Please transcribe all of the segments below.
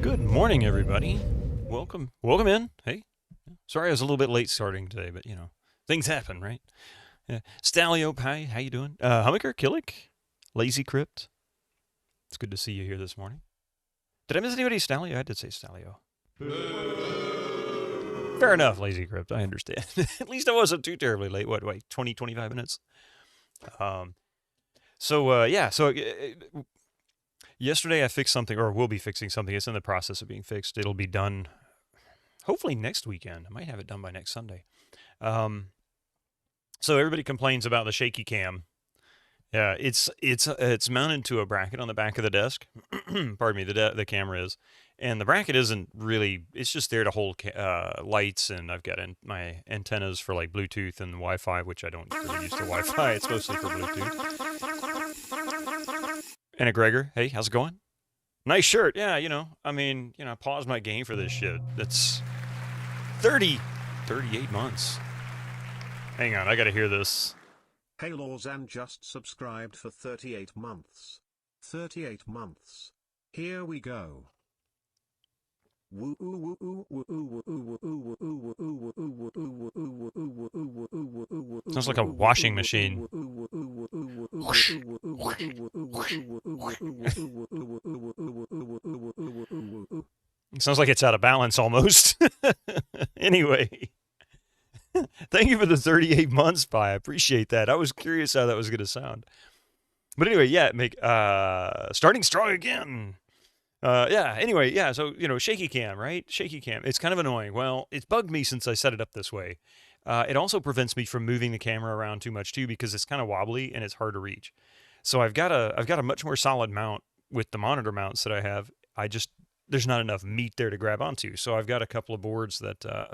Good morning, everybody. Welcome in. Hey, sorry I was a little bit late starting today, but you know, things happen, right? Yeah. Stalio, hi, how you doing? Hummiker, Killick, Lazy Crypt. It's good to see you here this morning. Did I miss anybody? Stalio? I did say Stalio. Fair enough, Lazy Crypt. I understand. At least I wasn't too terribly late. What, 20, 25 minutes? Yesterday I fixed something, or will be fixing something. It's in the process of being fixed. It'll be done hopefully next weekend. I might have it done by next Sunday. So everybody complains about the shaky cam. Yeah, it's mounted to a bracket on the back of the desk. Pardon me, the camera is, and the bracket isn't really. It's just there to hold lights, and I've got my antennas for like Bluetooth and Wi-Fi, which I don't really use for Wi-Fi. It's mostly for Bluetooth. And Gregor, hey, how's it going? Nice shirt. Yeah, I paused my game for this shit. That's 38 months. Hang on, I gotta hear this. Hey Lawzan just subscribed for 38 months. 38 months. Here we go. Sounds like a washing machine. Sounds like it's out of balance almost. Anyway. Thank you for the 38 months, Pi. I appreciate that. I was curious how that was going to sound. But anyway, yeah, starting strong again. So, shaky cam, right? Shaky cam. It's kind of annoying. Well, it's bugged me since I set it up this way. It also prevents me from moving the camera around too much, too, because it's kind of wobbly and it's hard to reach. So I've got a much more solid mount with the monitor mounts that I have. There's not enough meat there to grab onto. So I've got a couple of boards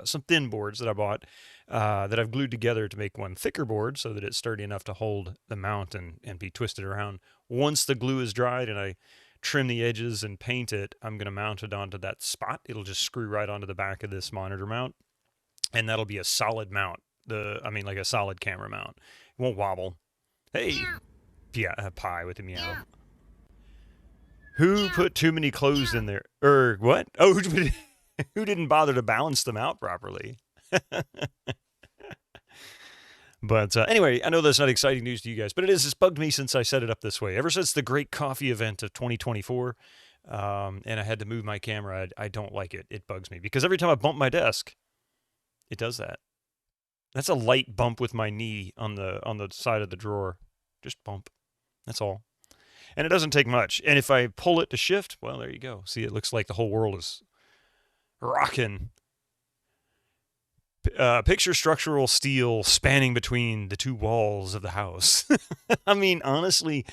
some thin boards that I bought that I've glued together to make one thicker board so that it's sturdy enough to hold the mount and be twisted around. Once the glue is dried and I trim the edges and paint it, I'm going to mount it onto that spot. It'll just screw right onto the back of this monitor mount, and that'll be a solid mount. Like a solid camera mount. It won't wobble. Hey, Pie with the meow. Who put too many clothes in there? What? Oh, who didn't bother to balance them out properly? But anyway, I know that's not exciting news to you guys, but it is. It's bugged me since I set it up this way. Ever since the Great Coffee event of 2024, and I had to move my camera, I don't like it. It bugs me because every time I bump my desk, it does that. That's a light bump with my knee on the side of the drawer. Just bump. That's all. And it doesn't take much. And if I pull it to shift, well, there you go. See, it looks like the whole world is rocking. Picture structural steel spanning between the two walls of the house. I mean, honestly,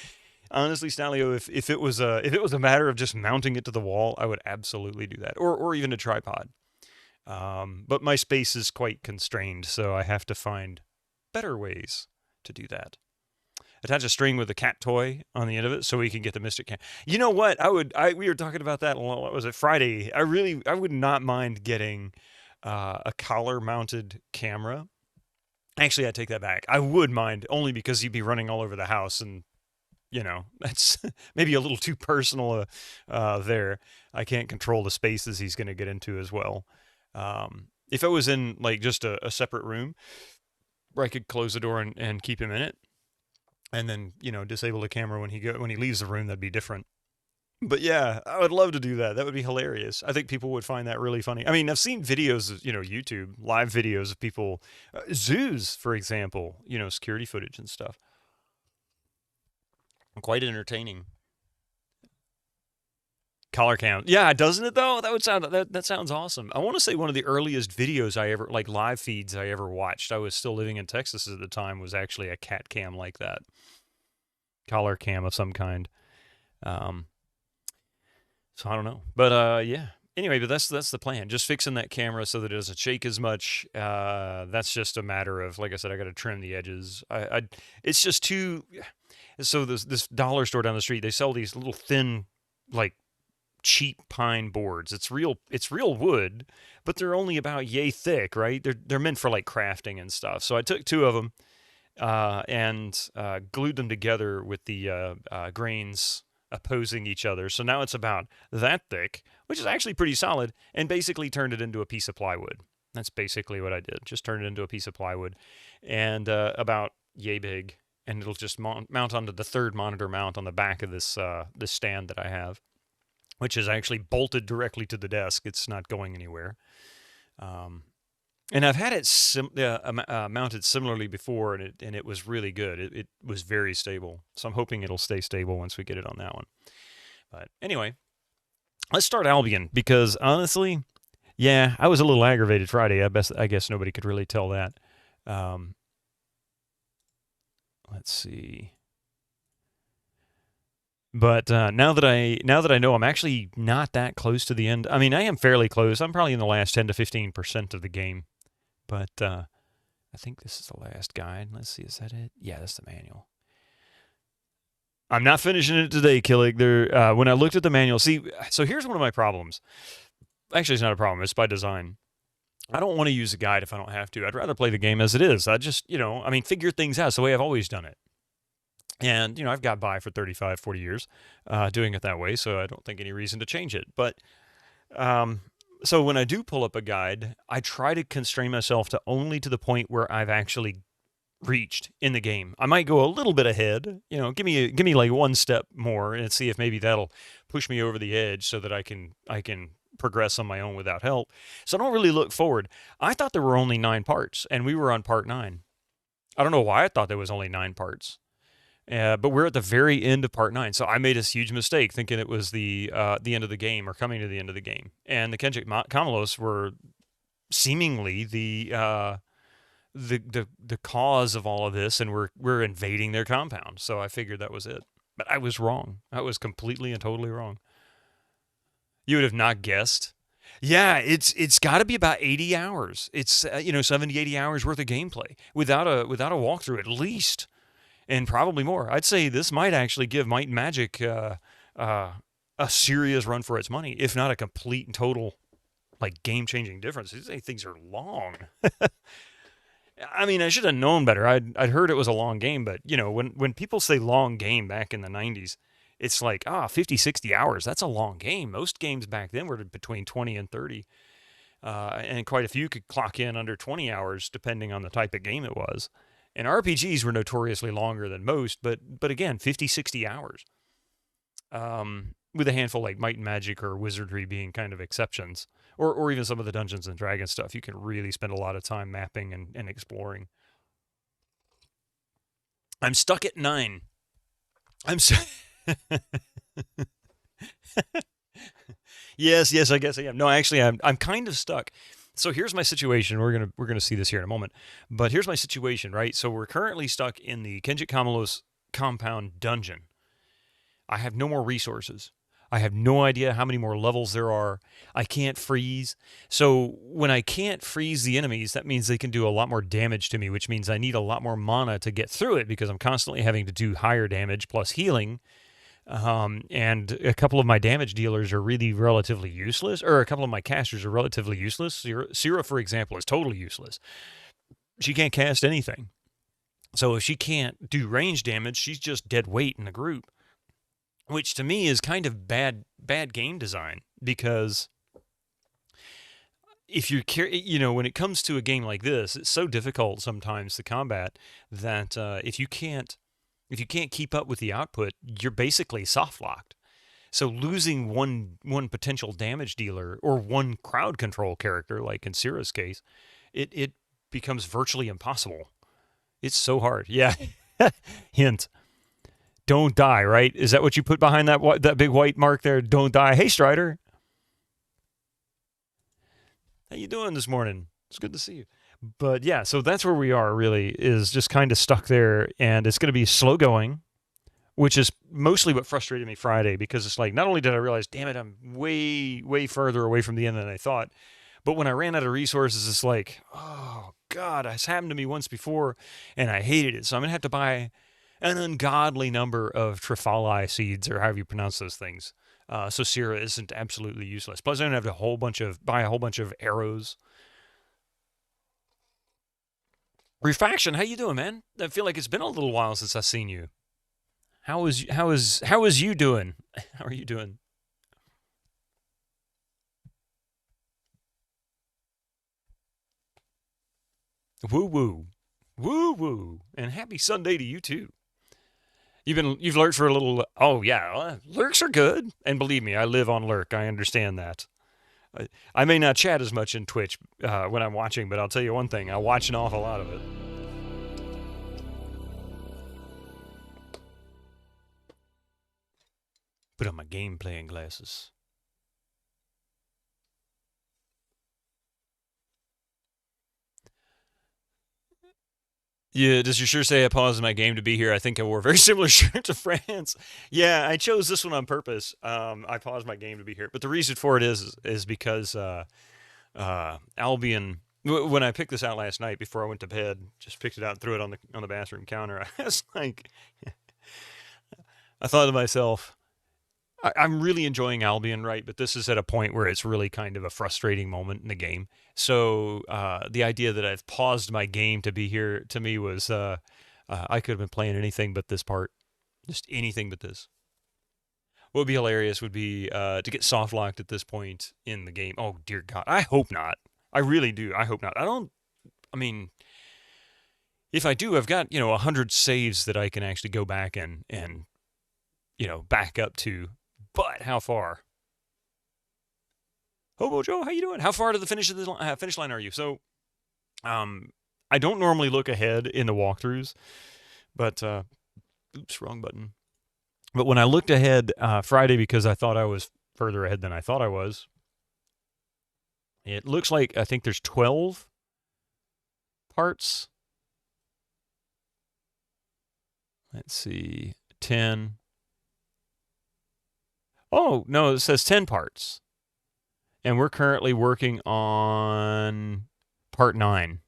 Stalio, if it was a matter of just mounting it to the wall, I would absolutely do that, or even a tripod. But my space is quite constrained, so I have to find better ways to do that. Attach a string with a cat toy on the end of it so we can get the Mystic Cam. You know what? We were talking about that. What was it? Friday. I would not mind getting a collar-mounted camera. Actually, I take that back. I would mind only because he'd be running all over the house, and that's maybe a little too personal there. I can't control the spaces he's going to get into as well. If I was in like just a separate room where I could close the door and keep him in it, and then disable the camera when he leaves the room, that'd be different. But yeah, I would love to do that. That would be hilarious. I think people would find that really funny. I mean, I've seen videos of YouTube live videos of people, zoos, for example, security footage and stuff. Quite entertaining. Collar cam. Yeah, doesn't it though? That sounds awesome. I want to say one of the earliest videos I ever, like live feeds I ever watched, I was still living in Texas at the time, was actually a cat cam like that. Collar cam of some kind. So I don't know. But yeah. Anyway, but that's the plan. Just fixing that camera so that it doesn't shake as much. That's just a matter of, like I said, I got to trim the edges. It's just too. So this dollar store down the street, they sell these little thin, like, cheap pine boards. It's real wood, but they're only about yay thick, right? They're meant for like crafting and stuff. So I took two of them and glued them together with the grains opposing each other. So now it's about that thick which is actually pretty solid, and basically turned it into a piece of plywood. That's basically what I did. Just turned it into a piece of plywood, and about yay big, and it'll just mount onto the third monitor mount on the back of this this stand that I have, which is actually bolted directly to the desk. It's not going anywhere. And I've had it mounted similarly before, and it was really good. It was very stable. So I'm hoping it'll stay stable once we get it on that one. But anyway, let's start Albion, because honestly, yeah, I was a little aggravated Friday. I guess nobody could really tell that. Let's see. But now that I know I'm actually not that close to the end. I mean, I am fairly close. I'm probably in the last 10 to 15% of the game. But I think this is the last guide. Let's see, is that it? Yeah, that's the manual. I'm not finishing it today, Killig. When I looked at the manual, see, so here's one of my problems. Actually, it's not a problem. It's by design. I don't want to use a guide if I don't have to. I'd rather play the game as it is. I just, figure things out. It's the way I've always done it. And, I've got by for 35, 40 years doing it that way, so I don't think any reason to change it. But so when I do pull up a guide, I try to constrain myself to only to the point where I've actually reached in the game. I might go a little bit ahead, give me like one step more and see if maybe that'll push me over the edge so that I can progress on my own without help. So I don't really look forward. I thought there were only 9 parts, and we were on part 9. I don't know why I thought there was only 9 parts. But we're at the very end of part 9, so I made this huge mistake thinking it was the end of the game or coming to the end of the game. And the Kenjik Kamalos were seemingly the cause of all of this, and we're invading their compound. So I figured that was it, but I was wrong. I was completely and totally wrong. You would have not guessed. Yeah, it's got to be about 80 hours. It's 70, 80 hours worth of gameplay without a walkthrough at least. And probably more. I'd say this might actually give Might and Magic a serious run for its money, if not a complete and total, like, game-changing difference. These things are long. I mean, I should have known better. I'd heard it was a long game, but, when people say long game back in the 90s, it's like, 50, 60 hours. That's a long game. Most games back then were between 20 and 30. And quite a few could clock in under 20 hours, depending on the type of game it was. And RPGs were notoriously longer than most, but again, 50, 60 hours. With a handful like Might and Magic or Wizardry being kind of exceptions. Or even some of the Dungeons and Dragons stuff. You can really spend a lot of time mapping and exploring. I'm stuck at 9. Yes, I guess I am. No, actually, I'm kind of stuck. So here's my situation. We're gonna see this here in a moment. But here's my situation, right? So we're currently stuck in the Kenjik Kamalos compound dungeon. I have no more resources. I have no idea how many more levels there are. I can't freeze. So when I can't freeze the enemies, that means they can do a lot more damage to me, which means I need a lot more mana to get through it because I'm constantly having to do higher damage plus healing. And a couple of my damage dealers are really relatively useless, or a couple of my casters are relatively useless. Syrah, for example, is totally useless. She can't cast anything. So if she can't do range damage, she's just dead weight in the group, which to me is kind of bad game design, because if you're, when it comes to a game like this, it's so difficult sometimes to combat that if you can't keep up with the output, you're basically soft locked. So losing one potential damage dealer or one crowd control character, like in Syrah's case, it becomes virtually impossible. It's so hard. Yeah. Hint. Don't die, right? Is that what you put behind that big white mark there? Don't die. Hey, Strider. How you doing this morning? It's good to see you. But yeah, so that's where we are, really, is just kind of stuck there, and it's going to be slow going, which is mostly what frustrated me Friday, because it's like, not only did I realize, damn it, I'm way, way further away from the end than I thought, but when I ran out of resources, it's like, oh, God, it's happened to me once before, and I hated it, so I'm going to have to buy an ungodly number of Trifali seeds, or however you pronounce those things, so Syrah isn't absolutely useless. Plus, I'm going to have to buy a whole bunch of arrows. Refaction, how you doing, man? I feel like it's been a little while since I've seen you. How is you doing? How are you doing? Woo woo. Woo woo. And happy Sunday to you too. You've lurked for a little. Oh yeah, lurks are good, and believe me, I live on lurk. I understand that. I may not chat as much in Twitch when I'm watching, but I'll tell you one thing: I watch an awful lot of it. Put on my game playing glasses. Yeah, does your shirt say I paused my game to be here? I think I wore a very similar shirt to France. Yeah, I chose this one on purpose. I paused my game to be here, but the reason for it is because Albion. When I picked this out last night before I went to bed, just picked it out and threw it on the bathroom counter. I was like, I thought to myself, I'm really enjoying Albion, right? But this is at a point where it's really kind of a frustrating moment in the game. So the idea that I've paused my game to be here to me was I could have been playing anything but this part, just anything but this. What would be hilarious would be to get soft locked at this point in the game. Oh dear God, I hope not. I really do. I hope not. I mean, if I do, I've got 100 saves that I can actually go back and back up to. But how far? Hobo Joe, how you doing? How far to the finish line are you? So, I don't normally look ahead in the walkthroughs, but oops, wrong button. But when I looked ahead Friday because I thought I was further ahead than I thought I was, it looks like I think there's 12 parts. Let's see, 10. Oh, no, it says 10 parts. And we're currently working on part 9.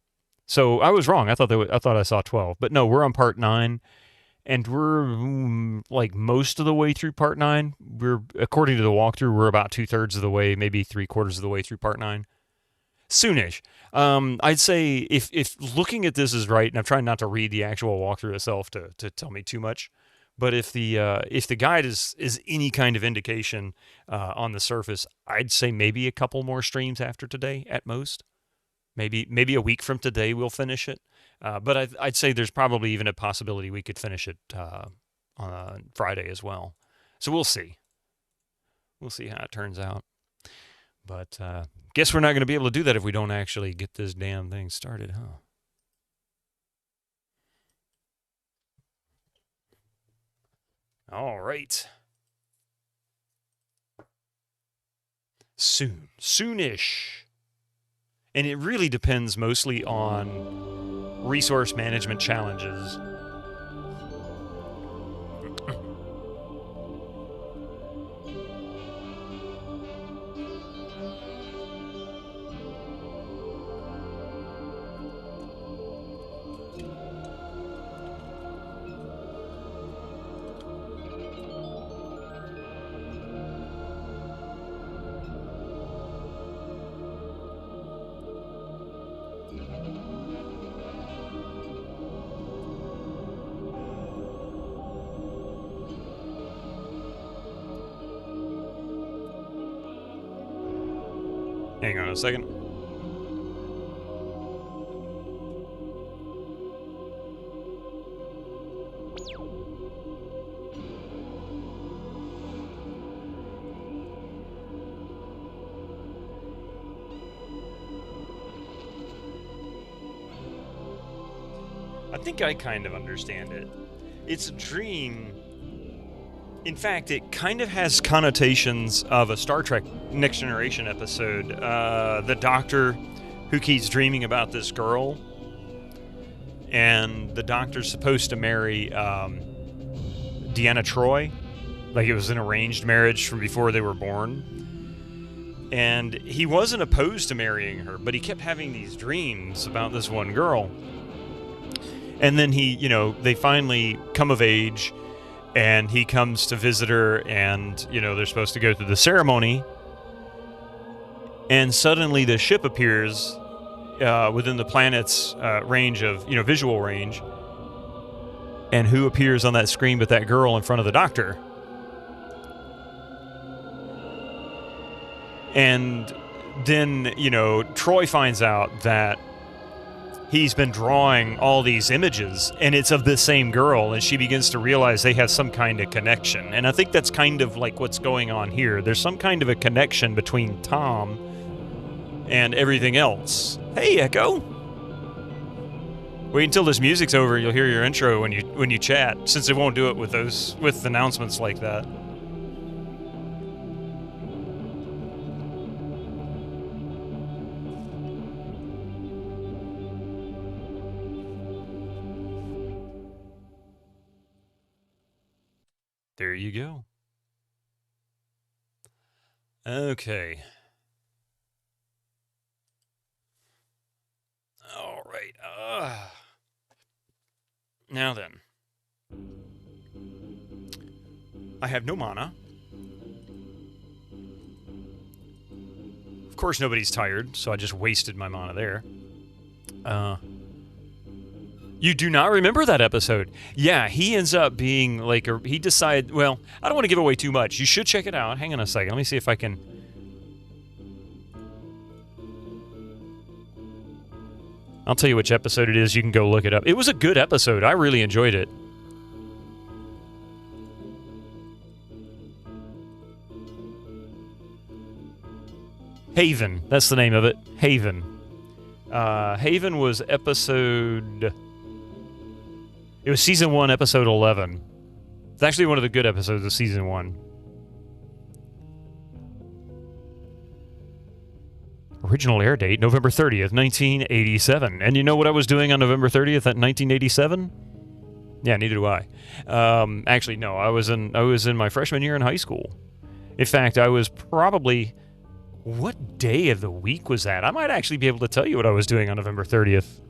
So I was wrong. I thought I saw 12. But no, we're on part 9. And we're like most of the way through part 9. According to the walkthrough, we're about 2/3 of the way, maybe 3/4 of the way through part 9. Soonish. I'd say if looking at this is right, and I'm trying not to read the actual walkthrough itself to tell me too much, but if the guide is any kind of indication on the surface, I'd say maybe a couple more streams after today at most. Maybe a week from today we'll finish it. But I'd say there's probably even a possibility we could finish it on Friday as well. So we'll see. We'll see how it turns out. But guess we're not going to be able to do that if we don't actually get this damn thing started, huh? All right. Soonish. And it really depends mostly on resource management challenges. Hang on a second. I think I kind of understand it. It's a dream. In fact, it kind of has connotations of a Star Trek Next Generation episode. The doctor who keeps dreaming about this girl, and the doctor's supposed to marry Deanna Troi, like it was an arranged marriage from before they were born. And he wasn't opposed to marrying her, but he kept having these dreams about this one girl. And then they finally come of age, and he comes to visit her, and, they're supposed to go through the ceremony. And suddenly the ship appears within the planet's range of, visual range. And who appears on that screen but that girl in front of the doctor? And then, Troy finds out that he's been drawing all these images, and it's of the same girl, and she begins to realize they have some kind of connection. And I think that's kind of like what's going on here. There's some kind of a connection between Tom and everything else. Hey, Echo! Wait until this music's over, you'll hear your intro when you chat, since it won't do it with announcements like that. There you go. Okay. All right. Now then. I have no mana. Of course nobody's tired, so I just wasted my mana there. You do not remember that episode. Yeah, he ends up being like he decided, well, I don't want to give away too much. You should check it out. Hang on a second. Let me see if I can. I'll tell you which episode it is. You can go look it up. It was a good episode. I really enjoyed it. Haven. That's the name of it. Haven. Haven was episode... It was Season 1, Episode 11. It's actually one of the good episodes of Season 1. Original air date, November 30th, 1987. And you know what I was doing on November 30th at 1987? Yeah, neither do I. Actually, no, I was in my freshman year in high school. In fact, I was probably... What day of the week was that? I might actually be able to tell you what I was doing on November 30th.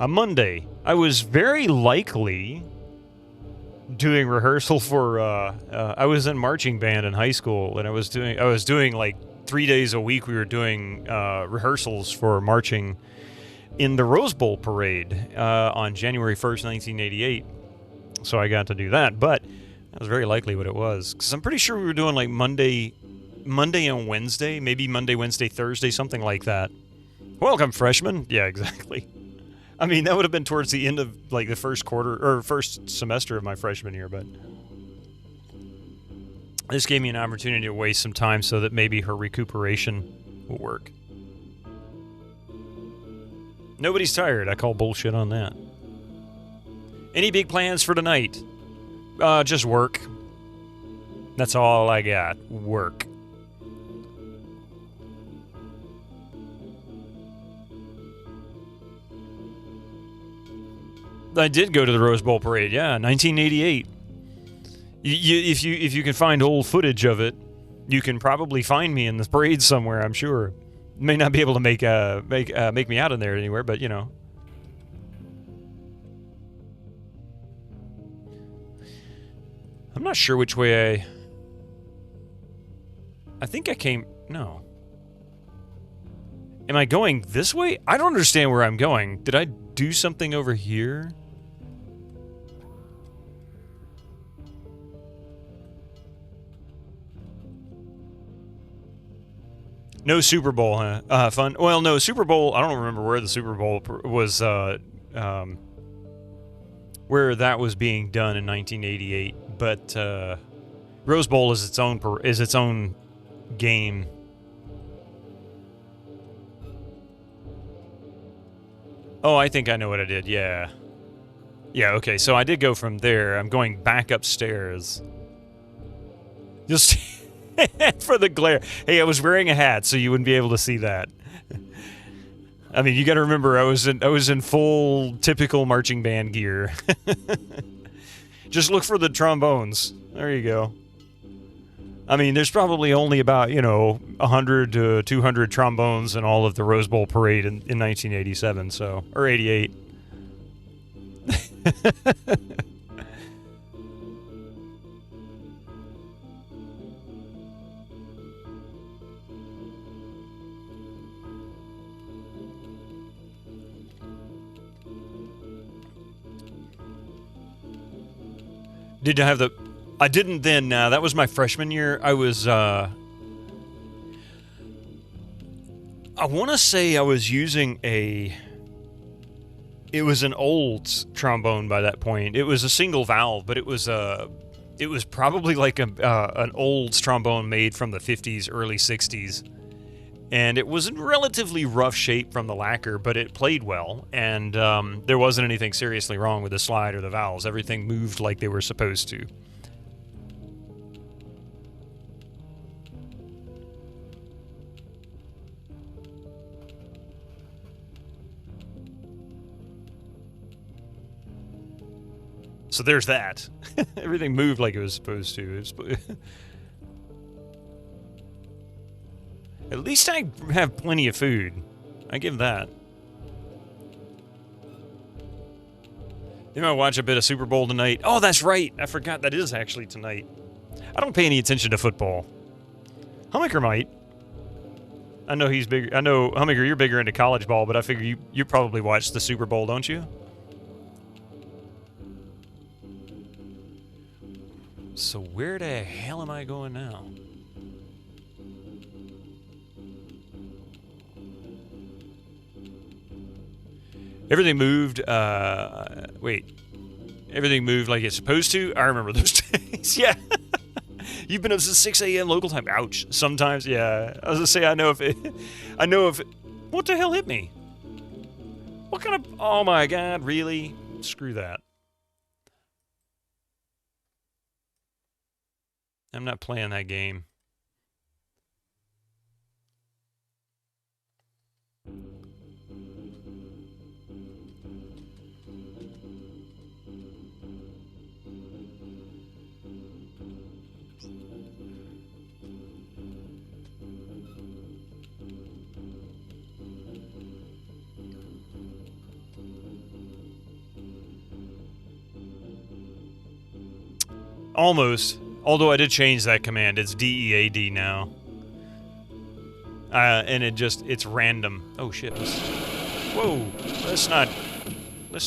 On Monday, I was very likely doing rehearsal for I was in marching band in high school, and I was doing like 3 days a week. We were doing rehearsals for marching in the Rose Bowl parade on January 1st, 1988. So I got to do that, but that was very likely what it was, because I'm pretty sure we were doing like Monday and Wednesday, maybe Monday, Wednesday, Thursday, something like that. Welcome, freshmen. Yeah, exactly. I mean, that would have been towards the end of like the first quarter or first semester of my freshman year, but this gave me an opportunity to waste some time so that maybe her recuperation will work. Nobody's tired. I call bullshit on that. Any big plans for tonight? Just work. That's all I got. Work. I did go to the Rose Bowl parade. Yeah, 1988. If you can find old footage of it, you can probably find me in the parade somewhere. I'm sure. May not be able to make me out in there anywhere, but you know. I'm not sure which way I think I came... No. Am I going this way? I don't understand where I'm going. Did I do something over here? No Super Bowl, huh? Fun. Well, no, Super Bowl... I don't remember where the Super Bowl was... where that was being done in 1988, but Rose Bowl is its own game. Oh, I think I know what I did. Yeah. Yeah, okay. So I did go from there. I'm going back upstairs. Just for the glare. Hey, I was wearing a hat, so you wouldn't be able to see that. I mean, you got to remember, I was in full typical marching band gear. Just look for the trombones. There you go. I mean, there's probably only about 100 to 200 trombones in all of the Rose Bowl parade in 1987, so or 88. Did you have the... I didn't then. That was my freshman year. I was... I want to say I was using a... It was an Olds trombone by that point. It was a single valve, but it was probably like an Olds trombone made from the 50s, early 60s. And it was in relatively rough shape from the lacquer, but it played well. And there wasn't anything seriously wrong with the slide or the valves. Everything moved like they were supposed to. So there's that. Everything moved like it was supposed to. At least I have plenty of food. I give that. You might watch a bit of Super Bowl tonight. Oh, that's right. I forgot that is actually tonight. I don't pay any attention to football. Hummaker might. I know he's bigger. I know, Hummaker, you're bigger into college ball, but I figure you probably watch the Super Bowl, don't you? So where the hell am I going now? Everything moved, wait. Everything moved like it's supposed to? I remember those days, yeah. You've been up since 6 a.m. local time. Ouch. Sometimes, yeah. I was gonna say, I know if it... What the hell hit me? What kind of... Oh my god, really? Screw that. I'm not playing that game. Almost. Although I did change that command. It's DEAD now. And it's random. Oh shit. Whoa. Let's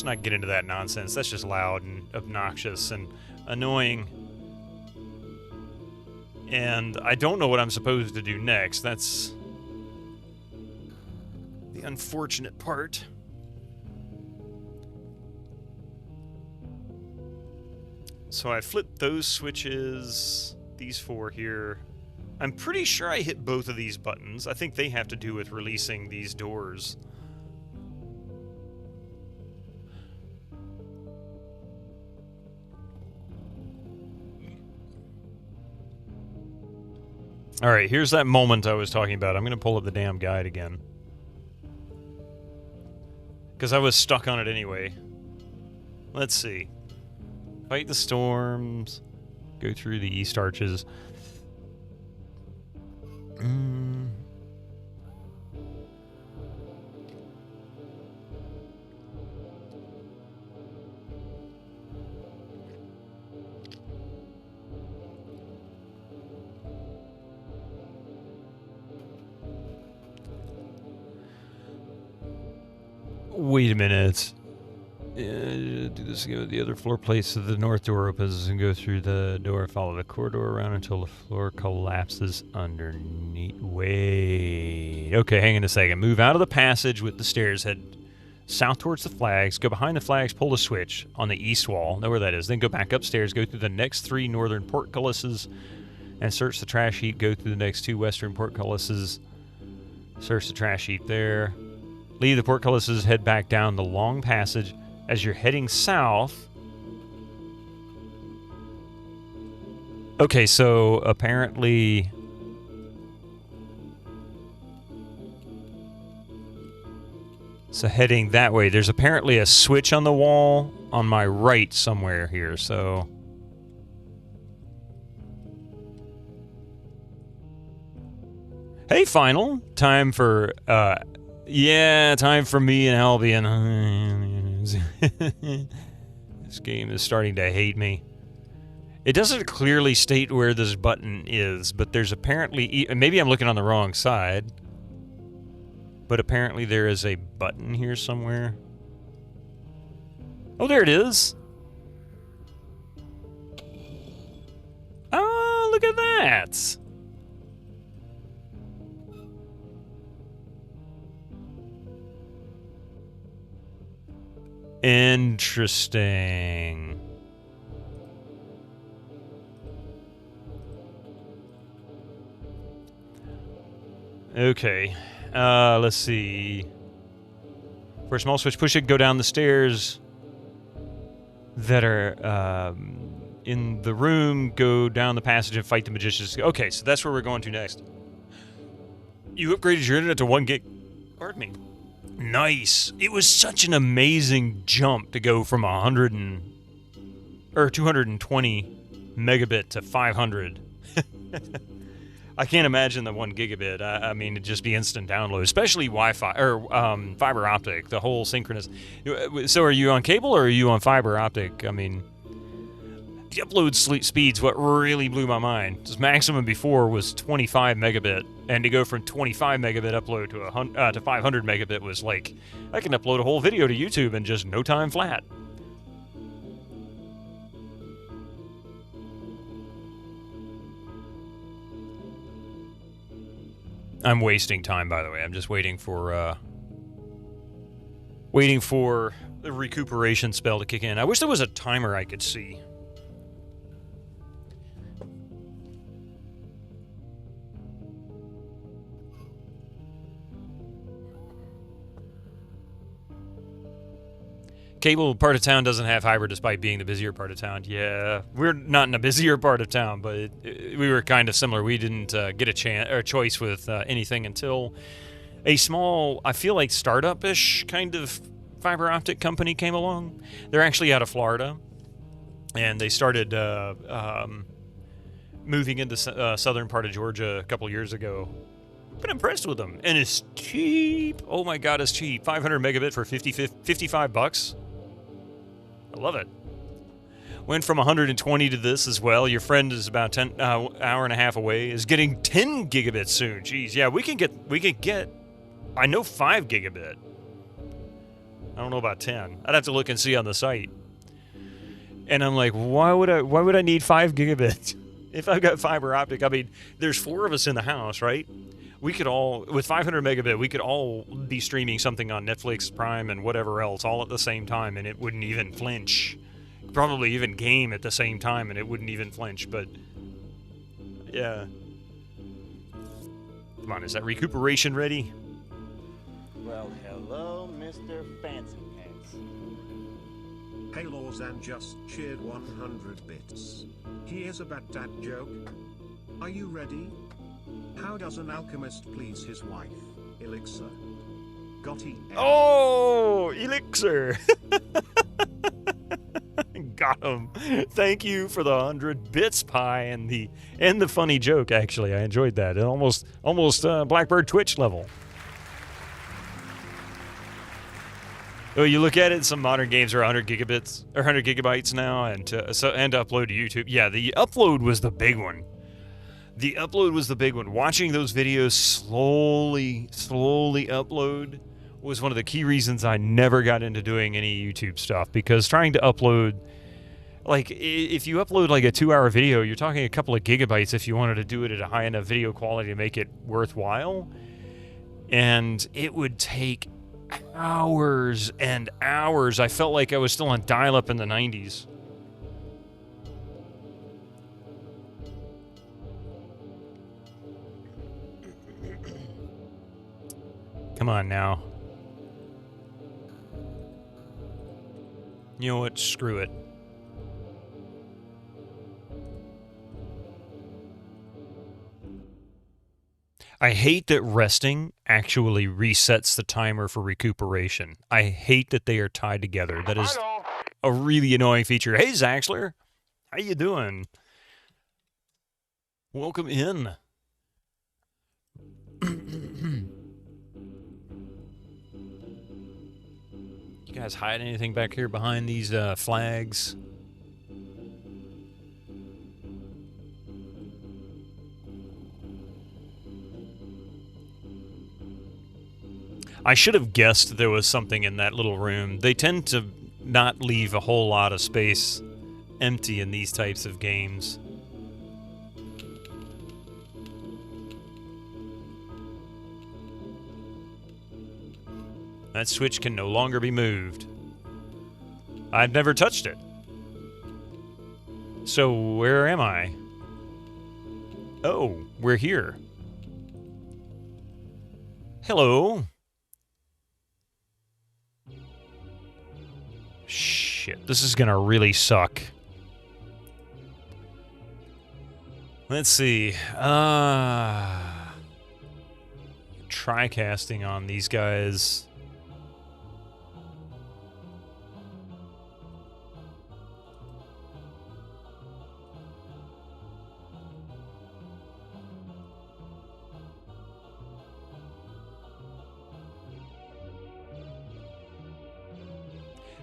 not get into that nonsense. That's just loud and obnoxious and annoying. And I don't know what I'm supposed to do next. That's the unfortunate part. So I flipped those switches, these four here. I'm pretty sure I hit both of these buttons. I think they have to do with releasing these doors. Alright, here's that moment I was talking about. I'm going to pull up the damn guide again. Because I was stuck on it anyway. Let's see. Fight the storms. Go through the east arches. Wait a minute. Do this again with the other floor plate so the north door opens and go through the door. Follow the corridor around until the floor collapses underneath. Wait. Okay, hang on a second. Move out of the passage with the stairs. Head south towards the flags. Go behind the flags. Pull the switch on the east wall. Know where that is. Then go back upstairs. Go through the next 3 northern portcullises and search the trash heap. Go through the next 2 western portcullises. Search the trash heap there. Leave the portcullises. Head back down the long passage. As you're heading south... Okay, so apparently... So heading that way, there's apparently a switch on the wall on my right somewhere here, so... Hey, Final! Time for, yeah, time for me and Albion. This game is starting to hate me. It doesn't clearly state where this button is, but there's apparently... Maybe I'm looking on the wrong side. But apparently there is a button here somewhere. Oh, there it is! look at that. Interesting. Okay. Let's see. For a small switch, push it, go down the stairs that are in the room, go down the passage and fight the magicians. Okay, so that's where we're going to next. You upgraded your internet to 1 gig. Pardon me. Nice. It was such an amazing jump to go from 220 megabit to 500. I can't imagine the 1 gigabit. I mean, it'd just be instant download, especially Wi-Fi or fiber optic. The whole synchronous. So, are you on cable or are you on fiber optic? I mean, the upload speeds what really blew my mind. Because maximum before was 25 megabit, and to go from 25 megabit upload to 500 megabit was like, I can upload a whole video to YouTube in just no time flat. I'm wasting time, by the way. I'm just waiting for the recuperation spell to kick in. I wish there was a timer I could see. Cable part of town doesn't have fiber despite being the busier part of town. Yeah, we're not in a busier part of town, but we were kind of similar. We didn't get a chance or a choice with anything until a small, I feel like startup-ish kind of fiber optic company came along. They're actually out of Florida, and they started moving into southern part of Georgia a couple years ago. Been impressed with them, and it's cheap. Oh my God, it's cheap. 500 megabit for $55. I love it. Went from 120 to this as well. Your friend is about 10 hour and a half away. Is getting 10 gigabits soon. Jeez, yeah, we can get. I know 5 gigabit. I don't know about 10. I'd have to look and see on the site. And I'm like, why would I need 5 gigabit if I've got fiber optic? I mean, there's 4 of us in the house, right? We could all, with 500 megabit, we could all be streaming something on Netflix, Prime, and whatever else all at the same time, and it wouldn't even flinch. Probably even game at the same time, and it wouldn't even flinch, but yeah. Come on, is that recuperation ready? Well, hello, Mr. Fancy Pants. Halos and just cheered 100 bits. Here's a bad dad joke. Are you ready? How does an alchemist please his wife? Elixir. Got it. Oh, Elixir. Got him. Thank you for the 100 bits, Pie, and the funny joke. Actually, I enjoyed that. It almost Blackbird Twitch level. Oh, you look at it. Some modern games are 100 gigabits or 100 gigabytes now, and to upload to YouTube. Yeah, the upload was the big one. The upload was the big one. Watching those videos slowly upload was one of the key reasons I never got into doing any YouTube stuff, because trying to upload, like, if you upload like a 2-hour video, you're talking a couple of gigabytes if you wanted to do it at a high enough video quality to make it worthwhile. And it would take hours and hours. I felt like I was still on dial-up in the 90s. Come on now. You know what? Screw it. I hate that resting actually resets the timer for recuperation. I hate that they are tied together. That is a really annoying feature. Hey, Zaxler. How you doing? Welcome in. You guys hide anything back here behind these flags? I should have guessed there was something in that little room. They tend to not leave a whole lot of space empty in these types of games. That switch can no longer be moved. I've never touched it. So where am I? Oh, we're here. Hello. Shit, this is gonna really suck. Let's see. Try casting on these guys.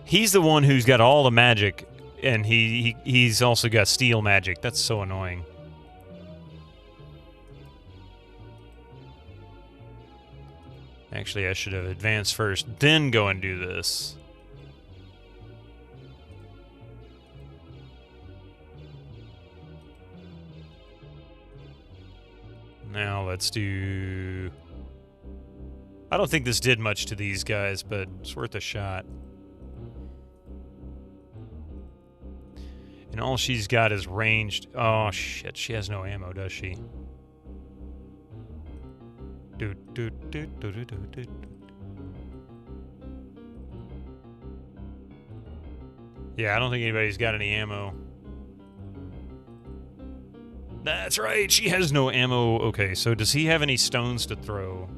He's the one who's got all the magic, and he's also got steel magic. That's so annoying. Actually, I should have advanced first, then go and do this. Now let's do... I don't think this did much to these guys, but it's worth a shot. And all she's got is ranged... Oh, shit. She has no ammo, does she? Yeah, I don't think anybody's got any ammo. That's right, she has no ammo. Okay, so does he have any stones to throw?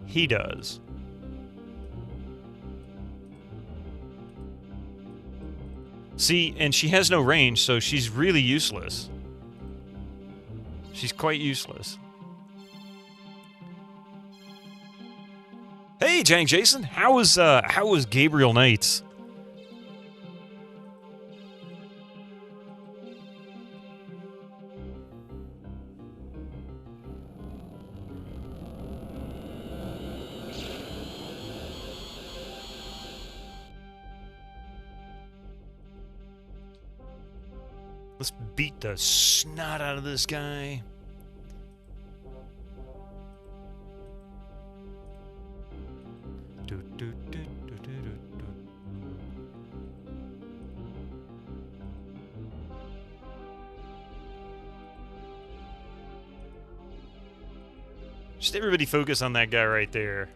He does. See, and she has no range, so she's really useless. She's quite useless. Hey, Jank Jason, how was Gabriel Knights? Let's beat the snot out of this guy. Just everybody focus on that guy right there.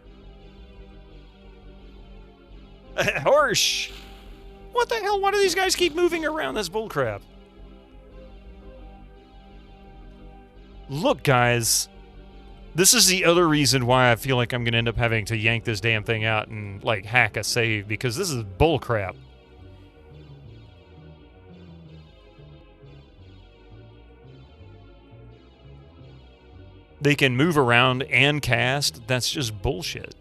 Horsh! What the hell? Why do these guys keep moving around? That's bullcrap. Look, guys. This is the other reason why I feel like I'm going to end up having to yank this damn thing out and, like, hack a save, because this is bullcrap. They can move around and cast. That's just bullshit.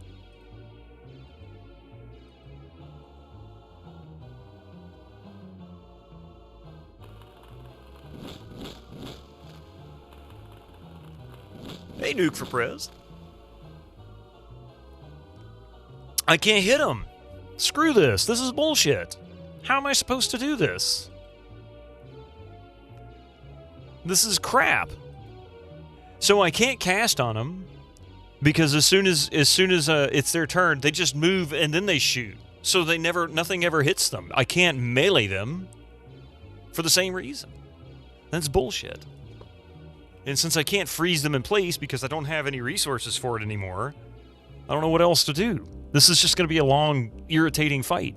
Hey, Nuke for Prez. I can't hit him. Screw this. This is bullshit. How am I supposed to do this? This is crap. So I can't cast on them because as soon as it's their turn, they just move and then they shoot. So nothing ever hits them. I can't melee them for the same reason. That's bullshit. And since I can't freeze them in place because I don't have any resources for it anymore, I don't know what else to do. This is just going to be a long, irritating fight.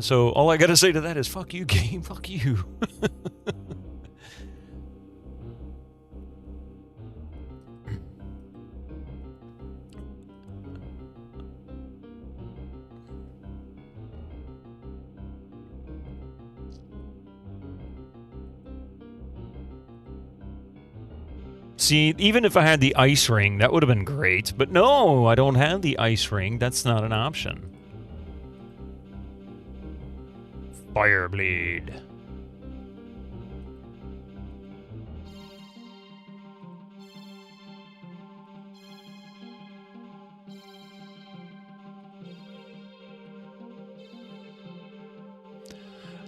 So all I got to say to that is, fuck you, game. Fuck you. See, even if I had the ice ring, that would have been great. But no, I don't have the ice ring. That's not an option. Fireblade.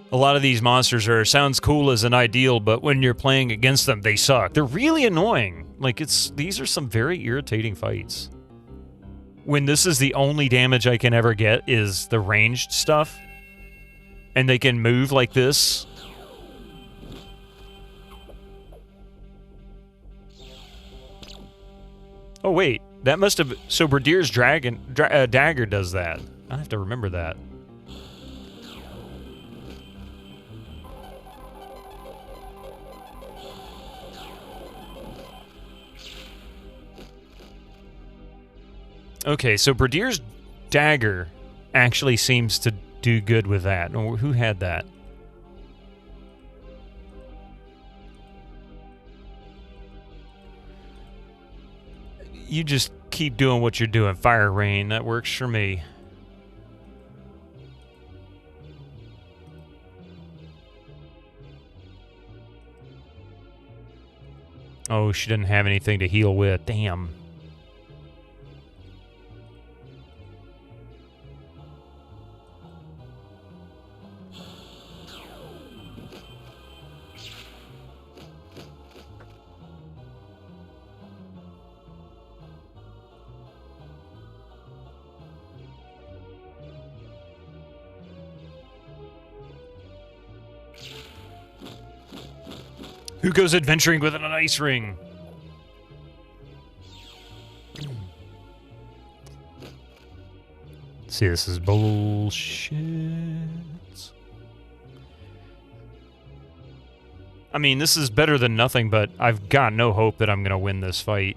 A lot of these monsters sounds cool as an ideal, but when you're playing against them, they suck. They're really annoying. Like, these are some very irritating fights. when this is the only damage I can ever get is the ranged stuff, and they can move like this. Oh wait, that must have... So Bradier's dagger does that. I have to remember that. Okay, so Bradier's dagger actually seems to do good with that. Who had that? You just keep doing what you're doing. Fire Rain, that works for me. Oh, she didn't have anything to heal with. Damn. Who goes adventuring with an ice ring? See, this is bullshit. I mean, this is better than nothing, but I've got no hope that I'm going to win this fight.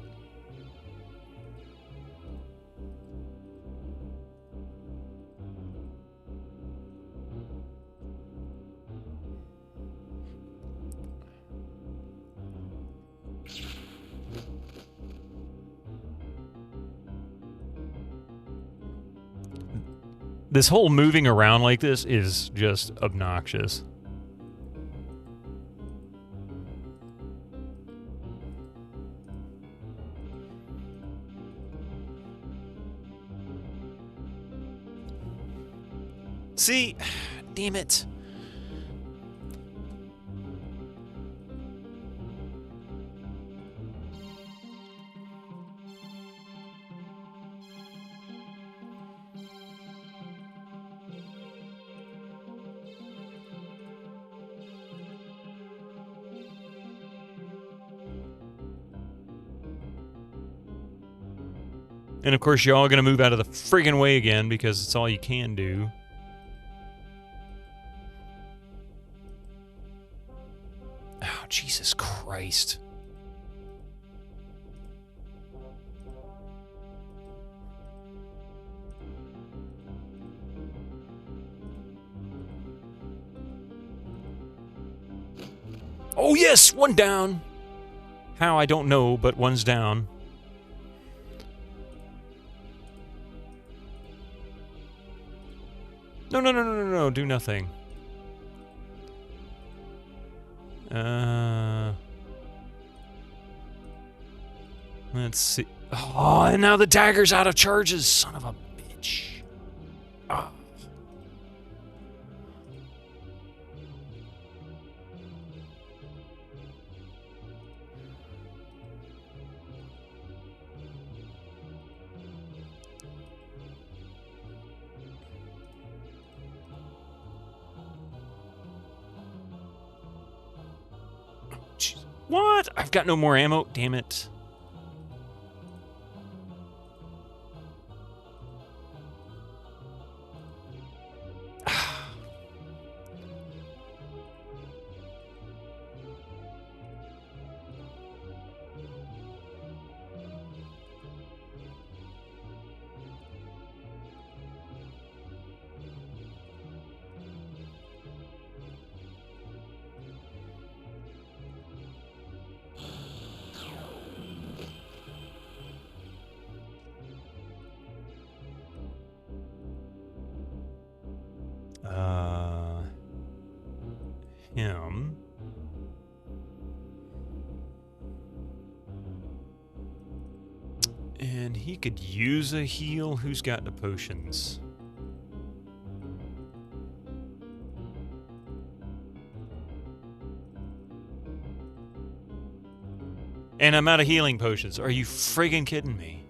This whole moving around like this is just obnoxious. See? Damn it. And of course, y'all are going to move out of the friggin' way again because it's all you can do. Oh, Jesus Christ. Oh, yes! One down! How, I don't know, but one's down. No, do nothing. Let's see. Oh, and now the dagger's out of charges, son of a bitch. Oh. What? I've got no more ammo. Damn it. Him. And he could use a heal. Who's got the potions? And I'm out of healing potions. Are you friggin' kidding me?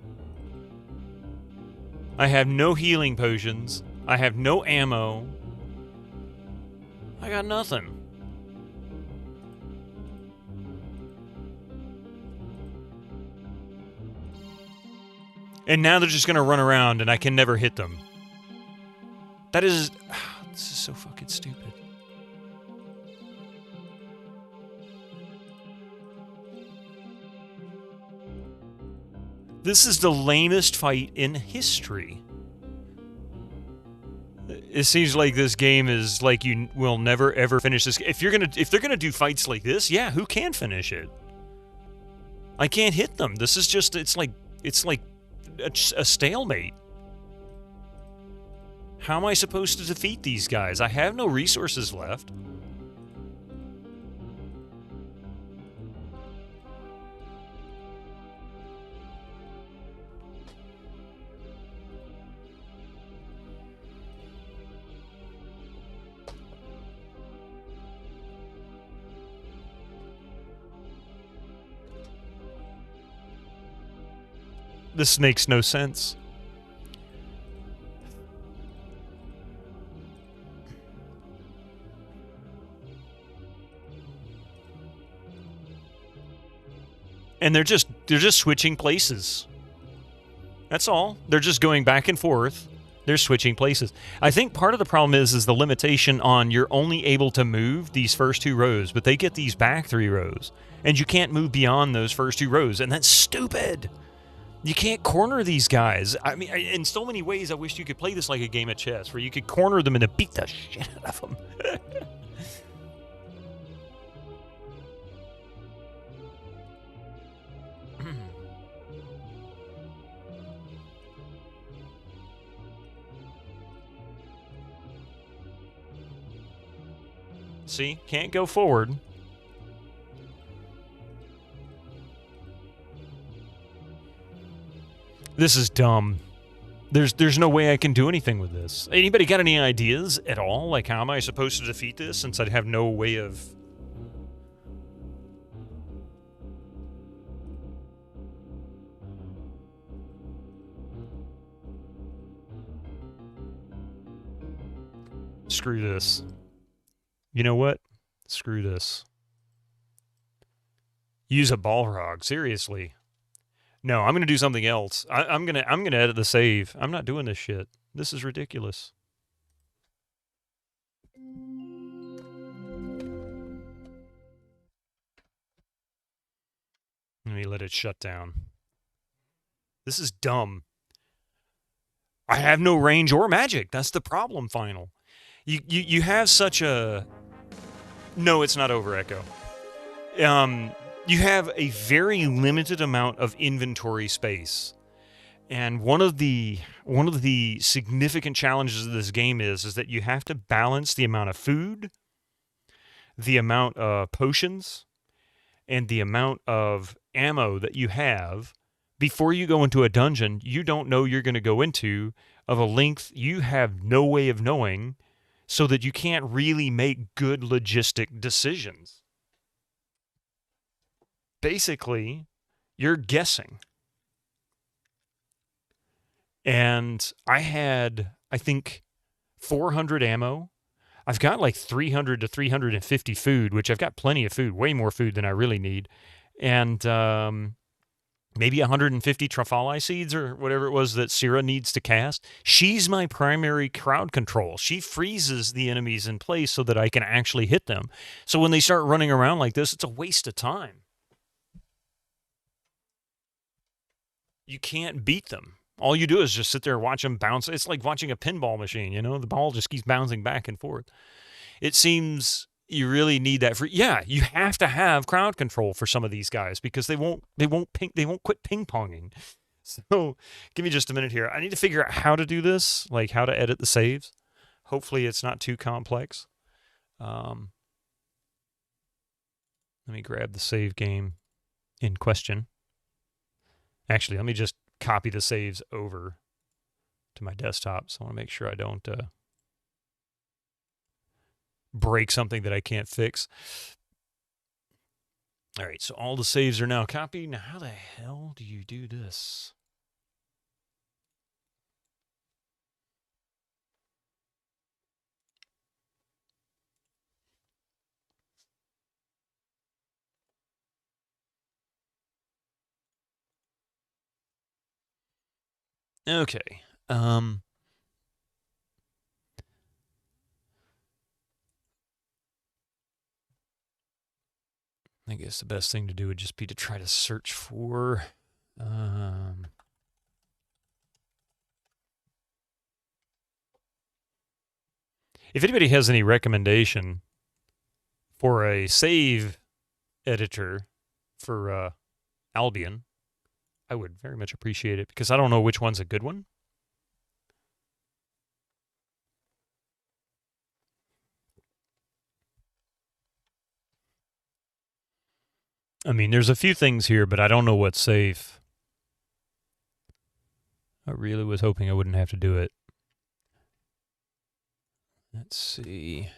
I have no healing potions. I have no ammo. I got nothing. And now they're just going to run around and I can never hit them. That is... this is so fucking stupid. This is the lamest fight in history. It seems like this game is like you will never ever finish this. If they're gonna do fights like this, yeah, who can finish it? I can't hit them. This is just it's like a stalemate. How am I supposed to defeat these guys? I have no resources left. This makes no sense. And they're just switching places. That's all. They're just going back and forth. They're switching places. I think part of the problem is the limitation on you're only able to move these first 2 rows, but they get these back 3 rows. And you can't move beyond those first 2 rows, and that's stupid. You can't corner these guys. I mean, in so many ways, I wish you could play this like a game of chess, where you could corner them and then beat the shit out of them. See? Can't go forward. This is dumb. There's no way I can do anything with this. Anybody got any ideas at all? Like, how am I supposed to defeat this since I have no way of... Screw this. You know what? Screw this. Use a Balrog, seriously. No, I'm gonna do something else. I'm gonna edit the save. I'm not doing this shit. This is ridiculous. Let me let it shut down. This is dumb. I have no range or magic. That's the problem, Final. You have such a... No, it's not over, Echo. You have a very limited amount of inventory space. And one of the significant challenges of this game is that you have to balance the amount of food, the amount of potions, and the amount of ammo that you have before you go into a dungeon you don't know you're going to go into, of a length you have no way of knowing, so that you can't really make good logistic decisions. Basically, you're guessing. And I had, I think, 400 ammo. I've got like 300 to 350 food, which I've got plenty of food, way more food than I really need. And maybe 150 Trafali seeds or whatever it was that Syrah needs to cast. She's my primary crowd control. She freezes the enemies in place so that I can actually hit them. So when they start running around like this, it's a waste of time. You can't beat them. All you do is just sit there and watch them bounce. It's like watching a pinball machine, you know? The ball just keeps bouncing back and forth. It seems you really need that for... Yeah, you have to have crowd control for some of these guys because they won't quit ping-ponging. So, give me just a minute here. I need to figure out how to do this, like how to edit the saves. Hopefully it's not too complex. Let me grab the save game in question. Actually, let me just copy the saves over to my desktop. So I want to make sure I don't break something that I can't fix. All right, so all the saves are now copied. Now, how the hell do you do this? Okay. I guess the best thing to do would just be to try to search for. If anybody has any recommendation for a save editor for Albion, I would very much appreciate it because I don't know which one's a good one. I mean, there's a few things here, but I don't know what's safe. I really was hoping I wouldn't have to do it. Let's see.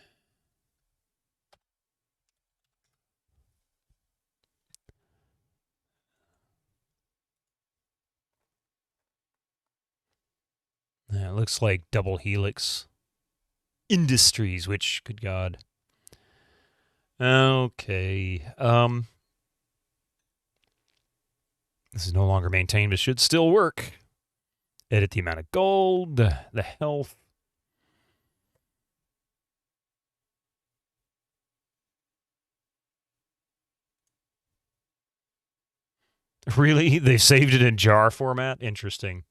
Yeah, it looks like Double Helix Industries, which, good God. Okay. This is no longer maintained, but should still work. Edit the amount of gold, the health. Really? They saved it in jar format? Interesting.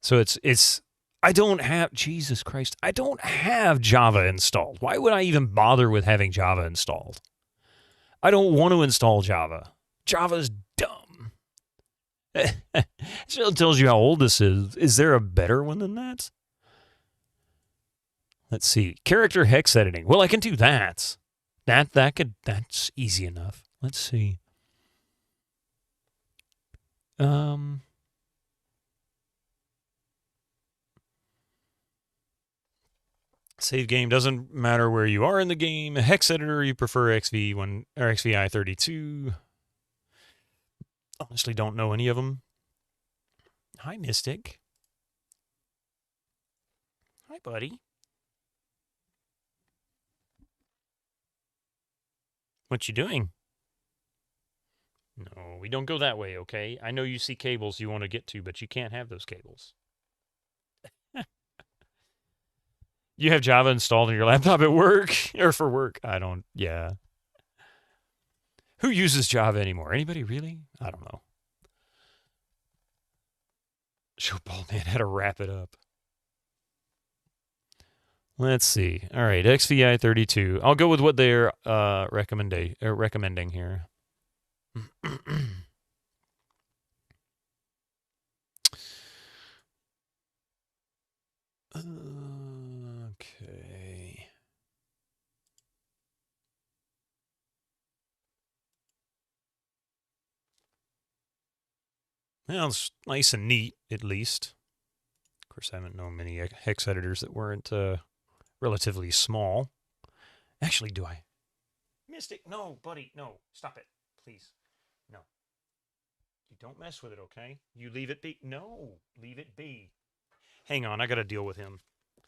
So it's I don't have Jesus Christ. I don't have Java installed. Why would I even bother with having Java installed? I don't want to install Java. Java's dumb. So it tells you how old this is. Is there a better one than that? Let's see. Character hex editing. Well, I can do that. That's easy enough. Let's see. Save game doesn't matter where you are in the game. Hex editor, you prefer XV1 or XVI32. Honestly, don't know any of them. Hi, Mystic. Hi, buddy. What you doing? No, we don't go that way, okay? I know you see cables you want to get to, but you can't have those cables. You have Java installed on your laptop at work or for work? I don't. Yeah. Who uses Java anymore? Anybody really? I don't know. Showball man had to wrap it up. Let's see. All right, XVI32. I'll go with what they're recommending here. Okay. Well, it's nice and neat, at least. Of course, I haven't known many hex editors that weren't relatively small. Actually, do I? Mystic, no, buddy, no. Stop it, please. No. You don't mess with it, okay? You leave it be. No, leave it be. Hang on, I gotta deal with him.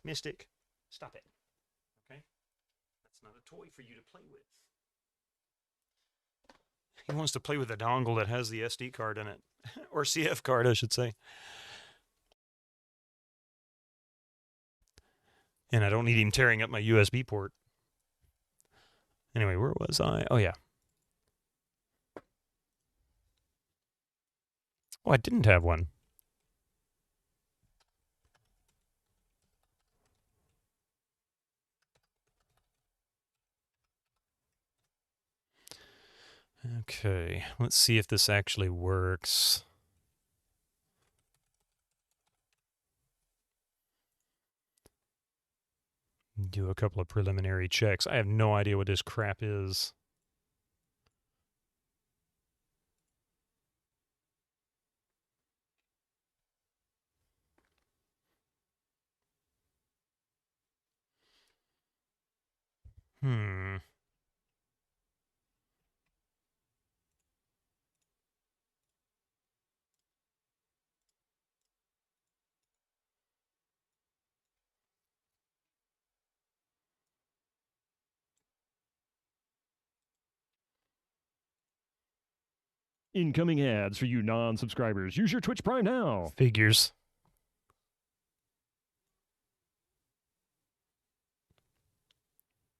Mystic, stop it. Okay? That's not a toy for you to play with. He wants to play with a dongle that has the SD card in it. Or CF card, I should say. And I don't need him tearing up my USB port. Anyway, where was I? Oh, yeah. Oh, I didn't have one. Okay, let's see if this actually works. Do a couple of preliminary checks. I have no idea what this crap is. Hmm. Incoming ads for you non-subscribers. Use your Twitch Prime now. Figures.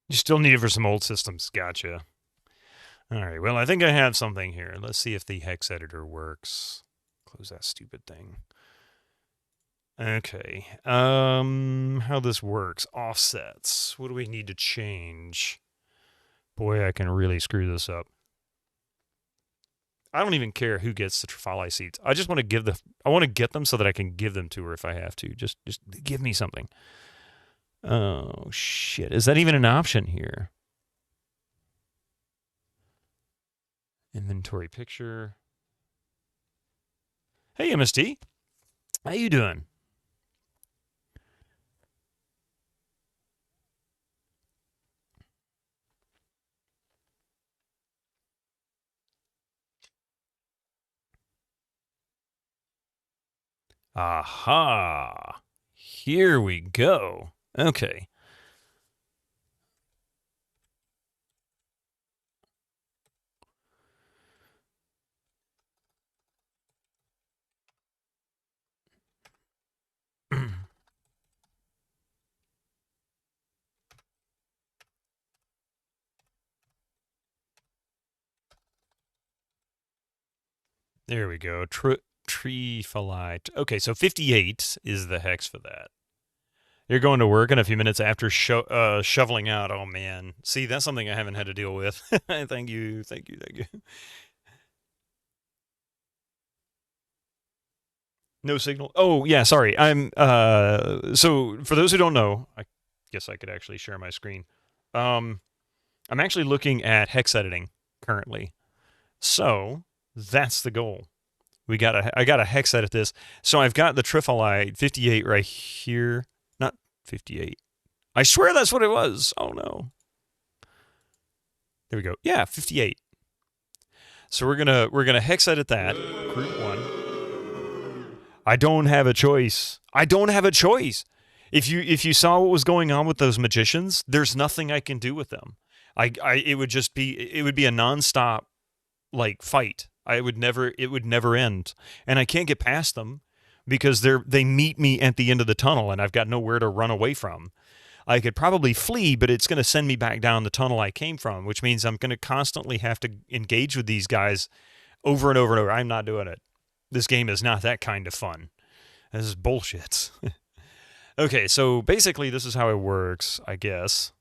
You still need it for some old systems. Gotcha. All right. Well, I think I have something here. Let's see if the hex editor works. Close that stupid thing. Okay. How this works. Offsets. What do we need to change? Boy, I can really screw this up. I don't even care who gets the Trifali seats. I just want to I want to get them so that I can give them to her if I have to. Just give me something. Oh, shit. Is that even an option here? Inventory picture. Hey, MST. How you doing? Aha. Here we go. Okay. There we go. Trifalite. Okay, so 58 is the hex for that. You're going to work in a few minutes after shoveling out. Oh, man. See, that's something I haven't had to deal with. Thank you. No signal. Oh, yeah, sorry. So for those who don't know, I guess I could actually share my screen. I'm actually looking at hex editing currently. So that's the goal. I got to hex edit this. So I've got the Trifalite 58 right here. Not 58. I swear that's what it was. Oh no. There we go. Yeah, 58. So we're gonna hex edit that. Group 1. I don't have a choice. If you saw what was going on with those magicians, there's nothing I can do with them. It would be a nonstop like fight. It would never end. And I can't get past them because they meet me at the end of the tunnel and I've got nowhere to run away from. I could probably flee, but it's going to send me back down the tunnel I came from, which means I'm going to constantly have to engage with these guys over and over and over. I'm not doing it. This game is not that kind of fun. This is bullshit. Okay, so basically this is how it works, I guess.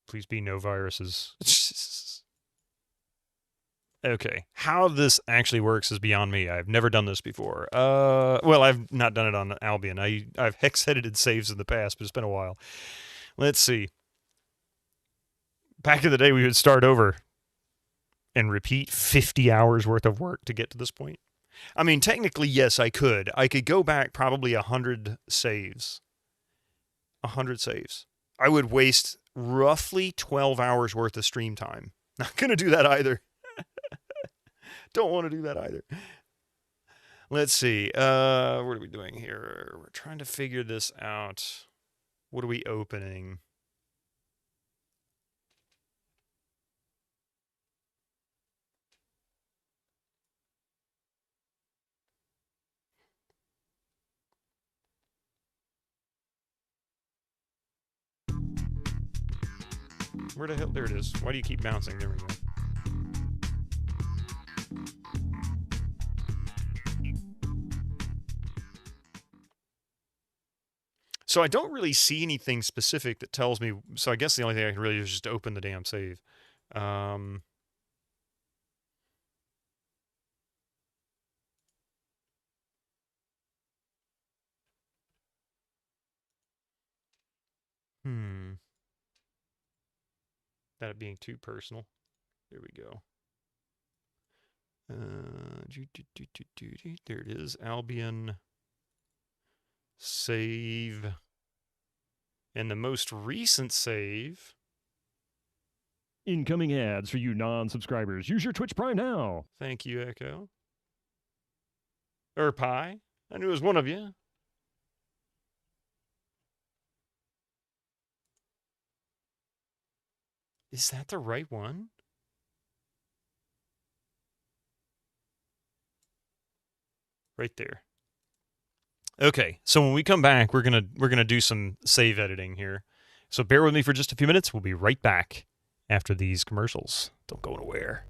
Please be no viruses. Okay. How this actually works is beyond me. I've never done this before. Well, I've not done it on Albion. I've hex edited saves in the past, but it's been a while. Let's see. Back in the day, we would start over and repeat 50 hours worth of work to get to this point. I mean, technically, yes, I could. I could go back probably 100 saves. 100 saves. I would waste roughly 12 hours worth of stream time. Not going to do that either. Don't want to do that either. Let's see. What are we doing here? We're trying to figure this out. What are we opening? Where the hell? There it is. Why do you keep bouncing? There we go. So I don't really see anything specific that tells me. So I guess the only thing I can really do is just open the damn save. That being too personal. There we go. There it is. Albion. Save. And the most recent save. Incoming ads for you non-subscribers. Use your Twitch Prime now. Thank you, Echo. Or Pi. I knew it was one of you. Is that the right one? Right there. Okay, so when we come back, we're gonna do some save editing here. So bear with me for just a few minutes. We'll be right back after these commercials. Don't go nowhere.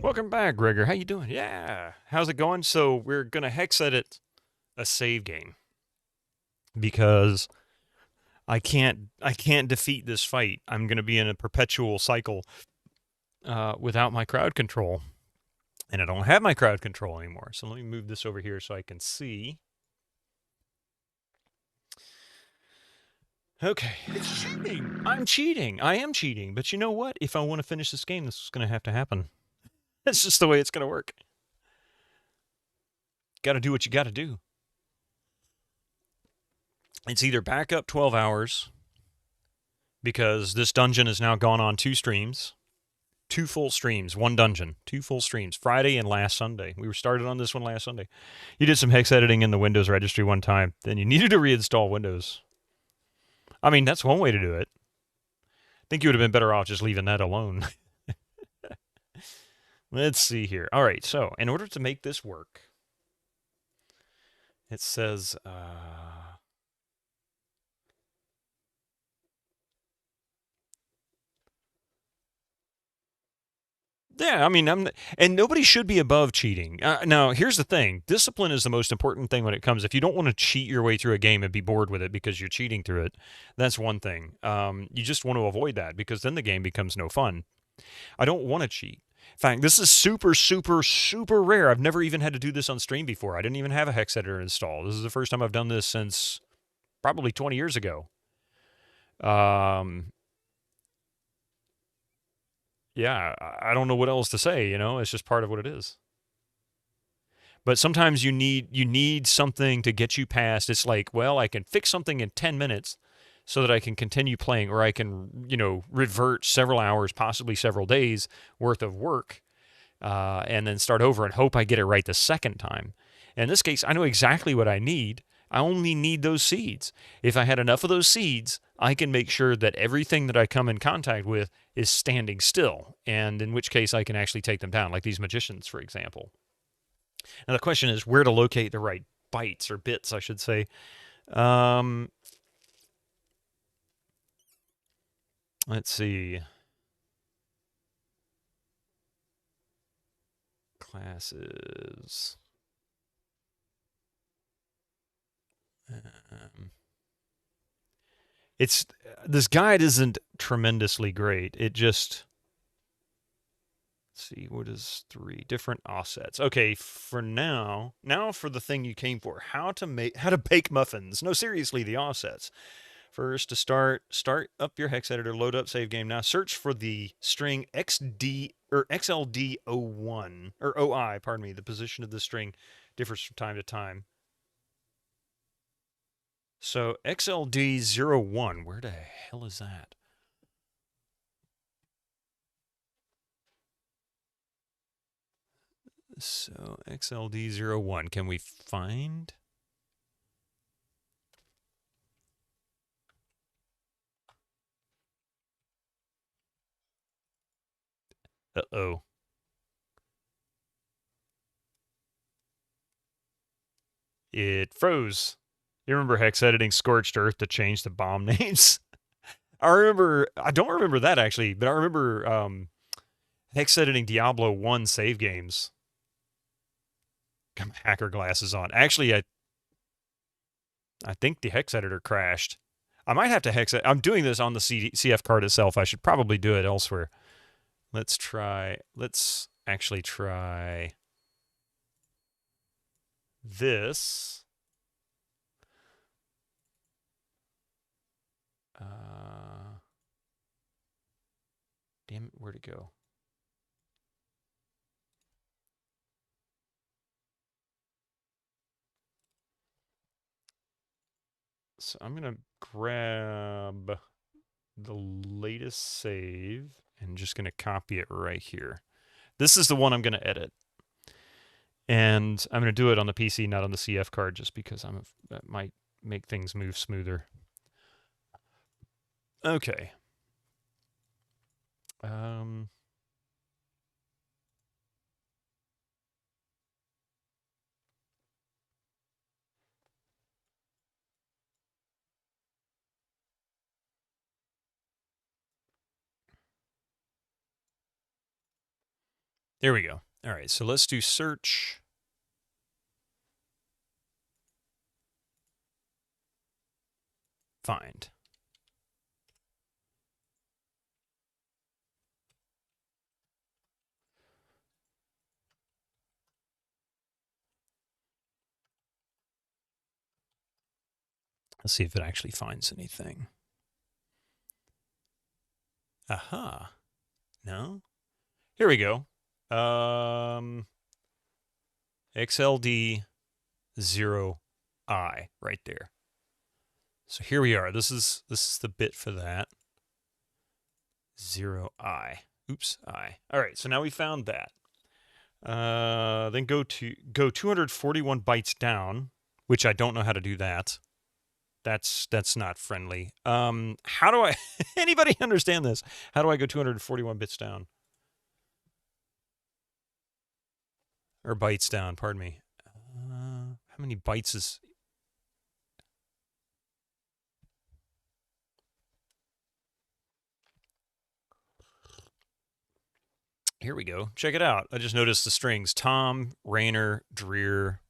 Welcome back, Gregor. How you doing? Yeah. How's it going? So we're gonna hex edit a save game because I can't defeat this fight. I'm going to be in a perpetual cycle without my crowd control. And I don't have my crowd control anymore. So let me move this over here so I can see. Okay. It's cheating. I'm cheating. I am cheating. But you know what? If I want to finish this game, this is going to have to happen. That's just the way it's going to work. Got to do what you got to do. It's either back up 12 hours because this dungeon has now gone on 2 streams. 2 full streams, 1 dungeon, 2 full streams, Friday and last Sunday. We were started on this one last Sunday. You did some hex editing in the Windows registry one time, then you needed to reinstall Windows. I mean, that's one way to do it. I think you would have been better off just leaving that alone. Let's see here. All right, so in order to make this work, it says... Yeah, I mean, and nobody should be above cheating. Now, here's the thing. Discipline is the most important thing when it comes. If you don't want to cheat your way through a game and be bored with it because you're cheating through it, that's one thing. You just want to avoid that because then the game becomes no fun. I don't want to cheat. In fact, this is super, super, super rare. I've never even had to do this on stream before. I didn't even have a hex editor installed. This is the first time I've done this since probably 20 years ago. Yeah, I don't know what else to say, you know, it's just part of what it is. But sometimes you need something to get you past. It's like, well, I can fix something in 10 minutes so that I can continue playing, or I can, you know, revert several hours, possibly several days worth of work, and then start over and hope I get it right the second time. In this case, I know exactly what I need. I only need those seeds. If I had enough of those seeds, I can make sure that everything that I come in contact with is standing still, and in which case I can actually take them down, like these magicians, for example. Now the question is where to locate the right bytes, or bits, I should say. Let's see. Classes. This guide isn't tremendously great. It just, let's see, what is 3 different offsets? Okay, for now for the thing you came for, how to bake muffins. No, seriously, the offsets. First, to start up your hex editor, load up save game. Now search for the string XD or XLD01 or OI, pardon me. The position of the string differs from time to time. So XLD01, where the hell is that? So XLD01, can we find? Uh-oh. It froze. You remember hex editing Scorched Earth to change the bomb names? I don't remember that actually, but I remember hex editing Diablo 1 save games. Got my hacker glasses on. Actually, I think the hex editor crashed. I might have to hex it. I'm doing this on the CF card itself. I should probably do it elsewhere. Let's actually try this. Damn it, where'd it go? So I'm going to grab the latest save and just going to copy it right here. This is the one I'm going to edit. And I'm going to do it on the PC, not on the CF card, just because that might make things move smoother. Okay. There we go. All right, so let's do search. Find. Let's see if it actually finds anything. Aha. No? Here we go. XLD 0I right there. So here we are. This is the bit for that. 0I. Oops, I. All right, so now we found that. Then go 241 bytes down, which I don't know how to do that. That's not friendly. How do I anybody understand this? How do I go 241 bits down? Or bytes down, pardon me. How many bytes is... Here we go. Check it out. I just noticed the strings. Tom, Rainer, Dreer.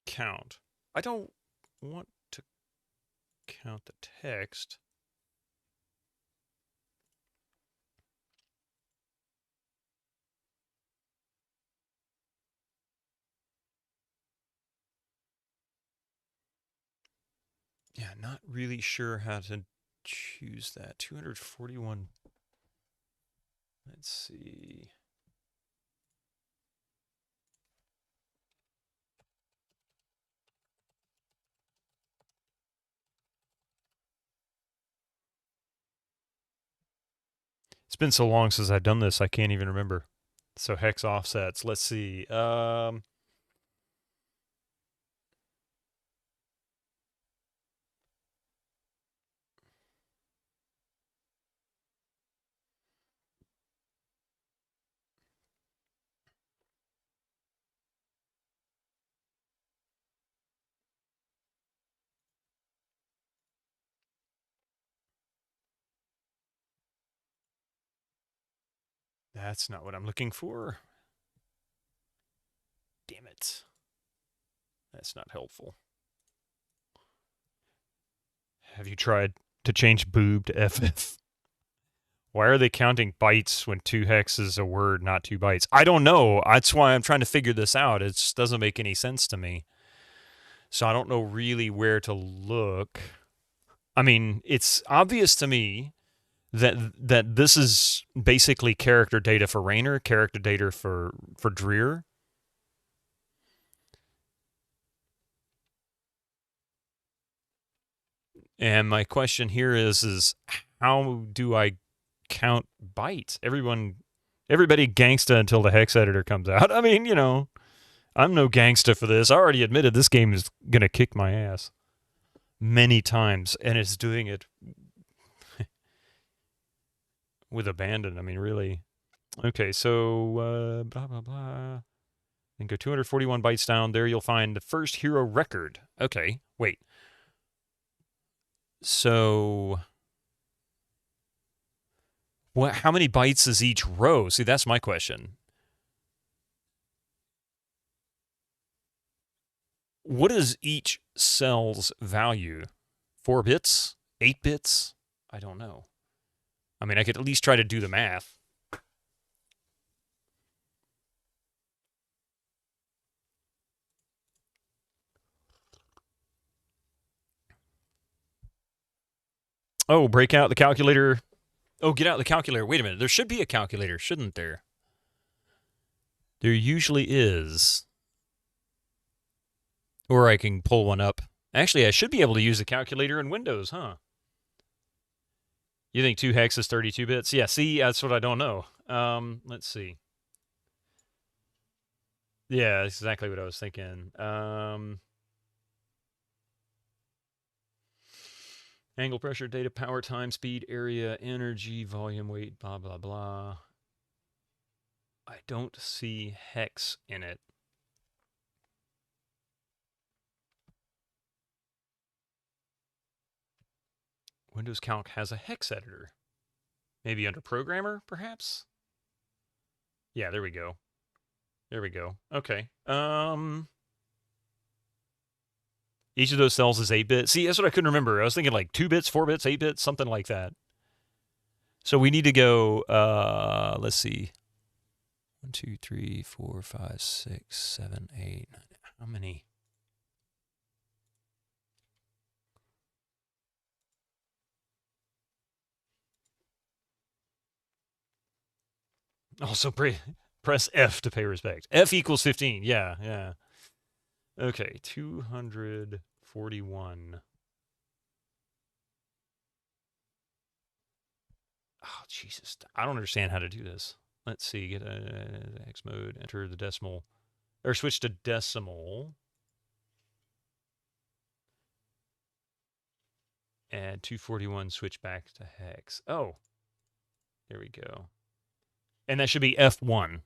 Count. I don't want to count the text. Yeah, not really sure how to choose that. 241. Let's see. It's been so long since I've done this, I can't even remember. So hex offsets. Let's see. That's not what I'm looking for. Damn it. That's not helpful. Have you tried to change boob to FF? Why are they counting bytes when 2 hex is a word, not 2 bytes? I don't know. That's why I'm trying to figure this out. It doesn't make any sense to me. So I don't know really where to look. I mean, it's obvious to me that this is basically character data for Rainer, character data for Dreer. And my question here is how do I count bytes? Everybody gangsta until the hex editor comes out. I mean, you know, I'm no gangsta for this. I already admitted this game is going to kick my ass many times, and it's doing it with abandon. I mean, really. Okay, so blah, blah, blah. Then go 241 bytes down. There you'll find the first hero record. Okay, wait. So how many bytes is each row? See, that's my question. What is each cell's value? 4 bits? 8 bits? I don't know. I mean, I could at least try to do the math. Oh, break out the calculator. Oh, get out the calculator. Wait a minute. There should be a calculator, shouldn't there? There usually is. Or I can pull one up. Actually, I should be able to use the calculator in Windows, huh? You think 2 hex is 32 bits? Yeah, see, that's what I don't know. Let's see. Yeah, that's exactly what I was thinking. Angle, pressure, data, power, time, speed, area, energy, volume, weight, blah, blah, blah. I don't see hex in it. Windows Calc has a hex editor. Maybe under programmer, perhaps? Yeah, there we go. There we go. Okay. Each of those cells is 8-bit. See, that's what I couldn't remember. I was thinking like 2 bits, 4 bits, 8 bits, something like that. So we need to go, let's see. 1, 2, 3, 4, 5, 6, 7, 8, 9. How many? Also, press F to pay respect. F equals 15. Yeah, yeah. Okay, 241. Oh, Jesus. I don't understand how to do this. Let's see. Get X mode, enter the decimal, or switch to decimal. And 241, switch back to hex. Oh, there we go. And that should be F1.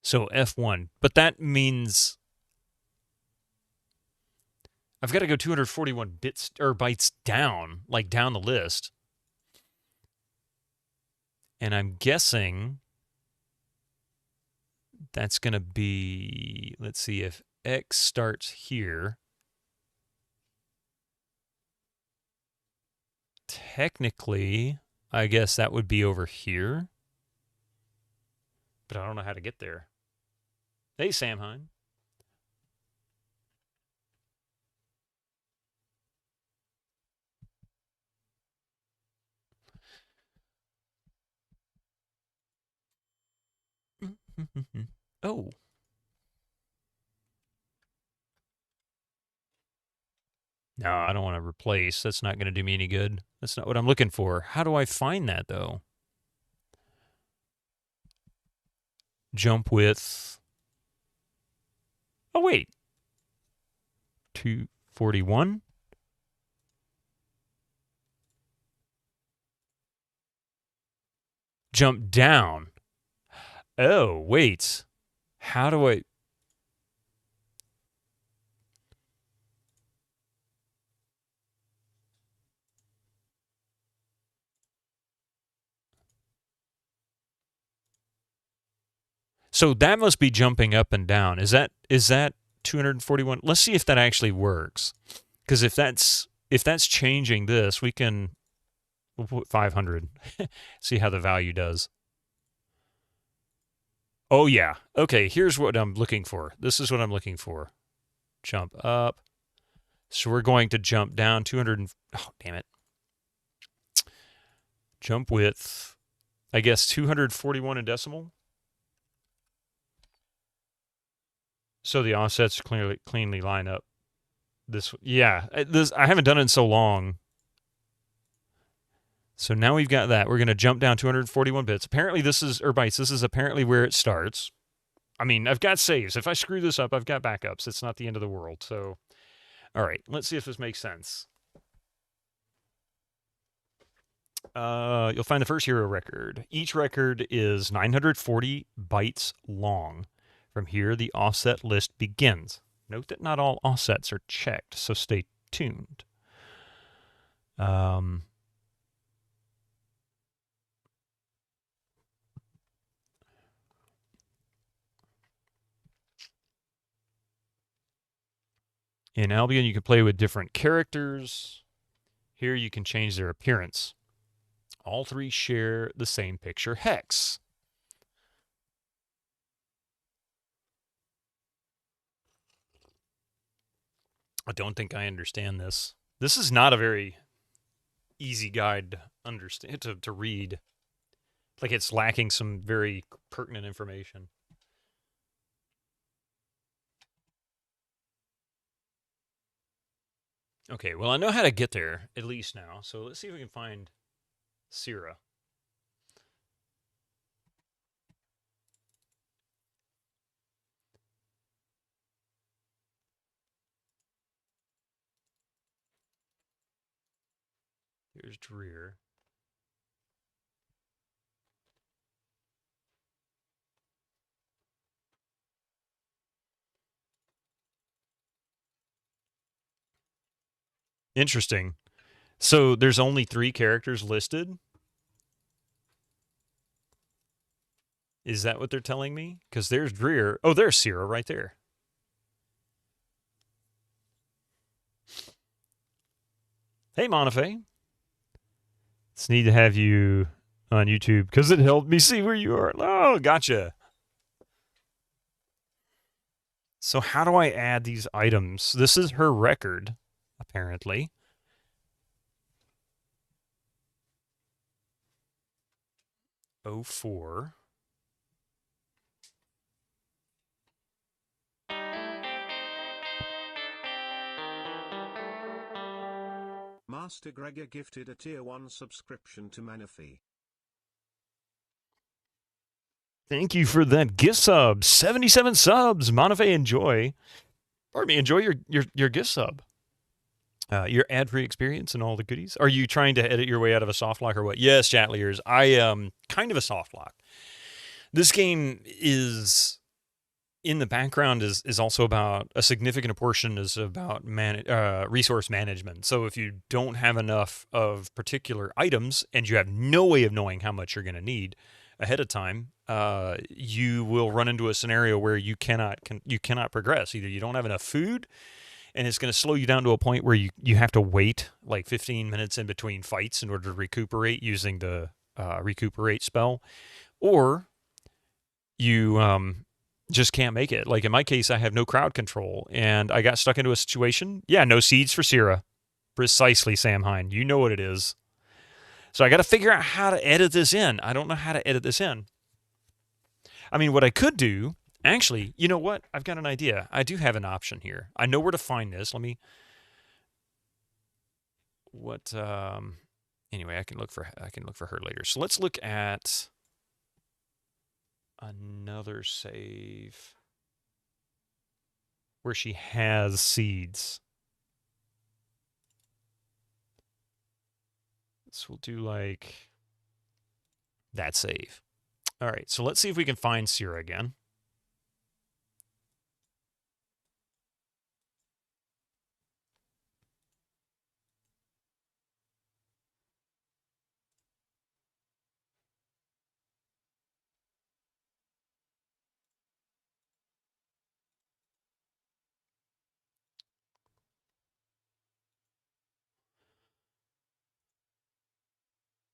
So F1. But that means I've got to go 241 bits or bytes down, like down the list. And I'm guessing that's going to be, let's see, if X starts here, technically, I guess that would be over here. But I don't know how to get there. Hey, Samheim. Oh. No, I don't want to replace. That's not going to do me any good. That's not what I'm looking for. How do I find that, though? Jump width. Oh, wait. 241. Jump down. Oh, wait. How do I... So that must be jumping up and down. Is that 241? Let's see if that actually works. Because if that's changing this, we'll put 500. See how the value does. Oh yeah. Okay, here's what I'm looking for. This is what I'm looking for. Jump up. So we're going to jump down 200. Oh, damn it. Jump width. I guess 241 in decimal. So the offsets cleanly line up. Yeah, I haven't done it in so long. So now we've got that. We're going to jump down 241 bits. Apparently this is, or bytes, this is apparently where it starts. I mean, I've got saves. If I screw this up, I've got backups. It's not the end of the world. So, all right, let's see if this makes sense. You'll find the first hero record. Each record is 940 bytes long. From here, the offset list begins. Note that not all offsets are checked, so stay tuned. In Albion, you can play with different characters. Here, you can change their appearance. All three share the same picture hex. I don't think I understand this. This is not a very easy guide to read. Like it's lacking some very pertinent information. Okay, well, I know how to get there, at least now. So let's see if we can find Syrah. Here's Dreer. Interesting. So there's only 3 characters listed? Is that what they're telling me? Because there's Dreer. Oh, there's Syrah right there. Hey, Monafe. It's neat to have you on YouTube because it helped me see where you are. Oh, gotcha. So how do I add these items? This is her record, apparently. '04. Master Gregor gifted a tier 1 subscription to Manaphy. Thank you for that gift sub. 77 subs. Monafe, enjoy. Pardon me, enjoy your gift sub. Your ad-free experience and all the goodies. Are you trying to edit your way out of a soft lock or what? Yes, chatliers. I am kind of a soft lock. This game is in the background is also about a significant portion is about resource management. So if you don't have enough of particular items and you have no way of knowing how much you're going to need ahead of time, you will run into a scenario where you cannot progress. Either you don't have enough food, and it's going to slow you down to a point where you have to wait like 15 minutes in between fights in order to recuperate using the recuperate spell, or you just can't make it. Like in my case, I have no crowd control, and I got stuck into a situation. Yeah, no seeds for Syrah. Precisely, Sam Hine. You know what it is. So I got to figure out how to edit this in. I don't know how to edit this in. I mean, what I could do, actually, you know what? I've got an idea. I do have an option here. I know where to find this. Let me. What? Anyway, I can look for her later. So let's look at another save where she has seeds. So we'll do like that save. All right, so let's see if we can find Syrah again.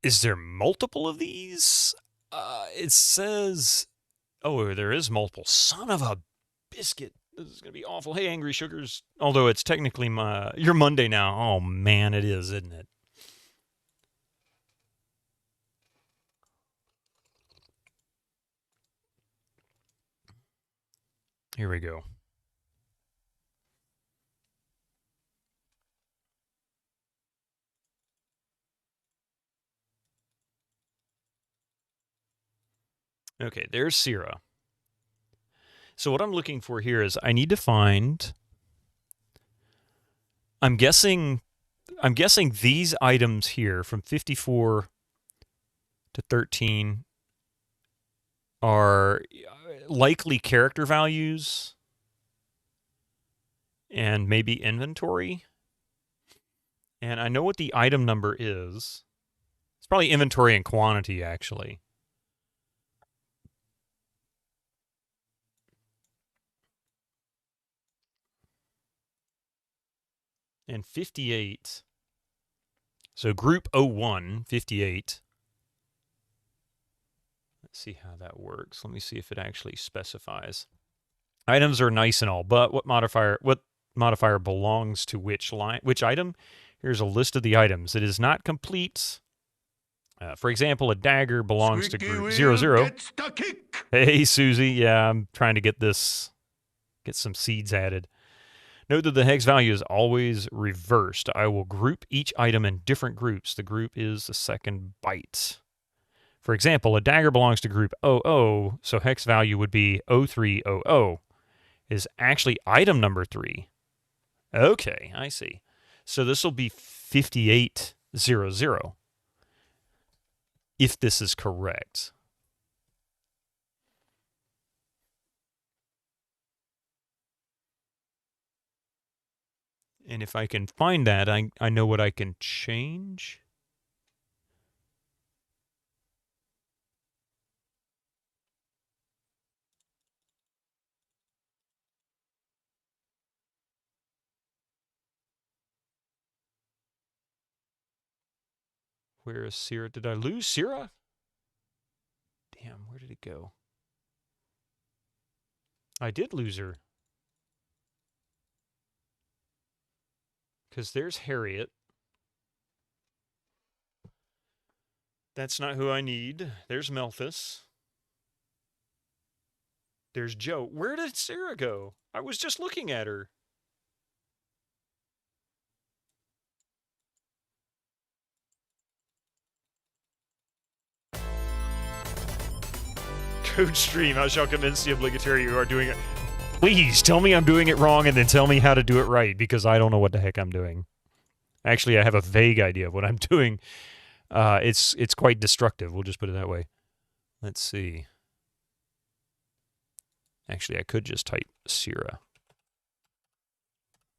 Is there multiple of these? It says, oh, there is multiple. Son of a biscuit. This is going to be awful. Hey, Angry Sugars. Although it's technically your Monday now. Oh, man, it is, isn't it? Here we go. Okay, there's Syrah. So what I'm looking for here is I need to find. I'm guessing these items here from 54 to 13 are likely character values and maybe inventory. And I know what the item number is. It's probably inventory and quantity, actually. And 58. So group 01, 58. Let's see how that works. Let me see if it actually specifies. Items are nice and all, but what modifier belongs to which line, which item? Here's a list of the items. It is not complete. For example, a dagger belongs to group 00. Hey, Susie. Yeah, I'm trying to get some seeds added. Note that the hex value is always reversed. I will group each item in different groups. The group is the second byte. For example, a dagger belongs to group 00, so hex value would be 0300. Is actually item number 3. Okay, I see. So this will be 5800, if this is correct. And if I can find that, I know what I can change. Where is Sierra? Did I lose Sierra? Damn, where did it go? I did lose her. Because there's Harriet. That's not who I need. There's Melphis. There's Joe. Where did Sarah go? I was just looking at her. Code stream. I shall convince the obligatory you are doing it. Please tell me I'm doing it wrong and then tell me how to do it right, because I don't know what the heck I'm doing. Actually, I have a vague idea of what I'm doing. It's quite destructive. We'll just put it that way. Let's see. Actually, I could just type Sierra.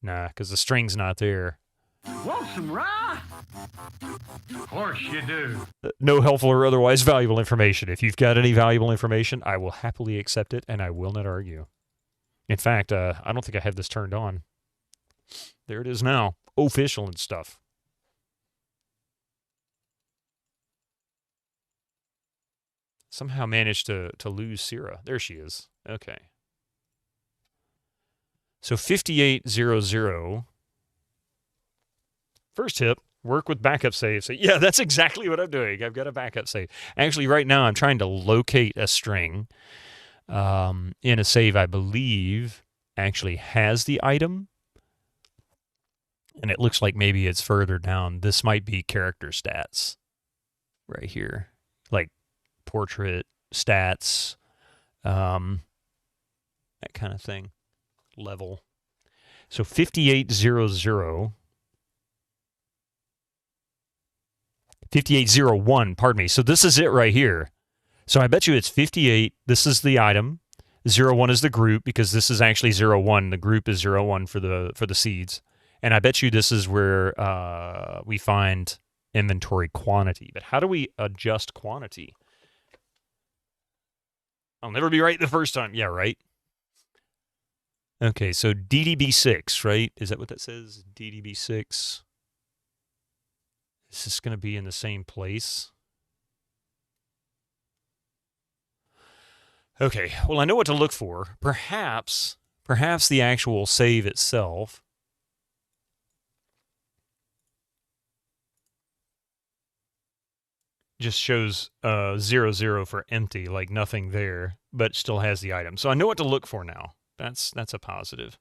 Nah, because the string's not there. Want some rye? Of course you do. No helpful or otherwise valuable information. If you've got any valuable information, I will happily accept it, and I will not argue. In fact, I don't think I have this turned on. There it is now. Official and stuff. Somehow managed to lose Sierra. There she is. Okay. So 5800. First tip, work with backup saves. So yeah, that's exactly what I'm doing. I've got a backup save. Actually, right now I'm trying to locate a string in a save I believe actually has the item. And it looks like maybe it's further down. This might be character stats right here. Like portrait stats, that kind of thing. Level. So 5800. 5801, pardon me. So this is it right here. So I bet you it's 58. This is the item. 01 is the group, because this is actually 01. The group is 01 for the seeds. And I bet you this is where we find inventory quantity. But how do we adjust quantity? I'll never be right the first time. Yeah, right? Okay, so DDB6, right? Is that what that says? DDB6. Is this going to be in the same place? Okay, well, I know what to look for. Perhaps the actual save itself just shows 00 for empty, like nothing there, but still has the item. So I know what to look for now. That's a positive.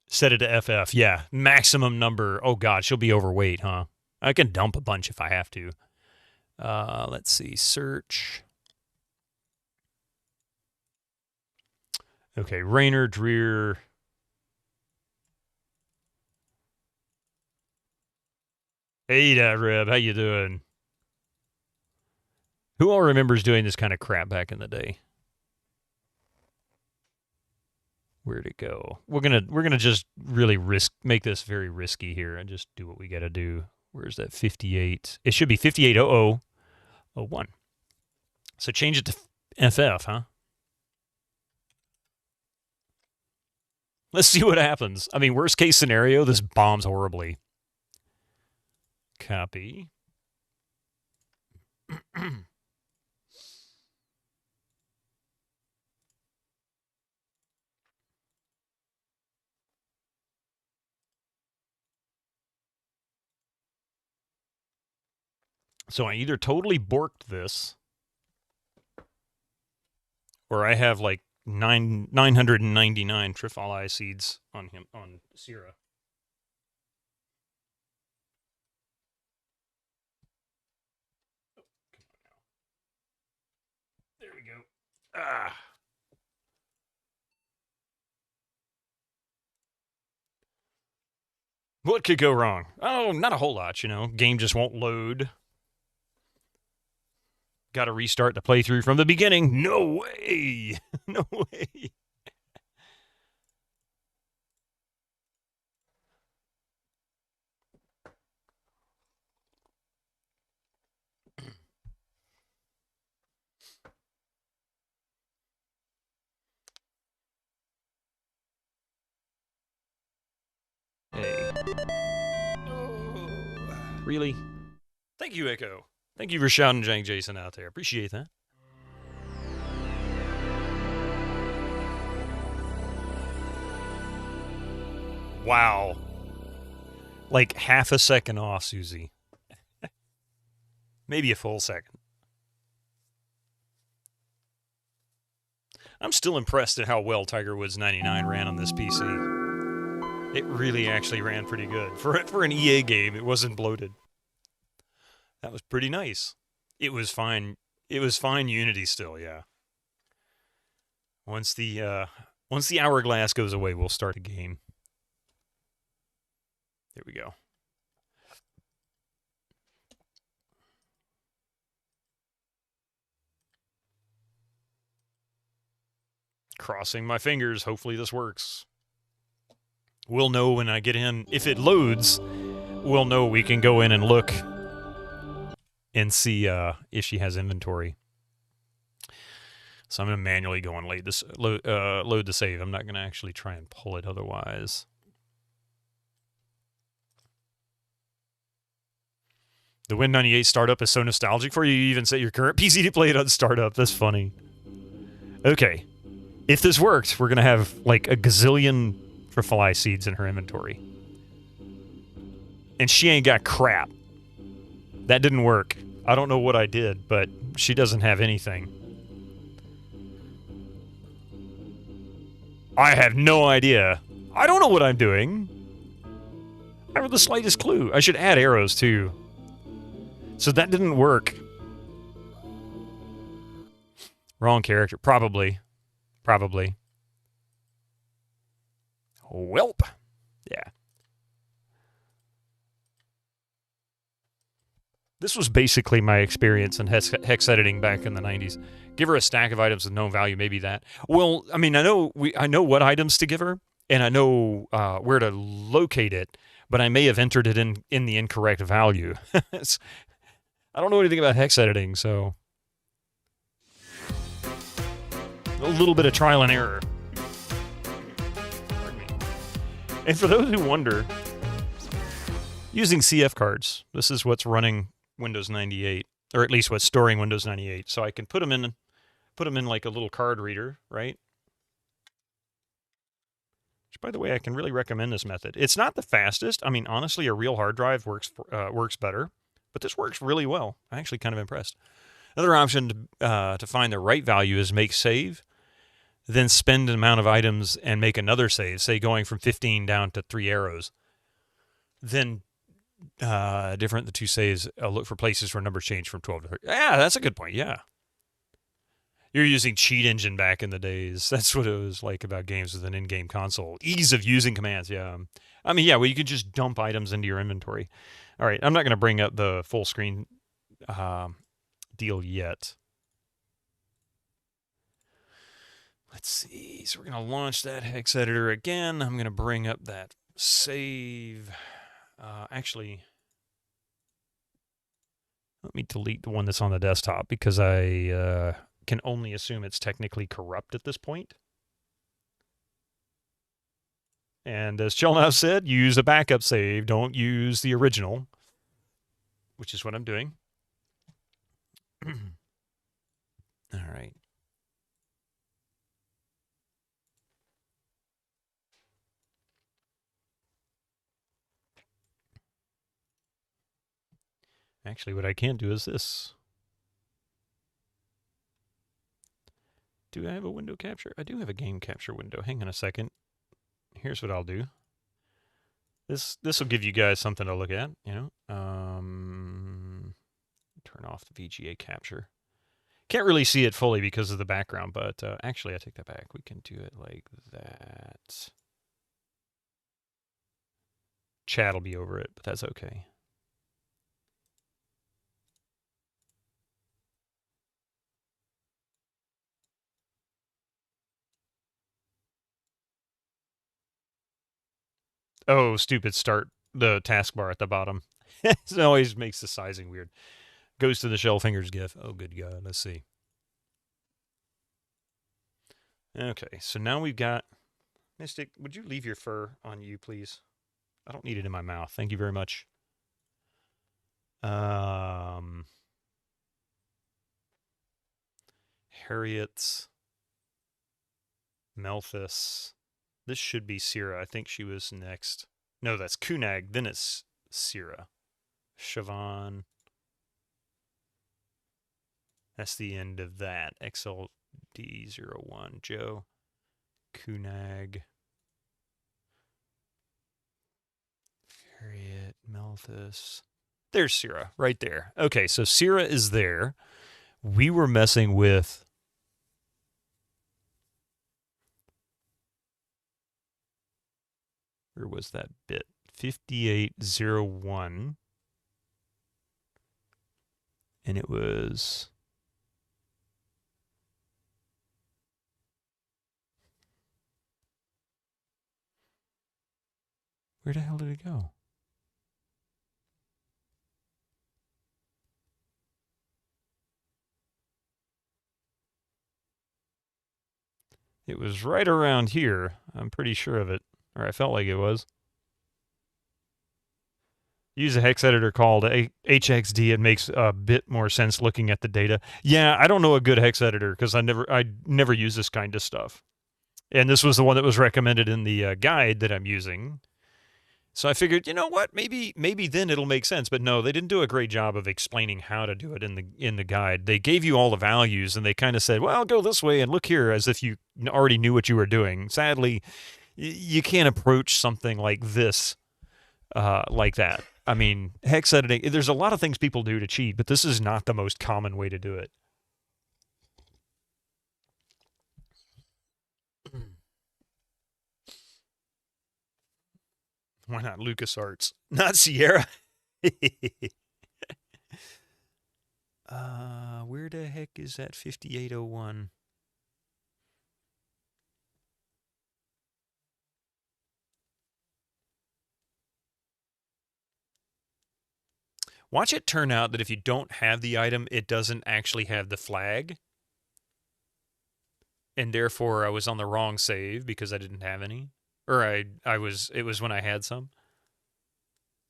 Set it to FF. Yeah, maximum number. Oh god, she'll be overweight, huh? I can dump a bunch if I have to. Let's see. Search. Okay, Rainer, Dreer. Hey, Reb, how you doing? Who all remembers doing this kind of crap back in the day? Where'd it go? We're gonna just really make this very risky here and just do what we gotta do. Where's that 58? It should be 580001. So change it to FF, huh? Let's see what happens. I mean, worst case scenario, this bombs horribly. Copy. So I either totally borked this, or I have like 999 Trifoli seeds on Sierra. Oh, come on now. There we go. Ah. What could go wrong? Oh, not a whole lot, you know. Game just won't load. Got to restart the playthrough from the beginning. No way. No way. Really? Thank you, Echo. Thank you for shouting Jank Jason out there. Appreciate that. Wow. Like half a second off, Susie. Maybe a full second. I'm still impressed at how well Tiger Woods 99 ran on this PC. It really actually ran pretty good. For an EA game, it wasn't bloated. That was pretty nice. It was fine. It was fine Unity still, yeah. Once the hourglass goes away, we'll start a game. There we go. Crossing my fingers. Hopefully this works. We'll know when I get in. If it loads, we'll know we can go in and look and see if she has inventory. So I'm going to manually go and load the save. I'm not going to actually try and pull it otherwise. The Win98 startup is so nostalgic for you, you even set your current PC to play it on startup. That's funny. Okay. If this worked, we're going to have like a gazillion Trifly seeds in her inventory. And she ain't got crap. That didn't work. I don't know what I did, but she doesn't have anything. I have no idea. I don't know what I'm doing. I have the slightest clue. I should add arrows, too. So that didn't work. Wrong character. Probably. Welp. Yeah. This was basically my experience in hex editing back in the 90s. Give her a stack of items with no value, maybe that. Well, I mean, I know what items to give her, and I know where to locate it, but I may have entered it in the incorrect value. I don't know anything about hex editing, so a little bit of trial and error. Pardon me. And for those who wonder, using CF cards, this is what's running Windows 98, or at least what's storing Windows 98. So I can put them in like a little card reader, right? Which, by the way, I can really recommend this method. It's not the fastest. I mean, honestly, a real hard drive works better, but this works really well. I'm actually kind of impressed. Another option to find the right value is make save, then spend an amount of items and make another save, say going from 15 down to 3 arrows. Then the two saves, look for places where numbers change from 12 to 30. Yeah, that's a good point, yeah. You're using Cheat Engine back in the days. That's what it was like about games with an in-game console. Ease of using commands, yeah. I mean, yeah, well, you could just dump items into your inventory. All right, I'm not going to bring up the full screen deal yet. Let's see. So we're going to launch that hex editor again. I'm going to bring up that save. Actually, let me delete the one that's on the desktop because I can only assume it's technically corrupt at this point. And as Chelnow said, use a backup save. Don't use the original, which is what I'm doing. All right. Actually, what I can do is this. Do I have a window capture? I do have a game capture window. Hang on a second. Here's what I'll do. This will give you guys something to look at, you know. Turn off the VGA capture. Can't really see it fully because of the background, but actually, I take that back. We can do it like that. Chat will be over it, but that's okay. Oh, stupid start the taskbar at the bottom. It always makes the sizing weird. Goes to the shell fingers gif. Oh, good God. Let's see. Okay, so now we've got... Mystic, would you leave your fur on you, please? I don't need it in my mouth. Thank you very much. Harriet, Melthus. This should be Syrah. I think she was next. No, that's Kunag. Then it's Syrah. Siobhan. That's the end of that. XLD01. Joe. Kunag. Harriet, Melthus. There's Syrah, right there. Okay, so Syrah is there. We were messing with... Where was that bit? 5801. And it was... Where the hell did it go? It was right around here. I'm pretty sure of it. Or I felt like it was. Use a hex editor called HXD. It makes a bit more sense looking at the data. Yeah, I don't know a good hex editor because I never use this kind of stuff. And this was the one that was recommended in the guide that I'm using. So I figured, you know what? Maybe then it'll make sense. But no, they didn't do a great job of explaining how to do it in the guide. They gave you all the values and they kind of said, well, go this way and look here, as if you already knew what you were doing. Sadly, you can't approach something like this like that. I mean, hex editing, there's a lot of things people do to cheat, but this is not the most common way to do it. Why not LucasArts? Not Sierra. Where the heck is that 5801? Watch it turn out that if you don't have the item, it doesn't actually have the flag. And therefore, I was on the wrong save because I didn't have any. Or it was when I had some.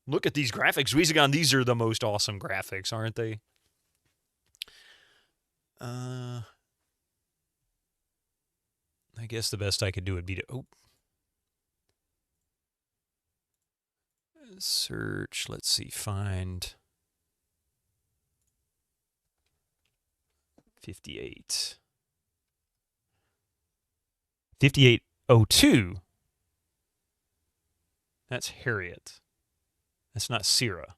Look at these graphics, Weezagon. These are the most awesome graphics, aren't they? I guess the best I could do would be to... Search, let's see, find... 58. 5802. That's Harriet. That's not Syrah.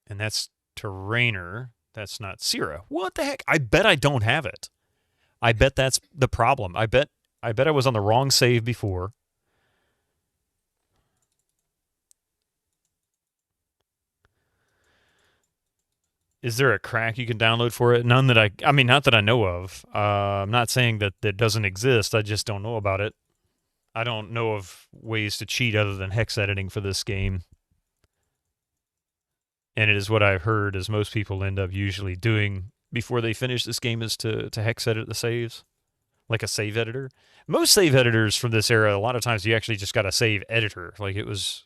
And that's Terrainer. That's not Syrah. What the heck? I bet I don't have it. I bet that's the problem. I bet I was on the wrong save before. Is there a crack you can download for it? None that I mean, not that I know of. I'm not saying that it doesn't exist. I just don't know about it. I don't know of ways to cheat other than hex editing for this game. And it is what I've heard is most people end up usually doing before they finish this game is to hex edit the saves. Like a save editor. Most save editors from this era, a lot of times you actually just got a save editor. Like it was...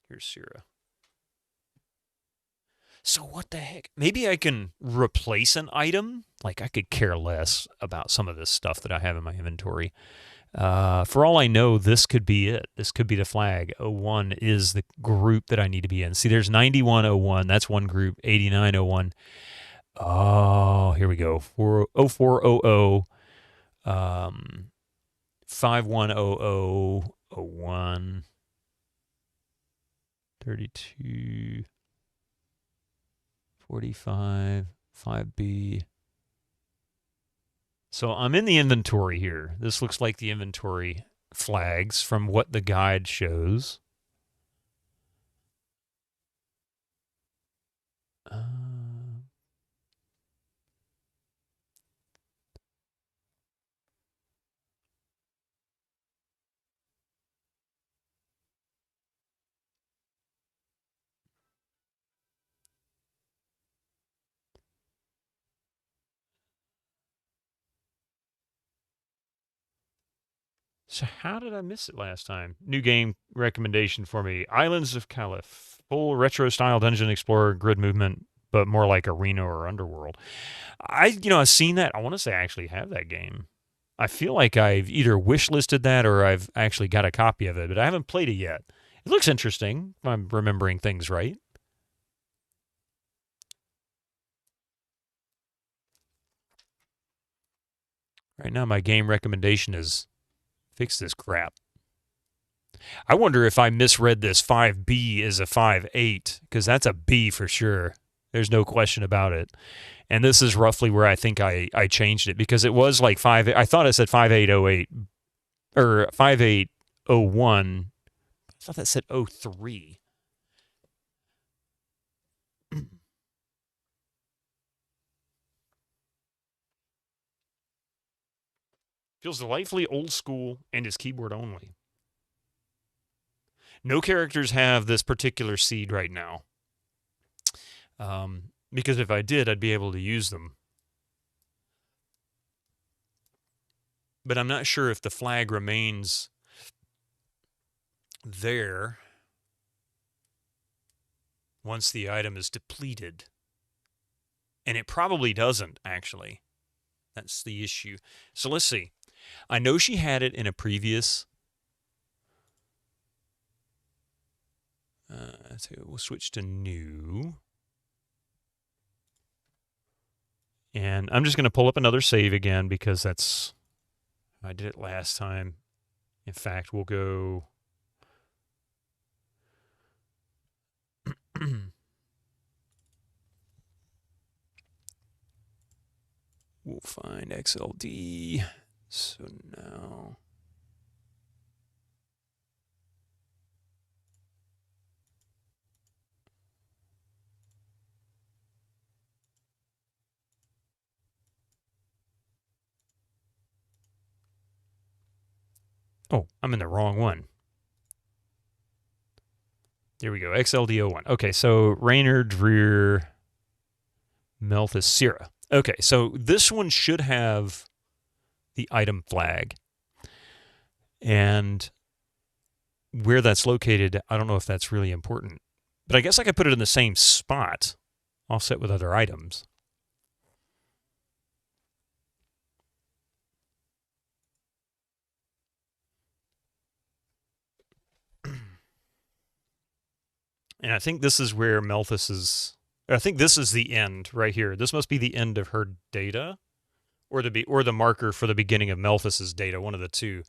Here's Syrah. So what the heck? Maybe I can replace an item? Like I could care less about some of this stuff that I have in my inventory. For all I know, this could be it. This could be the flag. 01 is the group that I need to be in. See, there's 9101. That's one group. 8901. Oh, here we go. 0400. 510001. 32. 45. 5B. So I'm in the inventory here. This looks like the inventory flags from what the guide shows. So how did I miss it last time? New game recommendation for me. Islands of Caliph. Full retro-style dungeon explorer grid movement, but more like arena or underworld. I've seen that. I want to say I actually have that game. I feel like I've either wish-listed that or I've actually got a copy of it, but I haven't played it yet. It looks interesting, if I'm remembering things right. Right now, my game recommendation is fix this crap. I wonder if I misread this 5B as a 5.8, because that's a B for sure. There's no question about it. And this is roughly where I think I changed it, because it was like 5. I thought it said 5808 or 5801. I thought that said 03. Feels delightfully old school and is keyboard only. No characters have this particular seed right now. Because if I did, I'd be able to use them. But I'm not sure if the flag remains there once the item is depleted. And it probably doesn't, actually. That's the issue. So let's see. I know she had it in a previous... so we'll switch to new. And I'm just going to pull up another save again because that's... I did it last time. In fact, we'll go... We'll find XLD. So now... Oh, I'm in the wrong one. There we go, XLD01. Okay, so Raynor, Dreer, Melthus, Syrah. Okay, so this one should have the item flag. And where that's located, I don't know if that's really important. But I guess I could put it in the same spot, offset with other items. And I think this is where Melthus is... I think this is the end right here. This must be the end of her data, or the marker for the beginning of Melthus's data, one of the two.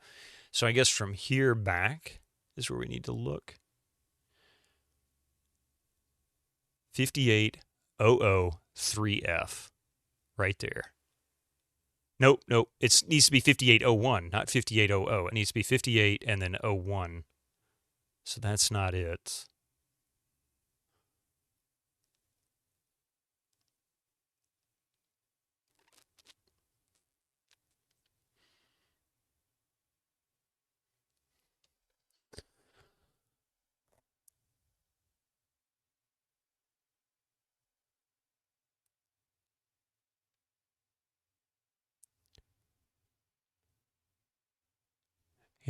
So I guess from here back is where we need to look. 58003F, right there. Nope. It needs to be 5801, not 5800. It needs to be 58 and then 01. So that's not it.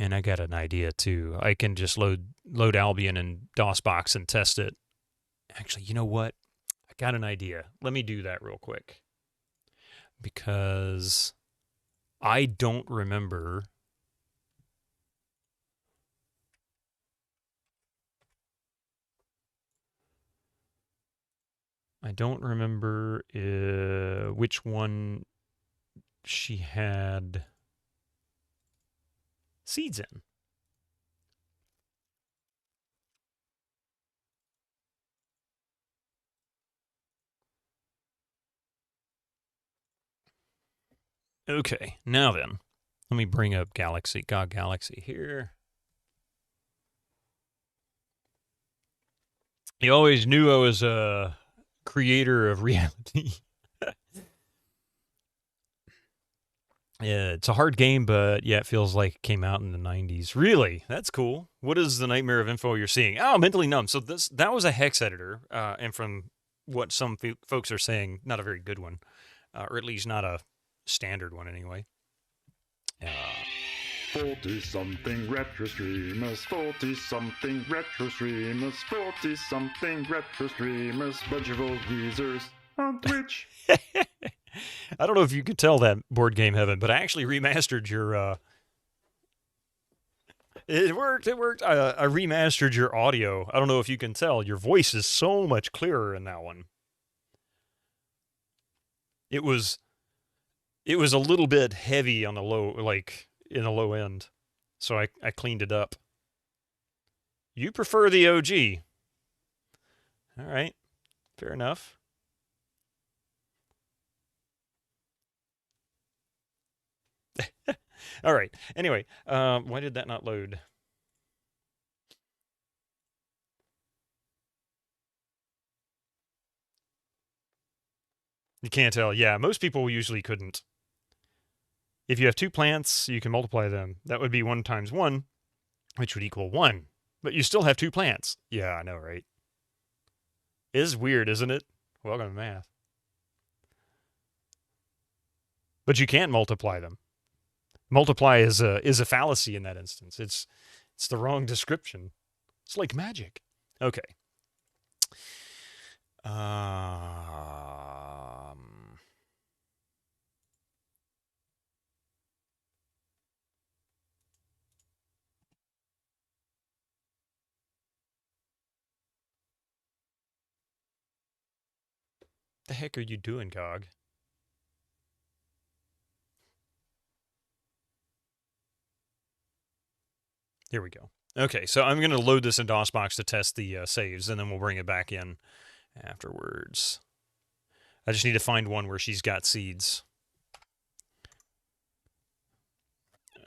And I got an idea too. I can just load Albion and DOSBox and test it. Actually, you know what? I got an idea. Let me do that real quick. Because I don't remember... which one she had seeds in. Okay, now then, let me bring up GOG Galaxy here. You always knew I was a creator of reality. Yeah, it's a hard game, but yeah, it feels like it came out in the 90s. Really? That's cool. What is the nightmare of info you're seeing? Oh, Mentally Numb. So that was a hex editor, and from what some folks are saying, not a very good one, or at least not a standard one anyway. 40-something retro streamers, 40-something retro streamers, 40-something retro streamers, bunch of old geezers on Twitch. I don't know if you could tell that, Board Game Heaven, but I actually remastered your... It worked. I remastered your audio. I don't know if you can tell. Your voice is so much clearer in that one. It was a little bit heavy on the low, like in the low end. So I cleaned it up. You prefer the OG. All right. Fair enough. All right. Anyway, why did that not load? You can't tell. Yeah, most people usually couldn't. If you have 2 plants, you can multiply them. That would be 1 times 1, which would equal 1. But you still have 2 plants. Yeah, I know, right? It is weird, isn't it? Welcome to math. But you can't multiply them. Multiply is a fallacy in that instance. It's the wrong description. It's like magic. Okay. The heck are you doing, Cog? Here we go. Okay, so I'm going to load this in DOSBox to test the saves, and then we'll bring it back in afterwards. I just need to find one where she's got seeds.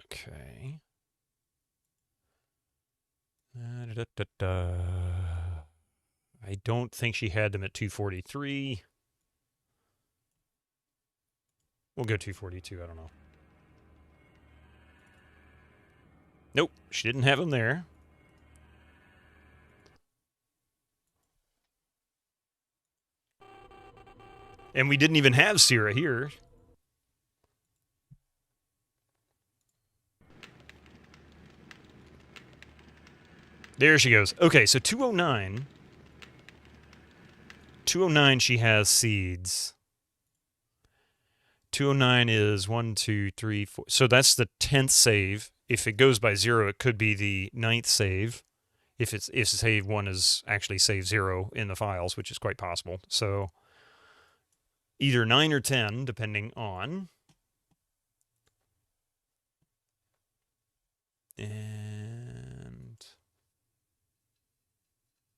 Okay. I don't think she had them at 243. We'll go 242, I don't know. Nope, she didn't have them there. And we didn't even have Sierra here. There she goes. Okay, so 209. 209, she has seeds. 209 is 1, 2, 3, 4. So that's the 10th save. If it goes by 0, it could be the 9th save. If save 1 is actually save 0 in the files, which is quite possible. So either 9 or 10, depending on. And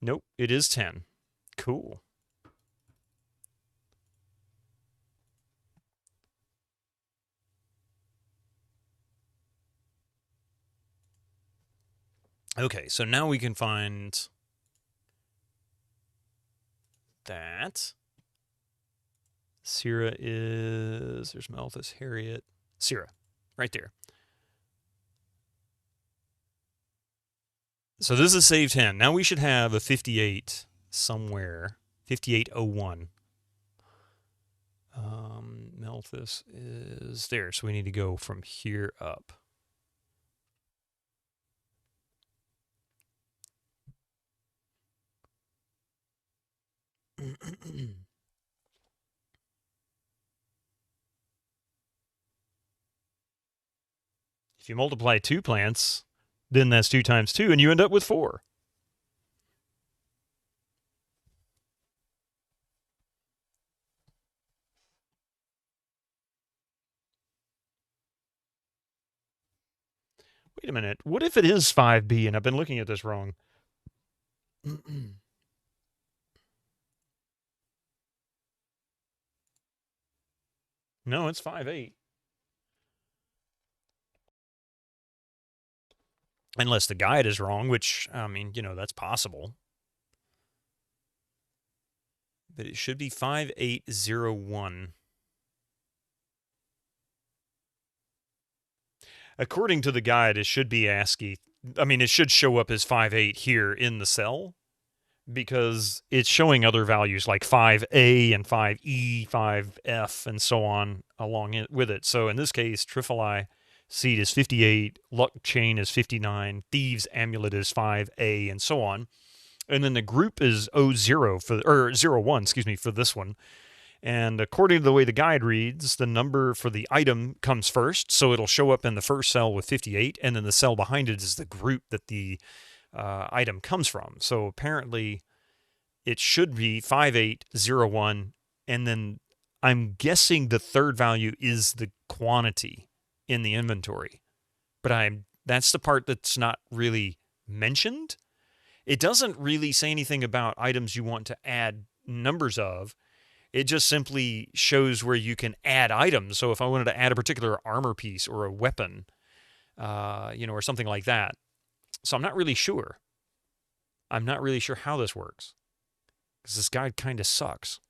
nope, it is 10. Cool. Okay, so now we can find that. Sierra is... There's Malthus, Harriet. Sierra, right there. So this is save 10. Now we should have a 58 somewhere. 5801. Malthus is there, so we need to go from here up. If you multiply 2 plants, then that's 2 times 2, and you end up with 4. Wait a minute. What if it is 5B and I've been looking at this wrong? No, it's 5-8. Unless the guide is wrong, which, I mean, you know, that's possible. But it should be 5801. According to the guide, it should be ASCII. I mean, it should show up as 58 here in the cell, because it's showing other values like 5A and 5E, 5F, and so on along with it. So in this case, Trifoli Seed is 58, Luck Chain is 59, Thieves Amulet is 5A, and so on. And then the group is 00 for, or 01, excuse me, for this one. And according to the way the guide reads, the number for the item comes first, so it'll show up in the first cell with 58, and then the cell behind it is the group that the item comes from. So apparently it should be 5801, and then I'm guessing the third value is the quantity in the inventory. But that's the part that's not really mentioned. It doesn't really say anything about items you want to add numbers of. It just simply shows where you can add items. So if I wanted to add a particular armor piece or a weapon, or something like that. So I'm not really sure. I'm not really sure how this works, because this guide kind of sucks.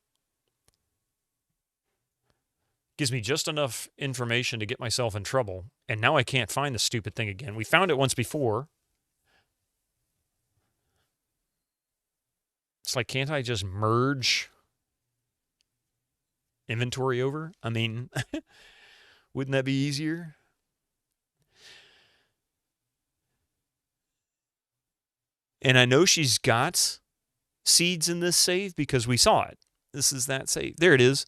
Gives me just enough information to get myself in trouble, and now I can't find the stupid thing again. We found it once before. It's like, can't I just merge inventory over? I mean, wouldn't that be easier? And I know she's got seeds in this save because we saw it. This is that save. There it is.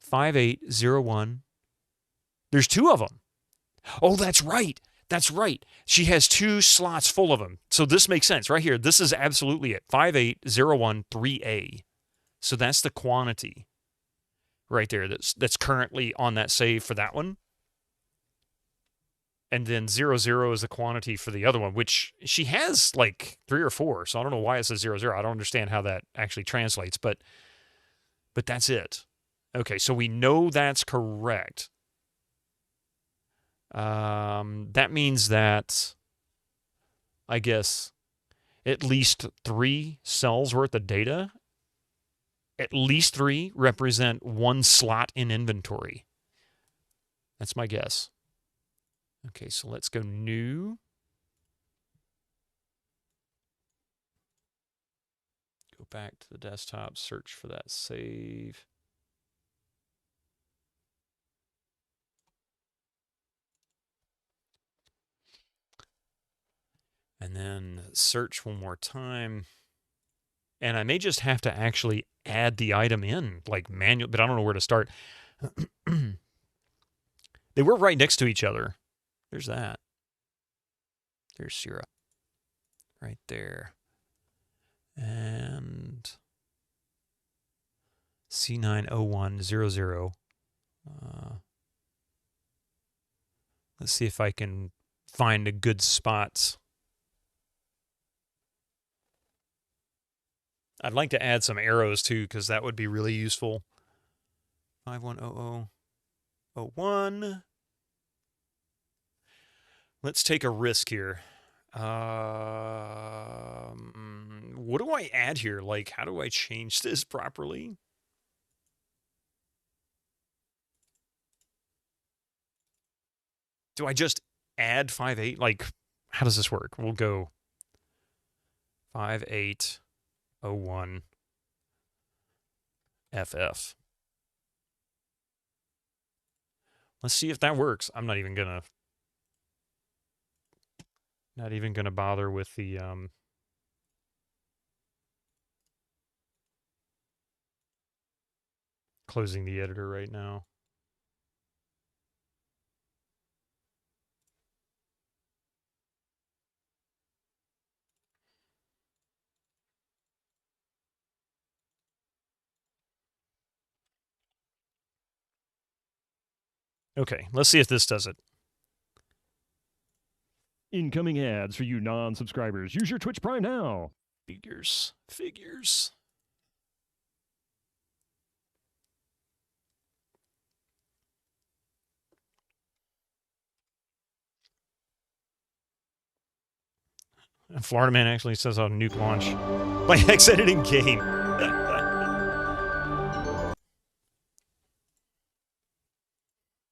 5801. There's 2 of them. Oh, that's right. That's right. She has 2 slots full of them. So this makes sense right here. This is absolutely it. 58013A. So that's the quantity right there that's currently on that save for that one. And then 00 is the quantity for the other one, which she has like 3 or 4. So I don't know why it says 00. I don't understand how that actually translates, but that's it. Okay, so we know that's correct. That means that, I guess, at least 3 cells worth of data, at least 3 represent 1 slot in inventory. That's my guess. Okay, so let's go new. Go back to the desktop, search for that save. And then search one more time. And I may just have to actually add the item in, like manual, but I don't know where to start. They were right next to each other. There's that. There's syrup. Right there. And C90100. Let's see if I can find a good spot. I'd like to add some arrows too, because that would be really useful. 510001. Let's take a risk here. What do I add here? Like, how do I change this properly? Do I just add 58? Like, how does this work? We'll go 5801 FF. Let's see if that works. I'm not even gonna bother with the closing the editor right now. Okay, let's see if this does it. Incoming ads for you non-subscribers. Use your Twitch Prime now. Figures. Florida Man actually says on nuke launch by exiting game.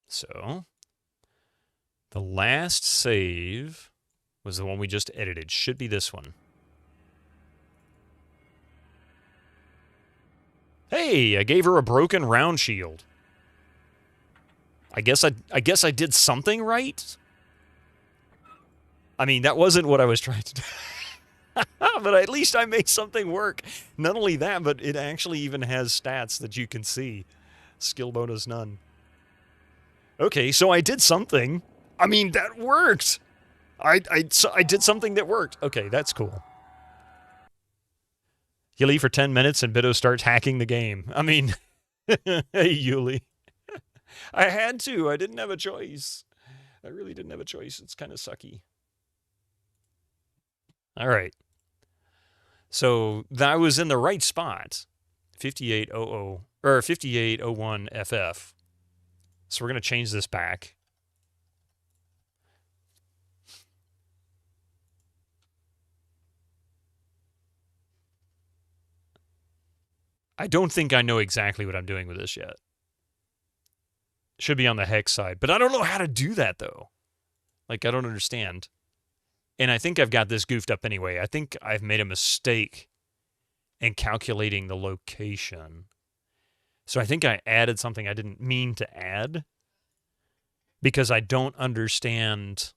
So, the last save was the one we just edited. Should be this one. Hey, I gave her a broken round shield. I guess I did something right. I mean, that wasn't what I was trying to do. But at least I made something work. Not only that, but it actually even has stats that you can see. Skill bonus none. Okay, so I did something. I mean, that worked. I did something that worked. Okay, that's cool. You leave for 10 minutes and Bido starts hacking the game. I mean, hey, Yuli. I had to. I didn't have a choice. I really didn't have a choice. It's kind of sucky. All right. So that was in the right spot. 5800 or 5801 FF. So we're going to change this back. I don't think I know exactly what I'm doing with this yet. Should be on the hex side, but I don't know how to do that though. Like, I don't understand. And I think I've got this goofed up anyway. I think I've made a mistake in calculating the location. So I think I added something I didn't mean to add because I don't understand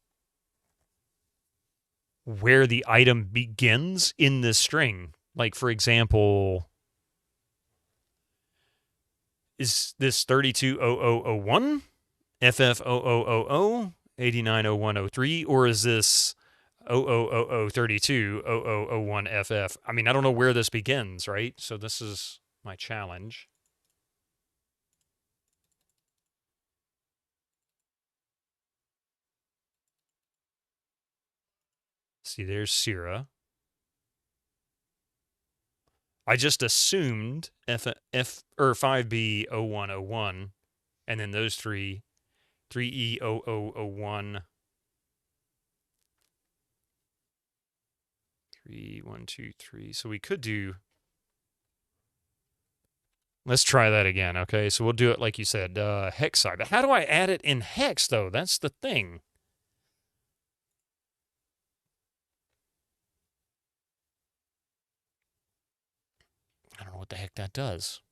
where the item begins in this string. Like, for example, is this 320001, FF0000, 890103, or is this 000032, 0001 FF? I mean, I don't know where this begins, right? So this is my challenge. See, there's Sierra. I just assumed F or 5B0101, and then those three, 3E0001, 3, 1, 2, 3. So we could do. Let's try that again, okay? So we'll do it like you said, hex side. But how do I add it in hex, though? That's the thing. I don't know what the heck that does.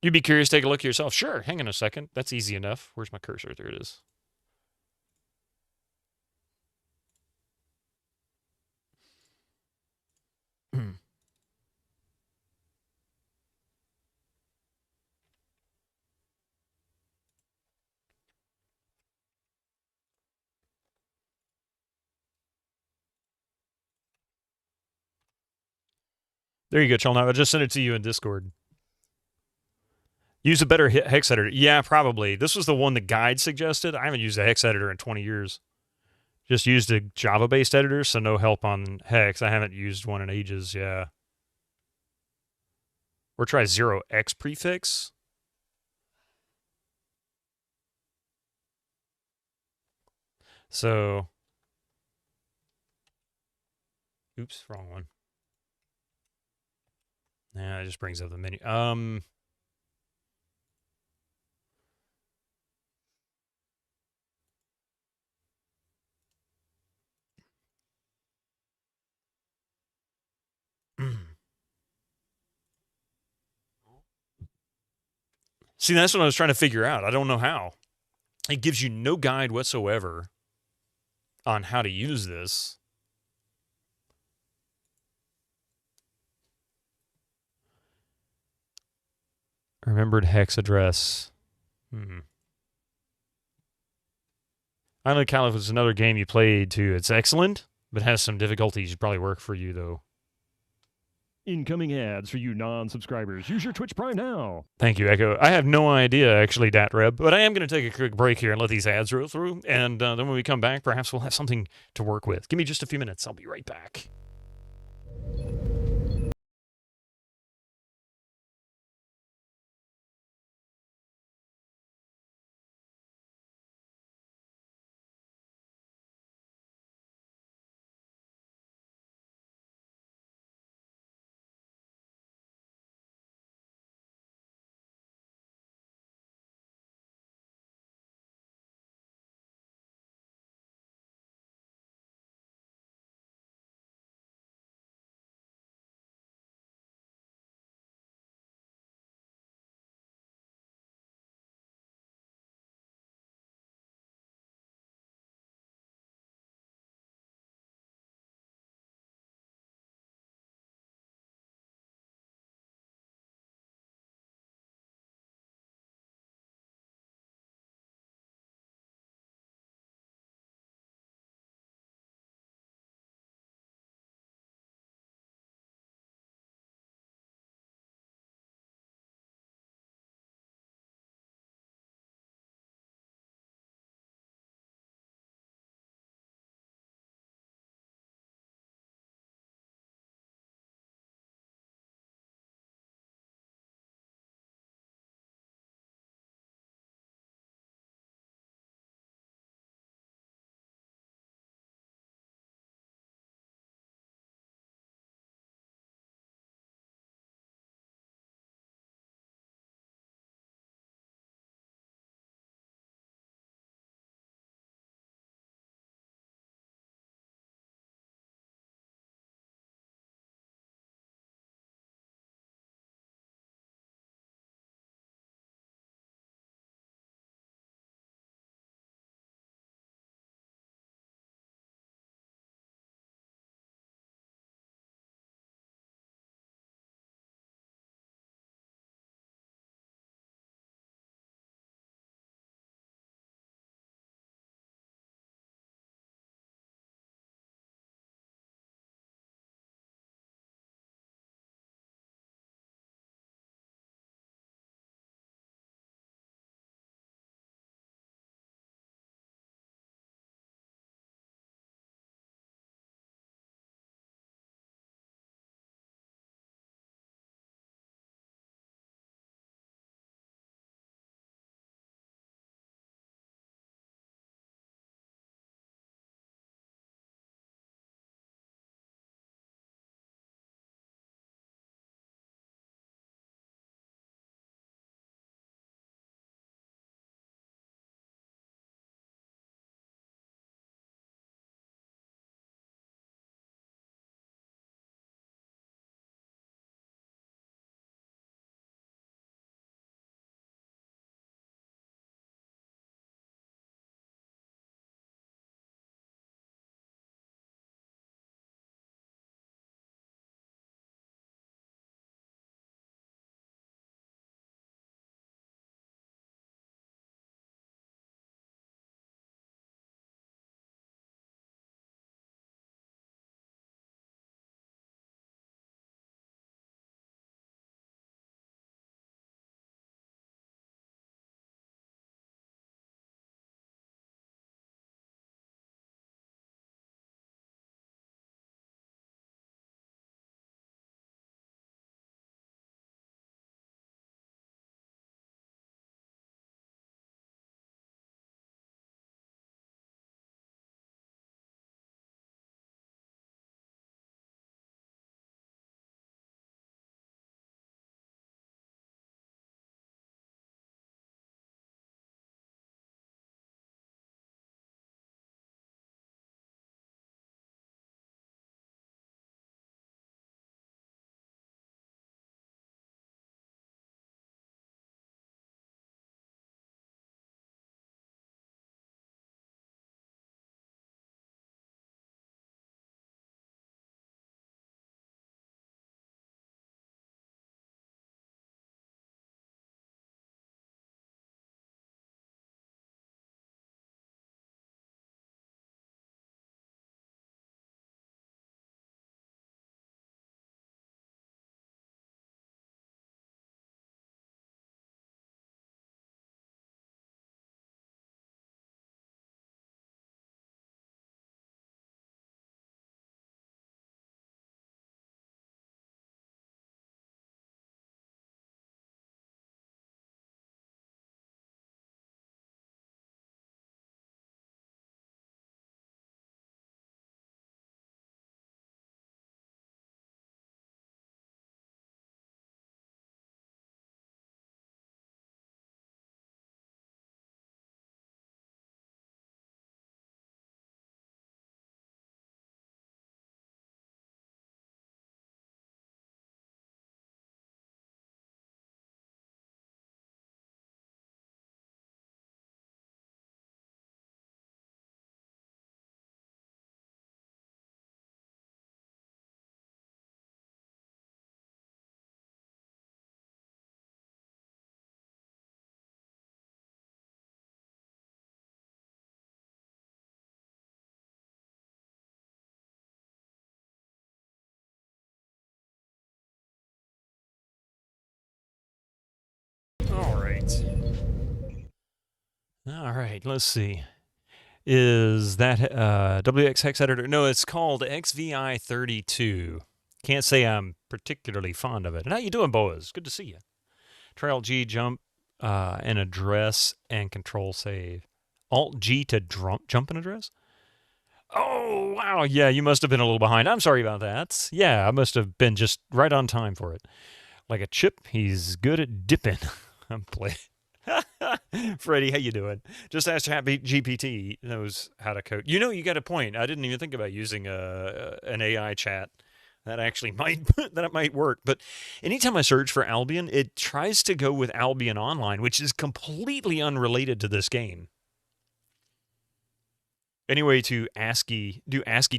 You'd be curious to take a look yourself. Sure, hang on a second. That's easy enough. Where's my cursor? There it is. There you go, Chelnut. I just sent it to you in Discord. Use a better hex editor. Yeah, probably. This was the one the guide suggested. I haven't used a hex editor in 20 years. Just used a Java-based editor, so no help on hex. I haven't used one in ages, yeah. Or try 0x prefix. So, oops, wrong one. Yeah, it just brings up the menu. See, that's what I was trying to figure out. I don't know how. It gives you no guide whatsoever on how to use this. Remembered hex address. Island Caliph was another game you played too. It's excellent, but has some difficulties. Probably work for you though. Incoming ads for you non-subscribers. Use your Twitch Prime now. Thank you, Echo. I have no idea, actually, DatReb, but I am going to take a quick break here and let these ads roll through, and then when we come back, perhaps we'll have something to work with. Give me just a few minutes. I'll be right back. All right, let's see. Is that WX hex editor? No, it's called XVI32. Can't say I'm particularly fond of it. And how you doing, boys? Good to see you. Trail G, jump, and address, and control save. Alt G to jump and address? Oh, wow. Yeah, you must have been a little behind. I'm sorry about that. Yeah, I must have been just right on time for it. Like a chip, he's good at dipping. I'm playing. Freddie, how you doing? Just ask GPT knows how to code. You know, you got a point. I didn't even think about using an AI chat. That actually might that might work. But anytime I search for Albion, it tries to go with Albion Online, which is completely unrelated to this game. Anyway, do ASCII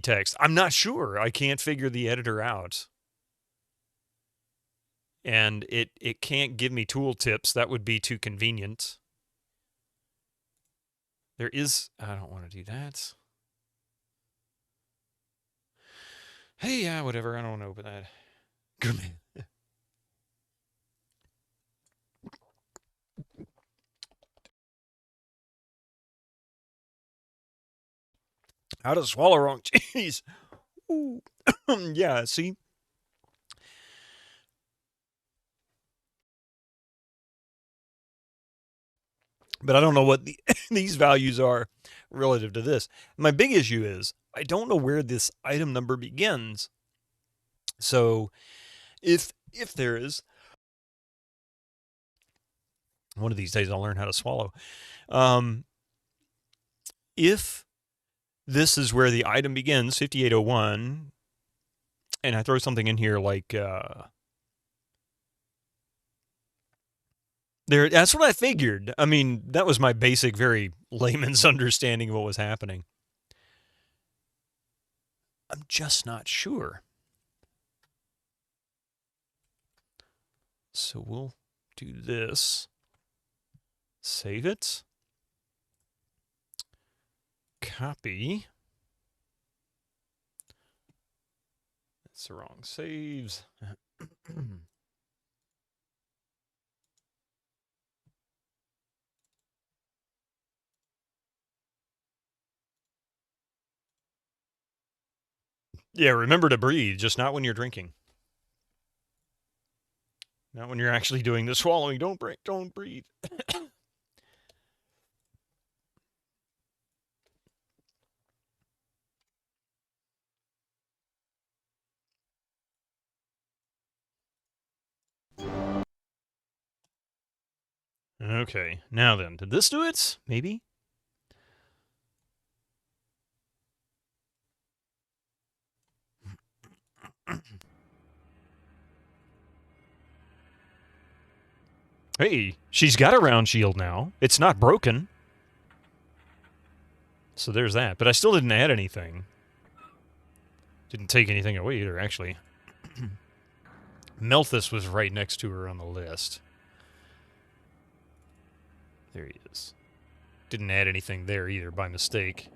text. I'm not sure. I can't figure the editor out. And it can't give me tool tips. That would be too convenient. There is... I don't want to do that. Hey, yeah, whatever. I don't want to open that. Good man. How to swallow wrong cheese. Ooh. Yeah, see? But I don't know what these values are relative to this. My big issue is I don't know where this item number begins. So if there is, one of these days I'll learn how to swallow. If this is where the item begins, 5801, and I throw something in here like there, that's what I figured. I mean, that was my basic, very layman's understanding of what was happening. I'm just not sure. So we'll do this. Save it. Copy. That's the wrong saves. Yeah, remember to breathe, just not when you're drinking. Not when you're actually doing the swallowing. Don't breathe. Okay, now then, did this do it? Maybe? Hey, she's got a round shield now. It's not broken. So there's that. But I still didn't add anything. Didn't take anything away either, actually. Melthus was right next to her on the list. There he is. Didn't add anything there either by mistake.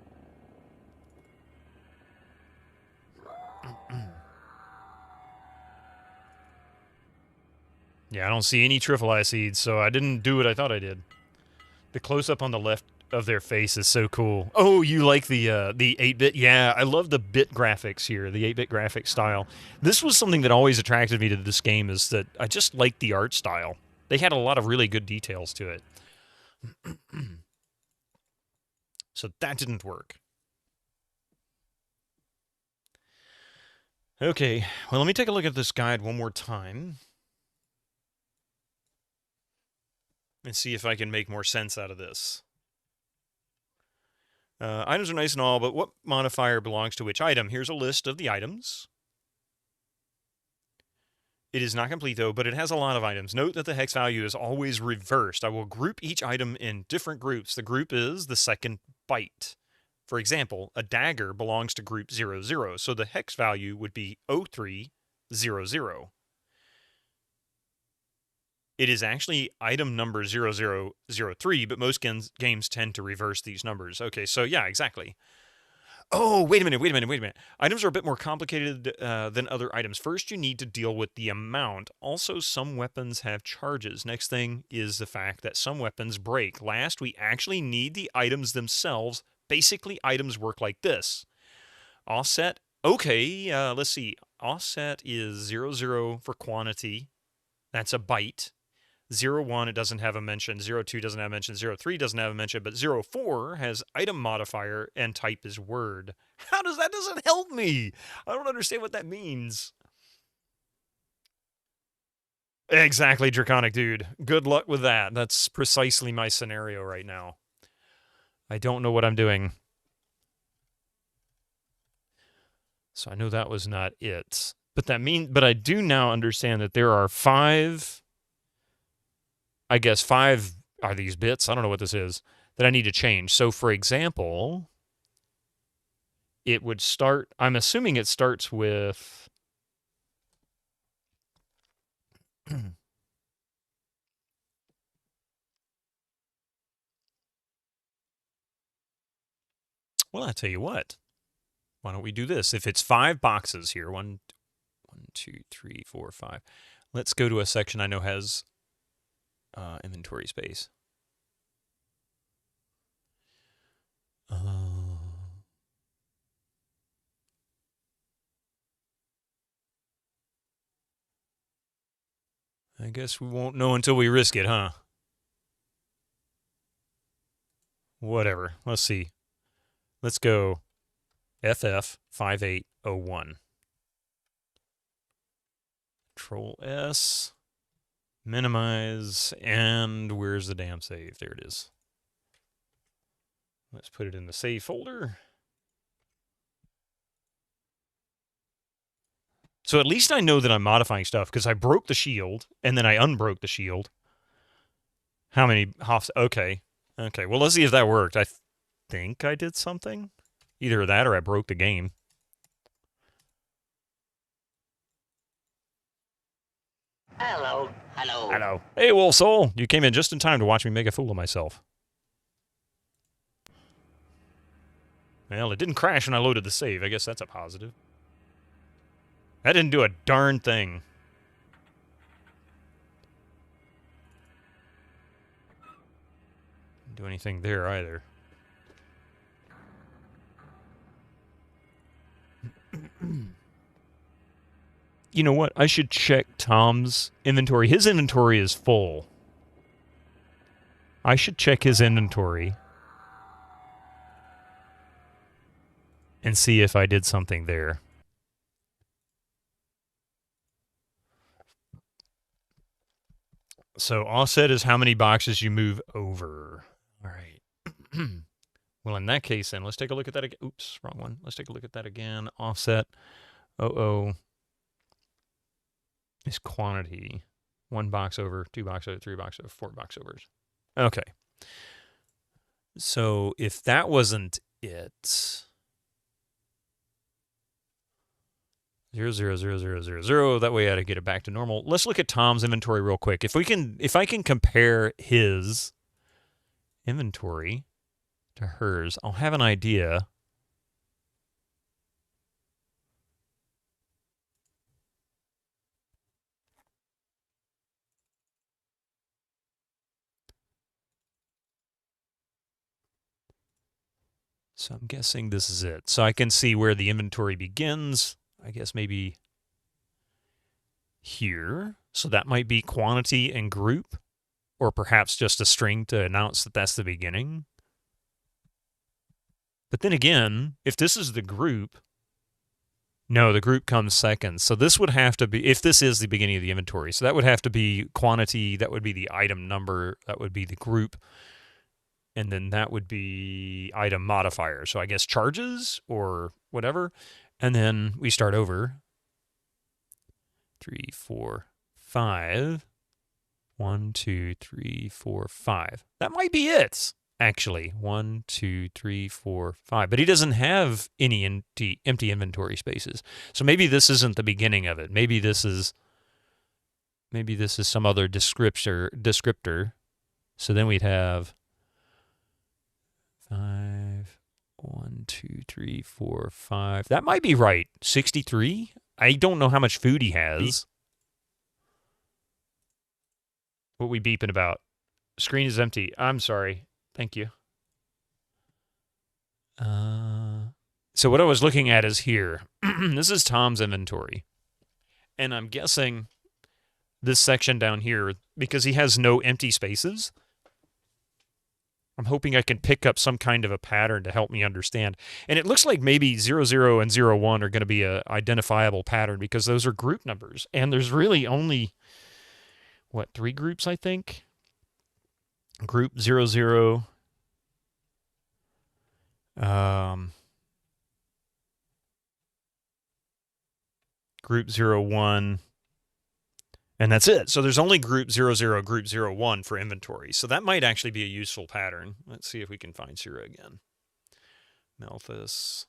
Yeah, I don't see any Trifle seeds, so I didn't do what I thought I did. The close-up on the left of their face is so cool. Oh, you like the 8-bit? Yeah, I love the bit graphics here, the 8-bit graphic style. This was something that always attracted me to this game, is that I just liked the art style. They had a lot of really good details to it. So that didn't work. Okay, well, let me take a look at this guide one more time. And see if I can make more sense out of this. Items are nice and all, but what modifier belongs to which item? Here's a list of the items. It is not complete, though, but it has a lot of items. Note that the hex value is always reversed. I will group each item in different groups. The group is the second byte. For example, a dagger belongs to group 00, so the hex value would be 0300. It is actually item number 0003, but most games tend to reverse these numbers. Okay, so yeah, exactly. Oh, wait a minute. Items are a bit more complicated than other items. First, you need to deal with the amount. Also, some weapons have charges. Next thing is the fact that some weapons break. Last, we actually need the items themselves. Basically, items work like this. Offset. Okay, let's see. Offset is 00 for quantity. That's a byte. 01, it doesn't have a mention. 02 doesn't have a mention. 03 doesn't have a mention. But 04 has item modifier and type is word. How does that doesn't help me? I don't understand what that means. Exactly, Draconic Dude. Good luck with that. That's precisely my scenario right now. I don't know what I'm doing. So I know that was not it. But I do now understand that there are 5... I guess 5 are these bits, I don't know what this is, that I need to change. So, for example, it would start, I'm assuming it starts with, well, I tell you what, why don't we do this? If it's 5 boxes here, 1, 2, 3, 4, 5, let's go to a section I know has inventory space. I guess we won't know until we risk it, huh? Whatever. Let's see. Let's go FF5801. Control S. Minimize, and where's the damn save? There it is. Let's put it in the save folder. So at least I know that I'm modifying stuff, because I broke the shield, and then I unbroke the shield. How many hops? Okay. Okay, well, let's see if that worked. I think I did something. Either that or I broke the game. Hello. Hello. Hey, Wolf Soul. You came in just in time to watch me make a fool of myself. Well, it didn't crash when I loaded the save. I guess that's a positive. That didn't do a darn thing. Didn't do anything there either. You know what? I should check Tom's inventory. His inventory is full. I should check his inventory and see if I did something there. So offset is how many boxes you move over. All right. Well, in that case, then, let's take a look at that again. Oops, wrong one. Let's take a look at that again. Offset. Is quantity. 1 box over, 2 box over, 3 box over, 4 box overs. Okay. So if that wasn't it, 0, 0, 0, 0, 0, 0. That way I had to get it back to normal. Let's look at Tom's inventory real quick. If I can compare his inventory to hers, I'll have an idea. So I'm guessing this is it. So I can see where the inventory begins. I guess maybe here. So that might be quantity and group, or perhaps just a string to announce that that's the beginning. But then again, if this is the group, no, the group comes second. So this would have to be, if this is the beginning of the inventory, so that would have to be quantity, that would be the item number, that would be the group, and then that would be item modifier. So I guess charges or whatever. And then we start over. 3, 4, 5. 1, 2, 3, 4, 5. That might be it, actually. 1, 2, 3, 4, 5. But he doesn't have any empty inventory spaces. So maybe this isn't the beginning of it. Maybe this is some other descriptor. So then we'd have 5, 1, 2, 3, 4, 5. That might be right. 63? I don't know how much food he has. What we beeping about? Screen is empty. I'm sorry. Thank you. So what I was looking at is here. This is Tom's inventory. And I'm guessing this section down here, because he has no empty spaces, I'm hoping I can pick up some kind of a pattern to help me understand. And it looks like maybe 00 and 01 are going to be a identifiable pattern because those are group numbers. And there's really only, 3 groups, I think? Group 00. Group 01. And that's it. So there's only group 00, group 01 for inventory. So that might actually be a useful pattern. Let's see if we can find 0 again. Malthus.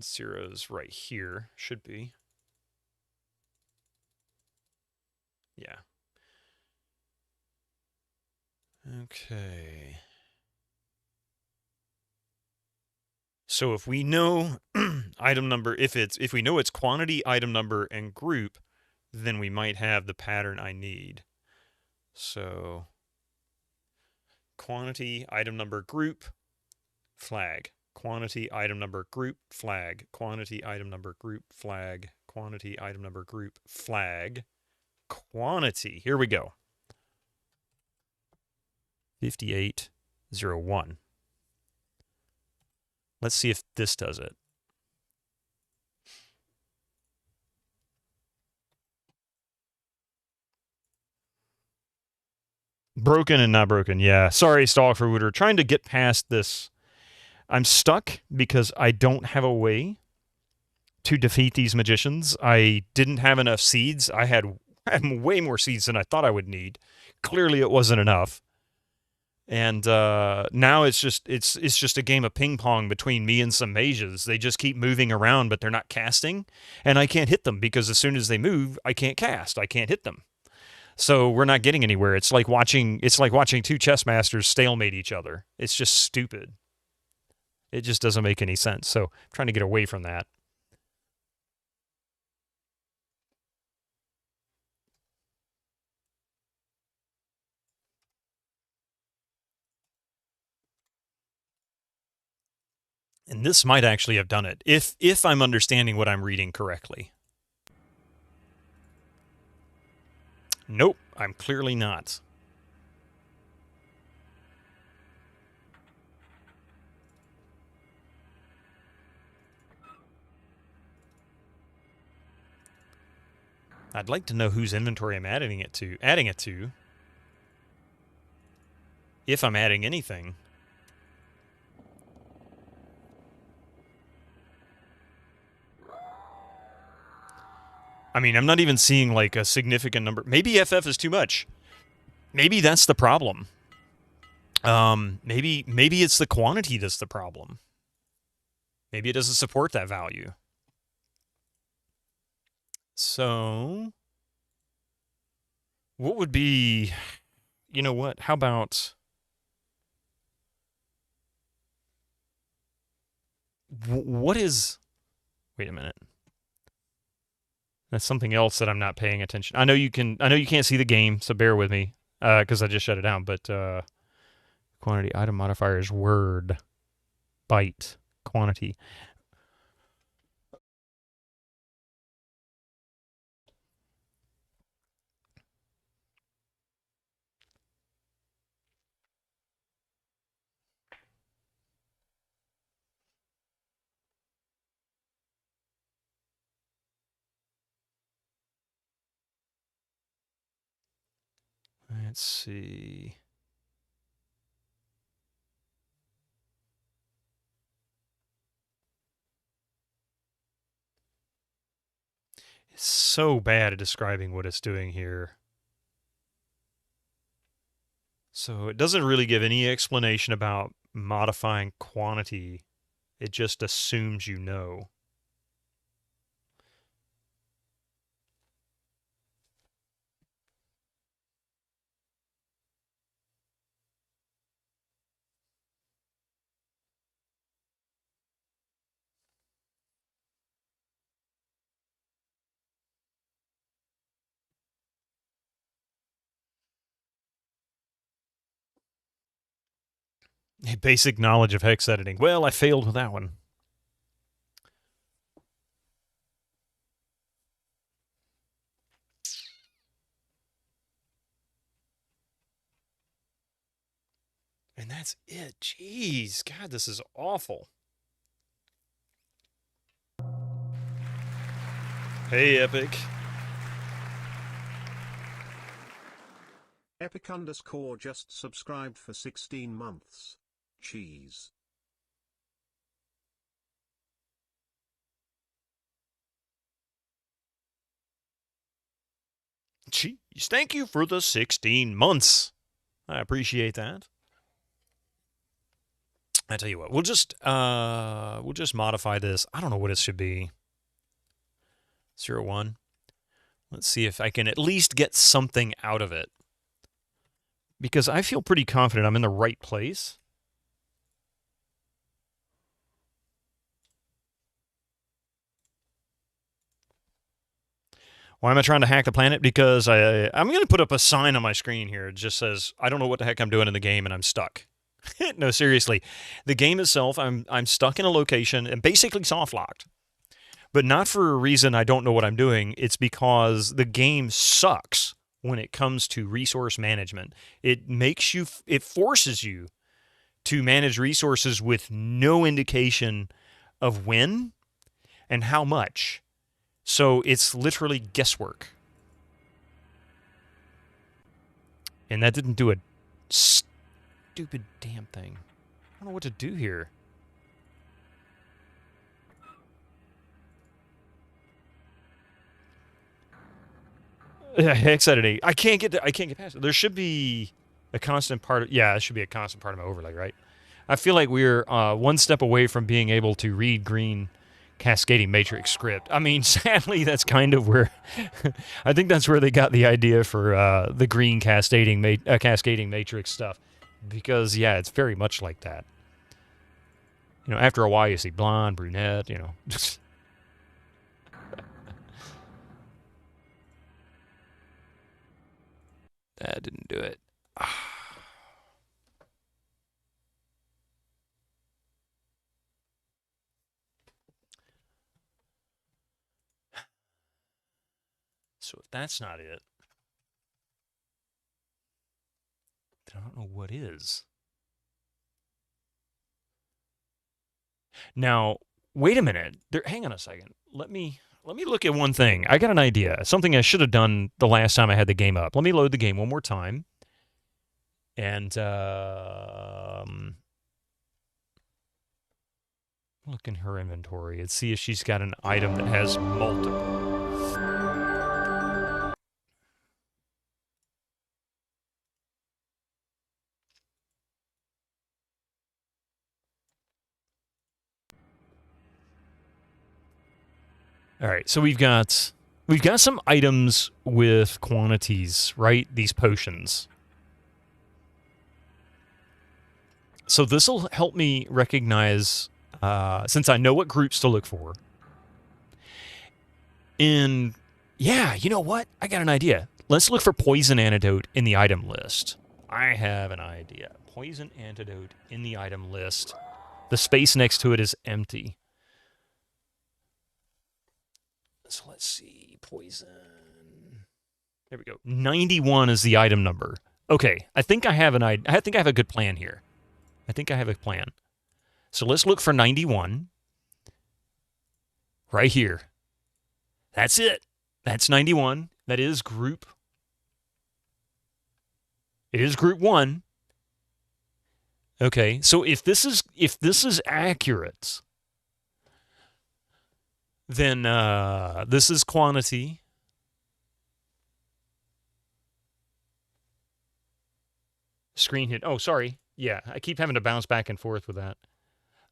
0's right here. Should be. Yeah. Okay. So if we know item number, if we know it's quantity, item number, and group, then we might have the pattern I need. So quantity, item number, group, flag. Quantity, item number, group, flag. Quantity, item number, group, flag. Quantity, item number, group, flag. Quantity. Here we go. 5801. Let's see if this does it. Broken and not broken. Yeah. Sorry, Stalkerwooder. Trying to get past this. I'm stuck because I don't have a way to defeat these magicians. I didn't have enough seeds. I had way more seeds than I thought I would need. Clearly, it wasn't enough. And now it's just a game of ping pong between me and some mages. They just keep moving around, but they're not casting, and I can't hit them because as soon as they move, I can't cast. I can't hit them. So we're not getting anywhere. It's like watching two chess masters stalemate each other. It's just stupid. It just doesn't make any sense. So I'm trying to get away from that. And this might actually have done it, if I'm understanding what I'm reading correctly. Nope, I'm clearly not. I'd like to know whose inventory I'm adding it to. If I'm adding anything. I mean, I'm not even seeing like a significant number. Maybe FF is too much. Maybe that's the problem. Maybe it's the quantity that's the problem. Maybe it doesn't support that value. So, what would be, you know what? How about, what is, wait a minute. That's something else that I'm not paying attention. I know you can't see the game, so bear with me, because I just shut it down, but quantity, item modifier is word, byte, quantity. Let's see. It's so bad at describing what it's doing here. So it doesn't really give any explanation about modifying quantity. It just assumes you know. Basic knowledge of hex editing. Well, I failed with that one. And that's it. Jeez, God, this is awful. Hey, Epic. Epic_ just subscribed for 16 months. Cheese. Jeez, thank you for the 16 months. I appreciate that. I tell you what, we'll just modify this. I don't know what it should be. 01. Let's see if I can at least get something out of it. Because I feel pretty confident I'm in the right place. Why am I trying to hack the planet? Because I'm going to put up a sign on my screen here. It just says, I don't know what the heck I'm doing in the game, and I'm stuck. No, seriously. The game itself, I'm stuck in a location and basically soft-locked. But not for a reason I don't know what I'm doing. It's because the game sucks when it comes to resource management. It forces you to manage resources with no indication of when and how much. So it's literally guesswork. And that didn't do a stupid damn thing. I don't know what to do here. Hex editing. I can't get past it. There should be a constant part of, it should be a constant part of my overlay, right? I feel like we're one step away from being able to read green cascading matrix script. I mean, sadly, that's kind of where I think that's where they got the idea for the green cascading matrix stuff, because it's very much like that. You know, after a while, you see blonde, brunette. You know, that didn't do it. So if that's not it, then I don't know what is. Now, wait a minute. Hang on a second. Let me look at one thing. I got an idea. Something I should have done the last time I had the game up. Let me load the game one more time. And look in her inventory and see if she's got an item that has multiple. All right, so we've got some items with quantities, right? These potions. So this will help me recognize, since I know what groups to look for. You know what? I got an idea. Let's look for poison antidote in the item list. I have an idea. Poison antidote in the item list. The space next to it is empty. So let's see. Poison. There we go. 91 is the item number. Okay, I think I have a good plan here. I think I have a plan. So let's look for 91. Right here. That's it. That's 91. That is group. It is group 1. Okay, so if this is accurate, then this is quantity. Screen hit. Oh, sorry. Yeah, I keep having to bounce back and forth with that.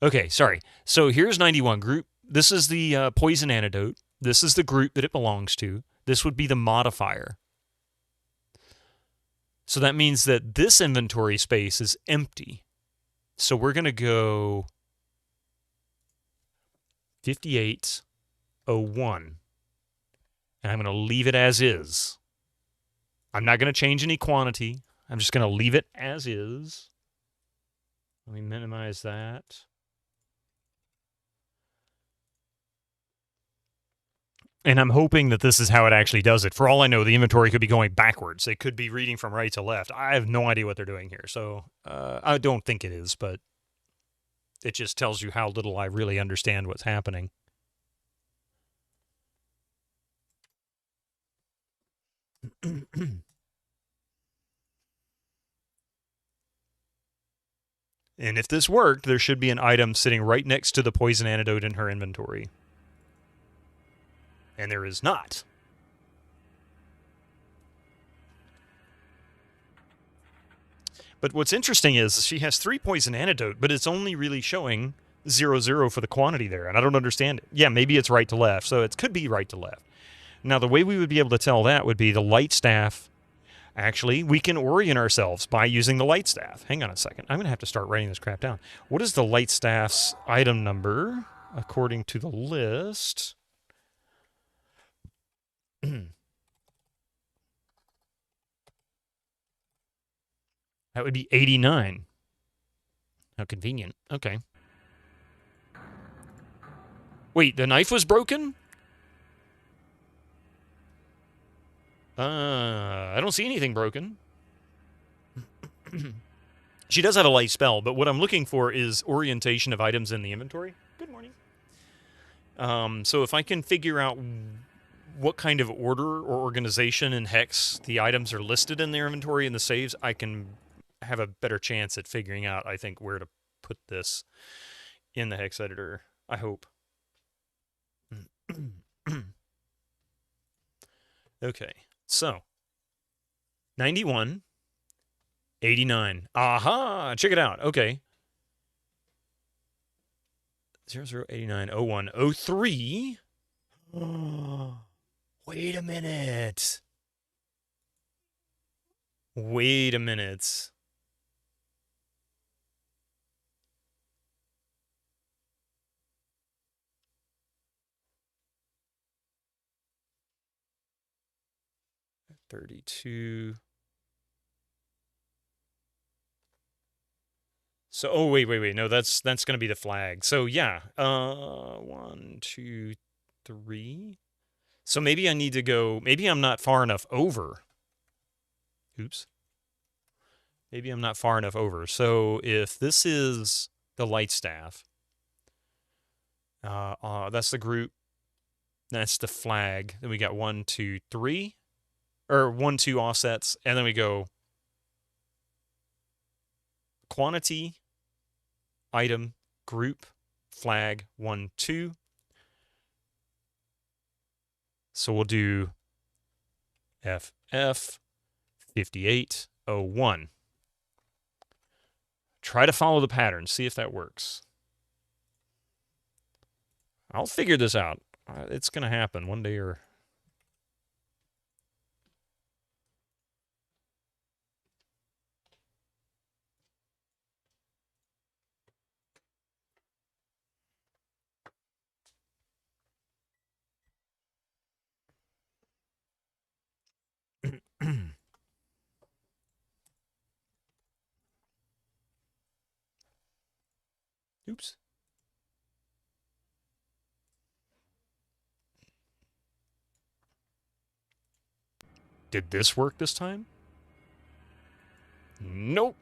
Okay, sorry. So here's 91 group. This is the poison antidote. This is the group that it belongs to. This would be the modifier. So that means that this inventory space is empty. So we're going to go 5801. And I'm going to leave it as is. I'm not going to change any quantity. I'm just going to leave it as is. Let me minimize that. And I'm hoping that this is how it actually does it. For all I know, the inventory could be going backwards. It could be reading from right to left. I have no idea what they're doing here. So I don't think it is, but it just tells you how little I really understand what's happening. And if this worked, there should be an item sitting right next to the poison antidote in her inventory. And there is not. But what's interesting is she has 3 poison antidote, but it's only really showing 0, for the quantity there, and I don't understand it. Yeah, maybe it's right to left, so it could be right to left. Now, the way we would be able to tell that would be the light staff. Actually, we can orient ourselves by using the light staff. Hang on a second. I'm going to have to start writing this crap down. What is the light staff's item number according to the list? That would be 89. How convenient. Okay. Wait, the knife was broken? I don't see anything broken. She does have a light spell, but what I'm looking for is orientation of items in the inventory. Good morning. So if I can figure out what kind of order or organization in Hex the items are listed in their inventory in the saves, I can have a better chance at figuring out, I think, where to put this in the Hex editor. I hope. Okay, so 91, 89. Aha! Check it out. Okay. 00890103. Wait a minute. Wait a minute. $32. So, oh, wait. No, that's going to be the flag. So, yeah. 1, 2, 3. So maybe I need to go, maybe I'm not far enough over. Oops. Maybe I'm not far enough over. So if this is the light staff, that's the group, that's the flag. Then we got 1, 2, 3, or 1, 2 offsets, and then we go quantity, item, group, flag, 1, 2. So we'll do FF 5801. Try to follow the pattern. See if that works. I'll figure this out. It's going to happen one day or... Oops. Did this work this time? Nope.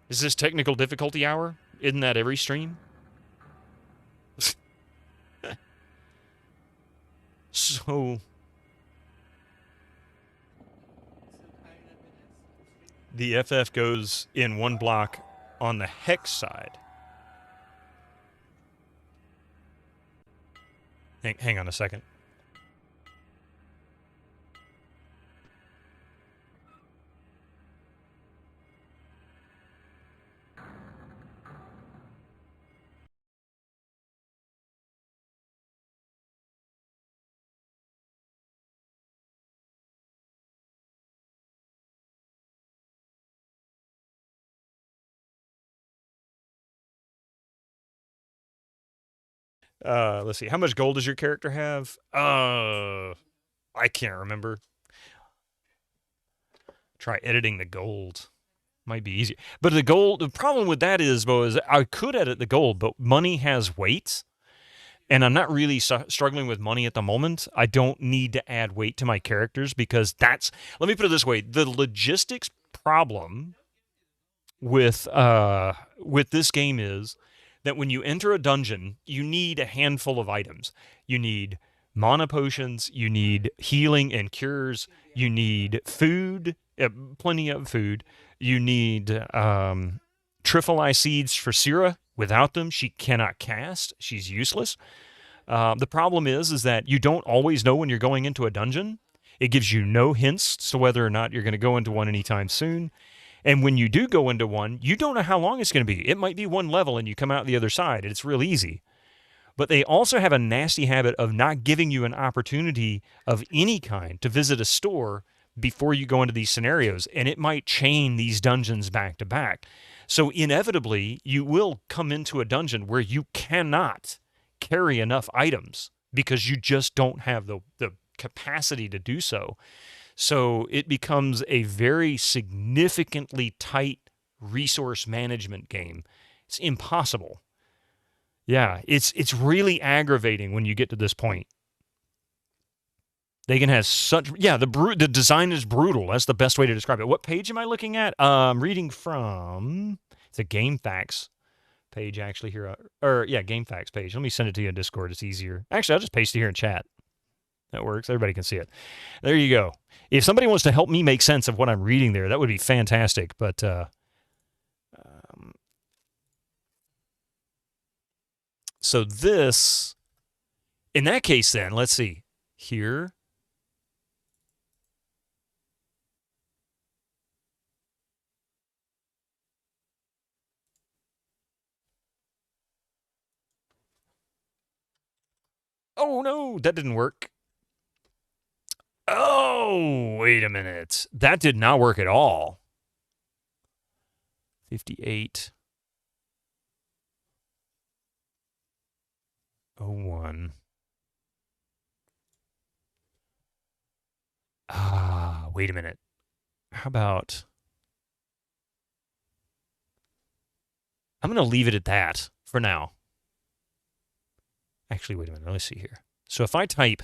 Is this technical difficulty hour? Isn't that every stream? So... the FF goes in one block on the hex side. Hang on a second. Let's see. How much gold does your character have? I can't remember. Try editing the gold. Might be easier. But the problem with that is, Bo, is I could edit the gold, but money has weight. And I'm not really struggling with money at the moment. I don't need to add weight to my characters because let me put it this way. The logistics problem with this game is that when you enter a dungeon, you need a handful of items. You need mana potions, you need healing and cures, you need food, plenty of food. You need Trifoli seeds for Syrah. Without them, she cannot cast. She's useless. The problem is that you don't always know when you're going into a dungeon. It gives you no hints to whether or not you're going to go into one anytime soon. And when you do go into one, you don't know how long it's going to be. It might be one level and you come out the other side, and it's real easy. But they also have a nasty habit of not giving you an opportunity of any kind to visit a store before you go into these scenarios, and it might chain these dungeons back to back. So inevitably, you will come into a dungeon where you cannot carry enough items because you just don't have the capacity to do so. So it becomes a very significantly tight resource management game. It's impossible. Yeah, it's really aggravating when you get to this point. They can have the design is brutal. That's the best way to describe it. What page am I looking at? I'm reading from, it's a GameFAQs page actually here. GameFAQs page. Let me send it to you in Discord. It's easier. Actually, I'll just paste it here in chat. That works. Everybody can see it. There you go. If somebody wants to help me make sense of what I'm reading there, that would be fantastic. But so this, in that case then, let's see. Here. Oh, no, that didn't work. Oh, wait a minute. That did not work at all. 58. 01. Wait a minute. How about, I'm going to leave it at that for now. Actually, wait a minute. Let's see here. So if I type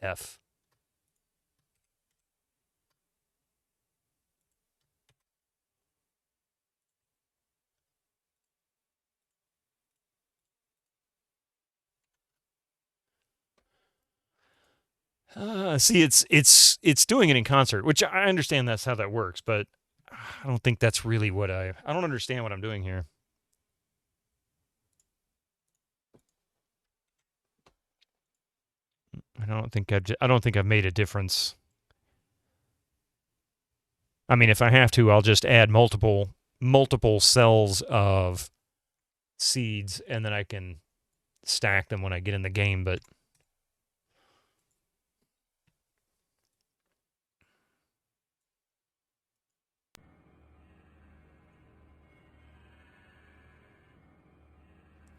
F, see, it's doing it in concert, which I understand that's how that works, but I don't think that's really what I don't understand what I'm doing here. I don't think I've made a difference. I mean, if I have to, I'll just add multiple cells of seeds, and then I can stack them when I get in the game, but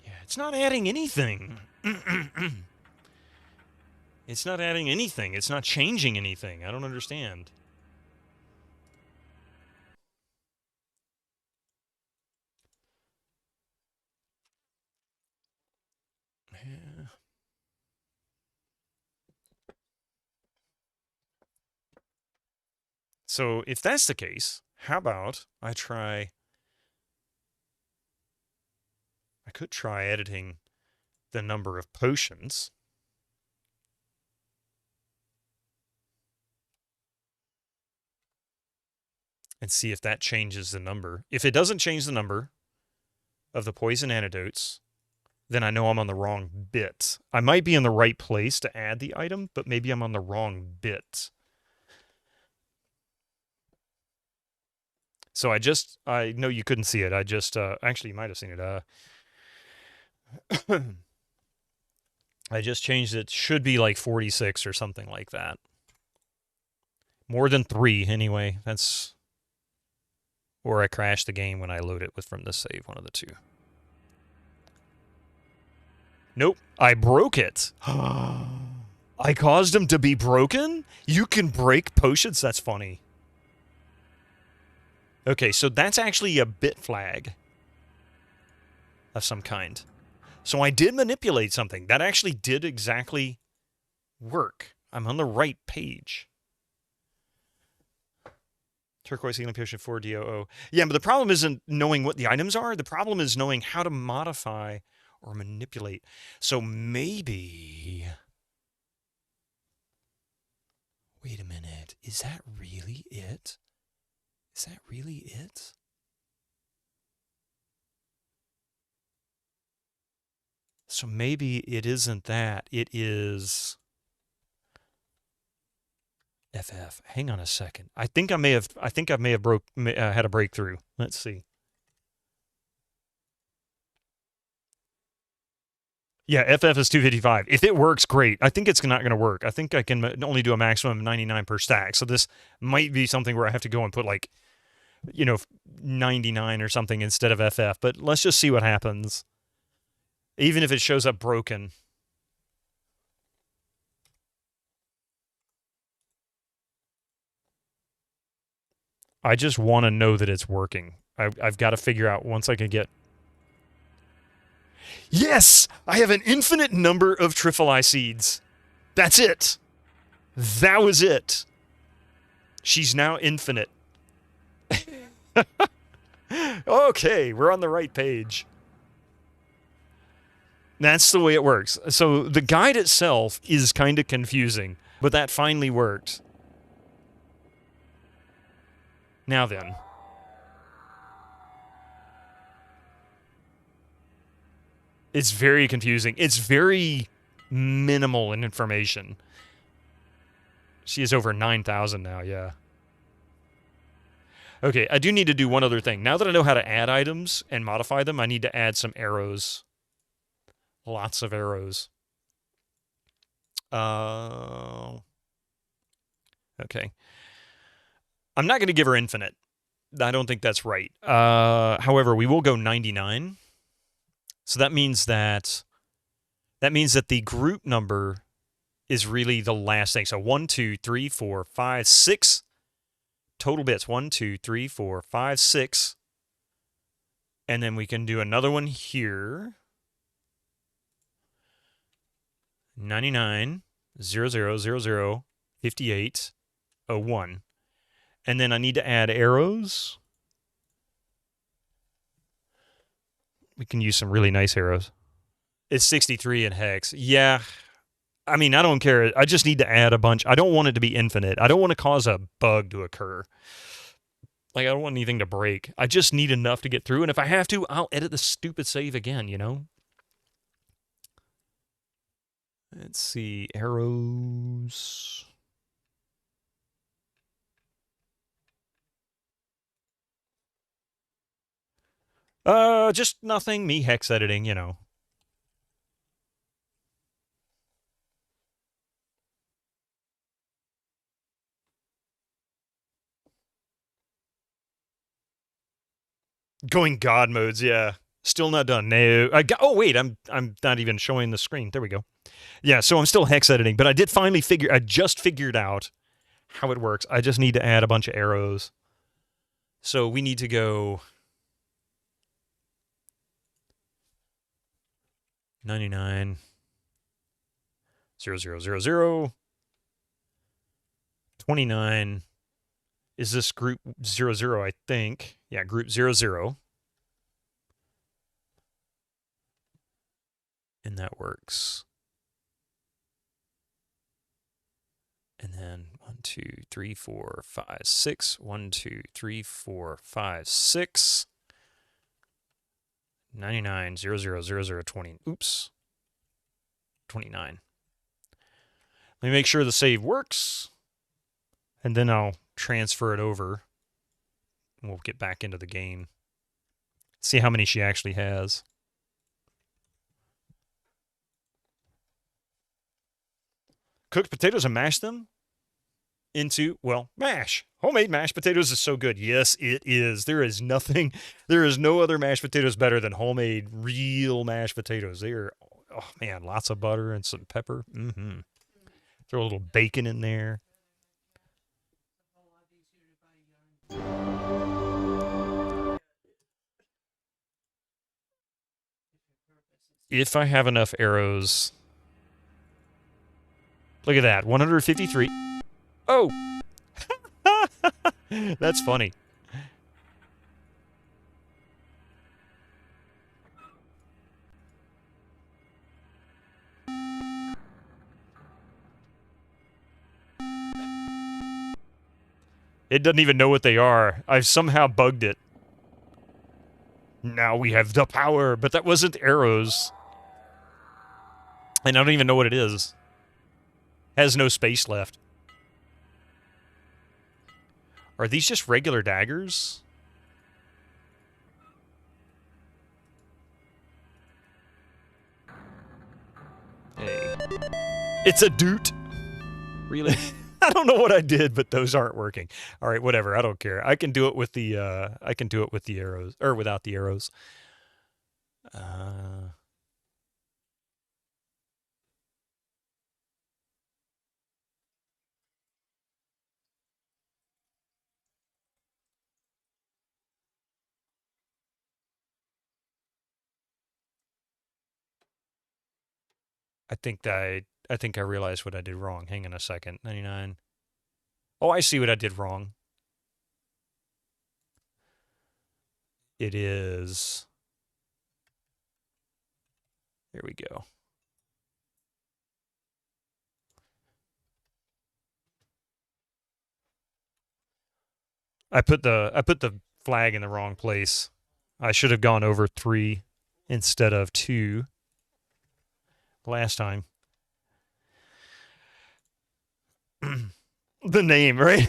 yeah, it's not adding anything. It's not adding anything. It's not changing anything. I don't understand. Yeah. So if that's the case, how about I could try editing the number of potions. And see if that changes the number. If it doesn't change the number of the poison antidotes, then I know I'm on the wrong bit. I might be in the right place to add the item, but maybe I'm on the wrong bit. So I know you couldn't see it. I just, actually you might have seen it. I just changed it. Should be like 46 or something like that. More than 3 anyway. That's, or I crashed the game when I load it from the save, one of the two. Nope. I broke it. I caused him to be broken? You can break potions? That's funny. Okay, so that's actually a bit flag of some kind. So I did manipulate something. That actually did exactly work. I'm on the right page. Turquoise healing potion 4 DOO. Yeah, but the problem isn't knowing what the items are. The problem is knowing how to modify or manipulate. So maybe... Wait a minute. Is that really it? Is that really it? So maybe it isn't that. It is FF. Hang on a second. I think I may have had a breakthrough. Let's see. Yeah, FF is 255. If it works, great. I think it's not going to work. I think I can only do a maximum of 99 per stack. So this might be something where I have to go and put like, 99 or something instead of FF. But let's just see what happens. Even if it shows up broken. I just want to know that it's working. I've got to figure out once I can get... Yes! I have an infinite number of Trifoli seeds. That's it. That was it. She's now infinite. Okay, we're on the right page. That's the way it works. So the guide itself is kind of confusing, but that finally worked. Now then. It's very confusing. It's very minimal in information. She is over 9,000 now, yeah. Okay, I do need to do one other thing. Now that I know how to add items and modify them, I need to add some arrows. Lots of arrows. Okay. I'm not going to give her infinite. I don't think that's right. However, we will go 99. So that means that the group number is really the last thing. So 1, 2, 3, 4, 5, 6 total bits. 1, 2, 3, 4, 5, 6. And then we can do another one here. 99 0 0 0 0 58 01. And then I need to add arrows. We can use some really nice arrows. It's 63 in hex. Yeah. I mean, I don't care. I just need to add a bunch. I don't want it to be infinite. I don't want to cause a bug to occur. Like, I don't want anything to break. I just need enough to get through. And if I have to, I'll edit the stupid save again, Let's see. Arrows. Just nothing. Me hex editing, Going God modes, yeah. Still not done. No. Oh wait, I'm not even showing the screen. There we go. Yeah, so I'm still hex editing, but I just figured out how it works. I just need to add a bunch of arrows. So we need to go 99 0 0 0 0 29. Is this group 0 0, I think? Yeah, group 0 0. And that works. And then 1, 2, 3, 4, 5, 6. 1, 2, 3, 4, 5, 6. 99 0 0 0 0 20. Oops. 29. Let me make sure the save works. And then I'll transfer it over. And we'll get back into the game. See how many she actually has. Cooked potatoes and mash them into, mash. Homemade mashed potatoes is so good. Yes, it is. There is no other mashed potatoes better than homemade, real mashed potatoes. They are Oh, man, lots of butter and some pepper. Mm-hmm. Throw a little bacon in there. If I have enough arrows... Look at that, 153. Oh! That's funny. It doesn't even know what they are. I've somehow bugged it. Now we have the power, but that wasn't arrows. And I don't even know what it is. Has no space left. Are these just regular daggers? Hey. It's a doot. Really? I don't know what I did, but those aren't working. All right, whatever. I don't care. I can do it with the arrows or without the arrows. I think I realized what I did wrong. Hang on a second. 99. Oh, I see what I did wrong. It is... There we go. I put the flag in the wrong place. I should have gone over 3 instead of 2 last time. The name, right?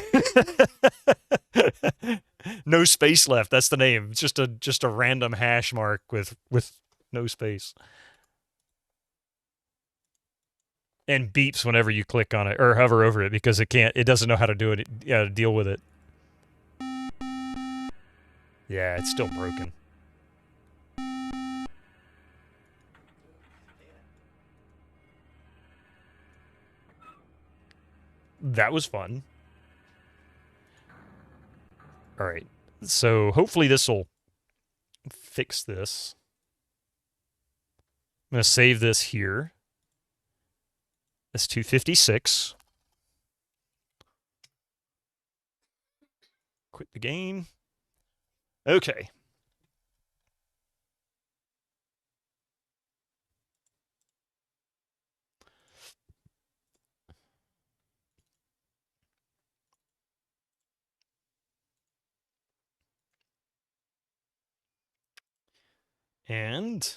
No space left. That's the name. It's just a random hash mark with no space. And beeps whenever you click on it or hover over it because it doesn't know how to do it. Yeah, to deal with it. Yeah, it's still broken. That was fun. All right. So hopefully this will fix this. I'm going to save this here. That's 256. Quit the game. Okay. And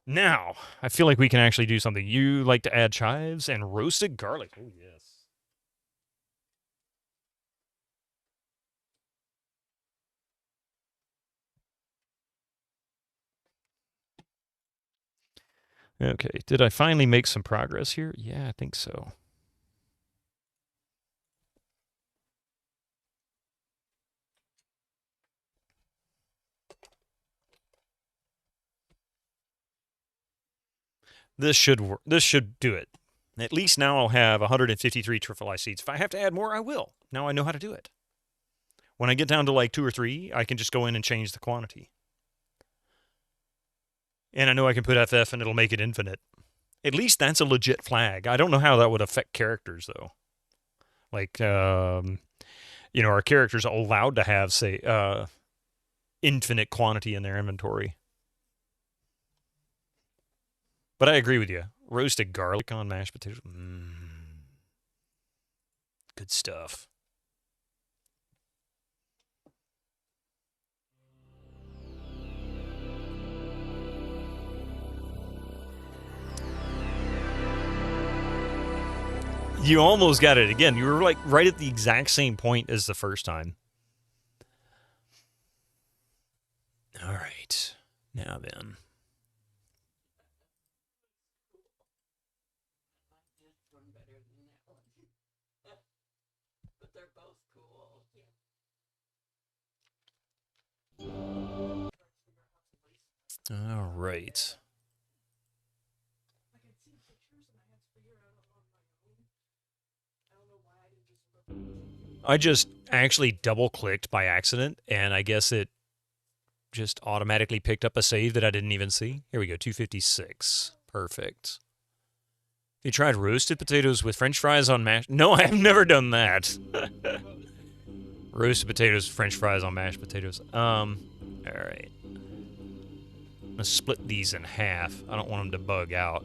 now, I feel like we can actually do something. You like to add chives and roasted garlic. Oh, yes. Okay, did I finally make some progress here? Yeah, I think so. This should do it. At least now I'll have 153 triple I seeds. If I have to add more, I will. Now I know how to do it. When I get down to like 2 or 3, I can just go in and change the quantity. And I know I can put FF and it'll make it infinite. At least that's a legit flag. I don't know how that would affect characters, though. Like, our characters are allowed to have, say, infinite quantity in their inventory. But I agree with you. Roasted garlic on mashed potatoes. Good stuff. You almost got it again. You were like right at the exact same point as the first time. All right. Now then. All right. I just actually double-clicked by accident, and I guess it just automatically picked up a save that I didn't even see. Here we go, 256. Perfect. You tried roasted potatoes with french fries on mashed... No, I have never done that. Roasted potatoes, french fries on mashed potatoes. All right. I'm going to split these in half. I don't want them to bug out.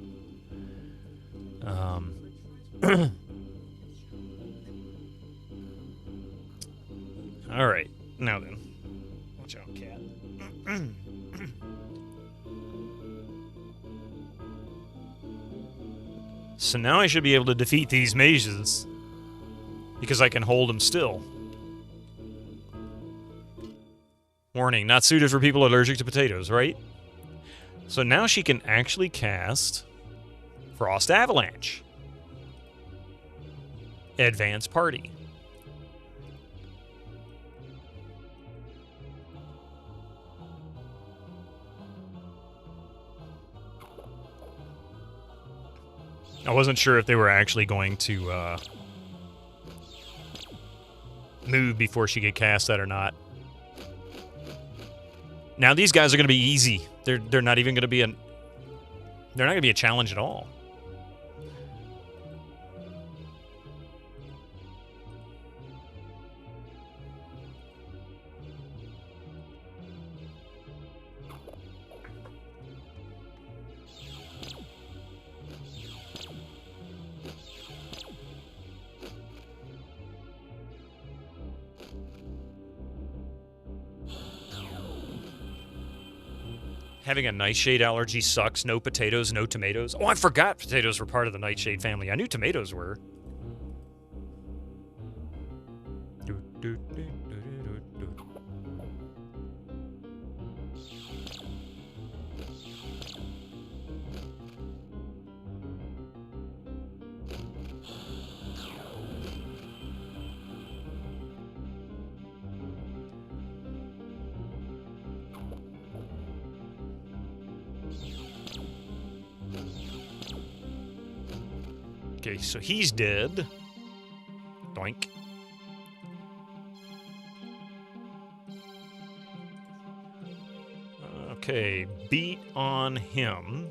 All right. Now then. Watch out, cat. So now I should be able to defeat these mages. Because I can hold them still. Warning, not suited for people allergic to potatoes, right? So now she can actually cast Frost Avalanche. Advance Party. I wasn't sure if they were actually going to move before she could cast that or not. Now these guys are going to be easy. They're not even going to be they're not going to be a challenge at all. Having a nightshade allergy sucks. No potatoes, no tomatoes. Oh, I forgot potatoes were part of the nightshade family. I knew tomatoes were. Okay, so he's dead. Doink. Okay, beat on him.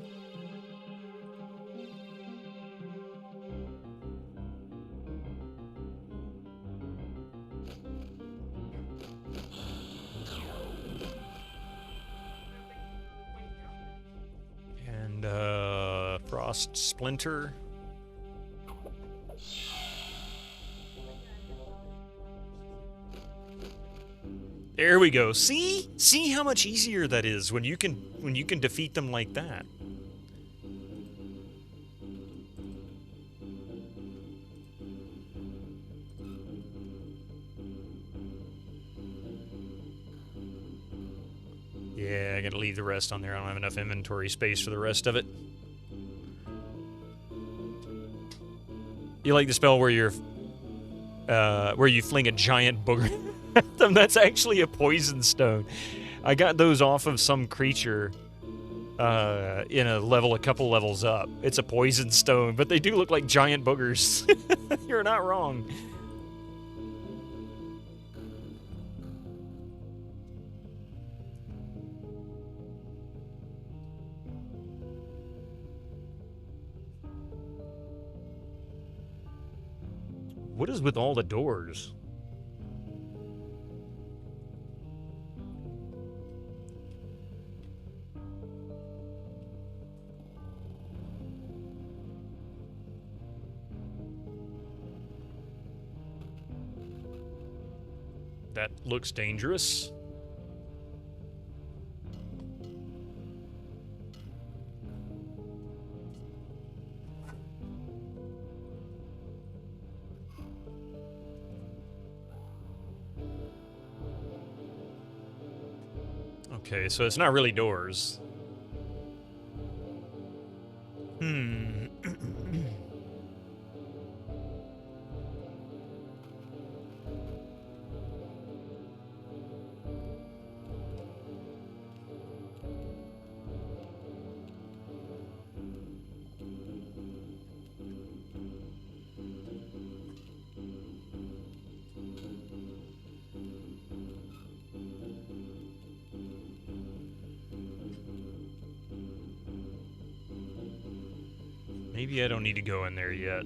And, Frost Splinter. There we go. See? See how much easier that is when you can defeat them like that. Yeah, I gotta leave the rest on there. I don't have enough inventory space for the rest of it. You like the spell where you're where you fling a giant booger at them? That's actually a poison stone. I got those off of some creature in a level a couple levels up. It's a poison stone, but they do look like giant boogers. You're not wrong. What is with all the doors? That looks dangerous. Okay, so it's not really doors. Maybe I don't need to go in there yet.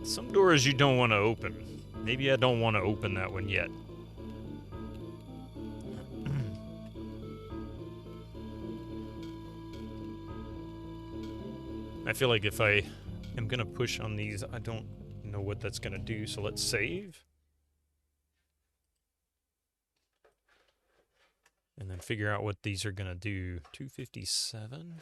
Some doors you don't want to open. Maybe I don't want to open that one yet. I feel like if I am going to push on these, I don't know what that's going to do, so let's save. And then figure out what these are going to do. 257.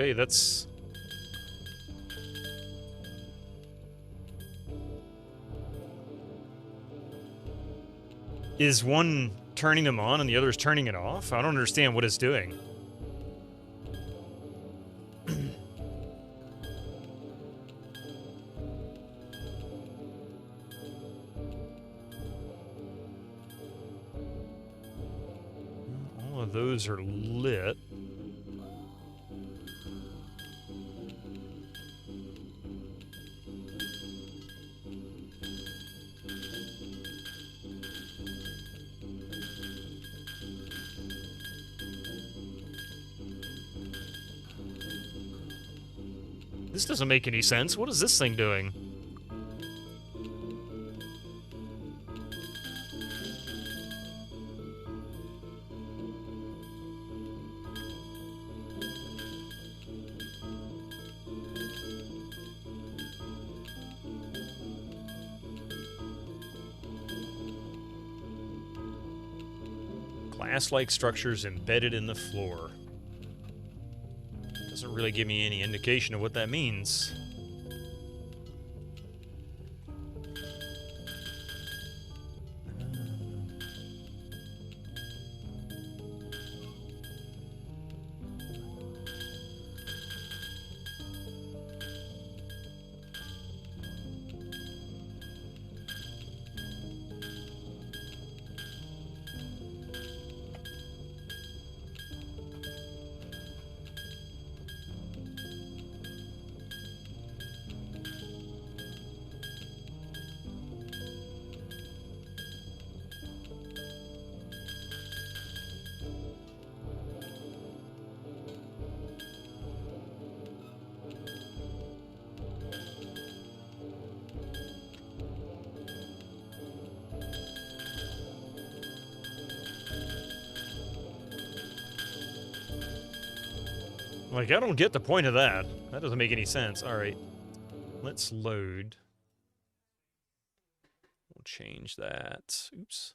Okay, that's... Is one turning them on and the other is turning it off? I don't understand what it's doing. All of those are lit. This doesn't make any sense. What is this thing doing? Glass-like structures embedded in the floor. Doesn't really give me any indication of what that means. Like, I don't get the point of that. That doesn't make any sense. Alright. Let's load. We'll change that. Oops.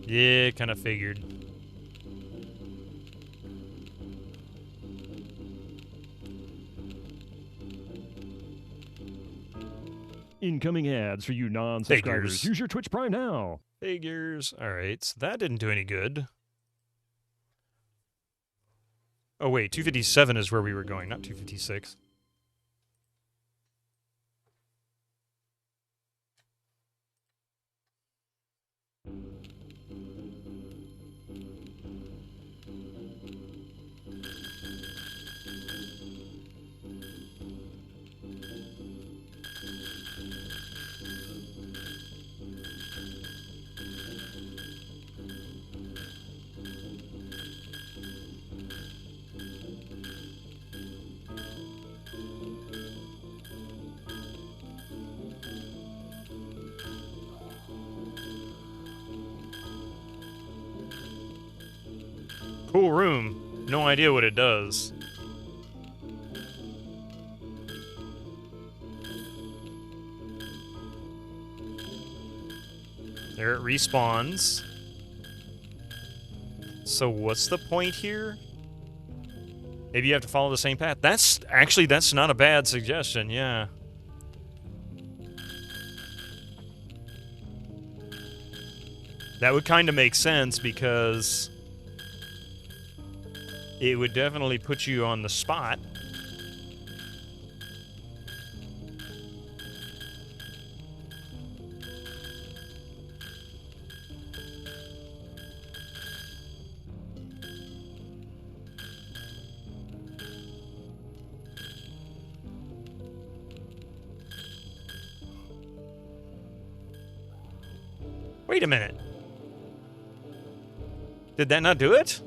Yeah, kind of figured. Incoming ads for you non-subscribers. Figures. Use your Twitch Prime now. Figures. Alright, so that didn't do any good. Oh wait, 257 is where we were going, not 256. Cool room. No idea what it does. There it respawns. So what's the point here? Maybe you have to follow the same path. That's not a bad suggestion, yeah. That would kind of make sense because it would definitely put you on the spot. Wait a minute. Did that not do it?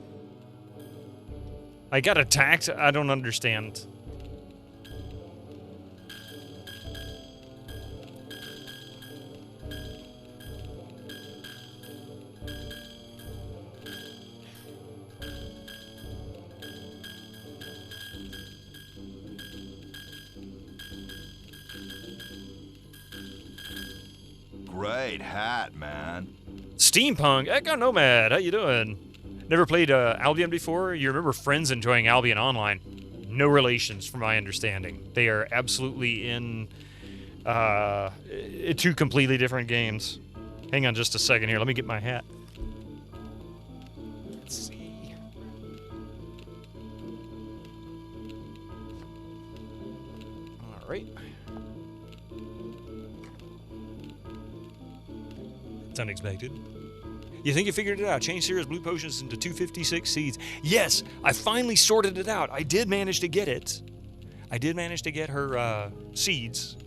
I got attacked? I don't understand. Great hat, man. Steampunk, Echo Nomad, how you doing? Never played Albion before? You remember friends enjoying Albion Online? No relations, from my understanding. They are absolutely in two completely different games. Hang on just a second here. Let me get my hat. Let's see. All right. It's unexpected. You think you figured it out? Change Sierra's blue potions into 256 seeds. Yes, I finally sorted it out. I did manage to get it. I did manage to get her seeds.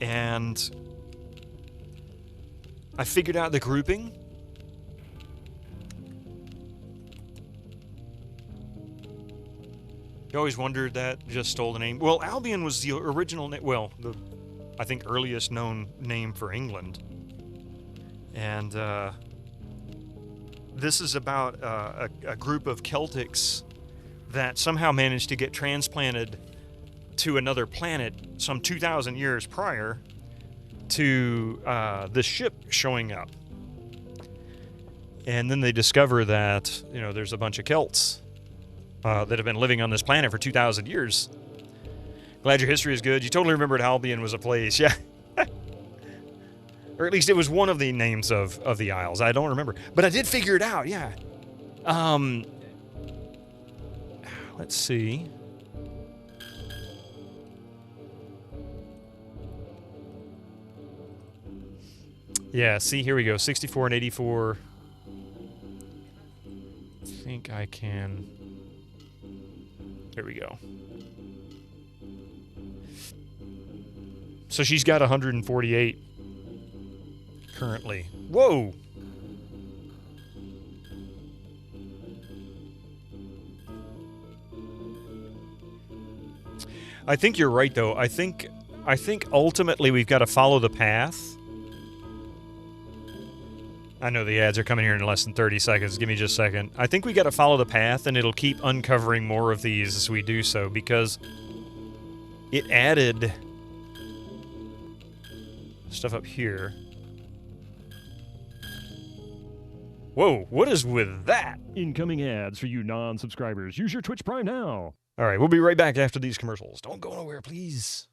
And I figured out the grouping. You always wondered that, just stole the name. Well, Albion was the original name, well, the, I think, earliest known name for England. And this is about a group of Celtics that somehow managed to get transplanted to another planet some 2,000 years prior to the ship showing up. And then they discover that, you know, there's a bunch of Celts that have been living on this planet for 2,000 years. Glad your history is good. You totally remembered Albion was a place, yeah. Or at least it was one of the names of the isles. I don't remember. But I did figure it out, yeah. Let's see. Yeah, see, here we go. 64 and 84. I think I can... There we go. So she's got 148 currently. Whoa! I think you're right, though. I think ultimately we've got to follow the path. I know the ads are coming here in less than 30 seconds. Give me just a second. I think we got to follow the path, and it'll keep uncovering more of these as we do so, because it added stuff up here. Whoa, what is with that? Incoming ads for you non-subscribers. Use your Twitch Prime now. All right, we'll be right back after these commercials. Don't go nowhere, please.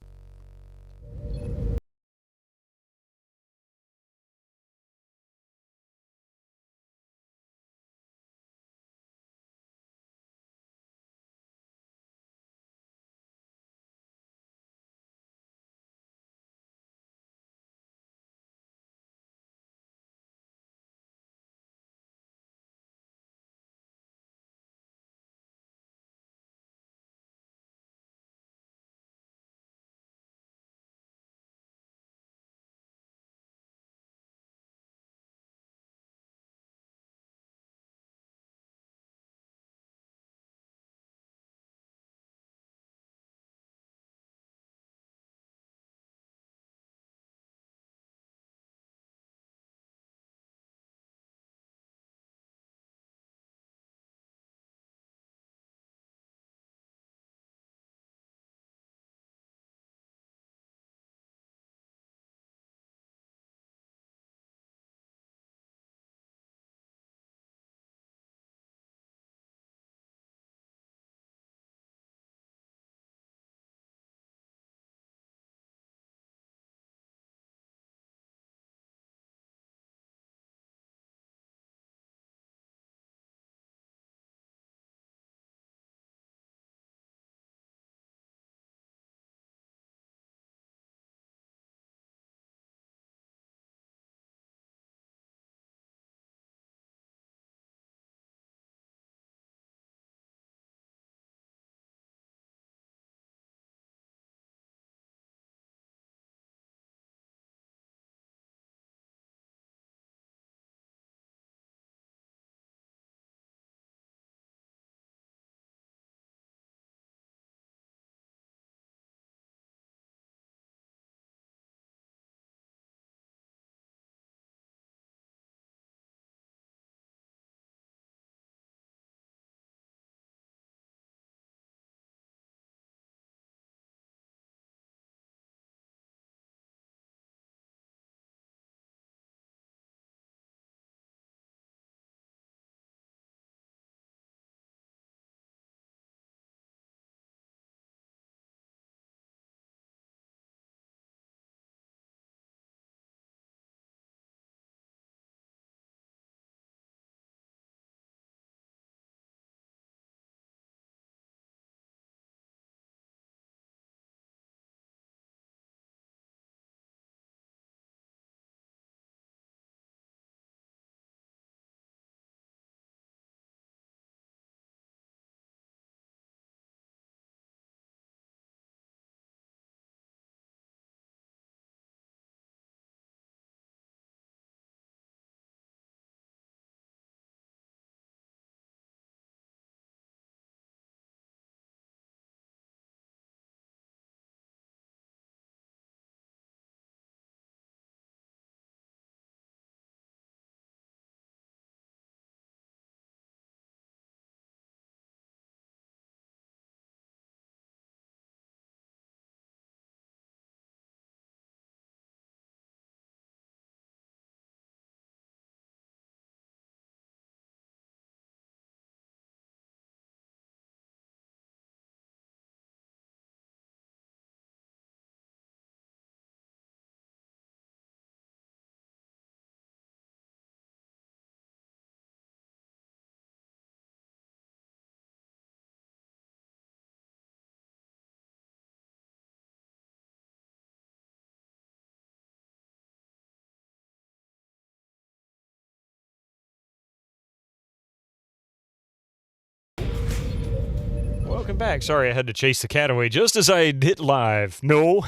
welcome back. Sorry, I had to chase the cat away just as I hit live. No.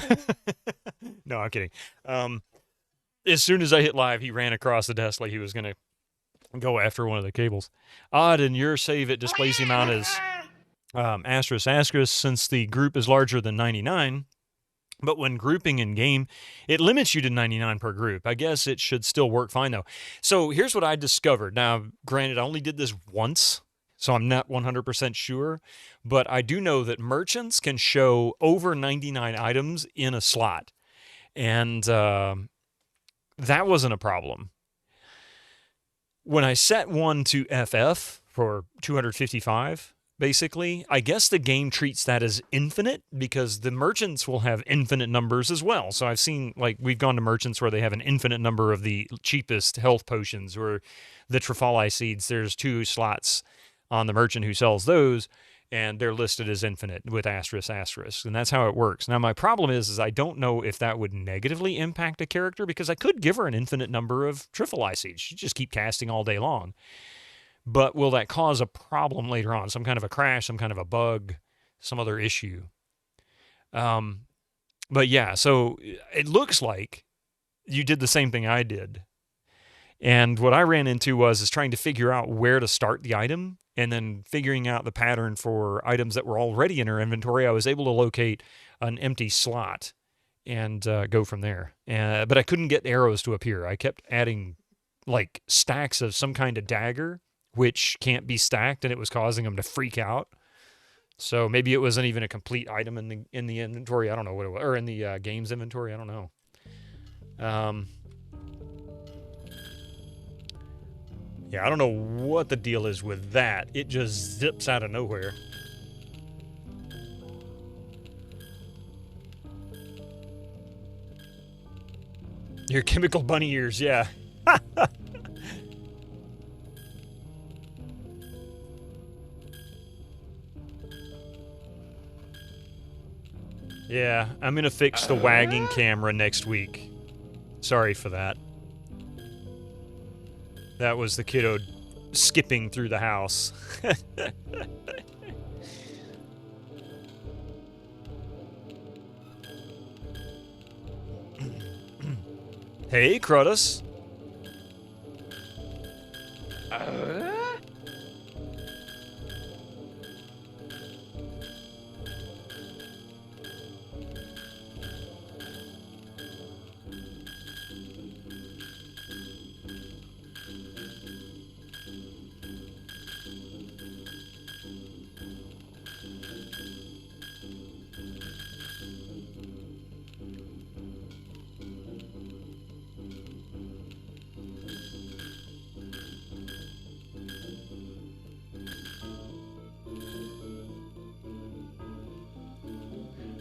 No, I'm kidding. As soon as I hit live, he ran across the desk like he was going to go after one of the cables. Odd, in your save, it displays the amount as asterisk, since the group is larger than 99. But when grouping in game, it limits you to 99 per group. I guess it should still work fine, though. So here's what I discovered. Now, granted, I only did this once, so I'm not 100% sure. But I do know that merchants can show over 99 items in a slot. And that wasn't a problem. When I set one to FF for 255, basically, I guess the game treats that as infinite because the merchants will have infinite numbers as well. So I've seen, like, we've gone to merchants where they have an infinite number of the cheapest health potions or the Trifali seeds. There's 2 slots on the merchant who sells those, and they're listed as infinite with asterisk, and that's how it works. Now, my problem is I don't know if that would negatively impact a character because I could give her an infinite number of Trifali seeds. She'd just keep casting all day long. But will that cause a problem later on? Some kind of a crash, some kind of a bug, some other issue? But yeah, so it looks like you did the same thing I did. And what I ran into is trying to figure out where to start the item and then figuring out the pattern for items that were already in her inventory. I was able to locate an empty slot and go from there. But I couldn't get arrows to appear. I kept adding like stacks of some kind of dagger, which can't be stacked, and it was causing them to freak out. So maybe it wasn't even a complete item in the inventory. I don't know what it was, or in the game's inventory. I don't know. Yeah, I don't know what the deal is with that. It just zips out of nowhere. Your chemical bunny ears, yeah. Yeah, I'm gonna fix the wagging camera next week. Sorry for that. That was the kiddo skipping through the house. Hey, Crutus.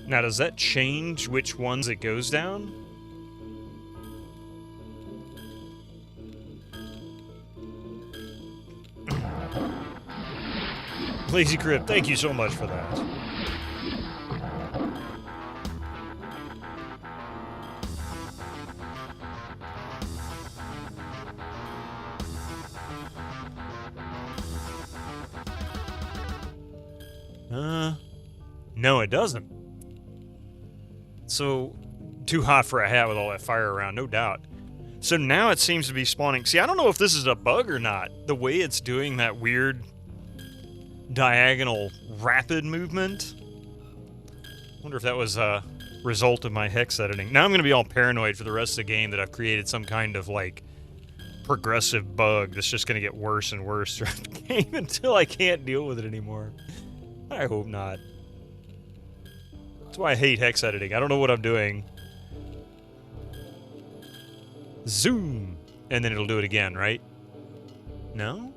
Now, does that change which ones it goes down? Lazy Crib, thank you so much for that. No, it doesn't. So, too hot for a hat with all that fire around, no doubt. So now it seems to be spawning. See, I don't know if this is a bug or not. The way it's doing that weird diagonal rapid movement. I wonder if that was a result of my hex editing. Now I'm going to be all paranoid for the rest of the game that I've created some kind of, like, progressive bug that's just going to get worse and worse throughout the game until I can't deal with it anymore. I hope not. That's why I hate hex editing. I don't know what I'm doing. Zoom! And then it'll do it again, right? No?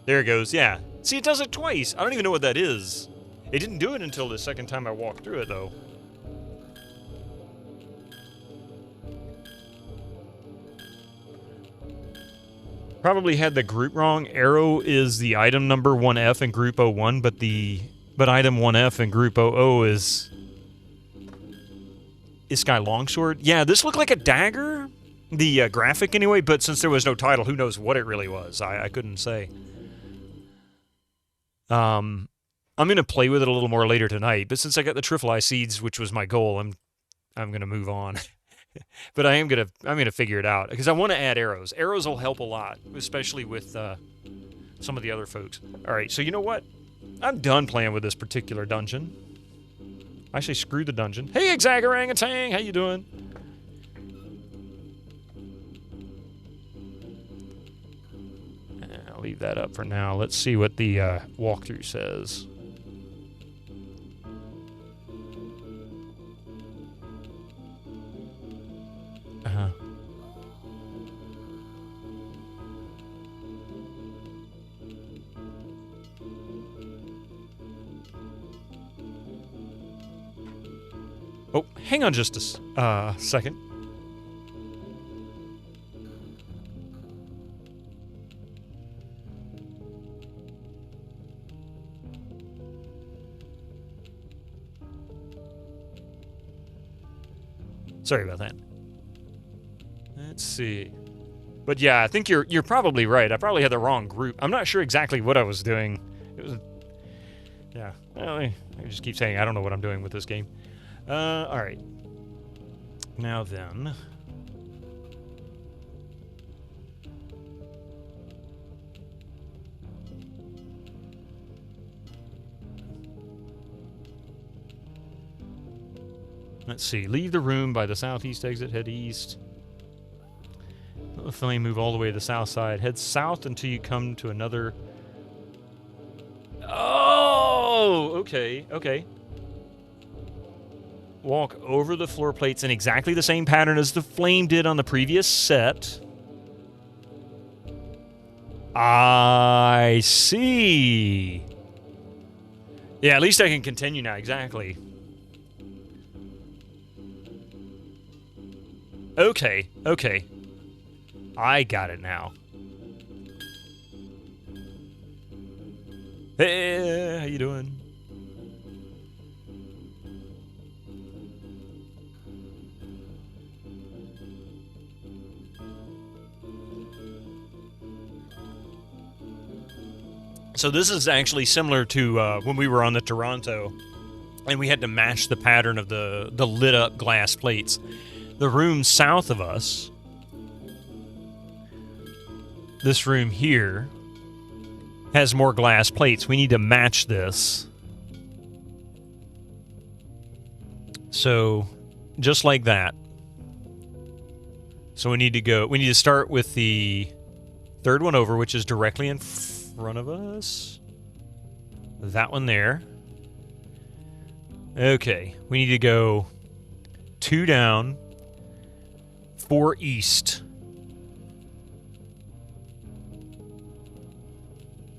There it goes, yeah. See, it does it twice. I don't even know what that is. It didn't do it until the second time I walked through it, though. Probably had the group wrong. Arrow is the item number 1F in group 01, but item 1F in group 00 is Sky Longsword. Yeah, this looked like a dagger, the graphic anyway, but since there was no title, who knows what it really was. I couldn't say. I'm gonna play with it a little more later tonight. But since I got the Trifle seeds, which was my goal, I'm gonna move on. But I'm gonna figure it out because I want to add arrows. Arrows will help a lot, especially with some of the other folks. All right, so you know what? I'm done playing with this particular dungeon. I say screw the dungeon. Hey, Exagarangatang, how you doing? I'll leave that up for now. Let's see what the walkthrough says. Oh, hang on just a second. Sorry about that. Let's see. But yeah, I think you're probably right. I probably had the wrong group. I'm not sure exactly what I was doing. It was, yeah. Well, I just keep saying I don't know what I'm doing with this game. All right. Now then. Let's see. Leave the room by the southeast exit. Head east. Let the flame move all the way to the south side. Head south until you come to another... Oh! Okay. Okay. Walk over the floor plates in exactly the same pattern as the flame did on the previous set. I see. Yeah, at least I can continue now. Exactly. Okay, okay. I got it now. Hey, how you doing? So this is actually similar to when we were on the Toronto, and we had to match the pattern of the lit up glass plates. The room south of us, this room here, has more glass plates. We need to match this. So, just like that. So we need to start with the third one over, which is directly in front of us. That one there. Okay, we need to go 2 down, 4 east.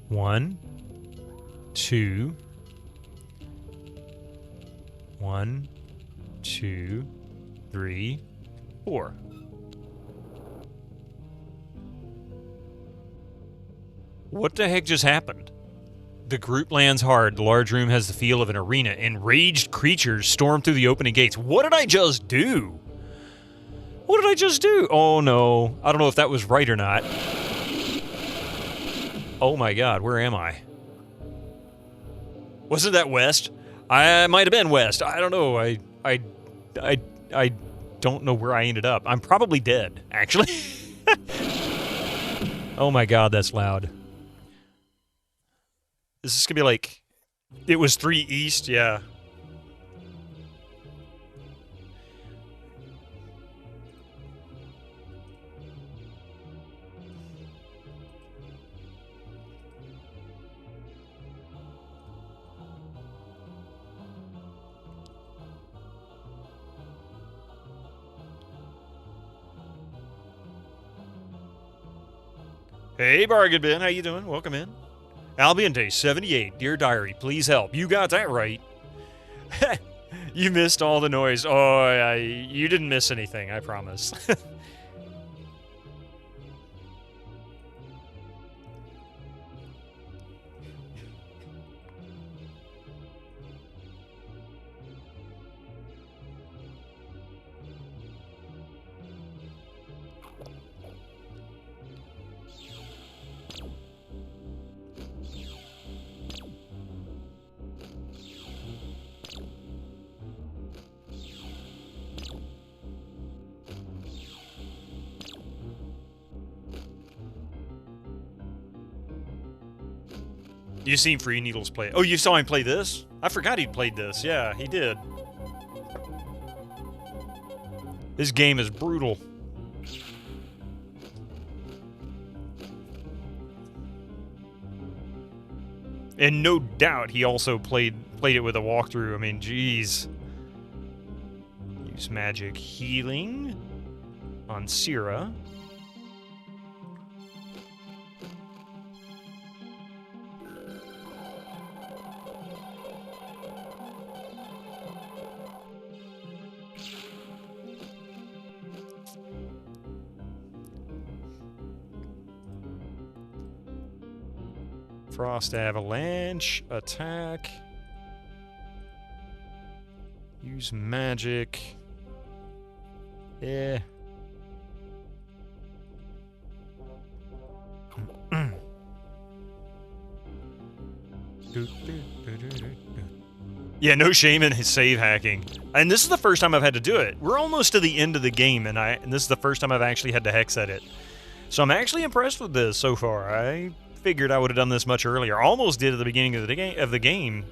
1, 2, 1, 2, 3, 4. What the heck just happened? The group lands hard. The large room has the feel of an arena. Enraged creatures storm through the opening gates. What did I just do? What did I just do? Oh no. I don't know if that was right or not. Oh my god, where am I? Wasn't that west? I might have been west. I don't know. I don't know where I ended up. I'm probably dead, actually. Oh my god, that's loud. Is this gonna be like... It was 3 east? Yeah. Hey, Bargain Bin, how you doing? Welcome in. Albion Day 78, Dear Diary, please help. You got that right. You missed all the noise. Oh, you didn't miss anything, I promise. You seen Free Needles play? Oh, you saw him play this? I forgot he'd played this. Yeah, he did. This game is brutal. And no doubt he also played it with a walkthrough. I mean, geez. Use magic healing on Syrah. Frost Avalanche, attack. Use magic. Yeah. Yeah, no shame in his save hacking. And this is the first time I've had to do it. We're almost to the end of the game, and this is the first time I've actually had to hex edit. So I'm actually impressed with this so far. I figured I would have done this much earlier. Almost did at the beginning of the game.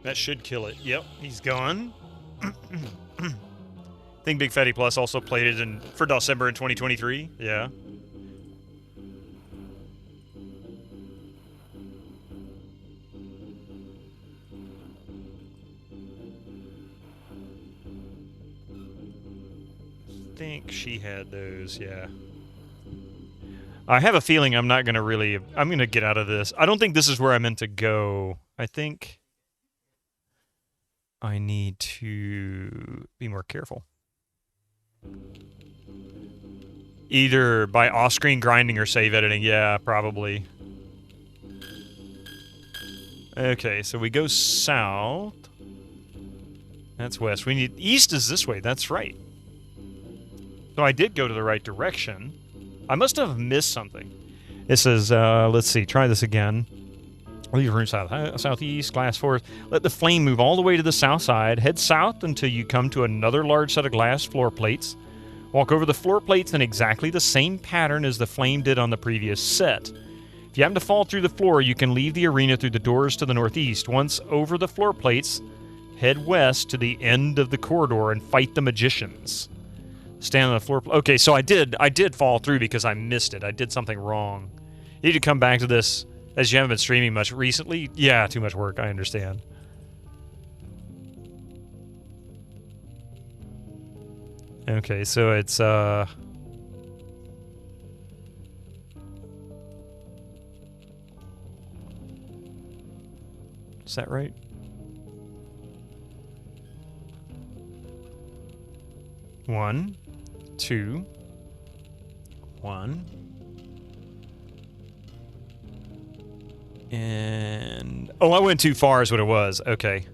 That should kill it. Yep, he's gone. I think Big Fatty Plus also played it for December in 2023. Yeah. I think she had those, yeah. I have a feeling I'm going to get out of this. I don't think this is where I meant to go. I think I need to be more careful. Either by off-screen grinding or save editing. Yeah, probably. Okay, so we go south. That's west. We need... East is this way. That's right. So I did go to the right direction. I must have missed something. It says, let's see, try this again. Leave room southeast, glass forest. Let the flame move all the way to the south side. Head south until you come to another large set of glass floor plates. Walk over the floor plates in exactly the same pattern as the flame did on the previous set. If you happen to fall through the floor, you can leave the arena through the doors to the northeast. Once over the floor plates, head west to the end of the corridor and fight the magicians. Stand on the floor. Okay, so I did fall through because I missed it. I did something wrong. You need to come back to this. As you haven't been streaming much recently? Yeah, too much work, I understand. Okay, so it's, is that right? One, two, one. And... Oh, I went too far is what it was. Okay.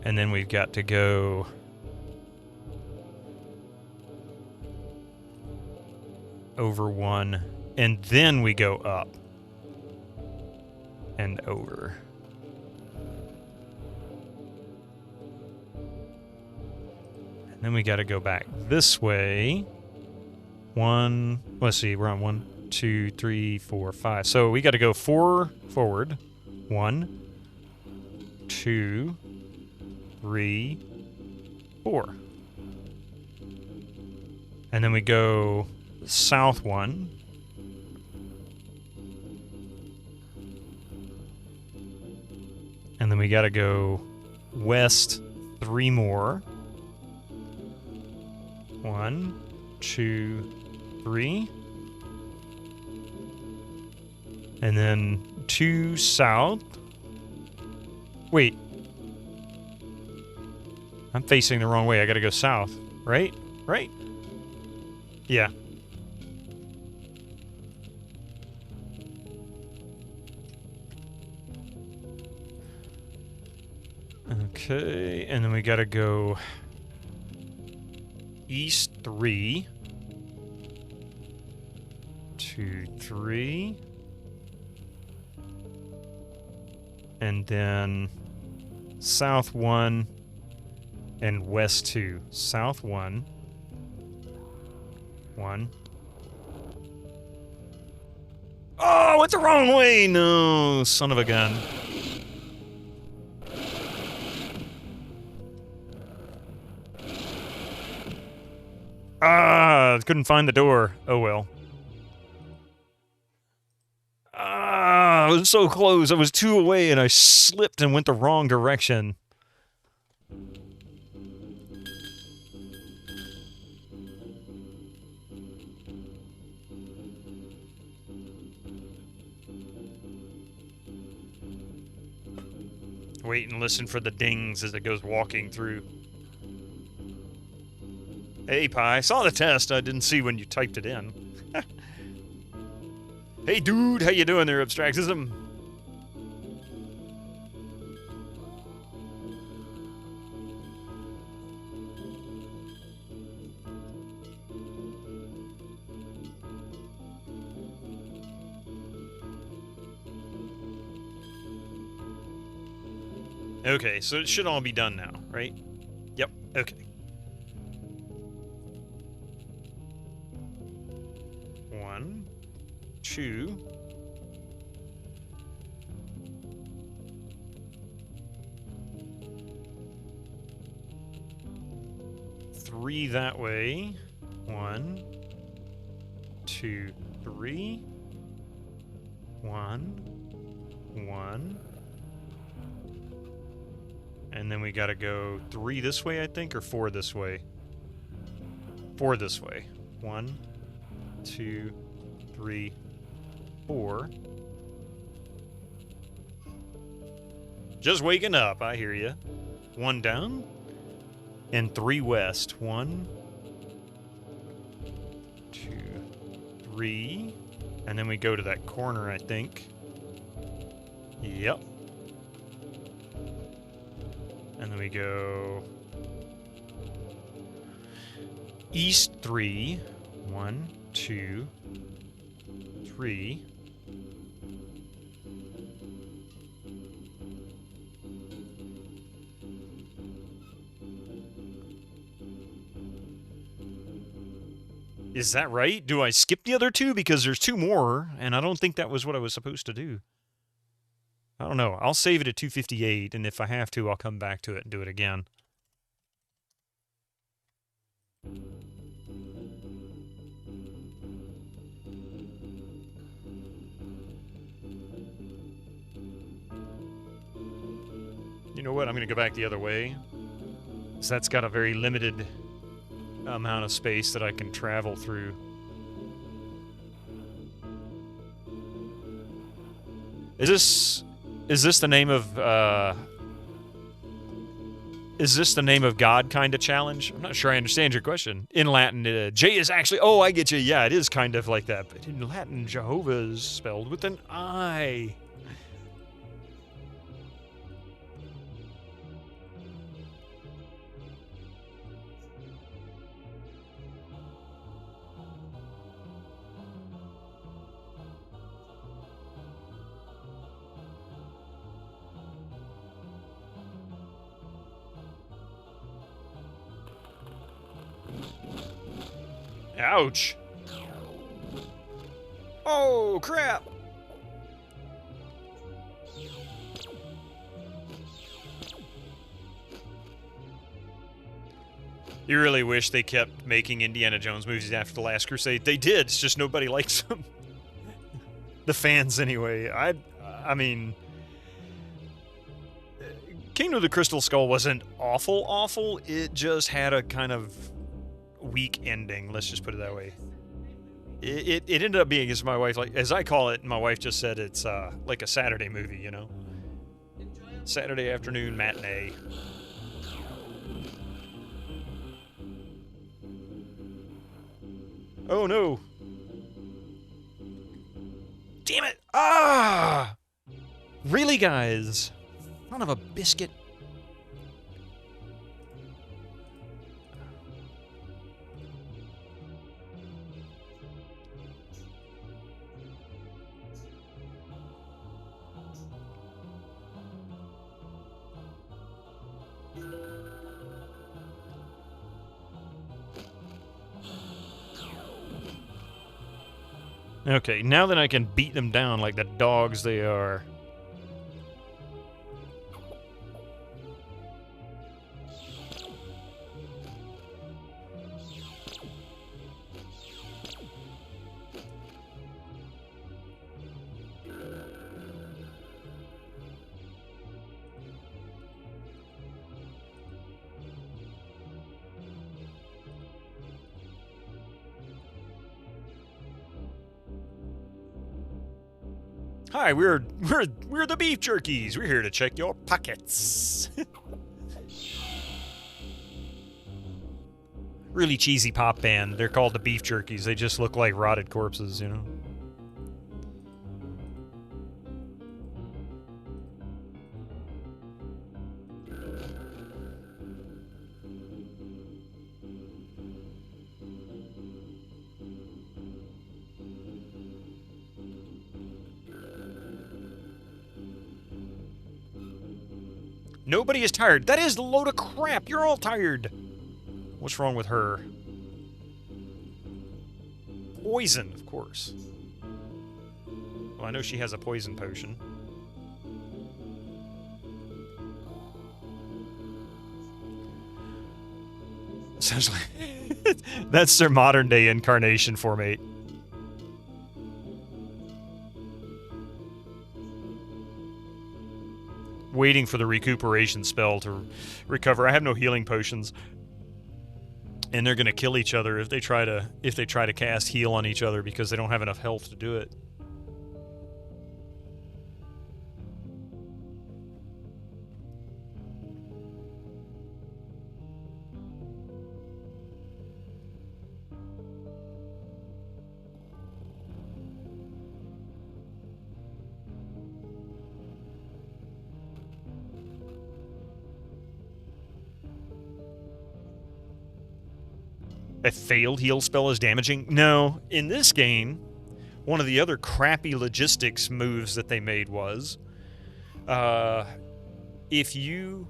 And then we've got to go... over one. And then we go up. And over. And then we got to go back this way. One, let's see, we're on 1, 2, 3, 4, 5. So we got to go 4 forward. 1, 2, 3, 4. And then we go south 1. And then we got to go west 3 more. 1, 2, 3. And then 2 south. Wait. I'm facing the wrong way. I gotta go south. Right? Right? Yeah. Okay, and then we gotta go east 3. 2, 3. And then south 1 and west 2. South 1. 1. Oh, went the wrong way! No, son of a gun. Ah, couldn't find the door. Oh well. Ah, I was so close. I was 2 away and I slipped and went the wrong direction. Wait and listen for the dings as it goes walking through. Hey, Pi. I saw the test. I didn't see when you typed it in. Hey, dude. How you doing there, Abstractism? Okay, so it should all be done now, right? Yep, okay. 1, 2. 3 that way. 1, 2, 3. 1, 1. And then we gotta go 3 this way, I think, or 4 this way? 4 this way. 1, 2, 3, 4. Just waking up, I hear you. 1 down. And 3 west. 1, 2, 3. And then we go to that corner, I think. Yep. And then we go east 3. 1, 2, 3. Is that right? Do I skip the other 2? Because there's 2 more, and I don't think that was what I was supposed to do. I don't know. I'll save it at 258, and if I have to, I'll come back to it and do it again. You know what? I'm going to go back the other way. So that's got a very limited amount of space that I can travel through. Is this the name of God kind of challenge? I'm not sure I understand your question. In Latin, J is actually... Oh, I get you. Yeah, it is kind of like that. But in Latin, Jehovah is spelled with an I. Ouch. Oh, crap. You really wish they kept making Indiana Jones movies after The Last Crusade. They did, it's just nobody likes them. The fans, anyway. I mean... Kingdom of the Crystal Skull wasn't awful. It just had a kind of weak ending, let's just put it that way. It ended up being, as my wife, like, as I call it, my wife just said it's like a Saturday movie, you know? Saturday afternoon matinee. Oh no! Damn it! Ah! Really, guys? Son of a biscuit. Okay, now that I can beat them down like the dogs they are. Hi, we're the beef jerkies. We're here to check your pockets. Really cheesy pop band. They're called the beef jerkies. They just look like rotted corpses, you know. Nobody is tired. That is a load of crap. You're all tired. What's wrong with her? Poison, of course. Well, I know she has a poison potion. Sounds like... That's their modern-day incarnation, Formate. Waiting for the recuperation spell to recover. I have no healing potions, and they're going to kill each other if they try to cast heal on each other because they don't have enough health to do it. A failed heal spell is damaging? No. In this game, one of the other crappy logistics moves that they made was, if you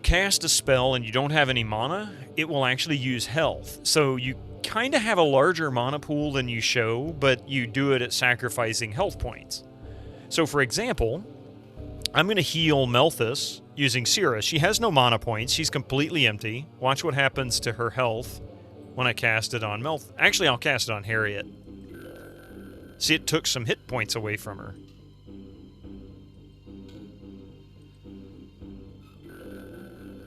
cast a spell and you don't have any mana, it will actually use health. So you kind of have a larger mana pool than you show, but you do it at sacrificing health points. So for example, I'm going to heal Melthus using Syrah. She has no mana points. She's completely empty. Watch what happens to her health when I cast it on Melthus. Actually, I'll cast it on Harriet. See, it took some hit points away from her.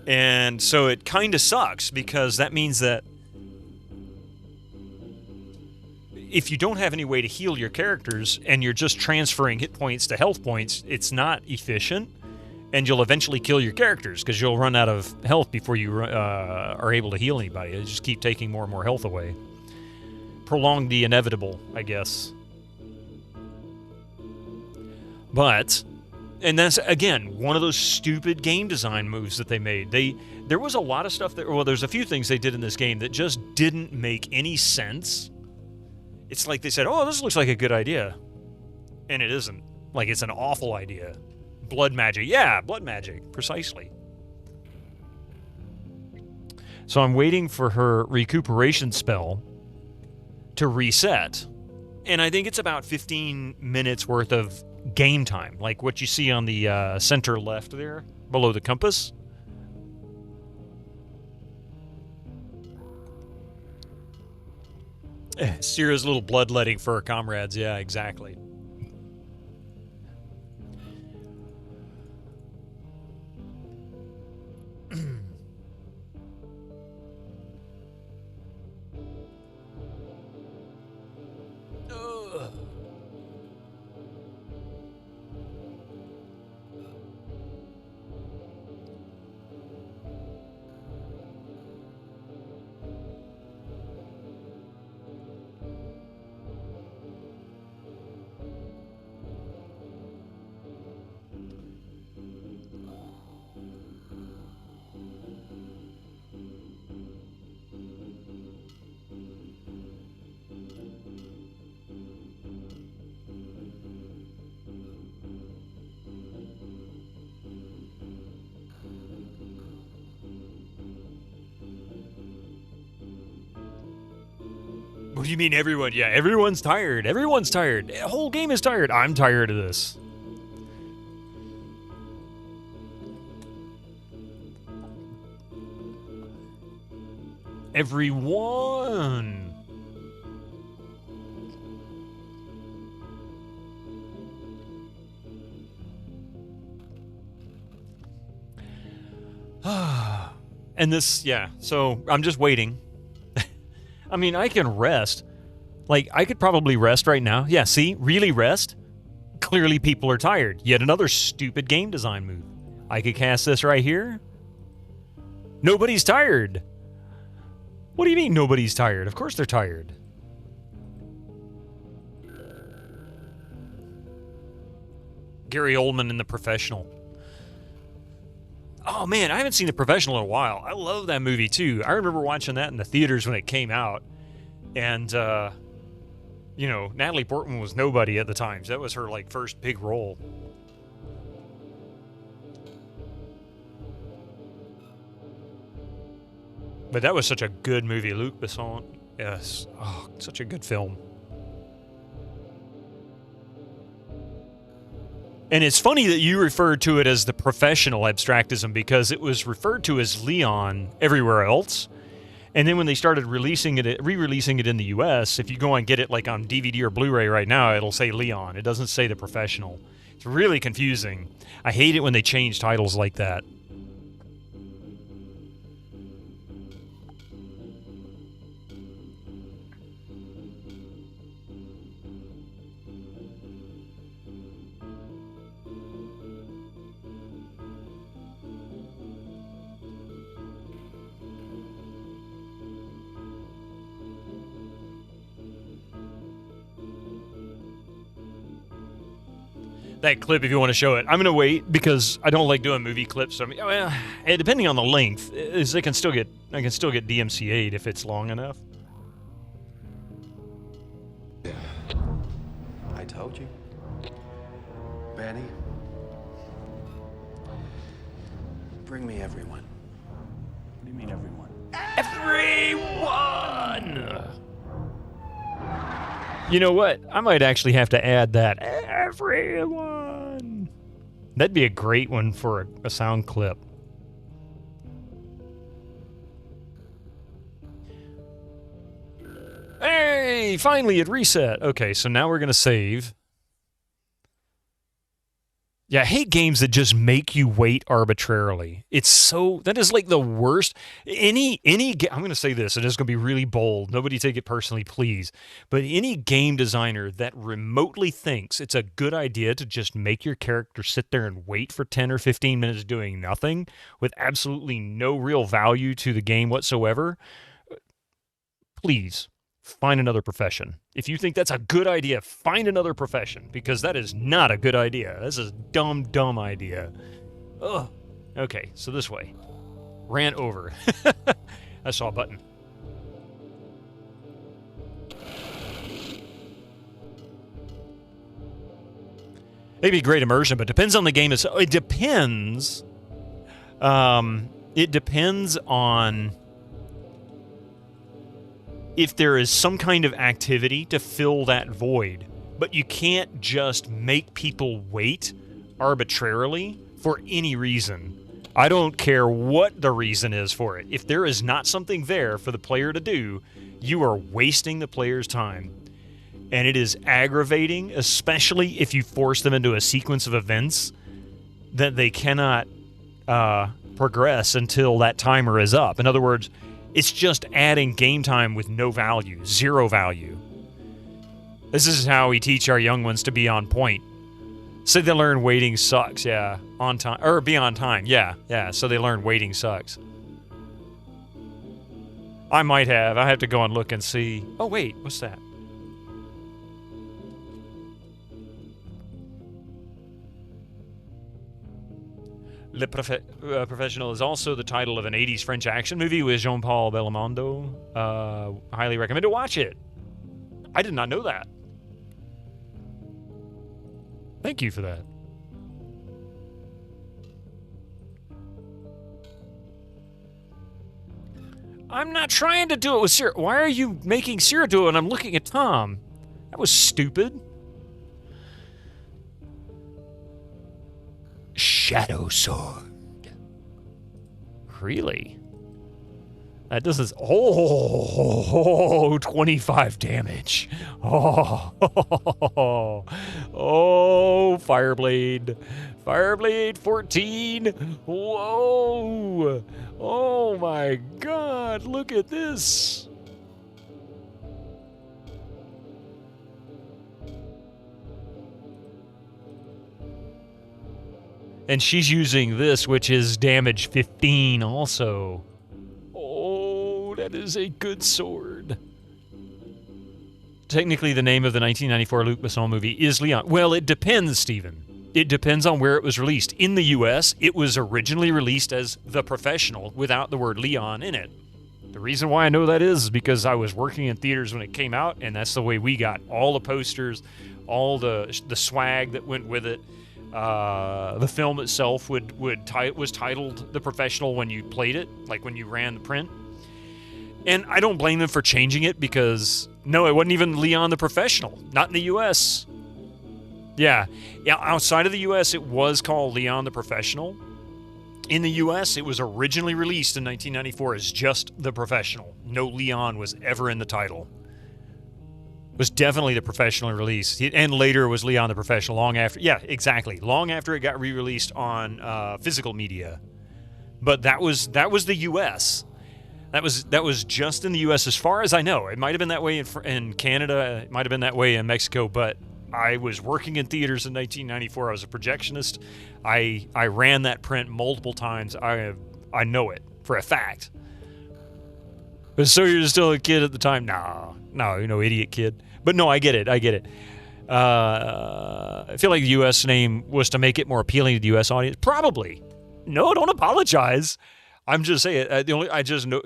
And so it kind of sucks, because that means that if you don't have any way to heal your characters and you're just transferring hit points to health points, it's not efficient, and you'll eventually kill your characters because you'll run out of health before you are able to heal anybody. You just keep taking more and more health away. Prolong the inevitable, I guess. But, and that's, again, one of those stupid game design moves that they made. There was a lot of stuff that, well, there's a few things they did in this game that just didn't make any sense. It's like they said, oh, this looks like a good idea. And it isn't. Like, it's an awful idea. Blood magic. Yeah, blood magic. Precisely. So I'm waiting for her recuperation spell to reset. And I think it's about 15 minutes worth of game time. Like what you see on the center left there, below the compass. Syrah's little bloodletting for her comrades. Yeah, exactly. What do you mean everyone? Yeah, everyone's tired. Everyone's tired. The whole game is tired. I'm tired of this. Everyone. And this, yeah, so I'm just waiting. I mean, I can rest. Like, I could probably rest right now. Yeah, see? Really rest? Clearly people are tired. Yet another stupid game design move. I could cast this right here. Nobody's tired. What do you mean nobody's tired? Of course they're tired. Gary Oldman in The Professional. Oh man, I haven't seen The Professional in a while. I love that movie too. I remember watching that in the theaters when it came out. And, you know, Natalie Portman was nobody at the time. So that was her, like, first big role. But that was such a good movie. Luc Besson. Yes. Oh, such a good film. And it's funny that you referred to it as The Professional Abstractism because it was referred to as Leon everywhere else. And then when they started releasing it, re-releasing it in the US, if you go and get it like on DVD or Blu-ray right now, it'll say Leon. It doesn't say The Professional. It's really confusing. I hate it when they change titles like that. That clip, if you want to show it, I'm gonna wait because I don't like doing movie clips. So I mean, well, depending on the length, I can still get DMCA'd if it's long enough. Yeah, I told you, Betty. Bring me everyone. What do you mean, everyone? Everyone. You know what? I might actually have to add that. Everyone. That'd be a great one for a sound clip. Hey, finally it reset. Okay, so now we're going to save. Yeah, I hate games that just make you wait arbitrarily. That is like the worst. I'm going to say this, and it's going to be really bold. Nobody take it personally, please. But any game designer that remotely thinks it's a good idea to just make your character sit there and wait for 10 or 15 minutes doing nothing with absolutely no real value to the game whatsoever, please find another profession. If you think that's a good idea, find another profession, because that is not a good idea. This is a dumb idea. Ugh. Okay, so this way. Ran over. I saw a button. Maybe great immersion, but depends on the game. It depends. It depends on if there is some kind of activity to fill that void. But you can't just make people wait arbitrarily for any reason. I don't care what the reason is for it. If there is not something there for the player to do, you are wasting the player's time. And it is aggravating, especially if you force them into a sequence of events that they cannot progress until that timer is up. In other words, it's just adding game time with no value, zero value. This is how we teach our young ones to be on point. So they learn waiting sucks, yeah. On time, or be on time, yeah. So they learn waiting sucks. I have to go and look and see. Oh wait, what's that? Le Professional is also the title of an 80s French action movie with Jean-Paul Belmondo. Highly recommend to watch it. I did not know that. Thank you for that. I'm not trying to do it with Sierra. Why are you making Sierra do it and I'm looking at Tom? That was stupid. Shadow Sword. Really? That does... Oh, 25 damage. Oh, oh, Fireblade. Fireblade 14. Whoa. Oh my God, look at this. And she's using this, which is damage 15 also. Oh, that is a good sword. Technically, the name of the 1994 Luc Besson movie is Leon. Well, it depends, Stephen. It depends on where it was released. In the U.S., it was originally released as The Professional without the word Leon in it. The reason why I know that is because I was working in theaters when it came out, and that's the way we got all the posters, all the swag that went with it. The film itself was titled The Professional when you played it, like when you ran the print. And I don't blame them for changing it because, no, it wasn't even Leon the Professional. Not in the U.S. Yeah, outside of the U.S., it was called Leon the Professional. In the U.S., it was originally released in 1994 as just The Professional. No Leon was ever in the title. It was definitely The Professional release. And later it was Leon the Professional long after. Yeah, exactly. Long after it got re-released on physical media. But that was the U.S. That was just in the U.S. as far as I know. It might have been that way in Canada. It might have been that way in Mexico, but I was working in theaters in 1994. I was a projectionist. I ran that print multiple times. I know it for a fact. But so you're still a kid at the time? No, idiot kid. But no, I get it. I feel like the U.S. name was to make it more appealing to the U.S. audience. Probably. No, don't apologize. I'm just saying. I just know.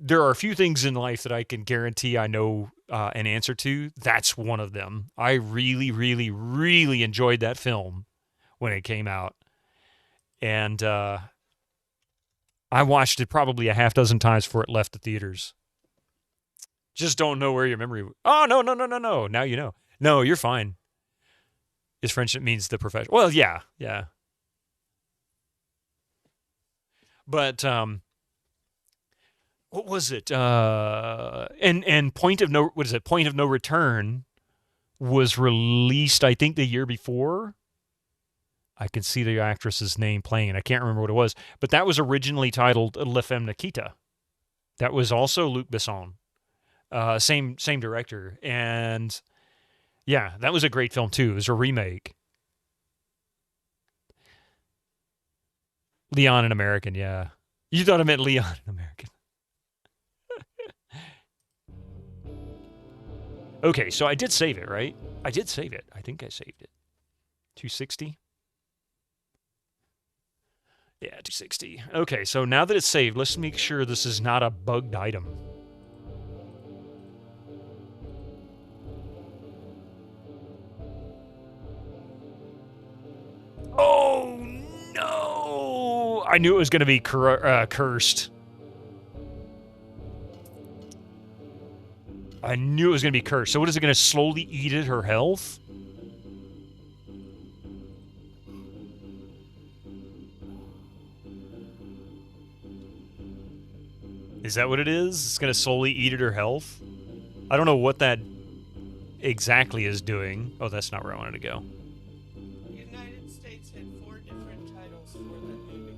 There are a few things in life that I can guarantee I know an answer to. That's one of them. I really, really, really enjoyed that film when it came out. And I watched it probably a half dozen times before it left the theaters. Just don't know where your memory... Oh, no. Now you know. No, you're fine. His friendship means the professional. Well, yeah. But, what was it? And Point of No Return was released, I think, the year before. I can see the actress's name playing it. I can't remember what it was. But that was originally titled La Femme Nikita. That was also Luc Besson. Same director. And yeah, that was a great film too. It was a remake. Leon an American, yeah. You thought I meant Leon an American. Okay, so I did save it, right? I did save it. I think I saved it. 260? Yeah, 260. Okay, so now that it's saved, let's make sure this is not a bugged item. Oh, no! I knew it was going to be cursed. I knew it was going to be cursed. So what is it going to slowly eat at her health? Is that what it is? It's going to slowly eat at her health? I don't know what that exactly is doing. Oh, that's not where I wanted to go. The United States had 4 different titles for that movie.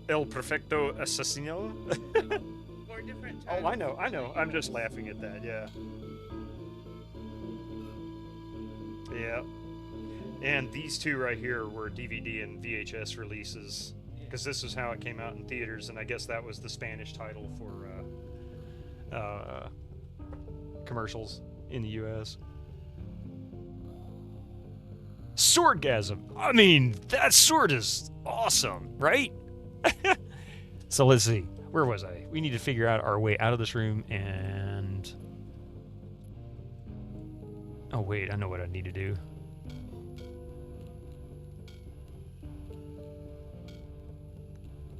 El Perfecto Asesino? 4 different titles. Oh, I know. I'm just laughing at that, yeah. Yeah. And these two right here were DVD and VHS releases, because this is how it came out in theaters, and I guess that was the Spanish title for commercials in the U.S. Swordgasm. I mean, that sword is awesome, right? So let's see. Where was I? We need to figure out our way out of this room and... Oh, wait. I know what I need to do.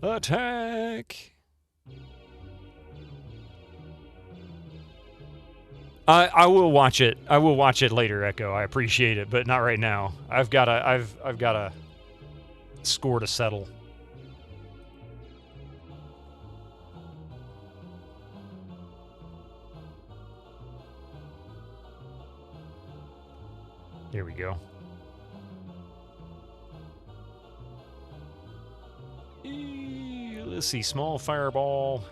Attack! I will watch it. I will watch it later, Echo. I appreciate it, but not right now. I've got a score to settle. Here we go. Let's see, small fireball.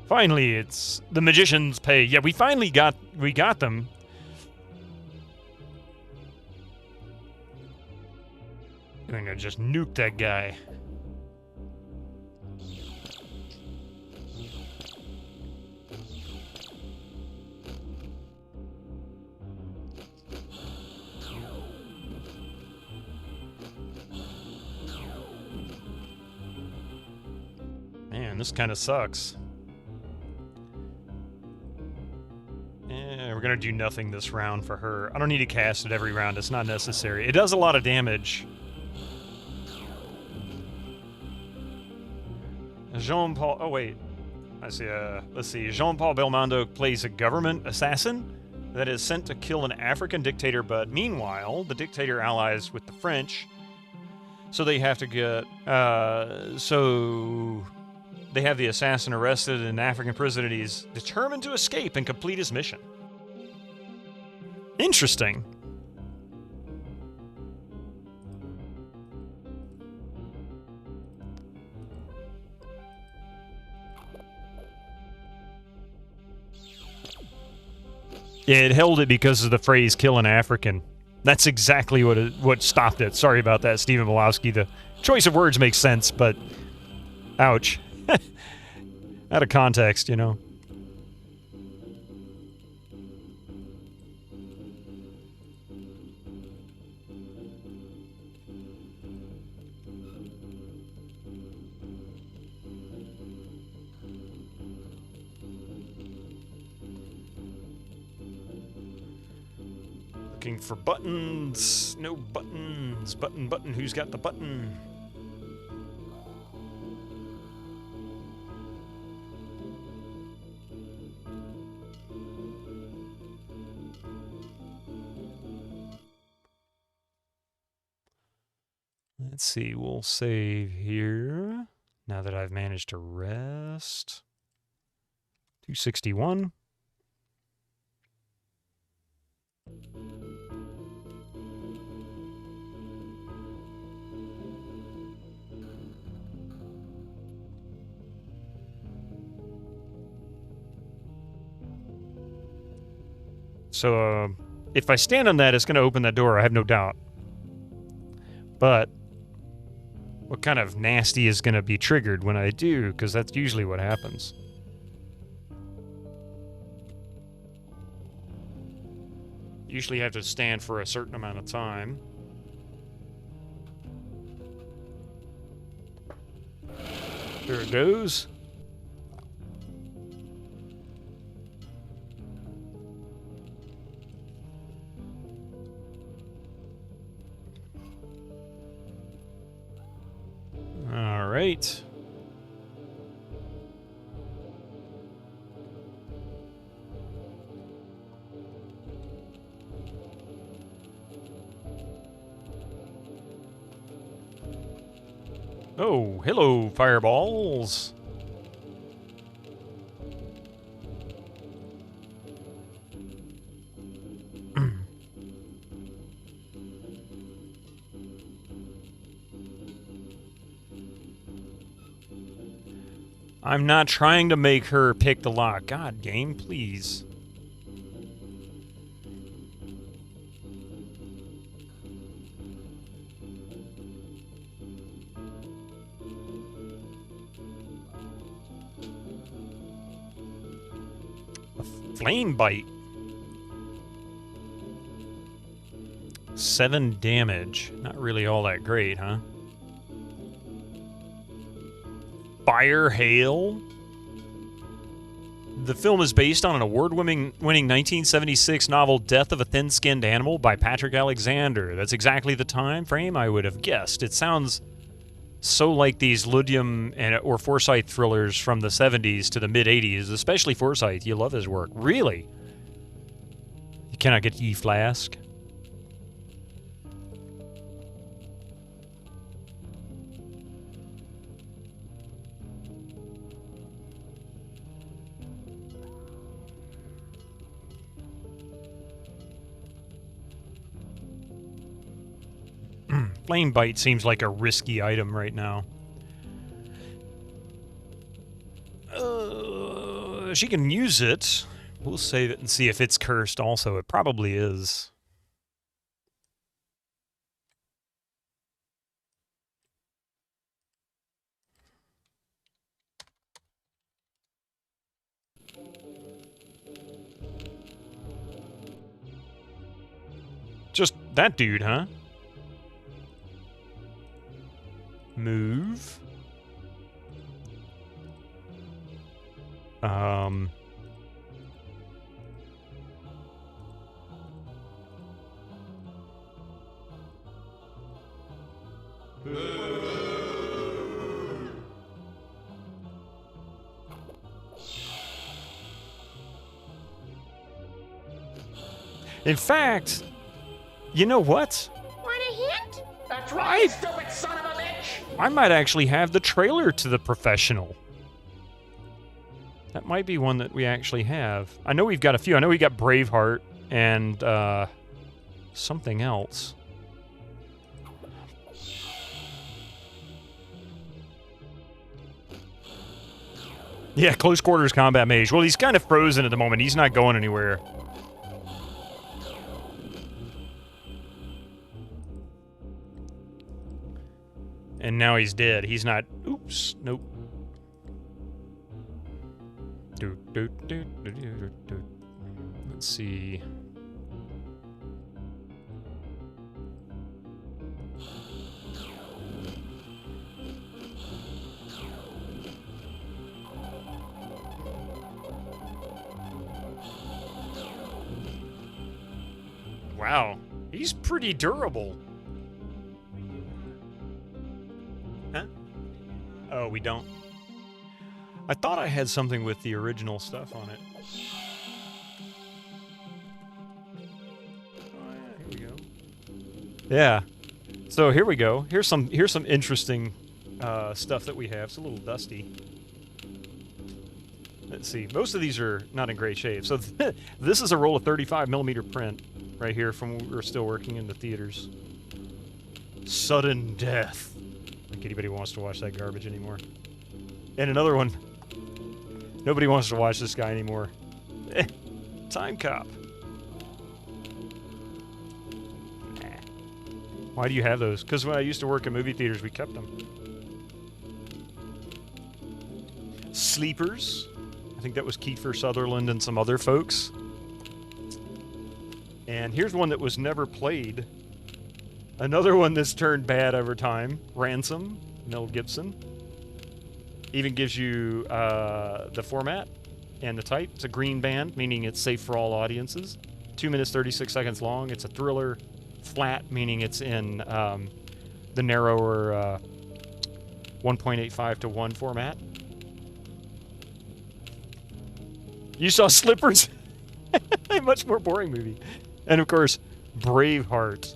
Finally, it's the magician's pay. Yeah, we finally got them. I'm gonna just nuke that guy. Man, this kind of sucks. We're gonna do nothing this round for her. I don't need to cast it every round. It's not necessary. It does a lot of damage. Jean-Paul... Oh, wait. I see. Let's see. Jean-Paul Belmondo plays a government assassin that is sent to kill an African dictator, but meanwhile, the dictator allies with the French, so they have to get... So they have the assassin arrested in an African prison, and he's determined to escape and complete his mission. Interesting. Yeah, it held it because of the phrase "kill an African." That's exactly what stopped it. Sorry about that, Stephen Malowski. The choice of words makes sense, but ouch. Out of context, you know. Looking for buttons. No buttons. Button. Who's got the button? Let's see. We'll save here. Now that I've managed to rest. 261. So, if I stand on that, it's going to open that door, I have no doubt. But what kind of nasty is going to be triggered when I do? Because that's usually what happens. Usually have to stand for a certain amount of time. There it goes. All right. Oh, hello, fireballs. I'm not trying to make her pick the lock. God, game, please. A flame bite. 7 damage. Not really all that great, huh? Fire Hail. The film is based on an award-winning 1976 novel Death of a Thin-Skinned Animal by Patrick Alexander. That's exactly the time frame I would have guessed. It sounds so like these Luddium or Forsyth thrillers from the 70s to the mid-80s, especially Forsyth. You love his work. Really? You cannot get E-Flask? Flame Bite seems like a risky item right now. She can use it. We'll save it and see if it's cursed also. It probably is. Just that dude, huh? Move. In fact, you know what? Want a hint? That's right, stupid son of a bitch! I might actually have the trailer to The Professional. That might be one that we actually have. I know we've got a few. I know we got Braveheart and something else. Yeah, Close Quarters Combat Mage. Well, he's kind of frozen at the moment. He's not going anywhere. And now he's dead. He's not... Oops. Nope. Let's see. Wow. He's pretty durable. Huh? Oh, we don't. I thought I had something with the original stuff on it. Oh yeah, here we go. Yeah. So here we go. Here's some interesting stuff that we have. It's a little dusty. Let's see. Most of these are not in great shape. So this is a roll of 35mm print right here from when we were still working in the theaters. Sudden Death. Like anybody wants to watch that garbage anymore. And another one. Nobody wants to watch this guy anymore. Time Cop. Nah. Why do you have those? Because when I used to work in movie theaters, we kept them. Sleepers. I think that was Kiefer Sutherland and some other folks. And here's one that was never played. Another one that's turned bad over time. Ransom. Mel Gibson. Even gives you the format and the type. It's a green band, meaning it's safe for all audiences. 2 minutes, 36 seconds long. It's a thriller. Flat, meaning it's in the narrower 1.85 to 1 format. You saw Slippers? A much more boring movie. And of course, Braveheart.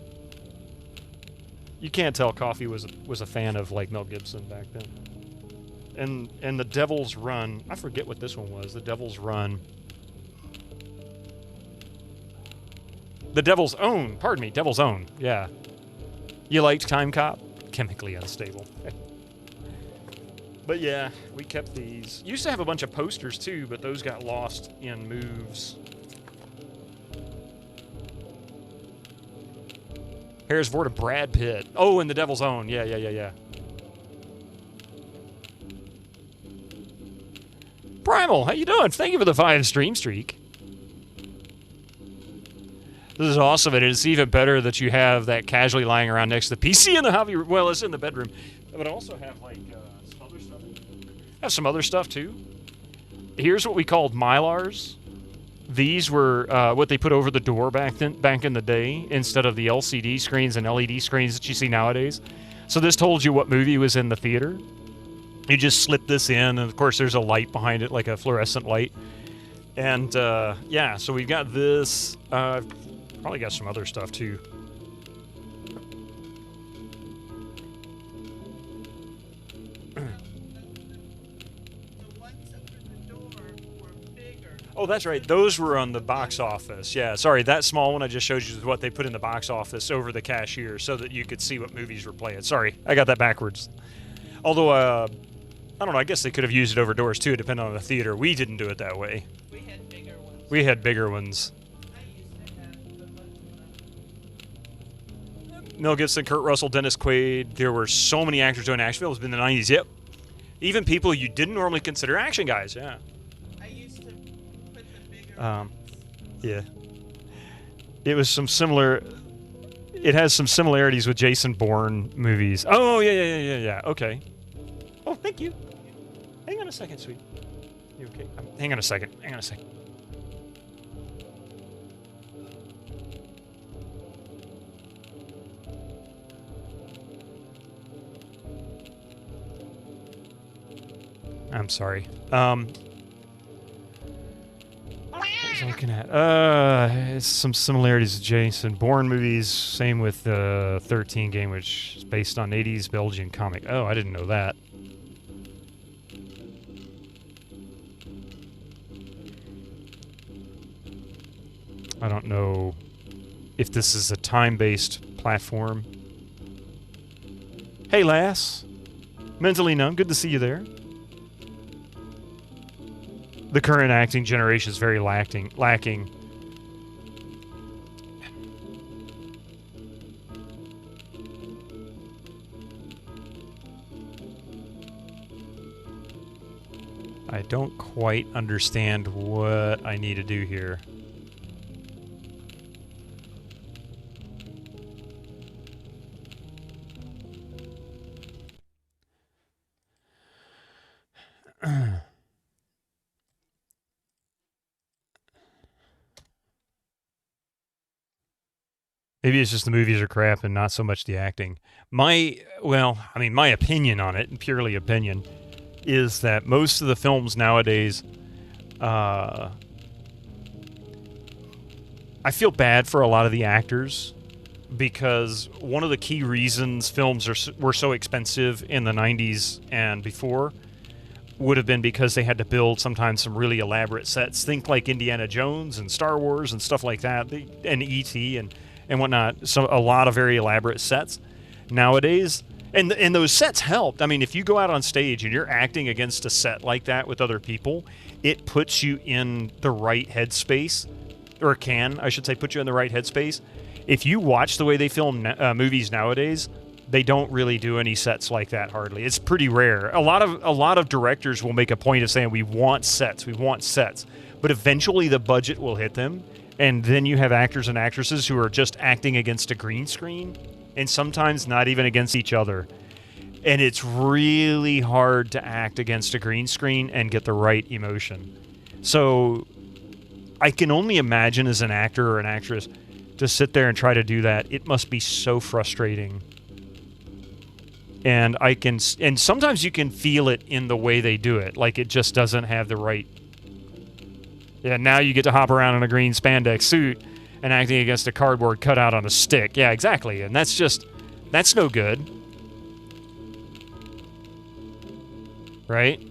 You can't tell Coffee was a fan of like Mel Gibson back then. And The Devil's Run. I forget what this one was. The Devil's Run. The Devil's Own. Pardon me. Devil's Own. Yeah. You liked Time Cop? Chemically unstable. But yeah, we kept these. Used to have a bunch of posters too, but those got lost in moves. Harris Ford of Brad Pitt. Oh, and The Devil's Own. Yeah. Primal, how you doing? Thank you for the 5 stream streak. This is awesome, and it's even better that you have that casually lying around next to the PC in the hobby room. Well, it's in the bedroom. But I also have, like, some other stuff. Have some other stuff too. Here's what we called Mylars. These were what they put over the door back in the day, instead of the LCD screens and LED screens that you see nowadays. So this told you what movie was in the theater. You just slip this in, and of course there's a light behind it, like a fluorescent light. And yeah, so we've got this. Probably got some other stuff too. Oh, that's right. Those were on the box office. Yeah, sorry. That small one I just showed you is what they put in the box office over the cashier so that you could see what movies were playing. Sorry, I got that backwards. Although, I don't know. I guess they could have used it over doors, too, depending on the theater. We didn't do it that way. We had bigger ones. We had bigger ones. I used to have a bunch of them. Mel Gibson, Kurt Russell, Dennis Quaid. There were so many actors doing action films in the 90s. Yep. Even people you didn't normally consider action guys. Yeah. Yeah. It was some similar. It has some similarities with Jason Bourne movies. Oh, yeah. Okay. Oh, thank you. Hang on a second, sweet. You okay? Hang on a second. I'm sorry. Looking at some similarities to Jason Bourne movies. Same with the 13 game, which is based on 80s Belgian comic. Oh, I didn't know that. I don't know if this is a time-based platform. Hey, lass. Mentally numb. Good to see you there. The current acting generation is very lacking. I don't quite understand what I need to do here. Maybe it's just the movies are crap and not so much the acting. My opinion on it, and purely opinion, is that most of the films nowadays, I feel bad for a lot of the actors, because one of the key reasons films were so expensive in the 90s and before would have been because they had to build sometimes some really elaborate sets. Think like Indiana Jones and Star Wars and stuff like that, and E.T. and whatnot. So a lot of very elaborate sets nowadays, and those sets helped. I mean, if you go out on stage and you're acting against a set like that with other people, it puts you in the right headspace, or I should say, put you in the right headspace. If you watch the way they film movies nowadays, they don't really do any sets like that hardly. It's pretty rare. A lot of directors will make a point of saying, we want sets, but eventually the budget will hit them. And then you have actors and actresses who are just acting against a green screen, and sometimes not even against each other. And it's really hard to act against a green screen and get the right emotion. So I can only imagine, as an actor or an actress, to sit there and try to do that. It must be so frustrating. And sometimes you can feel it in the way they do it. Like, it just doesn't have the right. Yeah, now you get to hop around in a green spandex suit and acting against a cardboard cutout on a stick. Yeah, exactly. And that's no good. Right?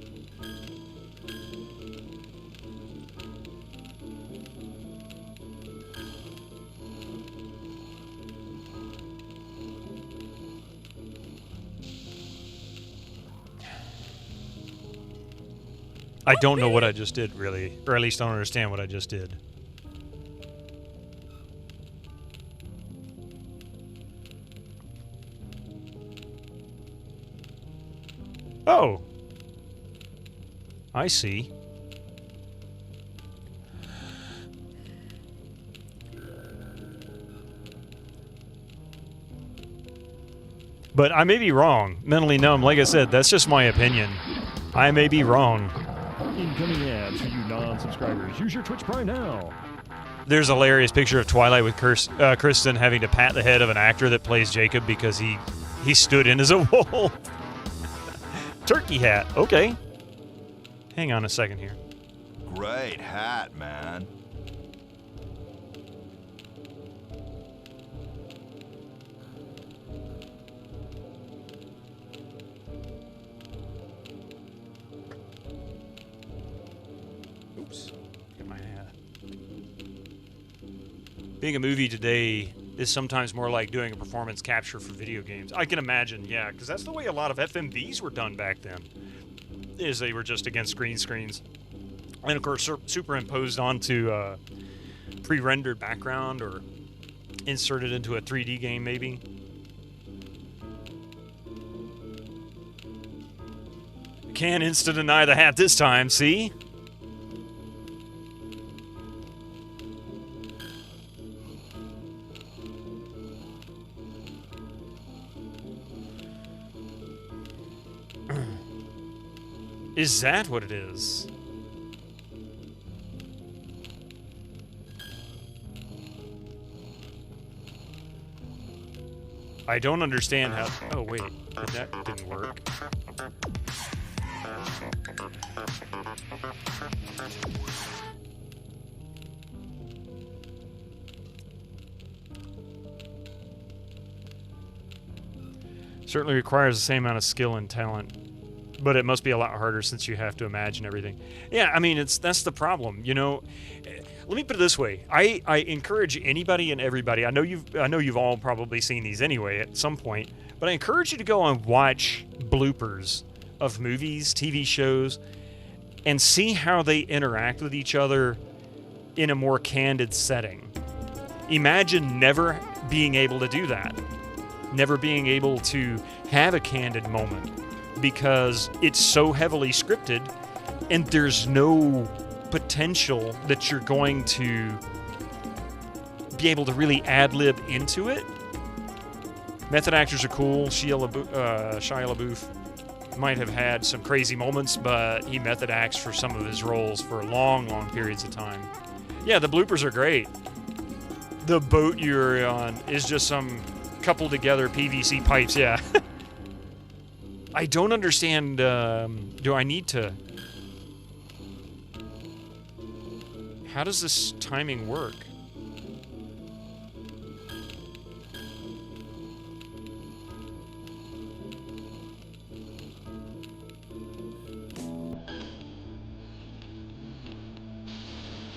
I don't know what I just did, really. Or at least I don't understand what I just did. Oh. I see. But I may be wrong. Mentally numb, like I said, that's just my opinion. I may be wrong. Incoming ads for you non-subscribers. Use your Twitch Prime now. There's a hilarious picture of Twilight with Kristen having to pat the head of an actor that plays Jacob because he stood in as a wolf. Turkey hat. Okay. Hang on a second here. Great hat, man. Oops. Get my hat. Being a movie today is sometimes more like doing a performance capture for video games. I can imagine, yeah, because that's the way a lot of FMVs were done back then, is they were just against green screens. And of course, superimposed onto pre-rendered background or inserted into a 3D game, maybe. Can't insta-deny the hat this time, see? Is that what it is? I don't understand how... Oh, wait. That didn't work. Certainly requires the same amount of skill and talent. But it must be a lot harder since you have to imagine everything. Yeah, I mean, that's the problem, you know. Let me put it this way: I encourage anybody and everybody. I know you've all probably seen these anyway at some point, but I encourage you to go and watch bloopers of movies, TV shows, and see how they interact with each other in a more candid setting. Imagine never being able to do that, never being able to have a candid moment, because it's so heavily scripted and there's no potential that you're going to be able to really ad-lib into it. Method actors are cool. Shia LaBeouf might have had some crazy moments, but he method acts for some of his roles for long, long periods of time. Yeah, the bloopers are great. The boat you're on is just some coupled together PVC pipes, yeah. I don't understand, do I need to... How does this timing work?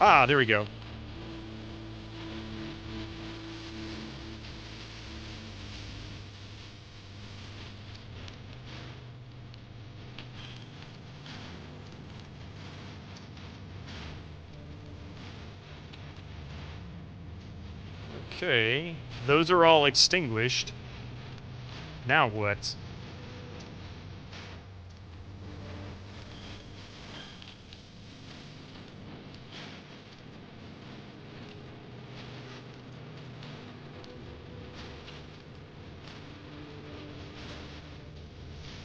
Ah, there we go. Okay, those are all extinguished. Now what?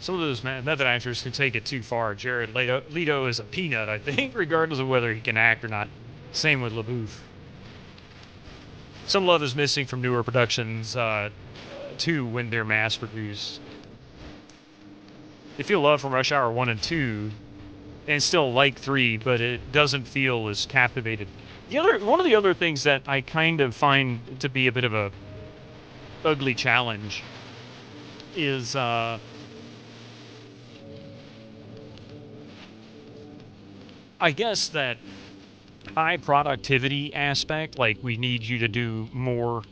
Some of those method actors can take it too far. Jared Leto is a peanut, I think, regardless of whether he can act or not. Same with LaBeouf. Some love is missing from newer productions, too, when they're mass-produced. They feel love from Rush Hour 1 and 2, and still like 3, but it doesn't feel as captivated. One of the other things that I kind of find to be a bit of a ugly challenge is, I guess that high productivity aspect, like we need you to do more.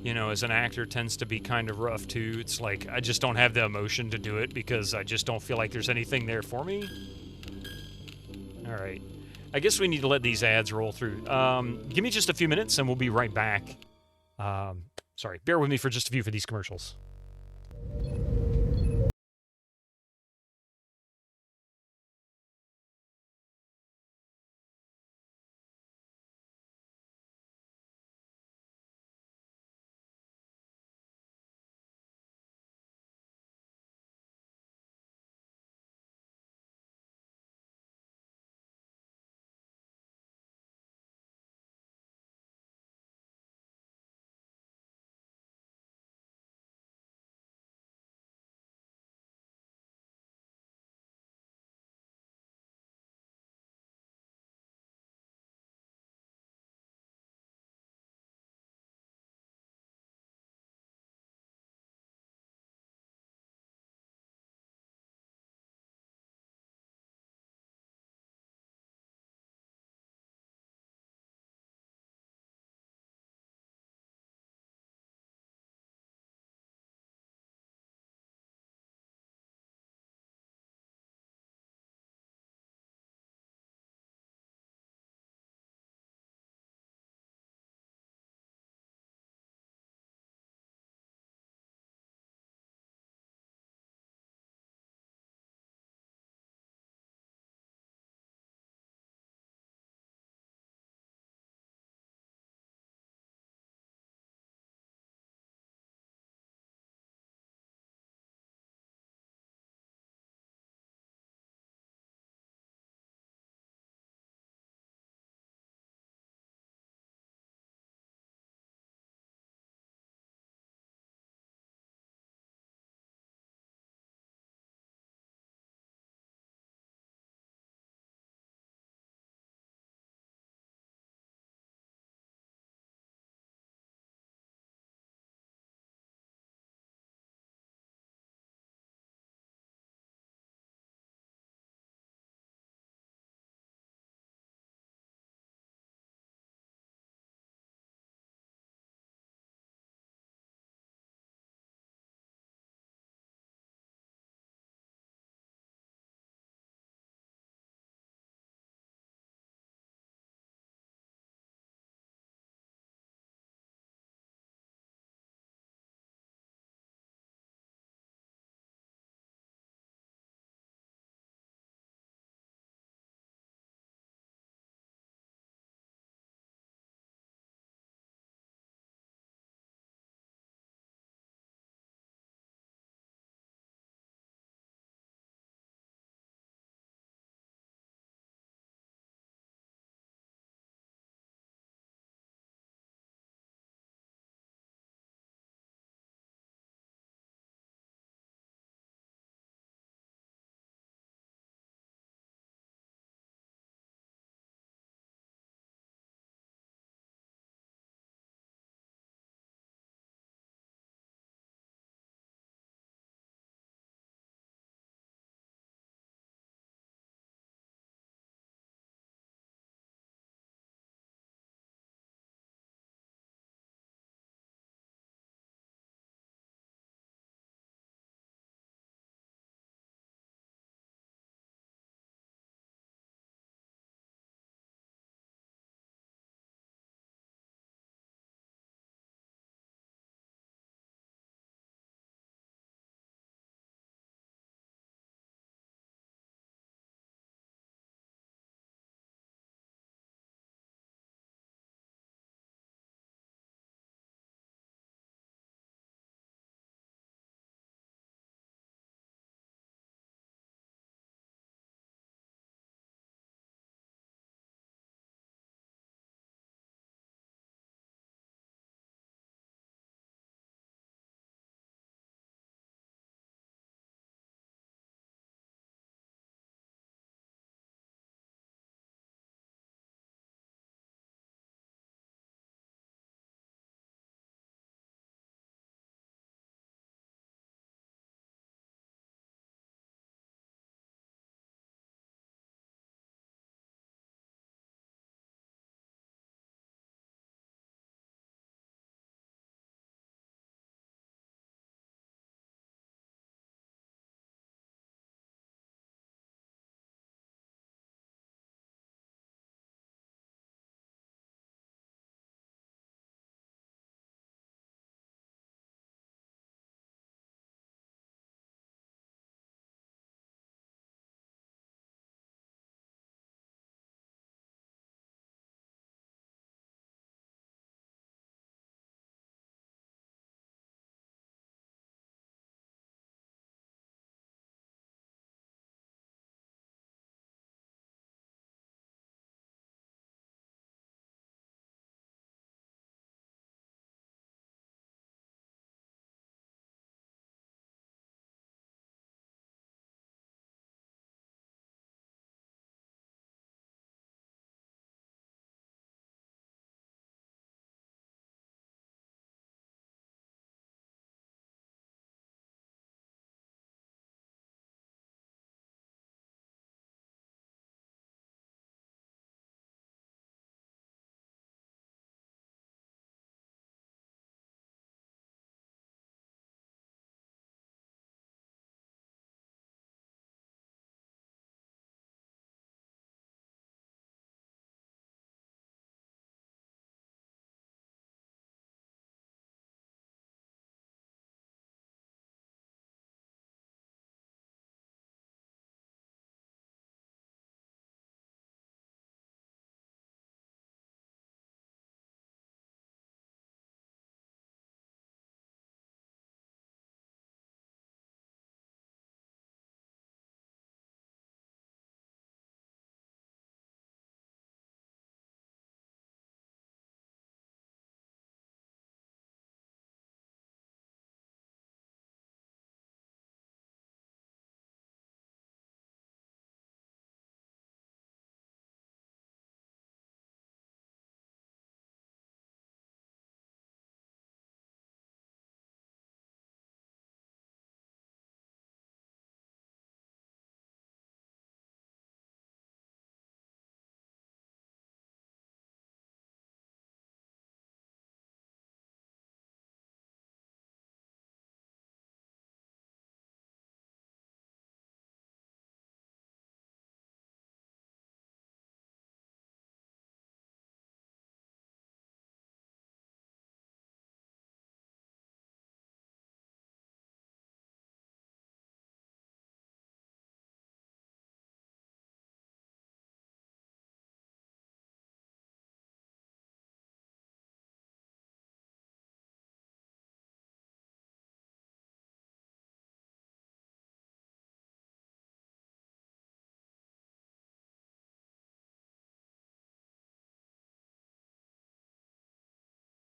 You know, as an actor, tends to be kind of rough too. It's like I just don't have the emotion to do it because I just don't feel like there's anything there for me. All right, I guess we need to let these ads roll through. Give me just a few minutes and we'll be right back. Sorry, bear with me for just a few for these commercials.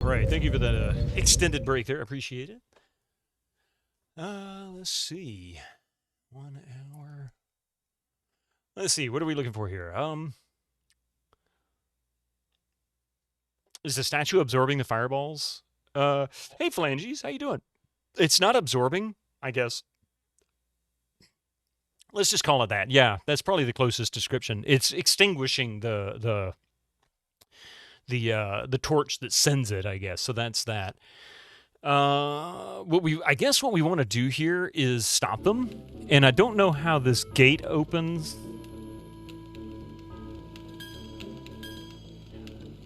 Right. Thank you for that extended break there. I appreciate it. Let's see. 1 hour. Let's see. What are we looking for here? Is the statue absorbing the fireballs? Hey, Phalanges, how you doing? It's not absorbing, I guess. Let's just call it that. Yeah, that's probably the closest description. It's extinguishing the torch that sends it, I guess. So that's that. What we want to do here is stop them, and I don't know how this gate opens,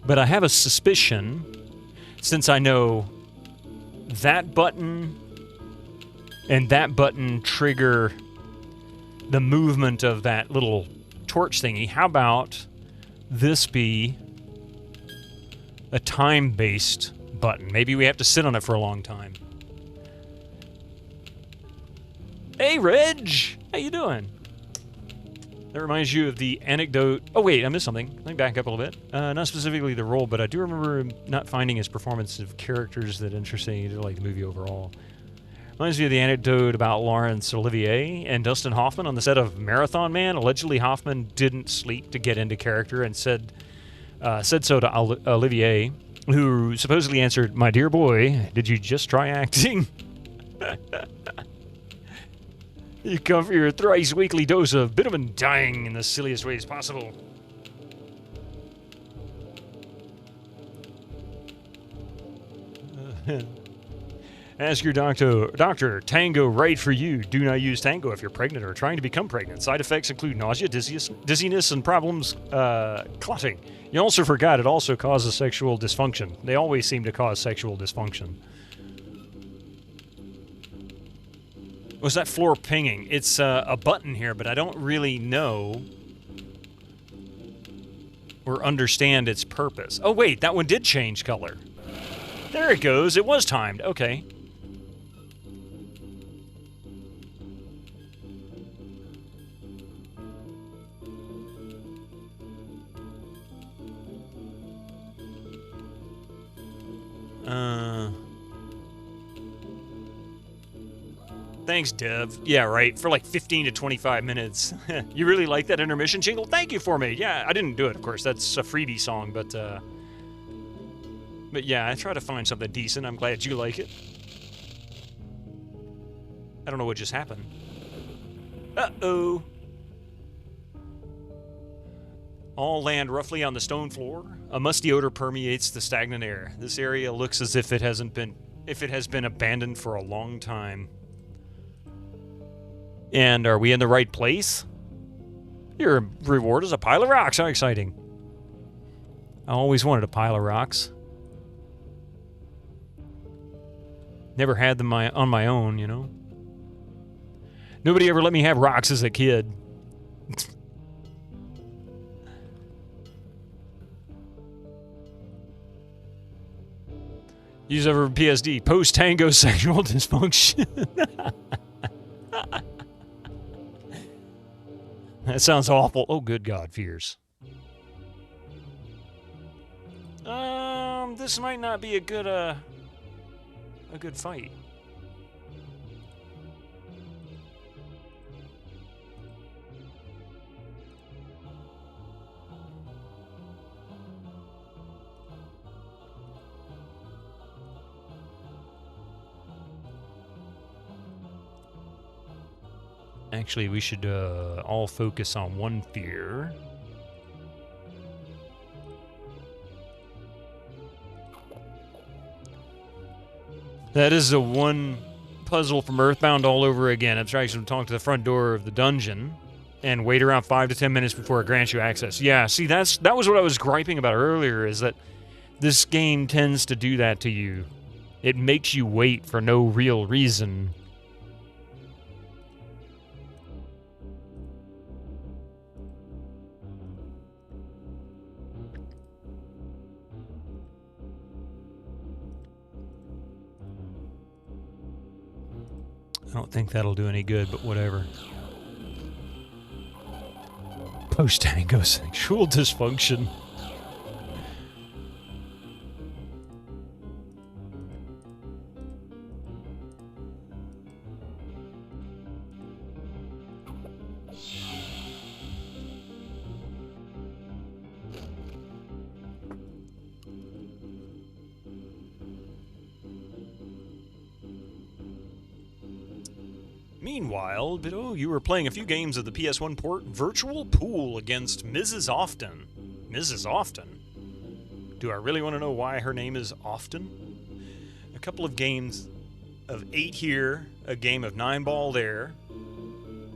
but I have a suspicion, since I know that button and that button trigger the movement of that little torch thingy. How about this be a time-based button? Maybe we have to sit on it for a long time. Hey, Reg! How you doing? That reminds you of the anecdote... Oh, wait, I missed something. Let me back up a little bit. Not specifically the role, but I do remember him not finding his performance of characters that interesting. He did like the movie overall. Reminds me of the anecdote about Laurence Olivier and Dustin Hoffman on the set of Marathon Man. Allegedly, Hoffman didn't sleep to get into character and said so to Olivier, who supposedly answered, "My dear boy, did you just try acting?" You come for your thrice weekly dose of bitumen dying in the silliest ways possible. Ask your doctor, Tango right for you. Do not use Tango if you're pregnant or trying to become pregnant. Side effects include nausea, dizziness, and problems clotting. You also forgot it also causes sexual dysfunction. They always seem to cause sexual dysfunction. Was that floor pinging? It's a button here, but I don't really know or understand its purpose. Oh, wait, that one did change color. There it goes. It was timed. Okay. Thanks, Dev. Yeah, right. For like 15 to 25 minutes. You really like that intermission jingle? Thank you for me. Yeah, I didn't do it, of course. That's a freebie song, but yeah, I try to find something decent. I'm glad you like it. I don't know what just happened. Uh-oh. All land roughly on the stone floor. A musty odor permeates the stagnant air. This area looks as if it has been abandoned for a long time. And are we in the right place? Your reward is a pile of rocks. How exciting. I always wanted a pile of rocks. Never had them on my own, you know. Nobody ever let me have rocks as a kid. Use over PSD. Post-tango sexual dysfunction. That sounds awful. Oh, good God, fears. This might not be a good fight. Actually, we should all focus on one fear. That is the one puzzle from Earthbound all over again. Abstraction to talk to the front door of the dungeon and wait around 5 to 10 minutes before it grants you access. Yeah, see, that was what I was griping about earlier, is that this game tends to do that to you. It makes you wait for no real reason. I don't think that'll do any good, but whatever. Post-tango sexual dysfunction. Meanwhile, you were playing a few games of the PS1 port Virtual Pool against Mrs. Often. Mrs. Often? Do I really want to know why her name is Often? A couple of games of 8 here, a game of 9 ball there.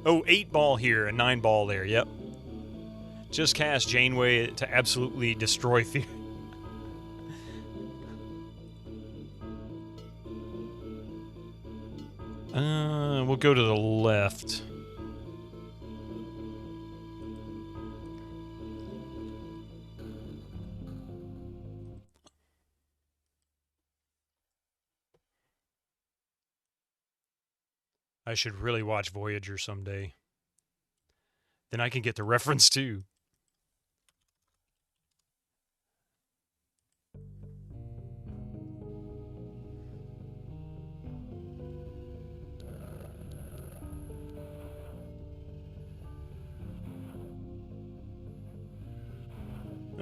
Oh, 8 ball here and 9 ball there, yep. Just cast Janeway to absolutely destroy fear. We'll go to the left. I should really watch Voyager someday. Then I can get the reference too.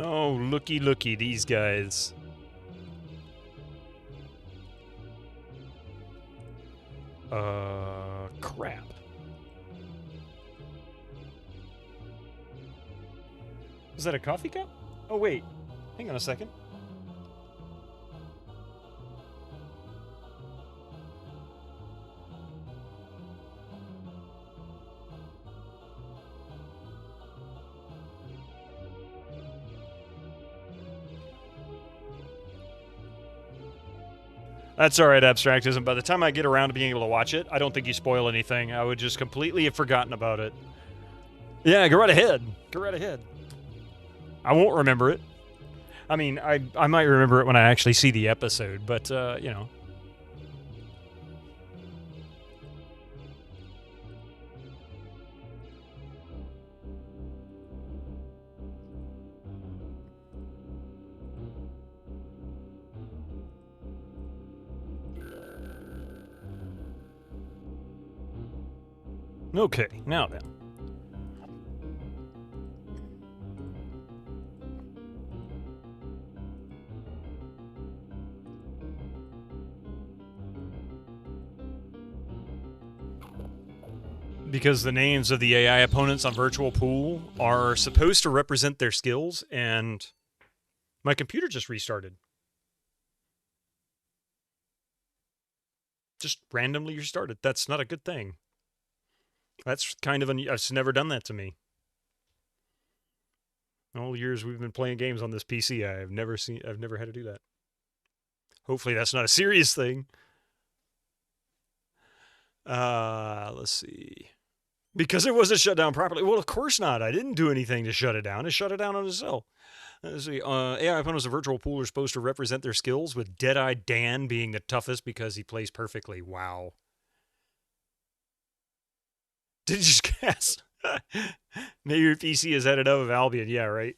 Oh, looky, looky, these guys. Crap. Is that a coffee cup? Oh, wait. Hang on a second. That's all right, Abstractism. By the time I get around to being able to watch it, I don't think you spoil anything. I would just completely have forgotten about it. Yeah, go right ahead. Go right ahead. I won't remember it. I mean, I might remember it when I actually see the episode, but, you know. Okay, now then. Because the names of the AI opponents on Virtual Pool are supposed to represent their skills, and my computer just restarted. Just randomly restarted. That's not a good thing. That's kind of it's never done that to me. All the years we've been playing games on this PC, I've never had to do that. Hopefully that's not a serious thing. Let's see. Because it wasn't shut down properly. Well, of course not. I didn't do anything to shut it down. It shut it down on itself. Let's see. AI opponents of Virtual Pool are supposed to represent their skills, with Deadeye Dan being the toughest because he plays perfectly. Wow. Did you just guess? Maybe your PC is headed up of Albion. Yeah, right.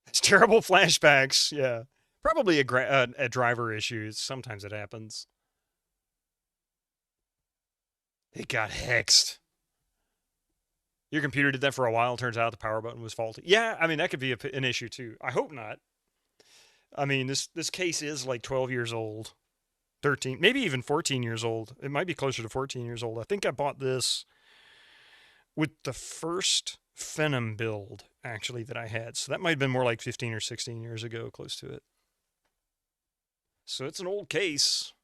It's terrible flashbacks. Yeah. Probably a driver issue. Sometimes it happens. It got hexed. Your computer did that for a while. Turns out the power button was faulty. Yeah, I mean, that could be an issue too. I hope not. I mean, this case is like 12 years old. 13, maybe even 14 years old. It might be closer to 14 years old. I think I bought this with the first Phenom build, actually, that I had. So that might have been more like 15 or 16 years ago, close to it. So it's an old case.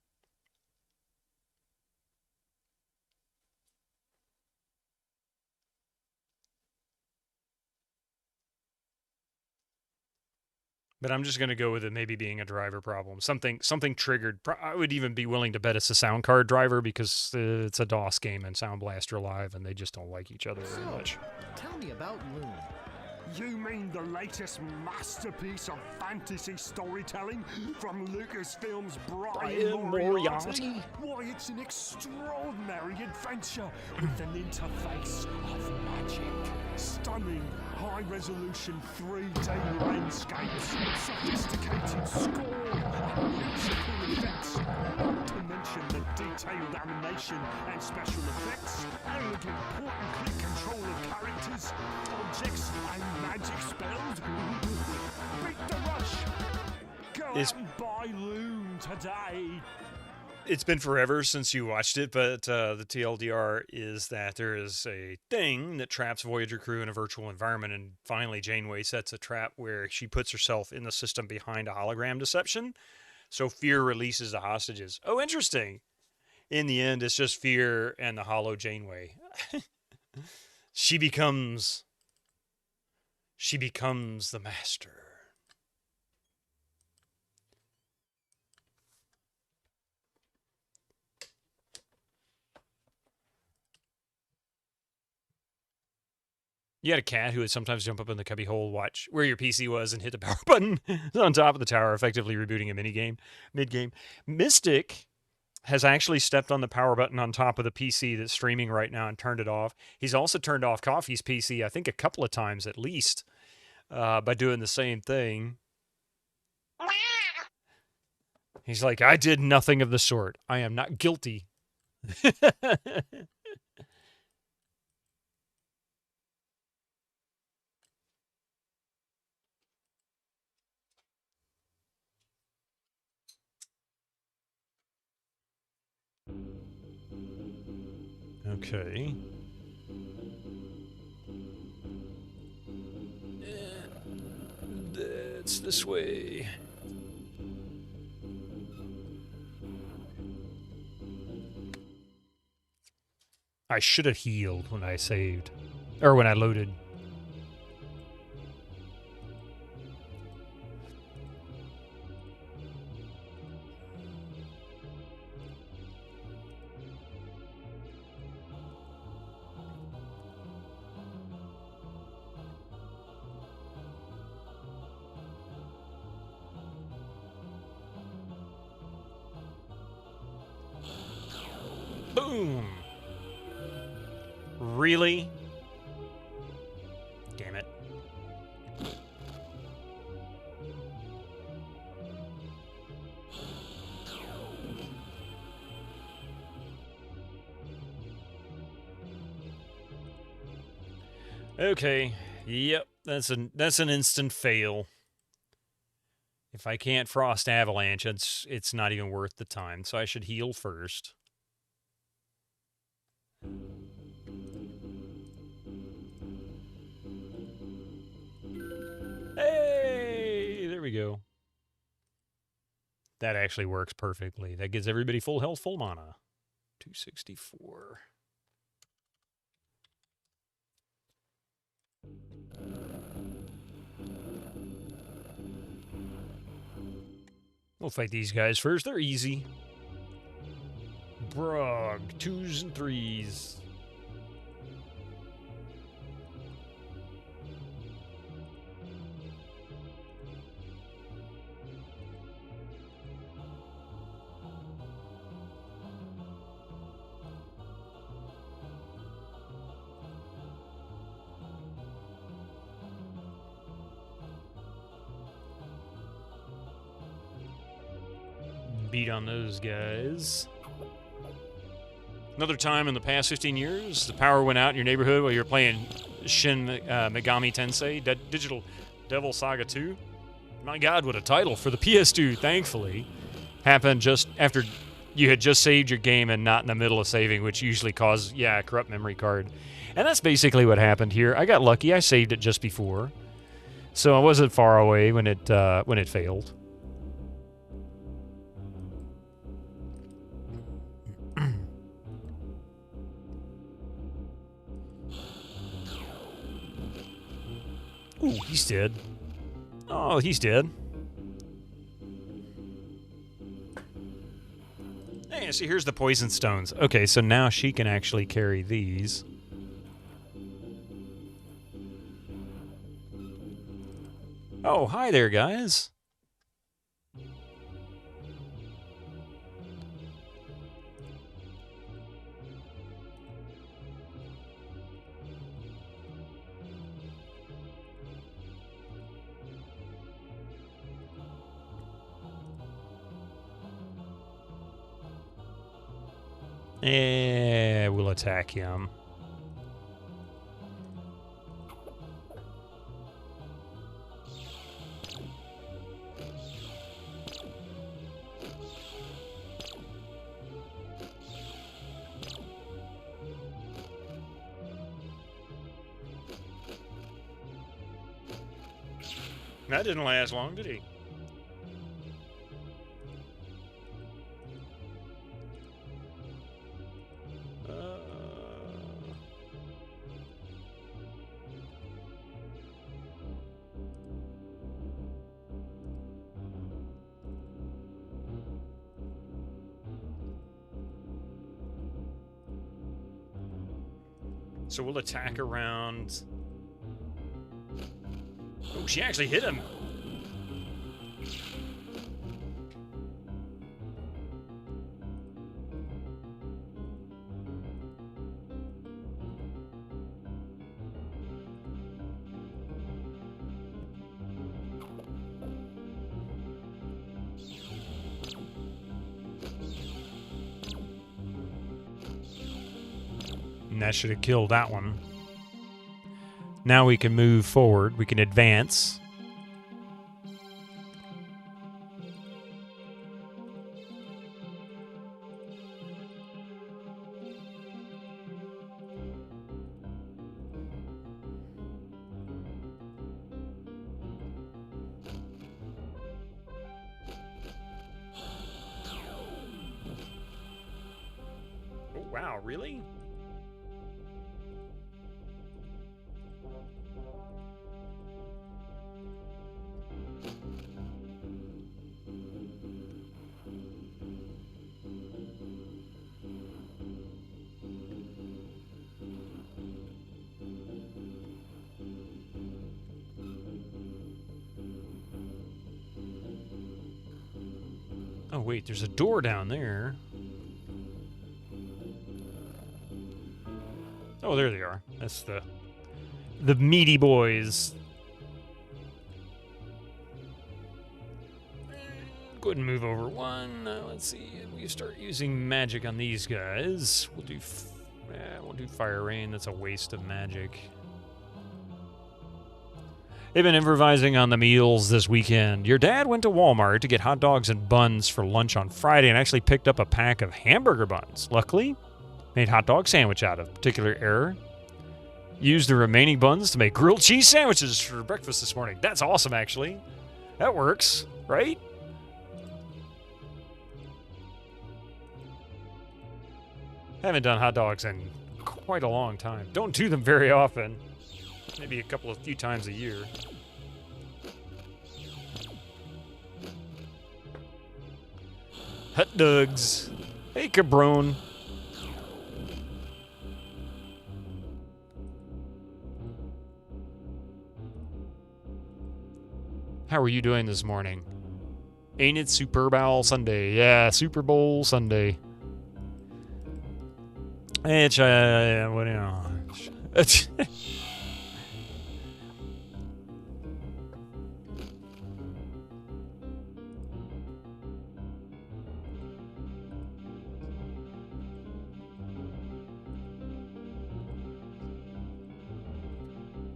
But I'm just going to go with it maybe being a driver problem. Something triggered. I would even be willing to bet it's a sound card driver, because it's a DOS game and SoundBlaster Live, and they just don't like each other very much. Tell me about Loon. You mean the latest masterpiece of fantasy storytelling from Lucasfilm's Brian Moriarty? Why, it's an extraordinary adventure with an interface of magic. Stunning high-resolution 3D landscapes, sophisticated score, and musical effects, not to mention the detailed animation and special effects, and point-and-click control of characters, objects, and magic spells. Beat the rush! Go out and buy Loon today! It's been forever since you watched it, but the TLDR is that there is a thing that traps Voyager crew in a virtual environment, and finally Janeway sets a trap where she puts herself in the system behind a hologram deception, so Fear releases the hostages. Oh, interesting. In the end, it's just Fear and the hollow Janeway. She becomes the master. You had a cat who would sometimes jump up in the cubbyhole, watch where your PC was, and hit the power button on top of the tower, effectively rebooting a minigame mid-game. Mystic has actually stepped on the power button on top of the PC that's streaming right now and turned it off. He's also turned off Coffee's PC, I think a couple of times at least, by doing the same thing. He's like, I did nothing of the sort. I am not guilty. Okay. That's this way. I should have healed when I saved. Or when I loaded. Boom! Really? Damn it. Okay. Yep, that's an instant fail. If I can't frost avalanche, it's not even worth the time. So I should heal first. Hey, there we go. That actually works perfectly. That gives everybody full health, full mana. 264. We'll fight these guys first. They're easy. Brog, 2s and 3s. Beat on those guys. Another time in the past 15 years, the power went out in your neighborhood while you were playing Shin Megami Tensei Digital Devil Saga 2. My God, what a title for the PS2, thankfully. Happened just after you had just saved your game and not in the middle of saving, which usually causes, a corrupt memory card. And that's basically what happened here. I got lucky. I saved it just before. So I wasn't far away when it failed. Ooh, he's dead. Oh, he's dead. Hey, see, here's the poison stones. Okay, so now she can actually carry these. Oh, hi there, guys. We'll attack him. That didn't last long, did he? So we'll attack around. Oh, she actually hit him. And that should have killed that one. Now we can move forward. We can advance. Oh, wow, really? Oh, wait, there's a door down there. Oh, there they are. That's the meaty boys. Go ahead and move over one. Let's see. We start using magic on these guys. We'll do fire rain. That's a waste of magic. They've been improvising on the meals this weekend. Your dad went to Walmart to get hot dogs and buns for lunch on Friday and actually picked up a pack of hamburger buns. Luckily, made hot dog sandwich out of particular error. Used the remaining buns to make grilled cheese sandwiches for breakfast this morning. That's awesome, actually. That works, right? Haven't done hot dogs in quite a long time. Don't do them very often. Maybe a few times a year. Hot dogs. Hey, cabron. How are you doing this morning? Ain't it Super Bowl Sunday? Yeah, Super Bowl Sunday. It's, what do you know?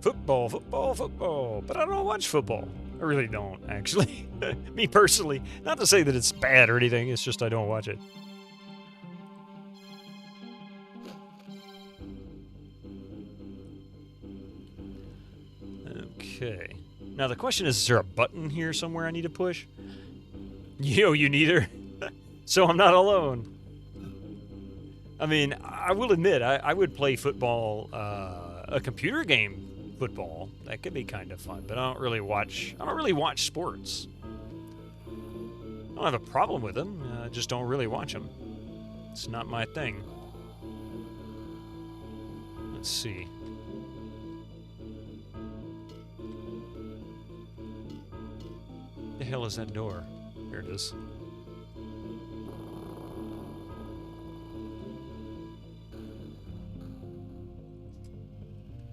Football, football, football. But I don't watch football. I really don't, actually. Me personally. Not to say that it's bad or anything, it's just I don't watch it. Okay. Now the question is there a button here somewhere I need to push? You neither. So I'm not alone. I mean, I will admit, I would play football, a computer game football. That could be kind of fun, but I don't really watch sports. I don't have a problem with them. I just don't really watch them. It's not my thing. Let's see. The hell is that door? There it is.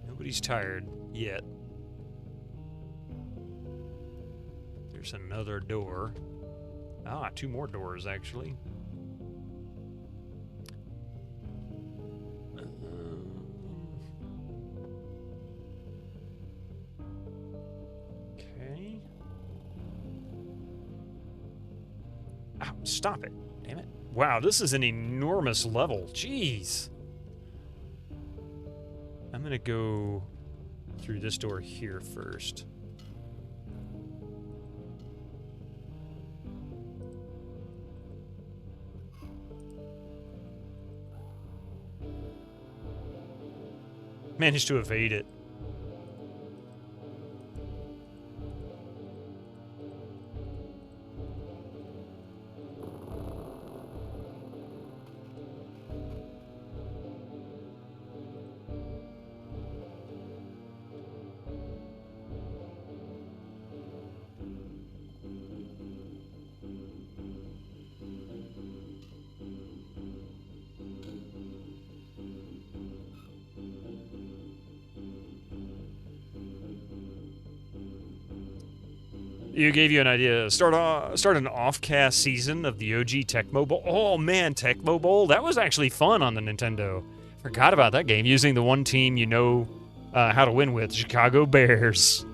Nobody's tired yet. There's another door. Ah, two more doors, actually. Stop it. Damn it. Wow, this is an enormous level. Jeez. I'm gonna go through this door here first. Managed to evade it. You gave you an idea. Start an off-cast season of the OG Tecmo Bowl. Oh man, Tecmo Bowl. That was actually fun on the Nintendo. Forgot about that game. Using the one team you know how to win with, Chicago Bears.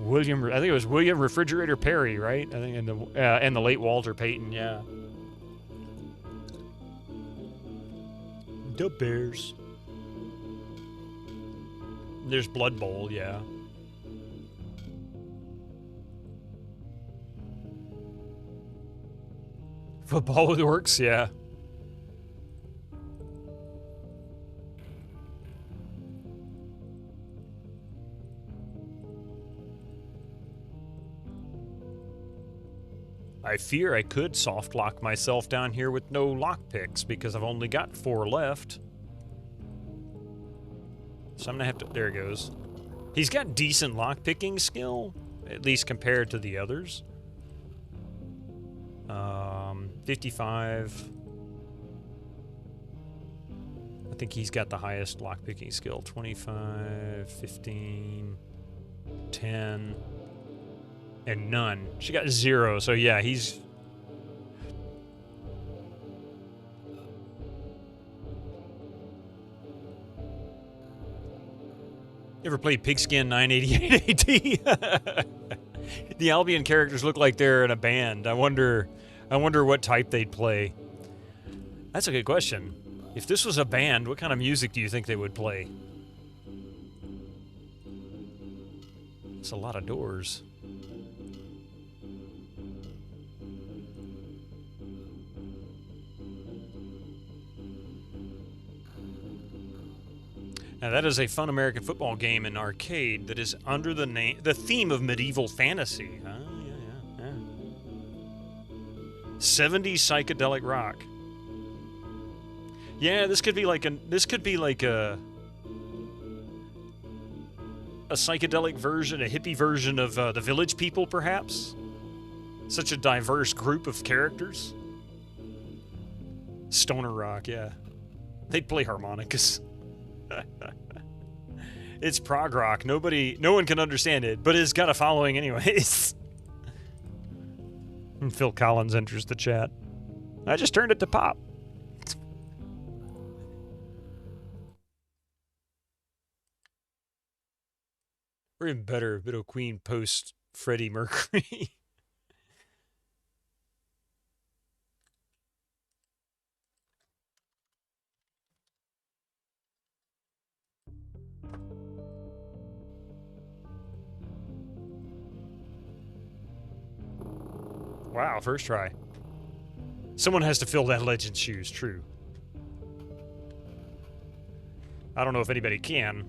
I think it was William Refrigerator Perry, right? I think, and the late Walter Payton. Yeah. The Bears. There's Blood Bowl. Yeah. Football with Orcs, yeah. I fear I could soft lock myself down here with no lockpicks because I've only got 4 left. So I'm gonna have to. There it goes. He's got decent lockpicking skill, at least compared to the others. 55. I think he's got the highest lockpicking skill. 25, 15, 10, and none. She got 0, so yeah, he's... You ever played Pigskin 988 AT? The Albion characters look like they're in a band. I wonder what type they'd play. That's a good question. If this was a band, what kind of music do you think they would play? It's a lot of doors. Now that is a fun American football game in arcade that is under the theme of medieval fantasy. Yeah. 70s psychedelic rock. Yeah, this could be like a psychedelic version, a hippie version of the Village People, perhaps. Such a diverse group of characters. Stoner rock, yeah. They'd play harmonicas. It's prog rock. No one can understand it, but it's got a following anyways. And Phil Collins enters the chat. I just turned it to pop. Or even better, Widow Queen post Freddie Mercury. Wow, first try. Someone has to fill that legend's shoes, true. I don't know if anybody can.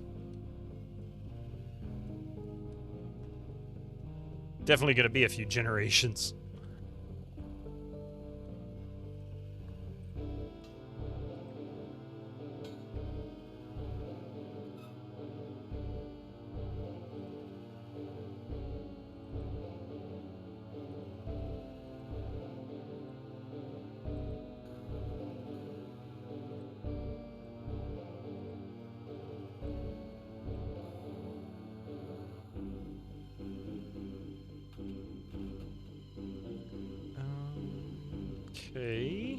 Definitely gonna be a few generations. Okay.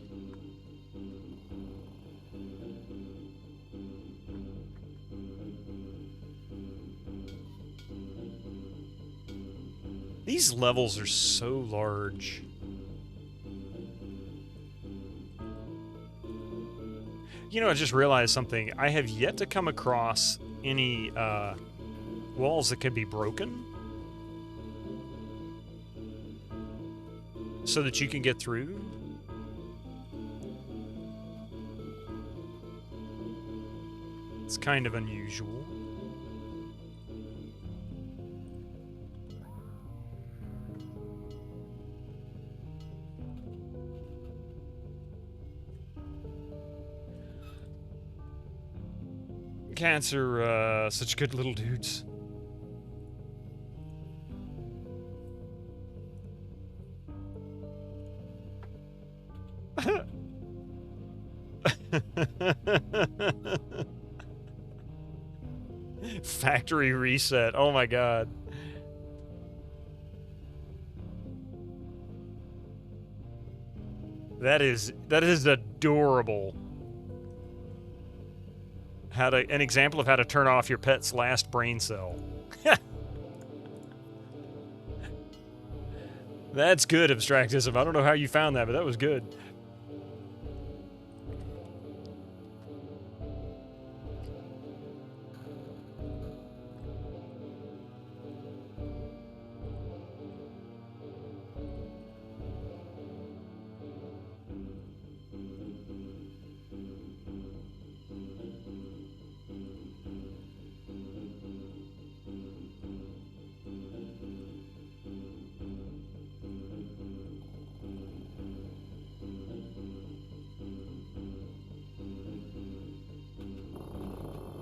These levels are so large. You know, I just realized something. I have yet to come across any walls that could be broken so that you can get through. It's kind of unusual. Cats are such good little dudes. Factory reset. Oh my god. That is adorable. An example of how to turn off your pet's last brain cell. That's good, Abstractism. I don't know how you found that, but that was good.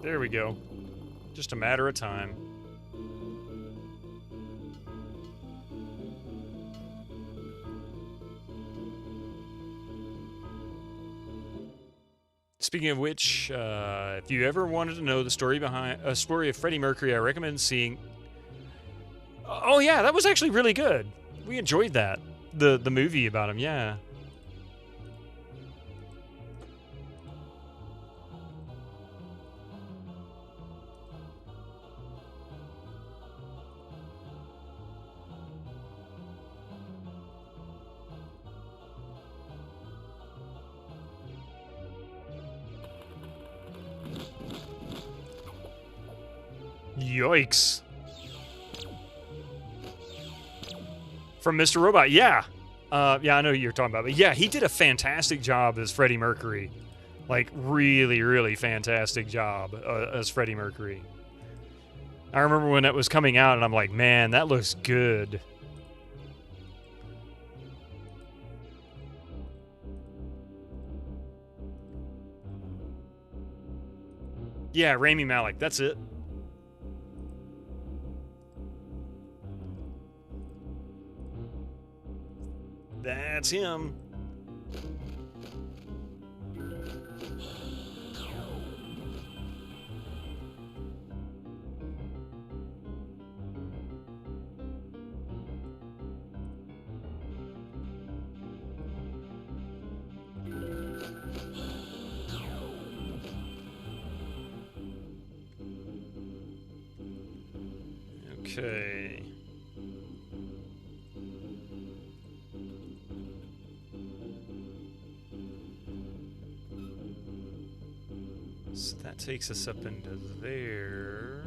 There we go. Just a matter of time. Speaking of which, if you ever wanted to know the story behind a story of Freddie Mercury, I recommend seeing. Oh yeah, that was actually really good. We enjoyed that. The movie about him, yeah. Yikes. From Mr. Robot, yeah. Yeah, I know who you're talking about. But yeah, he did a fantastic job as Freddie Mercury. Like, really, really fantastic job as Freddie Mercury. I remember when it was coming out, and I'm like, man, that looks good. Yeah, Rami Malek, that's it. That's him. Okay. So that takes us up into there.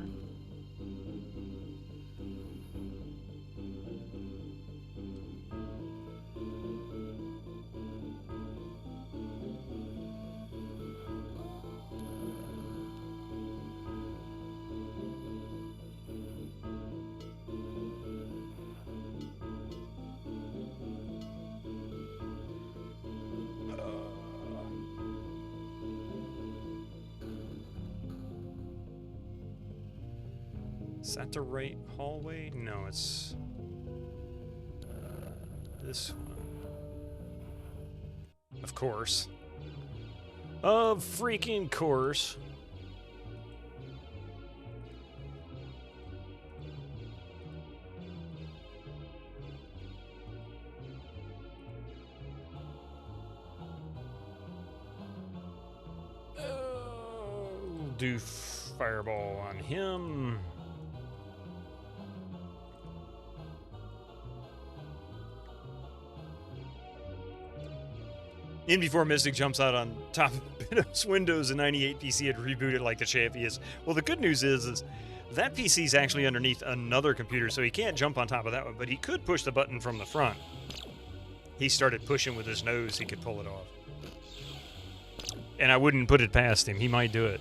Is that the right hallway? No, it's this one. Of course. Of freaking course. Do fireball on him. In before Mystic jumps out on top of Bino's Windows, a 98 PC had rebooted like the champ he is. Well, the good news is that PC is actually underneath another computer, so he can't jump on top of that one, but he could push the button from the front. He started pushing with his nose, he could pull it off. And I wouldn't put it past him. He might do it.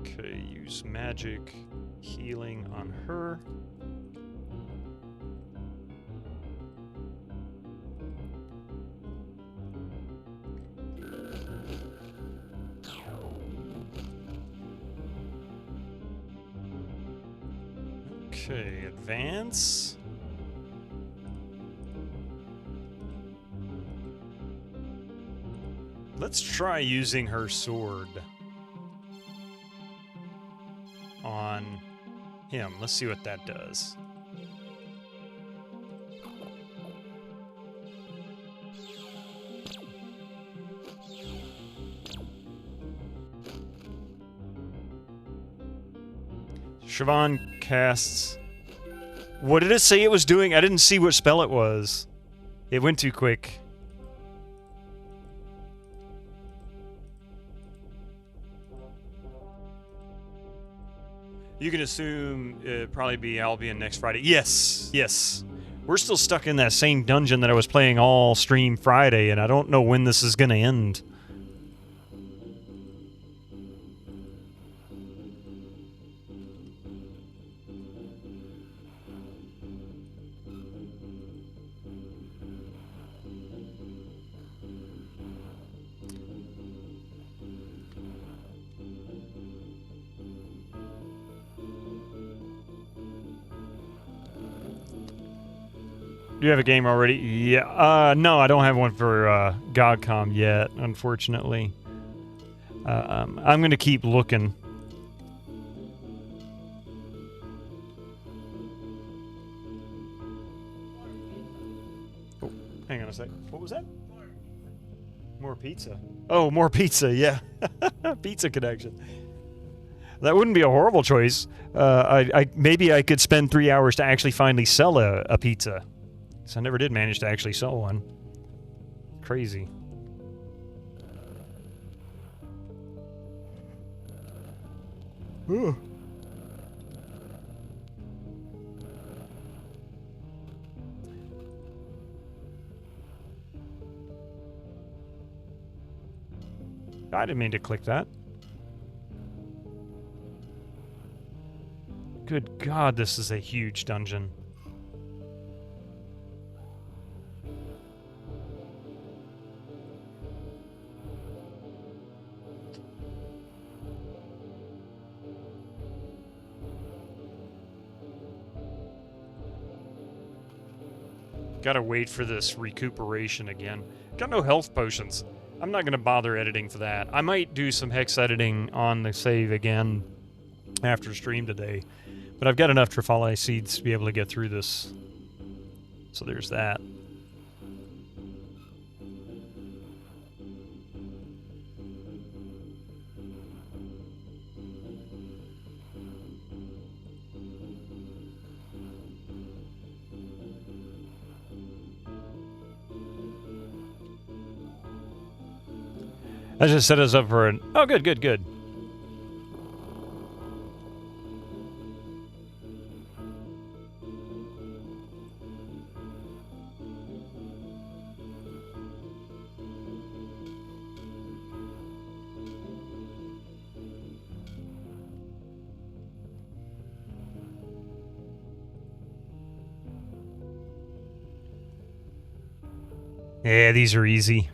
Okay, use magic healing on her. Okay, advance. Let's try using her sword on him. Let's see what that does. Siobhan casts... What did it say it was doing? I didn't see what spell it was. It went too quick. You can assume it'd probably be Albion next Friday. Yes, yes. We're still stuck in that same dungeon that I was playing all stream Friday, and I don't know when this is going to end. Do you have a game already? Yeah. No, I don't have one for GOGCOM yet, unfortunately. I'm going to keep looking. Oh, hang on a sec. What was that? More pizza. Oh, more pizza, yeah. Pizza connection. That wouldn't be a horrible choice. Maybe I could spend 3 hours to actually finally sell a pizza. So I never did manage to actually sell one. Crazy. Ugh. I didn't mean to click that. Good God, this is a huge dungeon. Gotta wait for this recuperation again. Got no health potions. I'm not gonna bother editing for that. I might do some hex editing on the save again after stream today. But I've got enough Trifali seeds to be able to get through this. So there's that. That just set us up for an... Oh, good, good, good. Yeah, these are easy.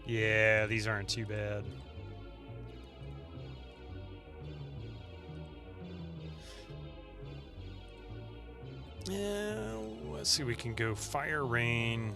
Yeah, these aren't too bad. Yeah, let's see, we can go Fire Rain.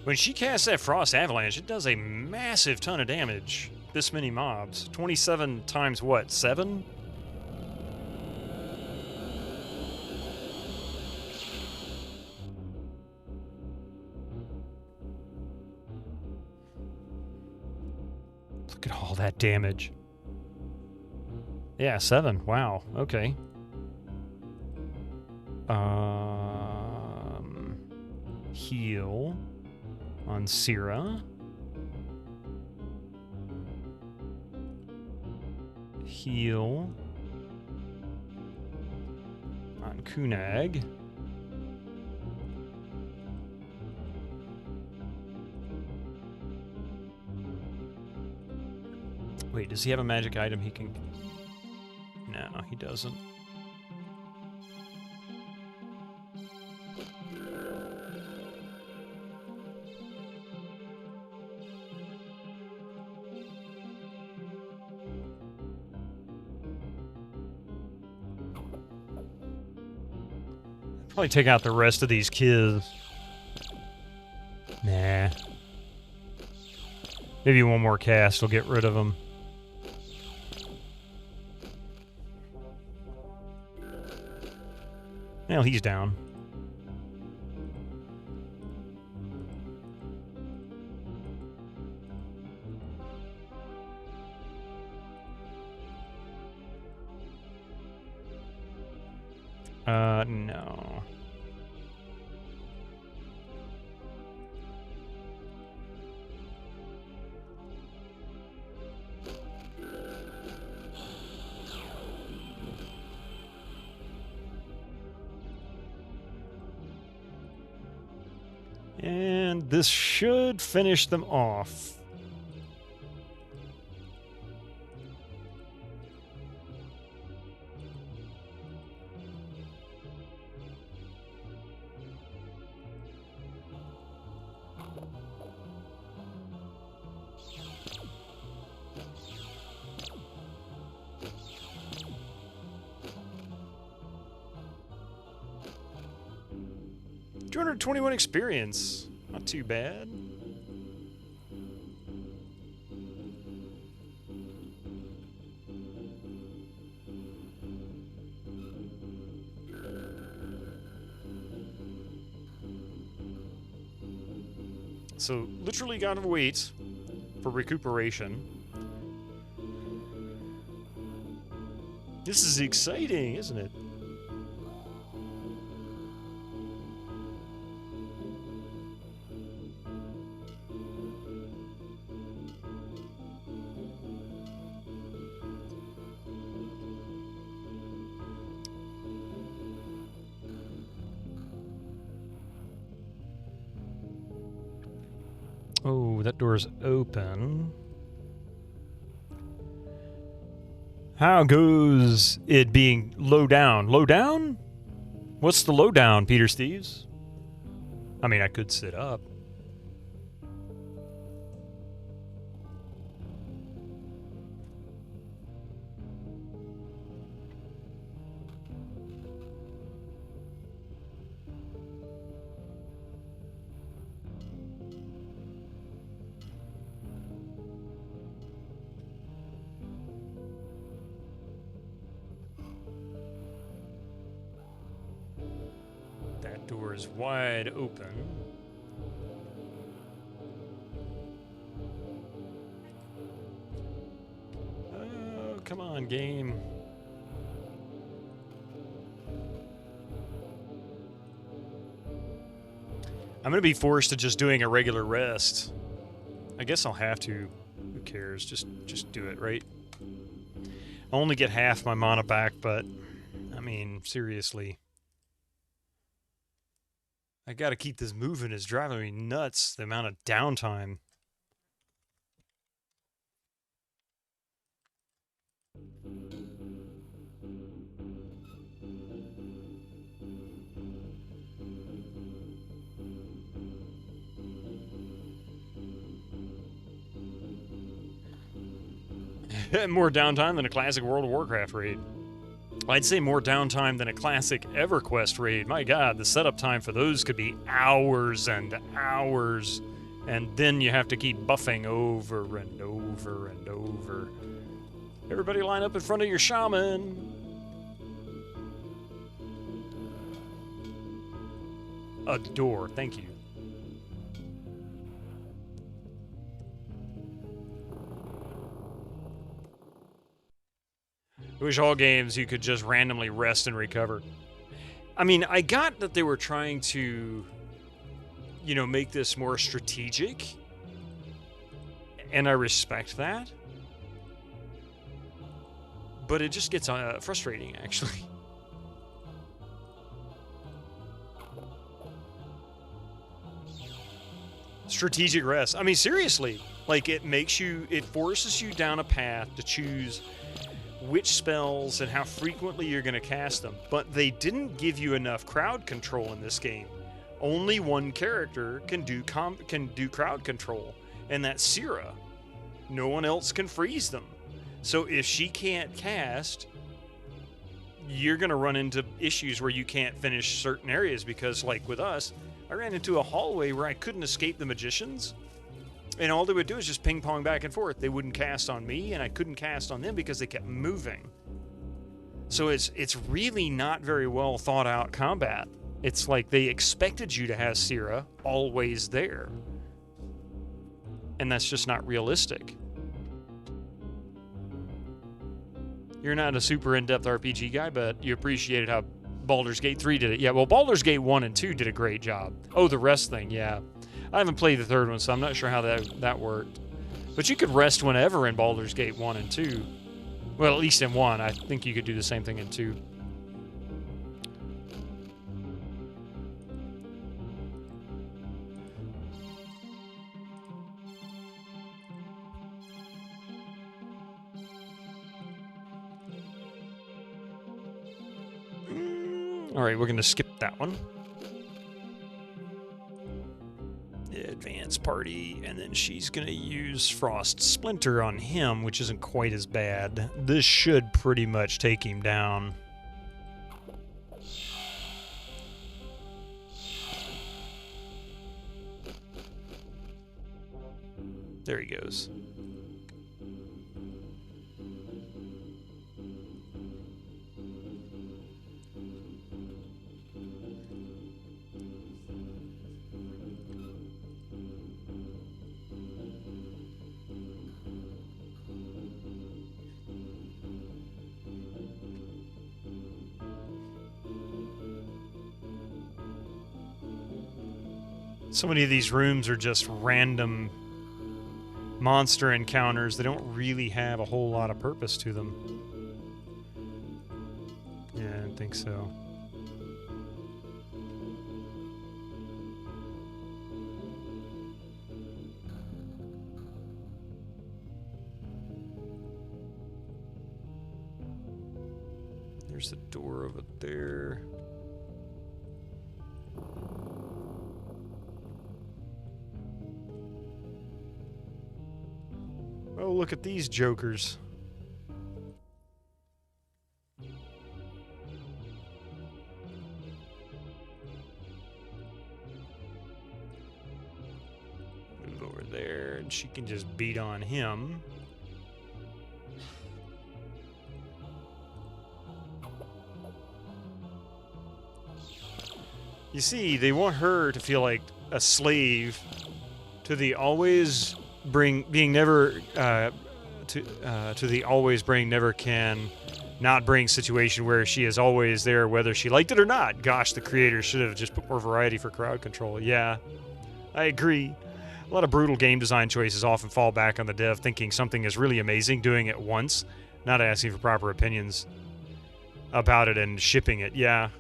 When she casts that Frost Avalanche, it does a massive ton of damage. This many mobs. 27 times what? 7? Look at all that damage. Yeah, 7. Wow. Okay. Heal on Syrah. Heal on Kunag. Wait, does he have a magic item he can... No, he doesn't. Probably take out the rest of these kids. Nah. Maybe one more cast will get rid of them. Well, he's down. No. And this should finish them off. $221 experience. Not too bad. So, literally gotta wait for recuperation. This is exciting, isn't it? Oh, that door's open. How goes it being low down? Low down? What's the low down, Peter Steves? I mean, I could sit up. Door is wide open. Oh, come on, game. I'm gonna be forced to just doing a regular rest. I guess I'll have to. Who cares? Just do it, right? I only get half my mana back, but I mean, seriously. I gotta keep this moving. It's driving me nuts, the amount of downtime. More downtime than a classic World of Warcraft raid. I'd say more downtime than a classic EverQuest raid. My god, the setup time for those could be hours and hours. And then you have to keep buffing over and over and over. Everybody line up in front of your shaman. A door, thank you. I wish all games you could just randomly rest and recover. I mean, I got that they were trying to, you know, make this more strategic, and I respect that. But it just gets frustrating, actually. Strategic rest. I mean, seriously. Like, it forces you down a path to choose which spells and how frequently you're going to cast them. But they didn't give you enough crowd control in this game. Only one character can do crowd control, and that's Syrah. No one else can freeze them. So if she can't cast, you're going to run into issues where you can't finish certain areas because, like with us, I ran into a hallway where I couldn't escape the magicians, and all they would do is just ping-pong back and forth. They wouldn't cast on me, and I couldn't cast on them because they kept moving. So it's really not very well thought-out combat. It's like they expected you to have Syrah always there, and that's just not realistic. You're not a super in-depth RPG guy, but you appreciated how Baldur's Gate 3 did it. Yeah, well, Baldur's Gate 1 and 2 did a great job. Oh, the rest thing, yeah. I haven't played the third one, so I'm not sure how that worked. But you could rest whenever in Baldur's Gate 1 and 2. Well, at least in 1. I think you could do the same thing in 2. Alright, we're going to skip that one. Advanced party, and then she's going to use Frost Splinter on him, which isn't quite as bad. This should pretty much take him down. There he goes. So many of these rooms are just random monster encounters. They don't really have a whole lot of purpose to them. Yeah, I don't think so. There's the door over there. Oh, look at these jokers. Move over there, and she can just beat on him. You see, they want her to feel like a slave to the always being never to the always bring never can not bring situation where she is always there whether she liked it or not. Gosh, the creators should have just put more variety for crowd control. Yeah, I agree. A lot of brutal game design choices often fall back on the dev thinking something is really amazing, doing it once, not asking for proper opinions about it and shipping it. Yeah.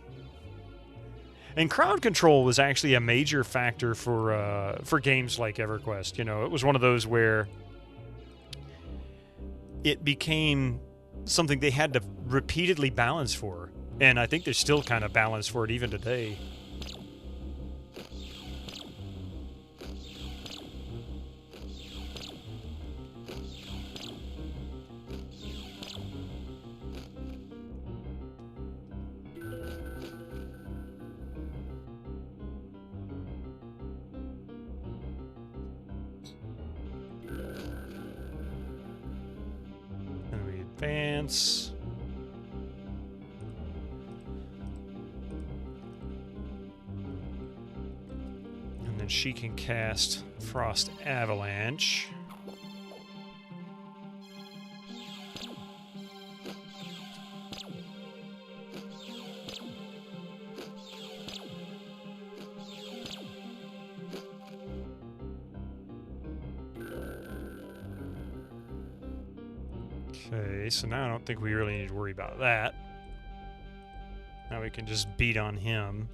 And crowd control was actually a major factor for games like EverQuest. You know, it was one of those where it became something they had to repeatedly balance for. And I think they're still kind of balanced for it even today. Lance. And then she can cast Frost Avalanche. Okay, so now I don't think we really need to worry about that. Now we can just beat on him.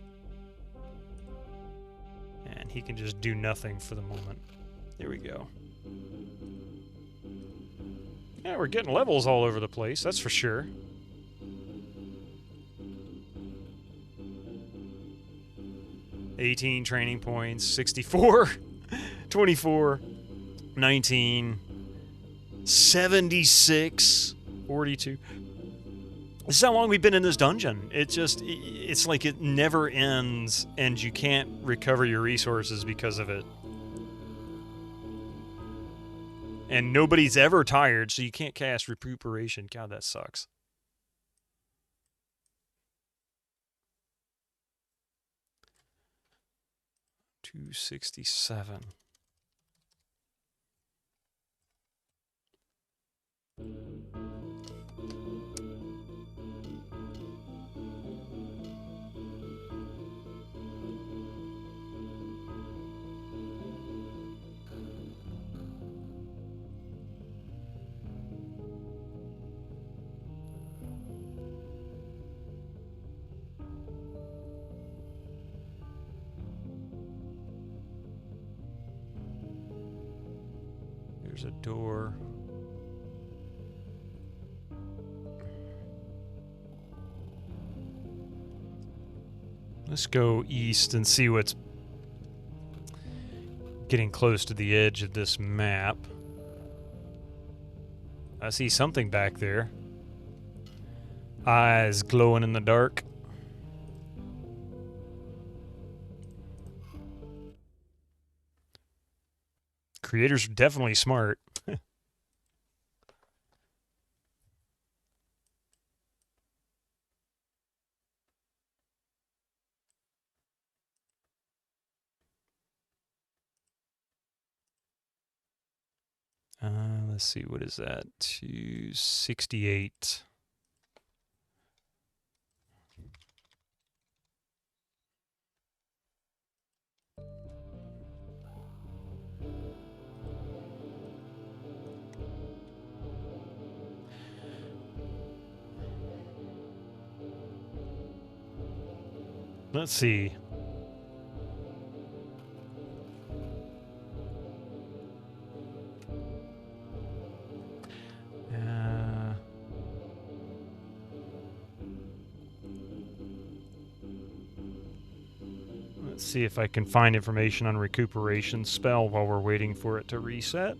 And he can just do nothing for the moment. There we go. Yeah, we're getting levels all over the place, that's for sure. $18 training points, 64, 24, 19, 76, 42. This is how long we've been in this dungeon. It's like it never ends, and you can't recover your resources because of it. And nobody's ever tired, so you can't cast recuperation. God, that sucks. $267. There's a door. Let's go east and see what's getting close to the edge of this map. I see something back there. Eyes glowing in the dark. Creators are definitely smart. Let's see, what is that? 268. Let's see. Let's see if I can find information on recuperation spell while we're waiting for it to reset.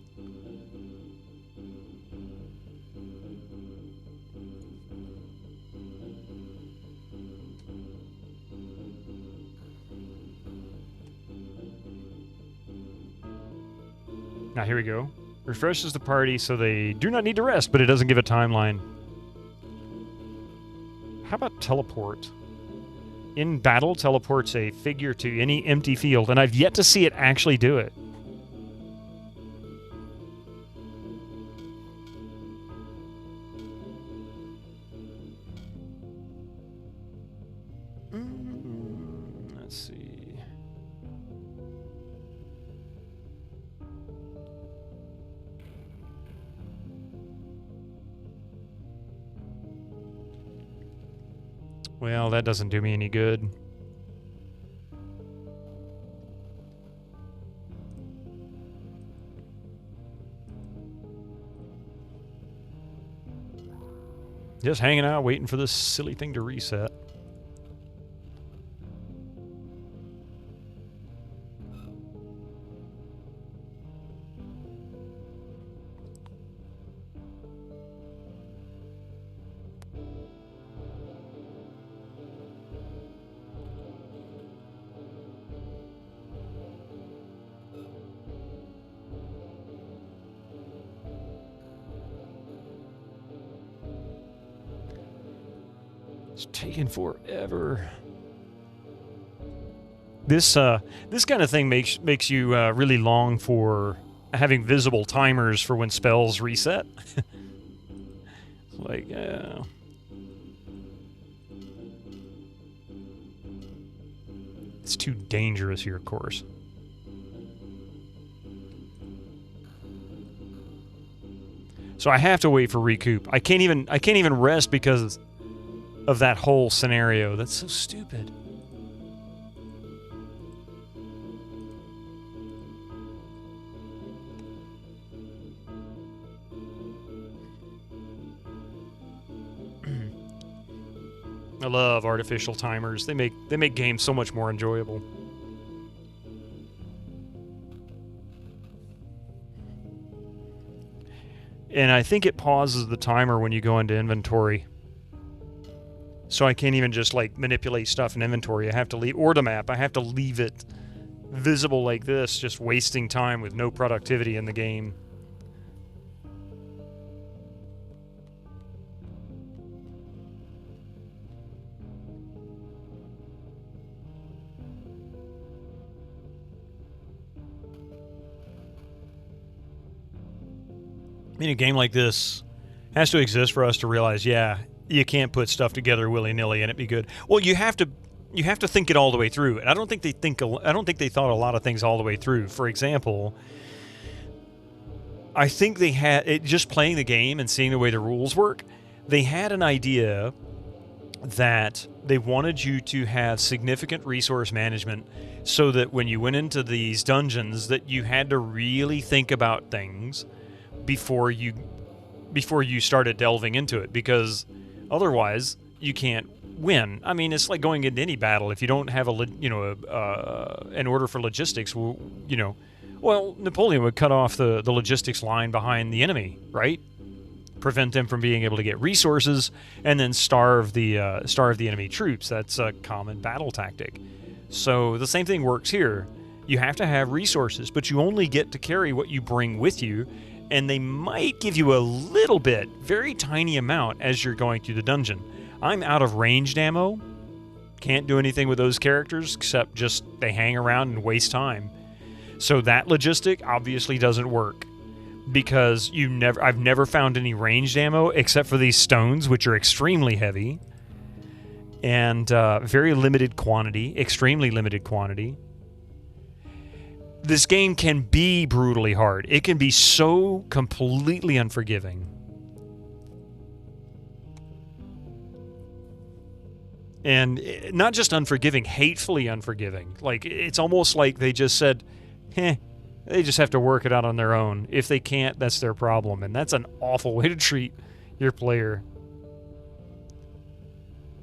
Now here we go. Refreshes the party so they do not need to rest, but it doesn't give a timeline. How about teleport? In battle, teleports a figure to any empty field, and I've yet to see it actually do it. Let's see. Well, that doesn't do me any good. Just hanging out, waiting for this silly thing to reset. It's taking forever. This kind of thing makes you really long for having visible timers for when spells reset. Like, it's too dangerous here, of course. So I have to wait for recoup. I can't even rest because of that whole scenario. That's so stupid. I love artificial timers. They make games so much more enjoyable. And I think it pauses the timer when you go into inventory. So I can't even just like manipulate stuff in inventory. I have to leave, or the map, I have to leave it visible like this, just wasting time with no productivity in the game. I mean, a game like this has to exist for us to realize, yeah, you can't put stuff together willy-nilly and it be good. Well, you have to think it all the way through. And I don't think they thought a lot of things all the way through. For example, I think they had just playing the game and seeing the way the rules work. They had an idea that they wanted you to have significant resource management so that when you went into these dungeons that you had to really think about things before you started delving into it, because otherwise you can't win. I mean, it's like going into any battle. If you don't have an order for logistics, well, Napoleon would cut off the logistics line behind the enemy, right? Prevent them from being able to get resources, and then starve the enemy troops. That's a common battle tactic. So the same thing works here. You have to have resources, but you only get to carry what you bring with you. And they might give you a little bit, very tiny amount, as you're going through the dungeon. I'm out of ranged ammo. Can't do anything with those characters except just they hang around and waste time. So that logistic obviously doesn't work because I've never found any ranged ammo except for these stones, which are extremely heavy and very limited quantity, extremely limited quantity. This game can be brutally hard. It can be so completely unforgiving. And not just unforgiving, hatefully unforgiving. Like, it's almost like they just said, they just have to work it out on their own. If they can't, that's their problem. And that's an awful way to treat your player.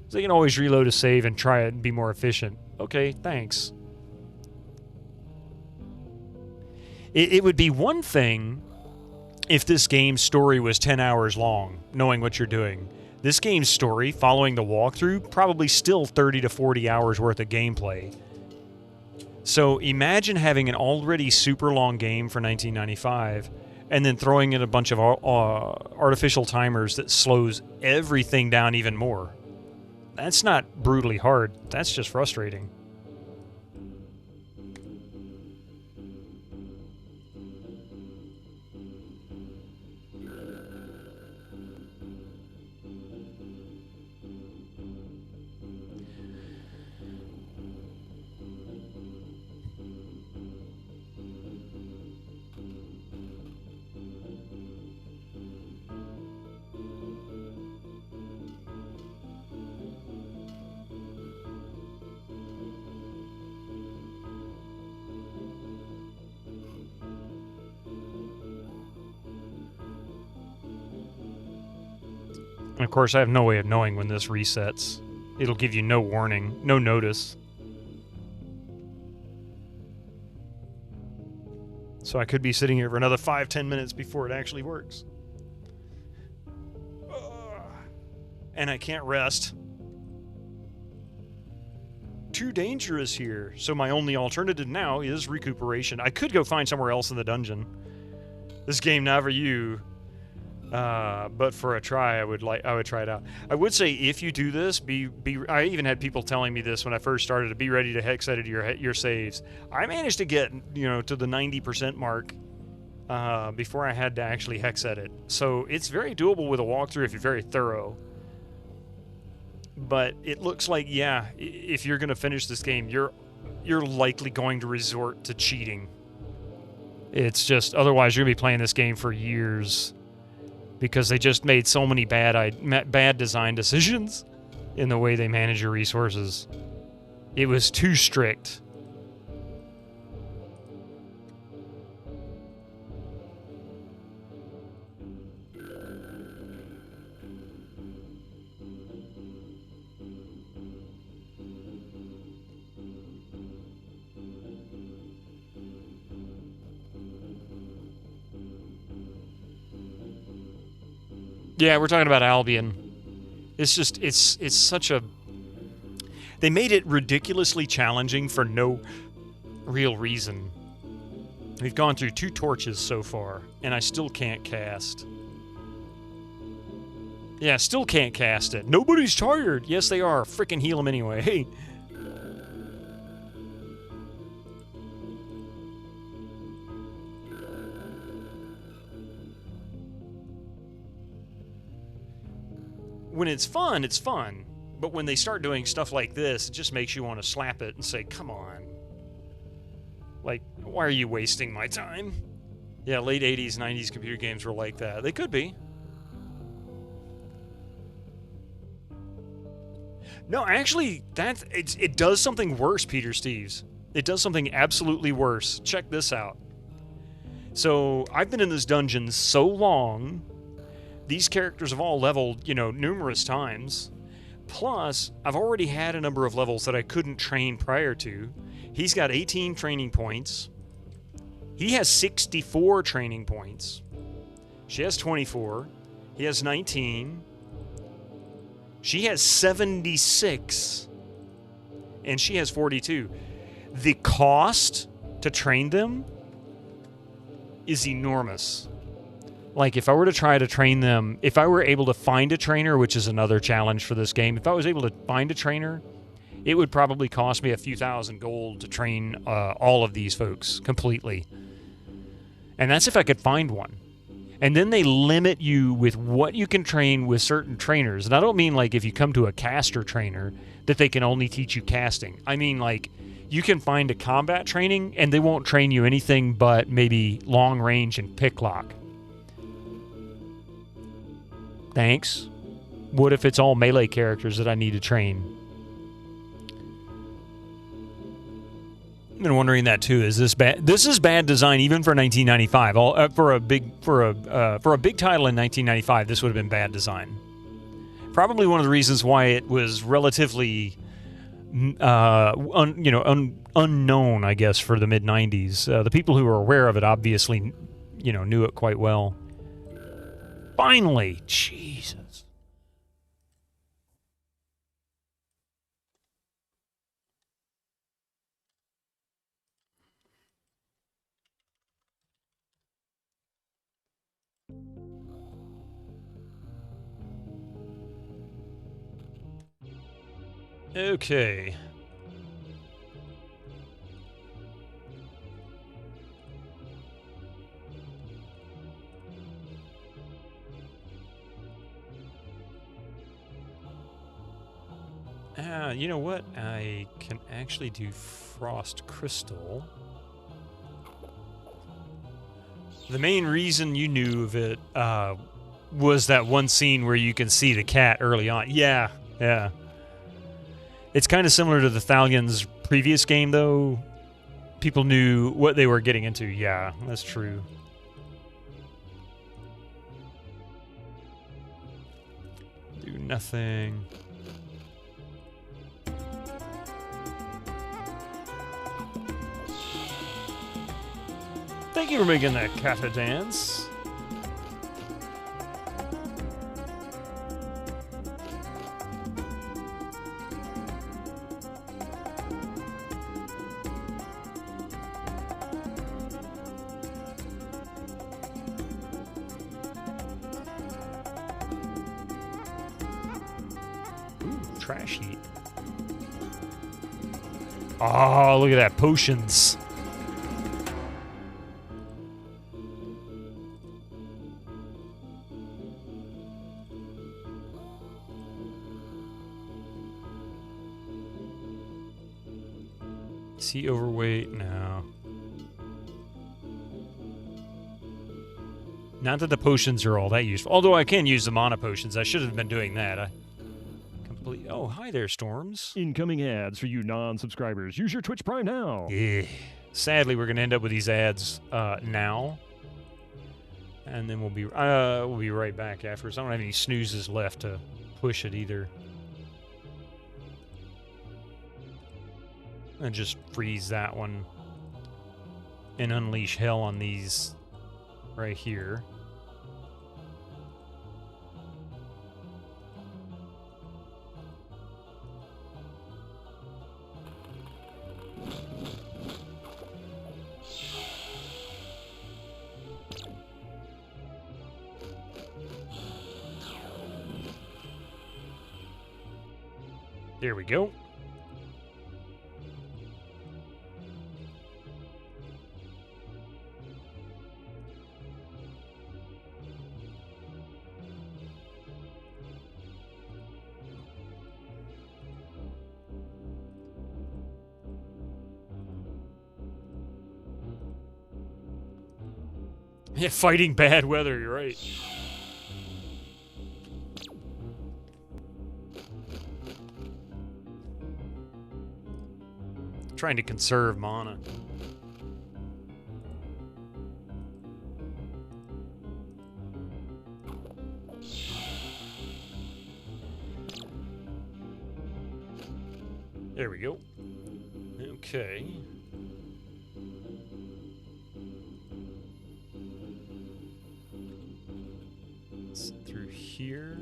So you can always reload a save and try it and be more efficient. Okay, thanks. It would be one thing if this game's story was 10 hours long, knowing what you're doing. This game's story, following the walkthrough, probably still 30 to 40 hours worth of gameplay. So imagine having an already super long game for 1995 and then throwing in a bunch of artificial timers that slows everything down even more. That's not brutally hard. That's just frustrating. And of course, I have no way of knowing when this resets. It'll give you no warning, no notice. So I could be sitting here for another 5-10 minutes before it actually works. And I can't rest. Too dangerous here. So my only alternative now is recuperation. I could go find somewhere else in the dungeon. This game, not for you. But for a try, I would try it out. I would say if you do this, I even had people telling me this when I first started, to be ready to hex edit your saves. I managed to get to the 90% mark before I had to actually hex edit. So it's very doable with a walkthrough if you're very thorough. But it looks like, yeah, if you're going to finish this game, you're likely going to resort to cheating. It's just, otherwise you're going to be playing this game for years because they just made so many bad design decisions in the way they manage your resources. It was too strict. Yeah, we're talking about Albion. It's just, it's such a... They made it ridiculously challenging for no real reason. We've gone through 2 torches so far, and I still can't cast. Yeah, still can't cast it. Nobody's tired. Yes, they are. Frickin' heal them anyway. When it's fun, it's fun. But when they start doing stuff like this, it just makes you want to slap it and say, come on. Like, why are you wasting my time? Yeah, late 80s, 90s computer games were like that. They could be. No, actually, it does something worse, Peter Steves. It does something absolutely worse. Check this out. So, I've been in this dungeon so long... These characters have all leveled, numerous times. Plus, I've already had a number of levels that I couldn't train prior to. He's got 18 training points. He has 64 training points. She has 24. He has 19. She has 76. And she has 42. The cost to train them is enormous. Like, if I were to try to train them, if I were able to find a trainer, which is another challenge for this game, if I was able to find a trainer, it would probably cost me a few thousand gold to train all of these folks completely. And that's if I could find one. And then they limit you with what you can train with certain trainers. And I don't mean, like, if you come to a caster trainer, that they can only teach you casting. I mean, like, you can find a combat training, and they won't train you anything but maybe long range and pick lock. Thanks. What if it's all melee characters that I need to train? I've been wondering that too. Is this bad? This is bad design even for 1995. For a big title in 1995, this would have been bad design. Probably one of the reasons why it was relatively, unknown, I guess, for the mid 90s. The people who were aware of it obviously, knew it quite well. Finally, Jesus. Okay. You know what? I can actually do Frost Crystal. The main reason you knew of it was that one scene where you can see the cat early on. Yeah. It's kind of similar to the Thalion's previous game, though. People knew what they were getting into. Yeah, that's true. Do nothing. Thank you for making that kata dance. Trash heap. Oh, look at that. Potions. Is he overweight? No. Not that the potions are all that useful. Although I can use the mana potions. I should have been doing that. Oh, hi there, Storms. Incoming ads for you non-subscribers. Use your Twitch Prime now. Yeah. Sadly, we're going to end up with these ads now. And then we'll be right back afterwards. I don't have any snoozes left to push it either. And just freeze that one. And unleash hell on these right here. There we go. Yeah, fighting bad weather, you're right. Trying to conserve mana. There we go. Okay. It's through here.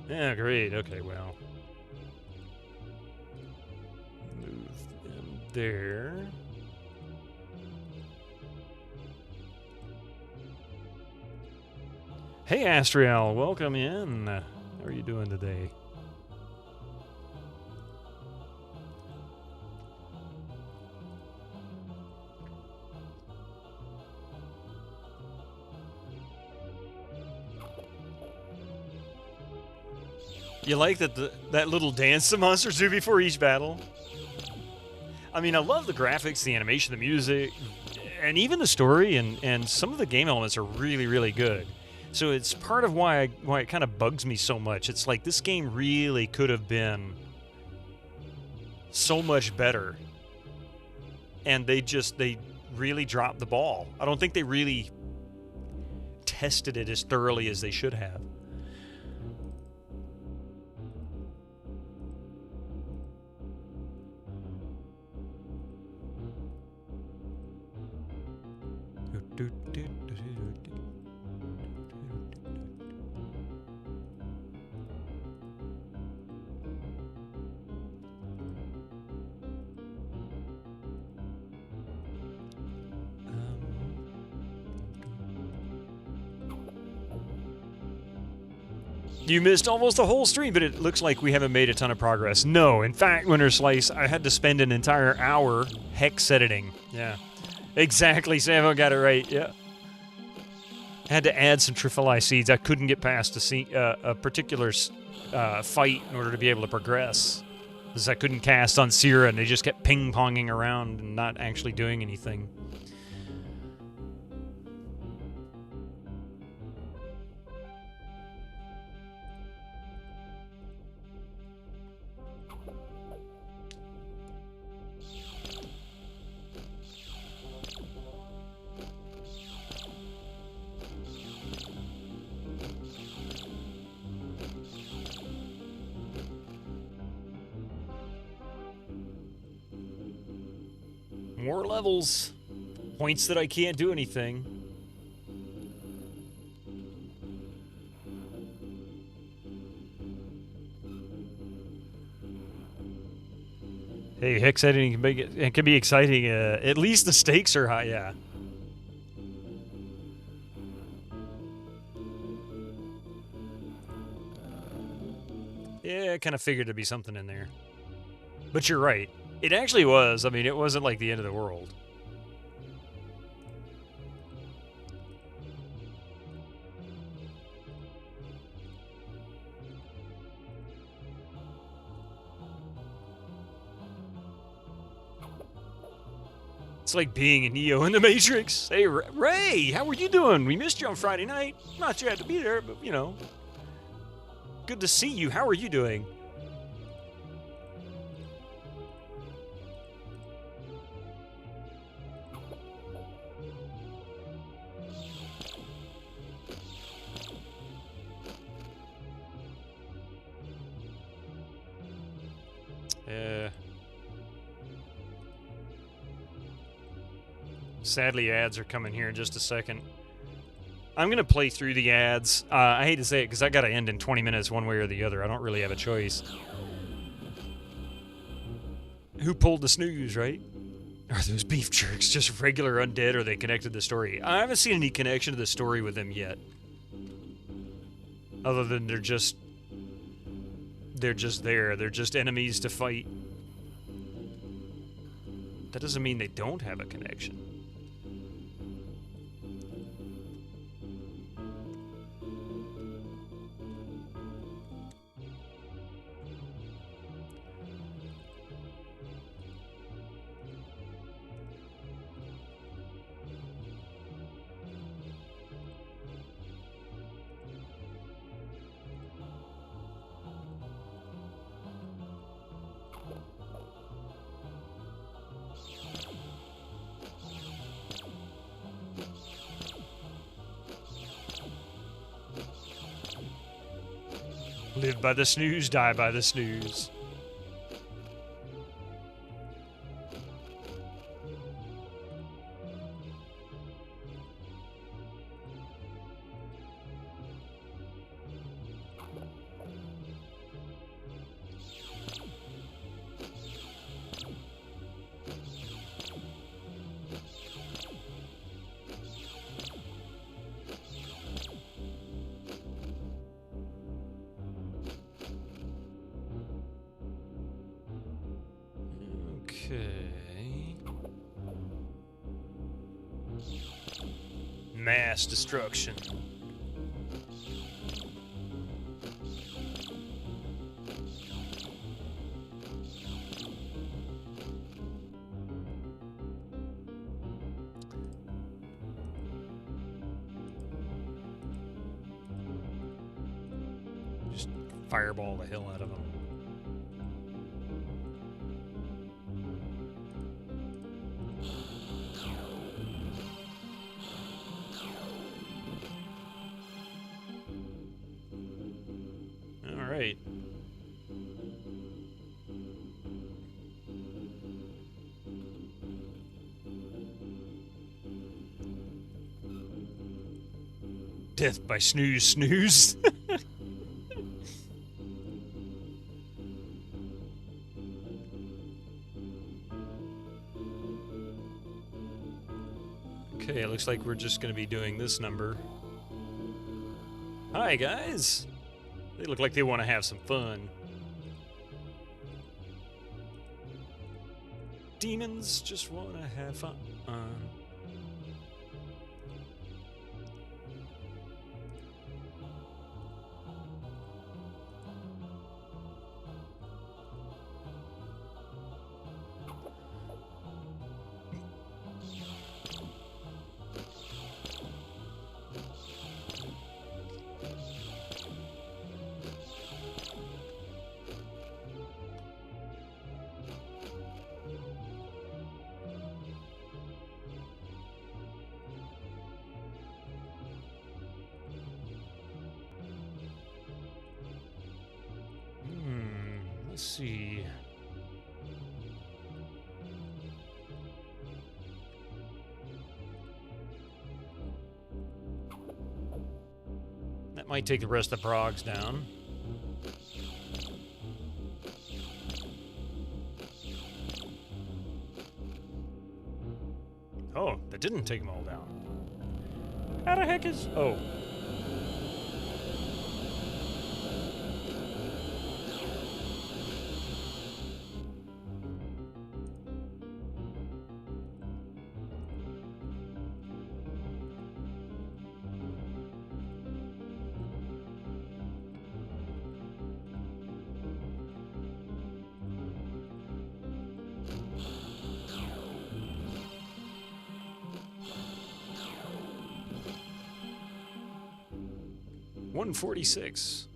Yeah, great. Okay, well. Move them there. Hey, Astriel, welcome in. How are you doing today? You like that little dance the monsters do before each battle? I mean, I love the graphics, the animation, the music, and even the story, and some of the game elements are really, really good. So it's part of why it kind of bugs me so much. It's like this game really could have been so much better, and they really dropped the ball. I don't think they really tested it as thoroughly as they should have. You missed almost the whole stream, but it looks like we haven't made a ton of progress. No, in fact, Winter Slice, I had to spend an entire hour hex editing. Yeah, exactly. Samo got it right. Yeah, had to add some Trifoli seeds. I couldn't get past a particular fight in order to be able to progress, because I couldn't cast on Sierra, and they just kept ping-ponging around and not actually doing anything. More levels. Points that I can't do anything. Hey, hex editing can be exciting. At least the stakes are high, yeah. Yeah, I kind of figured there'd be something in there. But you're right. It actually was. I mean, it wasn't like the end of the world. It's like being a Neo in the Matrix. Hey, Ray, how are you doing? We missed you on Friday night. Not sure you had to be there, but, you know. Good to see you. How are you doing? Sadly, ads are coming here in just a second. I'm going to play through the ads. I hate to say it because I got to end in 20 minutes one way or the other. I don't really have a choice. Who pulled the snooze, right? Are those beef jerks just regular undead, or are they connected to the story? I haven't seen any connection to the story with them yet. Other than they're just there. They're just enemies to fight. That doesn't mean they don't have a connection. Live by the snooze, die by the snooze. Mass destruction. Just fireball the hell out of them. Right. Death by snooze, snooze. Okay, it looks like we're just going to be doing this number. Hi, guys. They look like they want to have some fun. Demons just want to have fun. Let's see. That might take the rest of the progs down. Oh, that didn't take them all down. How the heck is... Oh. 146.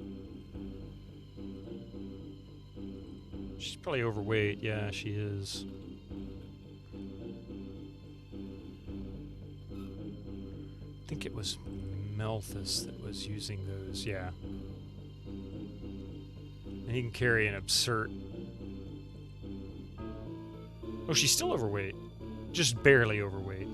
She's probably overweight. Yeah, she is. I think it was Melthus that was using those. Yeah. And he can carry an absurd. Oh, she's still overweight. Just barely overweight.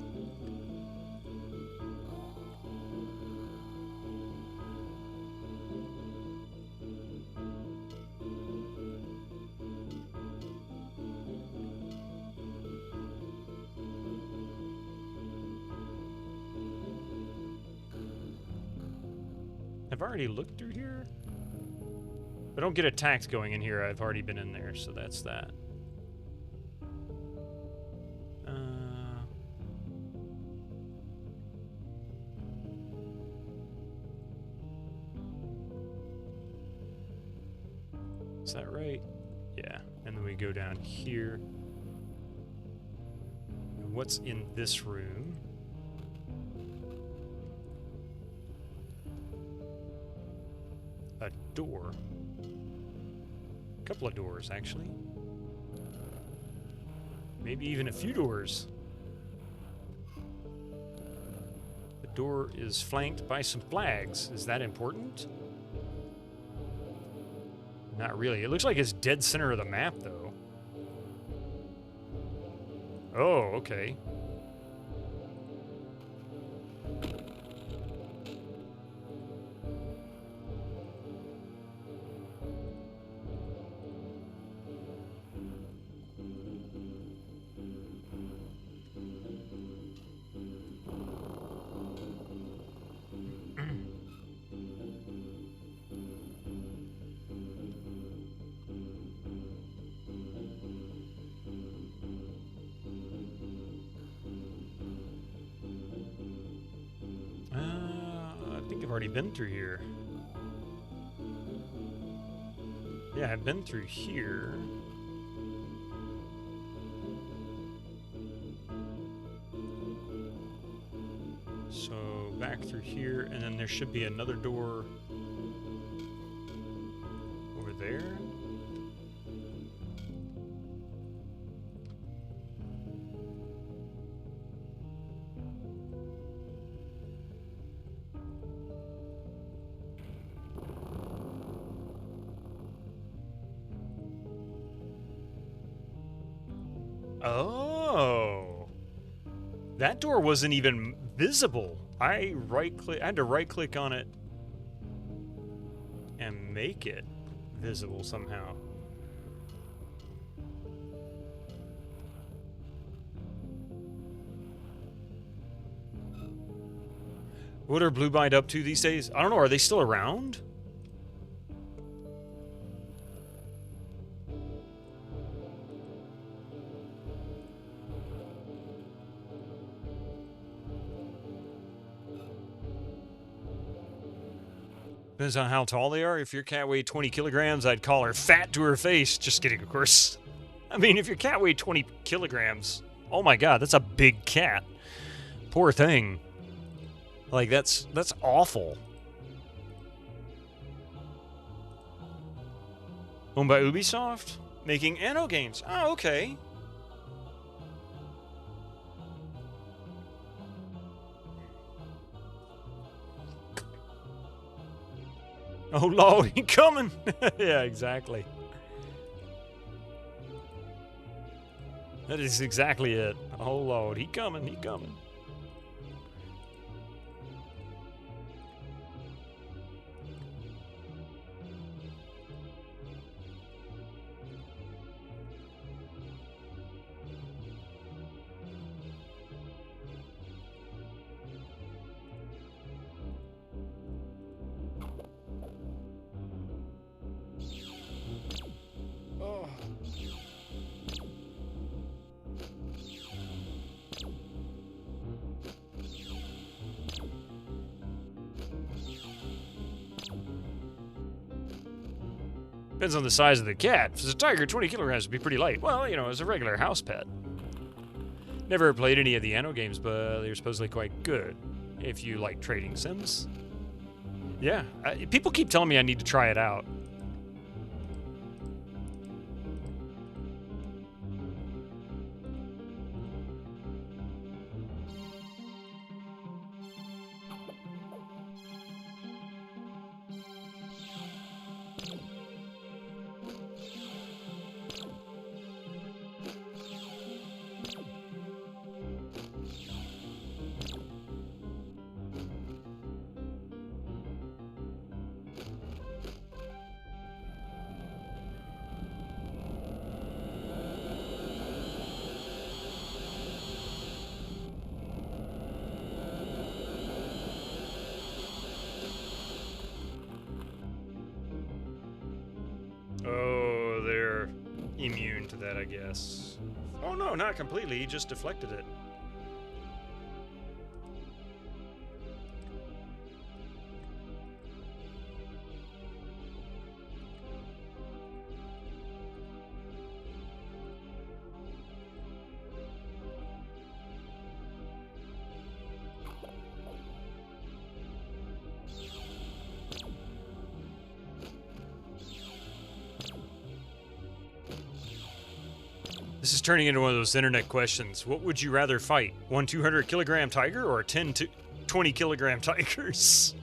I've already looked through here. I don't get attacked going in here. I've already been in there, so that's that. Is that right? Yeah. And then we go down here. And what's in this room? A door. A couple of doors, actually. Maybe even a few doors. The door is flanked by some flags. Is that important? Not really. It looks like it's dead center of the map, though. Oh, okay. I've already been through here. Yeah, I've been through here. So back through here, and then there should be another door over there. Oh, that door wasn't even visible. I had to right click on it and make it visible somehow. What are Blue Bind up to these days? I don't know. Are they still around? Depends on how tall they are. If your cat weighed 20 kilograms, I'd call her fat to her face. Just kidding, of course. I mean, if your cat weighed 20 kilograms, oh my god, that's a big cat. Poor thing. Like, that's awful. Owned by Ubisoft? Making Anno games. Oh, okay. Oh, Lord, he coming! Yeah, exactly. That is exactly it. Oh, Lord, he coming, he coming. Depends on the size of the cat. If it's a tiger, 20 kilograms would be pretty light. Well, you know, as a regular house pet. Never played any of the Anno games, but they're supposedly quite good. If you like trading sims. Yeah, people keep telling me I need to try it out. Oh, they're immune to that, I guess. Oh no, not completely. He just deflected it. This is turning into one of those internet questions. What would you rather fight? One 200-kilogram tiger or 10 to 20-kilogram tigers?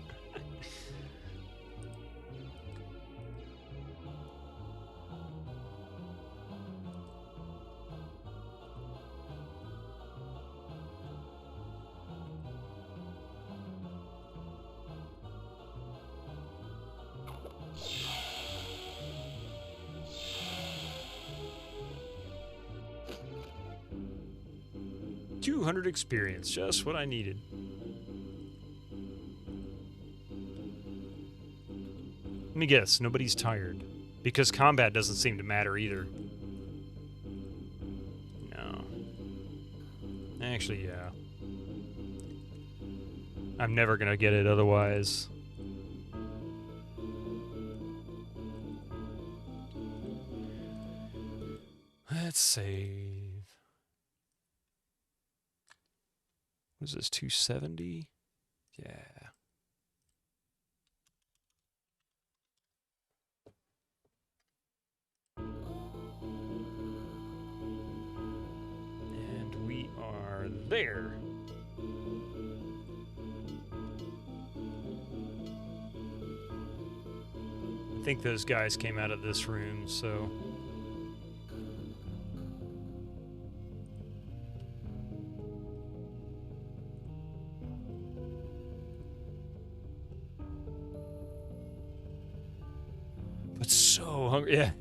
.200 experience, just what I needed. Let me guess, nobody's tired. Because combat doesn't seem to matter either. No. Actually, yeah. I'm never gonna get it otherwise. Let's save. What is this, 270? Yeah. And we are there. I think those guys came out of this room, so... Yeah.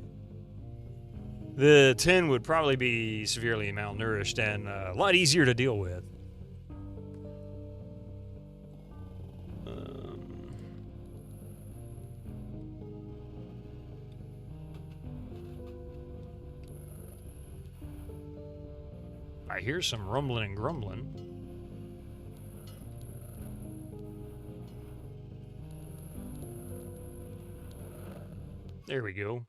The 10 would probably be severely malnourished and a lot easier to deal with. I hear some rumbling and grumbling. There we go.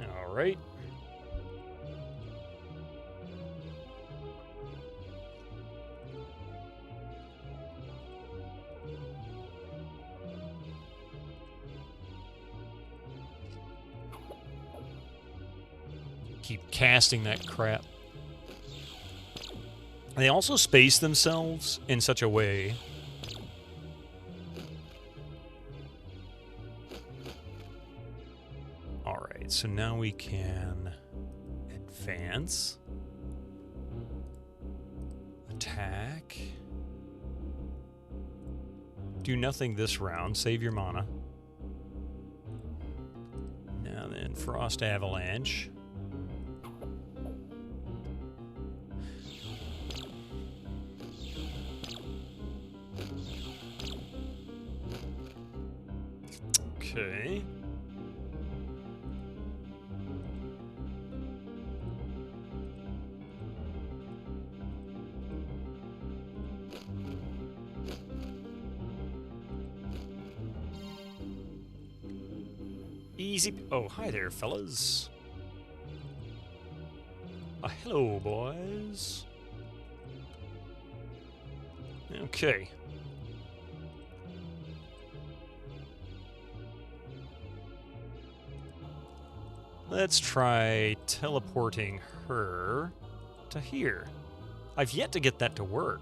All right. Keep casting that crap. They also space themselves in such a way. Alright, so now we can advance. Attack. Do nothing this round. Save your mana. Now then, Frost Avalanche. Okay. Easy. Oh, hi there, fellas. Hello, boys. Okay. Let's try teleporting her to here. I've yet to get that to work.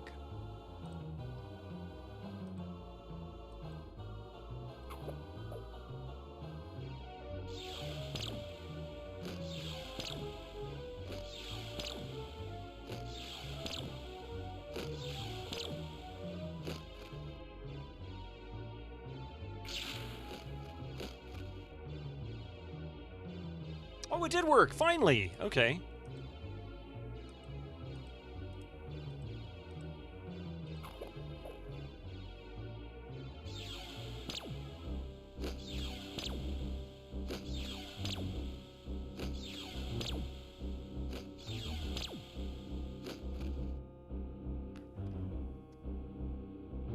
Oh, it did work! Finally! Okay.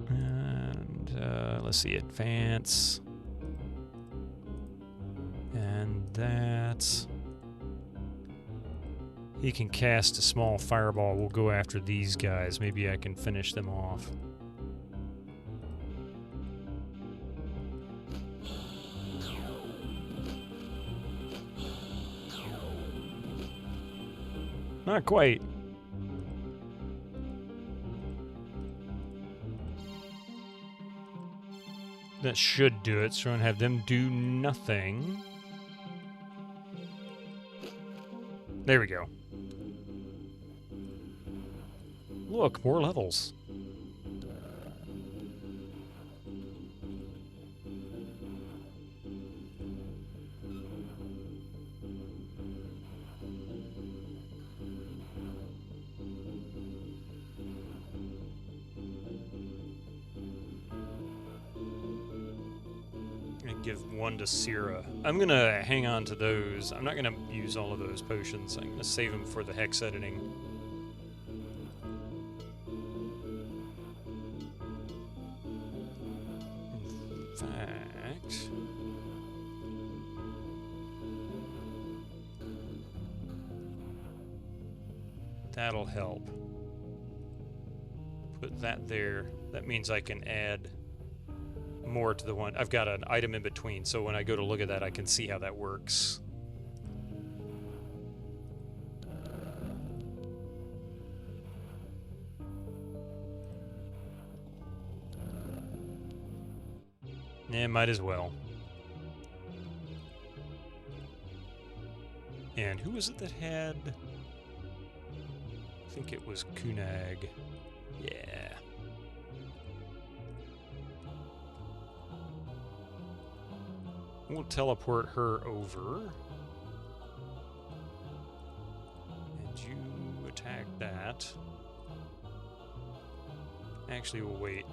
And, let's see, advance. And that. He can cast a small fireball. We'll go after these guys. Maybe I can finish them off. Not quite. That should do it, so I'm gonna have them do nothing. There we go. Look, more levels. Give one to Syrah. I'm gonna hang on to those. I'm not gonna use all of those potions. I'm gonna save them for the hex editing. In fact, that'll help. Put that there. That means I can add more to the one. I've got an item in between, so when I go to look at that, I can see how that works. Yeah, might as well. And who was it that had... I think it was Kunag. Yeah. We'll teleport her over. And you attack that. Actually, we'll wait.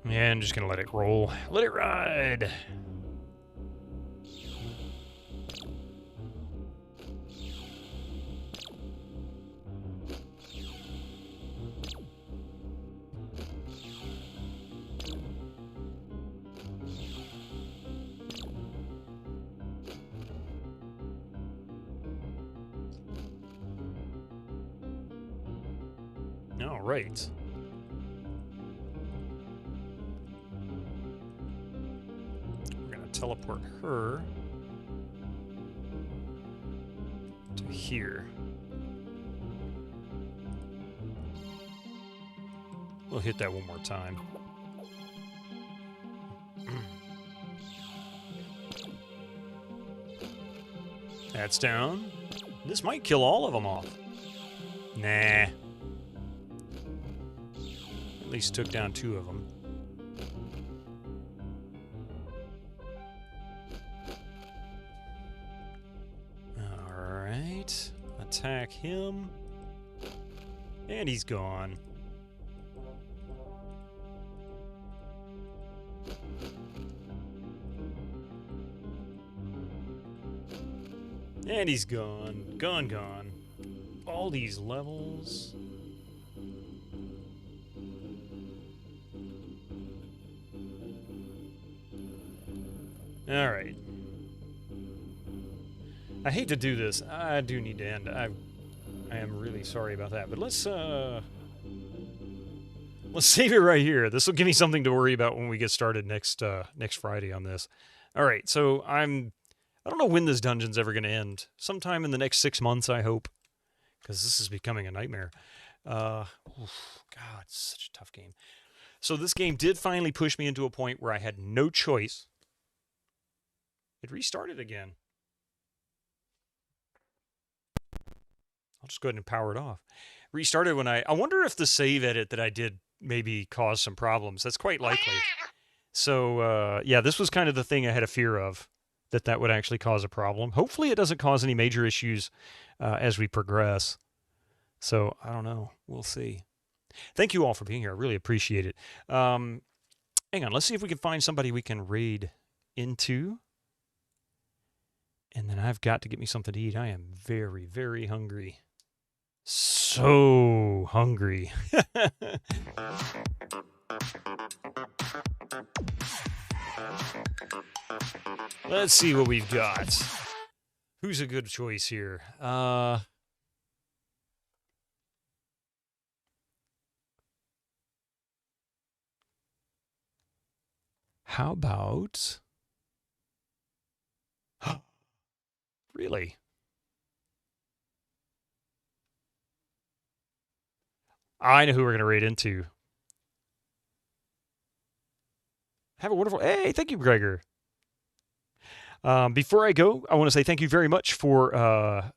Yeah, I'm just gonna let it roll. Let it ride! All right. Teleport her to here. We'll hit that one more time. That's down. This might kill all of them off. Nah. At least took down 2 of them. attack him. And he's gone. And he's gone. Gone. All these levels. Alright. I hate to do this. I do need to end. I am really sorry about that. But let's save it right here. This will give me something to worry about when we get started next Friday on this. Alright, so I don't know when this dungeon's ever going to end. Sometime in the next 6 months, I hope. Because this is becoming a nightmare. God, it's such a tough game. So this game did finally push me into a point where I had no choice. It restarted again. I'll just go ahead and power it off. Restarted when I wonder if the save edit that I did maybe caused some problems. That's quite likely. So, yeah, this was kind of the thing I had a fear of. That would actually cause a problem. Hopefully it doesn't cause any major issues as we progress. So, I don't know. We'll see. Thank you all for being here. I really appreciate it. Hang on. Let's see if we can find somebody we can raid into. And then I've got to get me something to eat. I am very, very hungry. So hungry. Let's see what we've got. Who's a good choice here? How about... Really? I know who we're going to raid into. Have a wonderful... Hey, thank you, Gregor. Before I go, I want to say thank you very much for...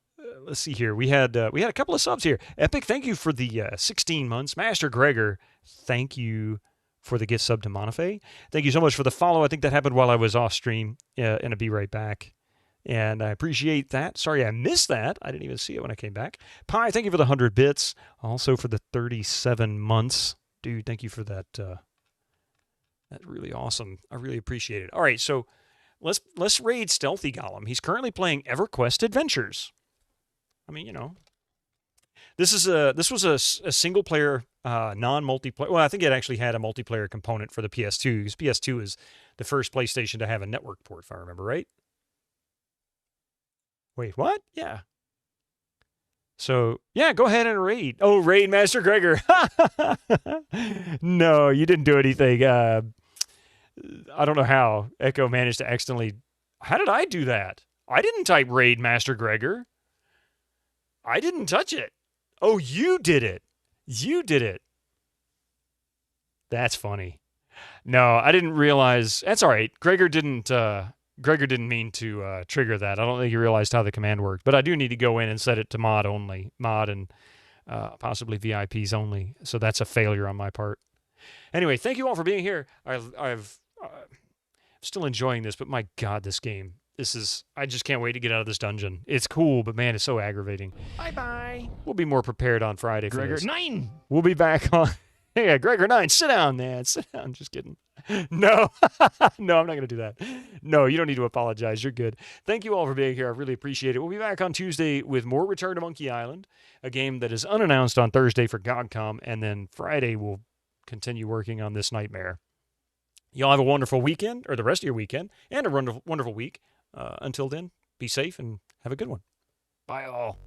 let's see here. We had a couple of subs here. Epic, thank you for the 16 months. Master Gregor, thank you for the gift sub to Monafe. Thank you so much for the follow. I think that happened while I was off stream, and I'll be right back. And I appreciate that. Sorry I missed that. I didn't even see it when I came back. Pi, thank you for the 100 bits. Also for the 37 months. Dude, thank you for that. That's really awesome. I really appreciate it. All right, so let's raid Stealthy Golem. He's currently playing EverQuest Adventures. I mean, you know. This was a single player, non-multiplayer. Well, I think it actually had a multiplayer component for the PS2, because PS2 is the first PlayStation to have a network port, if I remember right. Wait, what? Yeah. So, yeah, go ahead and raid. Oh, raid Master Gregor. No, you didn't do anything. I don't know how Echo managed to accidentally... How did I do that? I didn't type raid Master Gregor. I didn't touch it. Oh, you did it. You did it. That's funny. No, I didn't realize... That's all right. Gregor didn't mean to trigger that. I don't think he realized how the command worked. But I do need to go in and set it to mod only. Mod and possibly VIPs only. So that's a failure on my part. Anyway, thank you all for being here. I'm still enjoying this, but my God, this game. I just can't wait to get out of this dungeon. It's cool, but man, it's so aggravating. Bye-bye. We'll be more prepared on Friday for this. Gregor 9! We'll be back on... Yeah, Gregor 9, sit down, man. Sit down. Just kidding. No. No, I'm not going to do that. No, you don't need to apologize. You're good. Thank you all for being here. I really appreciate it. We'll be back on Tuesday with more Return to Monkey Island, a game that is unannounced on Thursday for GOGCOM, and then Friday we'll continue working on this nightmare. Y'all have a wonderful weekend, or the rest of your weekend, and a wonderful week. Until then, be safe and have a good one. Bye, all.